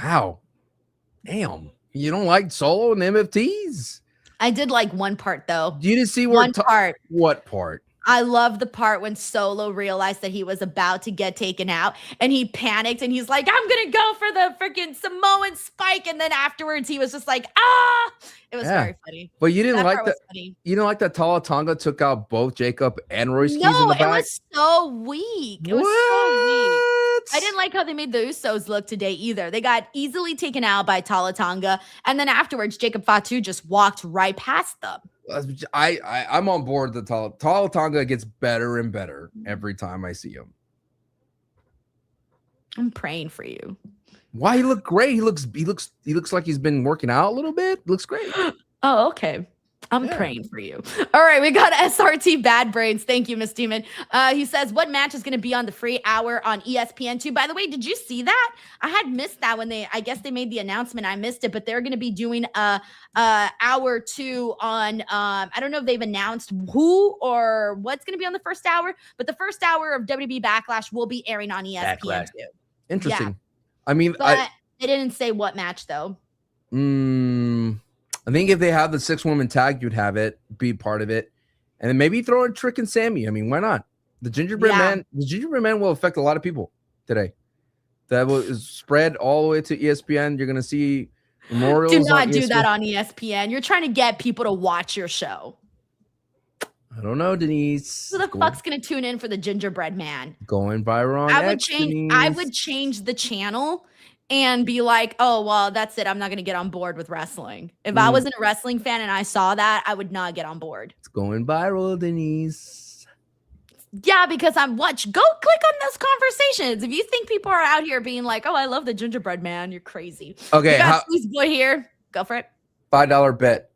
Wow. Damn. You don't like Solo and MFTs? I did like one part, though. You didn't see one part. What part? I love the part when Solo realized that he was about to get taken out and he panicked and he's like, I'm going to go for the freaking Samoan spike. And then afterwards he was just like, ah, it was very funny. But you didn't like that. You didn't like that Tala Tonga took out both Jacob and Royce Keys in the back? No, it was so weak. It was so weak. I didn't like how they made the Usos look today either. They got easily taken out by Tala Tonga. And then afterwards, Jacob Fatu just walked right past them. I'm on board. The Tala Tonga gets better and better every time I see him. I'm praying for you. Why? He looked great. He looks like he's been working out a little bit. Looks great. Oh, okay. I'm praying for you. All right, we got SRT Bad Brains. Thank you, Miss Demon. He says, what match is going to be on the free hour on ESPN2? By the way, did you see that? I had missed that when I guess they made the announcement. I missed it, but they're going to be doing hour 2 on, I don't know if they've announced who or what's going to be on the first hour, but the first hour of WWE Backlash will be airing on ESPN2. Interesting. Yeah. I mean, But they didn't say what match, though. I think if they have the 6-woman tag, you'd have it be part of it, and then maybe throw in Trick and Sami. I mean, why not? The gingerbread man will affect a lot of people today. That will spread all the way to ESPN. You're gonna see memorials. Do not do that on ESPN. You're trying to get people to watch your show. I don't know, Denise. Who the fuck's gonna tune in for the gingerbread man? Going viral on I would X, change. Denise. I would change the channel and be like, oh, well, that's it. I'm not going to get on board with wrestling. If I wasn't a wrestling fan and I saw that, I would not get on board. It's going viral, Denise. Yeah, because go click on those conversations. If you think people are out here being like, oh, I love the gingerbread man, you're crazy. Okay. We got Sleaze Boy here. Go for it. $5 bet.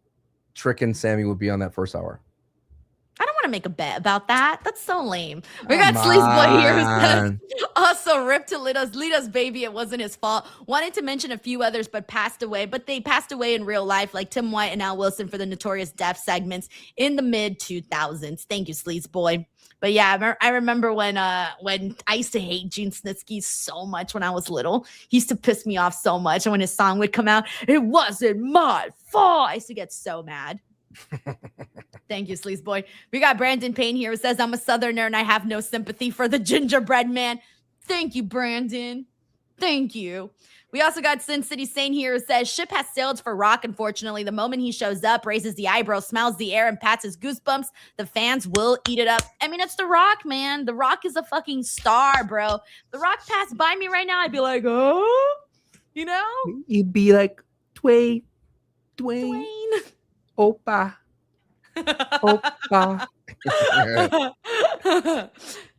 Trick and Sami will be on that first hour. I don't want to make a bet about that. That's so lame. We got Sleaze Boy here who says, also rip to Lita's baby. It wasn't his fault. Wanted to mention a few others, but passed away. But they passed away in real life, like Tim White and Al Wilson for the Notorious Death segments in the mid-2000s. Thank you, Sleaze Boy. But yeah, I remember when I used to hate Gene Snitsky so much when I was little. He used to piss me off so much. And when his song would come out, it wasn't my fault. I used to get so mad. Thank you, Sleaze Boy. We got Brandon Payne here who says, I'm a Southerner and I have no sympathy for the gingerbread man. Thank you, Brandon. Thank you. We also got Sin City Sane here who says, ship has sailed for Rock, unfortunately. The moment he shows up, raises the eyebrow, smells the air, and pats his goosebumps, the fans will eat it up. I mean, it's The Rock, man. The Rock is a fucking star, bro. The Rock passed by me right now, I'd be like, oh, you know? You'd be like, Dwayne. Opa. Opa.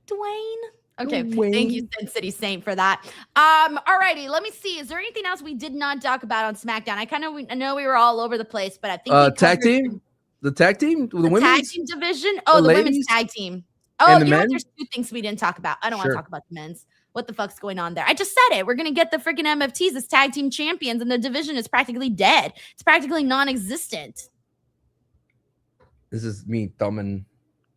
Dwayne. Okay, thank you, Sin City Saint, for that. Alrighty, let me see. Is there anything else we did not talk about on SmackDown? I know we were all over the place, but I think tag team, the tag team, the women's tag team division. Oh, the women's tag team. Oh, you know what? There's 2 things we didn't talk about. I don't want to talk about the men's. What the fuck's going on there? I just said it. We're gonna get the freaking MFTs as tag team champions, and the division is practically dead. It's practically non-existent. This is me thumbing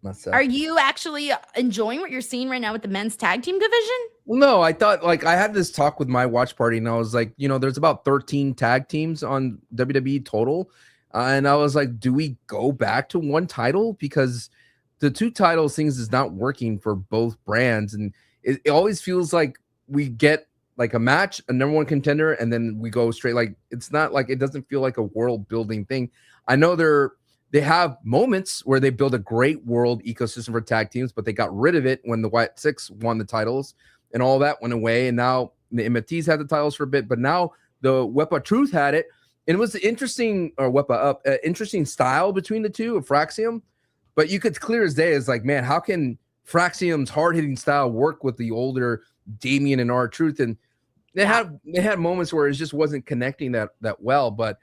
myself. Are you actually enjoying what you're seeing right now with the men's tag team division? Well, no, I thought I had this talk with my watch party and I was like, there's about 13 tag teams on WWE total. And I was like, do we go back to 1 title? Because the 2 titles things is not working for both brands. And it always feels like we get like a match, a number 1 contender, and then we go straight. Like, it's not like, it doesn't feel like a world building thing. I know they have moments where they build a great world ecosystem for tag teams, but they got rid of it when the White Six won the titles and all that went away. And now the MFTs had the titles for a bit, but now the Wepa Truth had it. And it was interesting, or Wepa Up, interesting style between the two of Fraxium. But you could clear as day is like, man, how can Fraxium's hard-hitting style work with the older Damien and R-Truth? And they had moments where it just wasn't connecting that well, but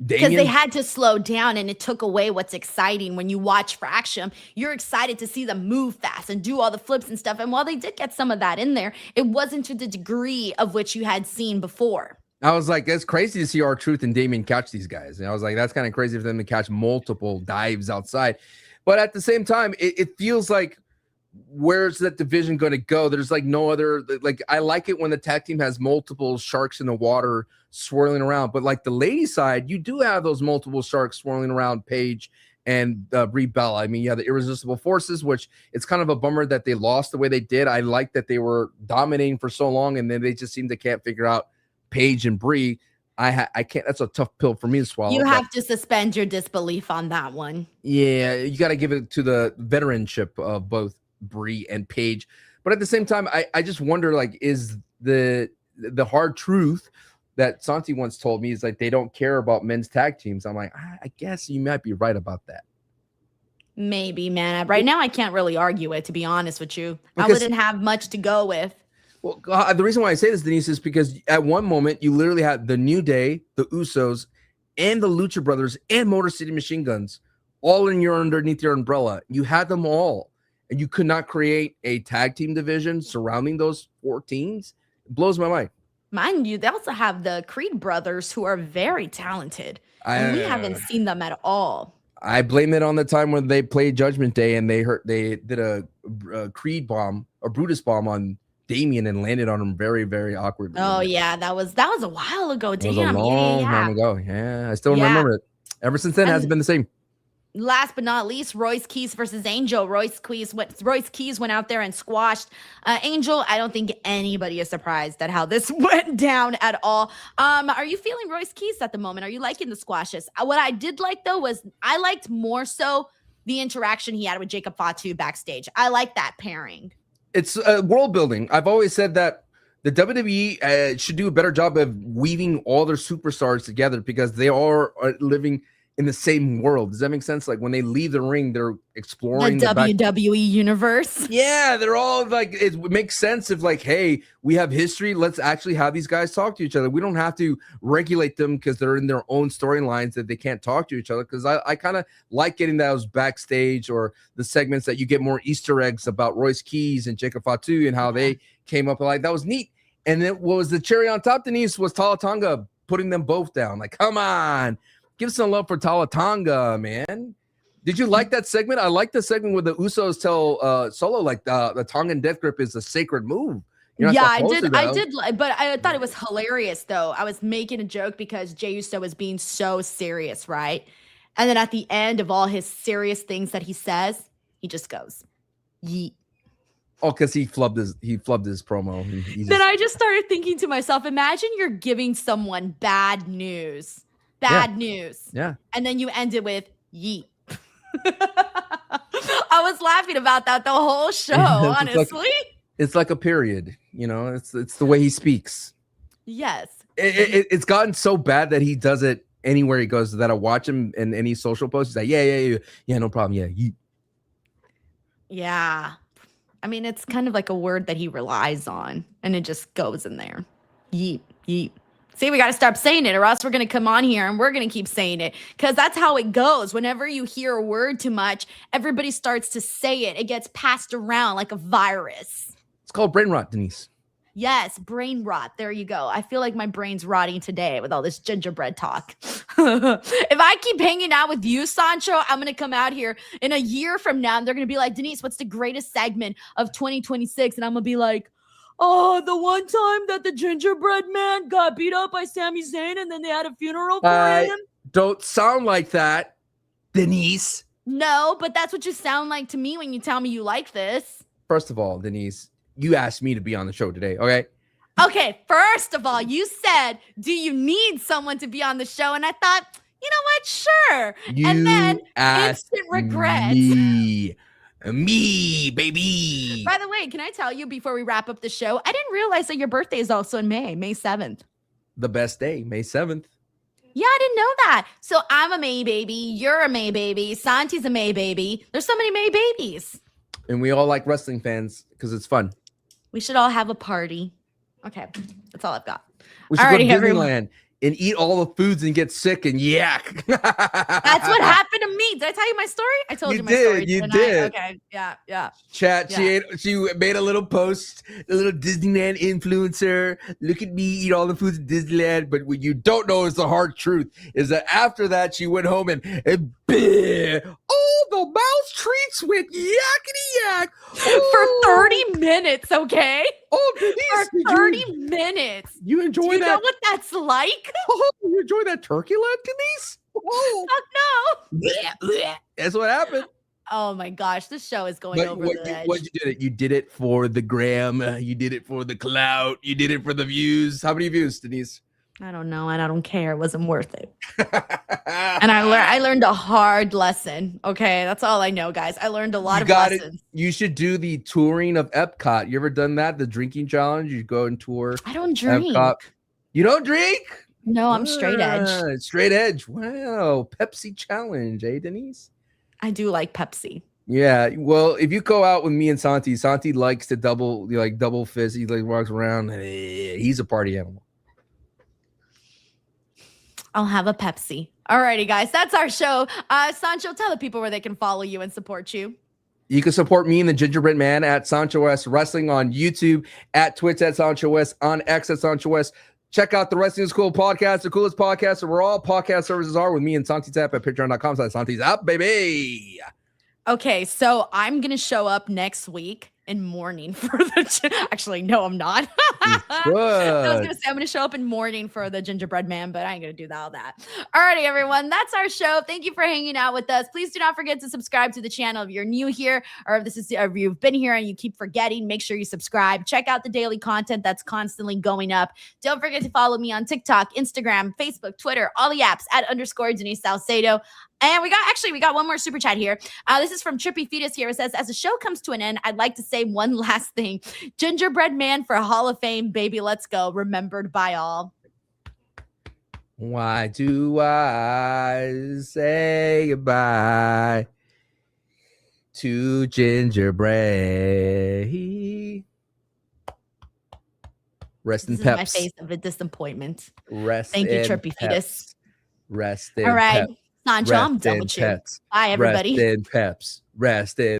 because they had to slow down and it took away what's exciting. When you watch Fraxium, you're excited to see them move fast and do all the flips and stuff. And while they did get some of that in there, it wasn't to the degree of which you had seen before. I was like, it's crazy to see R-Truth and Damien catch these guys. And I was like, that's kind of crazy for them to catch multiple dives outside. But at the same time, it feels like, where's that division going to go? There's like no other, like, I like it when the tag team has multiple sharks in the water swirling around, but like the lady side, you do have those multiple sharks swirling around Paige and Brie Bella. I mean, yeah, the Irresistible Forces, which it's kind of a bummer that they lost the way they did. I like that they were dominating for so long, and then they just seem to can't figure out Paige and Brie. I can't. That's a tough pill for me to swallow. You have to suspend your disbelief on that one. Yeah, you got to give it to the veteranship of both Brie and Paige. But at the same time, I just wonder, like, is the hard truth that Santi once told me is like they don't care about men's tag teams. I'm like, I guess you might be right about that. Maybe, man. Right now, I can't really argue it, to be honest with you. Because, I wouldn't have much to go with. Well, the reason why I say this, Denise, is because at one moment you literally had the New Day, the Usos, and the Lucha Brothers and Motor City Machine Guns all underneath your umbrella. You had them all, and you could not create a tag team division surrounding those 4 teams. It blows my mind. Mind you, they also have the Creed brothers, who are very talented, and we haven't seen them at all. I blame it on the time when they played Judgment Day and they did a Creed bomb, a Brutus bomb on Damien and landed on him very, very awkwardly. Oh yeah, that was a while ago. Damn, It was a long time ago. Yeah, I still remember it. Ever since then, it hasn't been the same. Last but not least, Royce Keys versus Angel. Royce Keys went out there and squashed Angel. I don't think anybody is surprised at how this went down at all. Are you feeling Royce Keys at the moment? Are you liking the squashes? What I did like, though, was I liked more so the interaction he had with Jacob Fatu backstage. I like that pairing. It's world building. I've always said that the WWE should do a better job of weaving all their superstars together because they are living in the same world. Does that make sense? Like when they leave the ring, they're exploring the WWE universe. Yeah, they're all like, it makes sense if like, hey, we have history. Let's actually have these guys talk to each other. We don't have to regulate them because they're in their own storylines that they can't talk to each other. Because I kind of like getting those backstage or the segments that you get more Easter eggs about Royce Keys and Jacob Fatu and how they came up. Like that was neat. And then what was the cherry on top, Denise, was Talatanga putting them both down. Like, come on. Give some love for Talatanga, man. Did you like that segment? I like the segment where the Usos tell Solo like the Tongan death grip is a sacred move. Yeah, I did, but I thought it was hilarious though. I was making a joke because Jey Uso was being so serious, right? And then at the end of all his serious things that he says, he just goes, yeet. Oh, because he flubbed his promo. Then I just started thinking to myself, imagine you're giving someone bad news. Yeah. And then you end it with yeet. I was laughing about that the whole show, honestly. It's like a period, you know, it's the way he speaks. Yes. It's gotten so bad that he does it anywhere he goes that I watch him in any social post. He's like, yeah, no problem. Yeah. Yeet. Yeah. I mean, it's kind of like a word that he relies on and it just goes in there. Yeet, yeet. See, we got to stop saying it or else we're going to come on here and we're going to keep saying it because that's how it goes. Whenever you hear a word too much, everybody starts to say it. It gets passed around like a virus. It's called brain rot, Denise. Yes, brain rot. There you go. I feel like my brain's rotting today with all this gingerbread talk. If I keep hanging out with you, Sancho, I'm going to come out here in a year from now and they're going to be like, Denise, what's the greatest segment of 2026? And I'm going to be like, oh, the one time that the gingerbread man got beat up by Sami Zayn and then they had a funeral for him. Don't sound like that, Denise. No, but that's what you sound like to me when you tell me you like this. First of all, Denise, you asked me to be on the show today, okay? Okay, first of all, you said, do you need someone to be on the show? And I thought, you know what? Sure. And then instant regret. Me, baby. By the way, can I tell you before we wrap up the show, I didn't realize that your birthday is also in May 7th. The best day, May 7th. Yeah, I didn't know that. So I'm a May baby. You're a May baby. Santi's a May baby. There's so many May babies. And we all like wrestling fans because it's fun. We should all have a party. Okay, that's all I've got. We should go to Disneyland and eat all the foods and get sick and yak. That's what happened to me. Did I tell you my story? I told you my story. You did. Okay. Yeah. Chat. Yeah. She made a little post, a little Disneyland influencer. Look at me eat all the foods at Disneyland. But what you don't know is the hard truth is that after that she went home and all the mouse treats went yakety yak for 30 minutes. Okay. Oh, Denise, for 30 minutes. You enjoy that? Do you know what that's like? Oh, you enjoy that turkey leg, Denise? Oh. Fuck no. That's what happened. Oh my gosh, this show is going over the edge. What you did it? You did it for the gram. You did it for the clout. You did it for the views. How many views, Denise? I don't know, and I don't care. It wasn't worth it. And I learned a hard lesson. Okay, that's all I know, guys. I learned a lot of lessons. You should do the touring of Epcot. You ever done that? The drinking challenge. You go and tour. I don't drink. Epcot. You don't drink? No, I'm straight edge. Straight edge. Wow. Pepsi challenge, eh, Denise? I do like Pepsi. Yeah. Well, if you go out with me and Santi likes to double fist. He like walks around. He's a party animal. I'll have a Pepsi. Alrighty, guys, that's our show. Sancho, tell the people where they can follow you and support you. You can support me and the Gingerbread Man at Sancho S Wrestling on YouTube, at Twitch at Sancho S, on X at Sancho S. Check out the Wrestling is Cool podcast, the coolest podcast where all podcast services are, with me and Santi Tap at patreon.com/Santi's up, baby. Okay, so I'm going to show up next week in mourning for the... Actually, no, I'm not. I was going to say I'm going to show up in mourning for the Gingerbread Man, but I ain't going to do all that. Alrighty, everyone. That's our show. Thank you for hanging out with us. Please do not forget to subscribe to the channel if you're new here, or if you've been here and you keep forgetting, make sure you subscribe. Check out the daily content that's constantly going up. Don't forget to follow me on TikTok, Instagram, Facebook, Twitter, all the apps at _Denise Salcedo. And we got one more super chat here. This is from Trippy Fetus here. It says, as the show comes to an end, I'd like to say one last thing. Gingerbread Man for Hall of Fame, baby, let's go. Remembered by all. Why do I say goodbye to gingerbread? Rest in This is peps. my face of a disappointment. Thank you, Trippy Fetus. Rest in all right. peps. Sancho, I'm done with you. Bye, everybody. Rest in peps. Rest in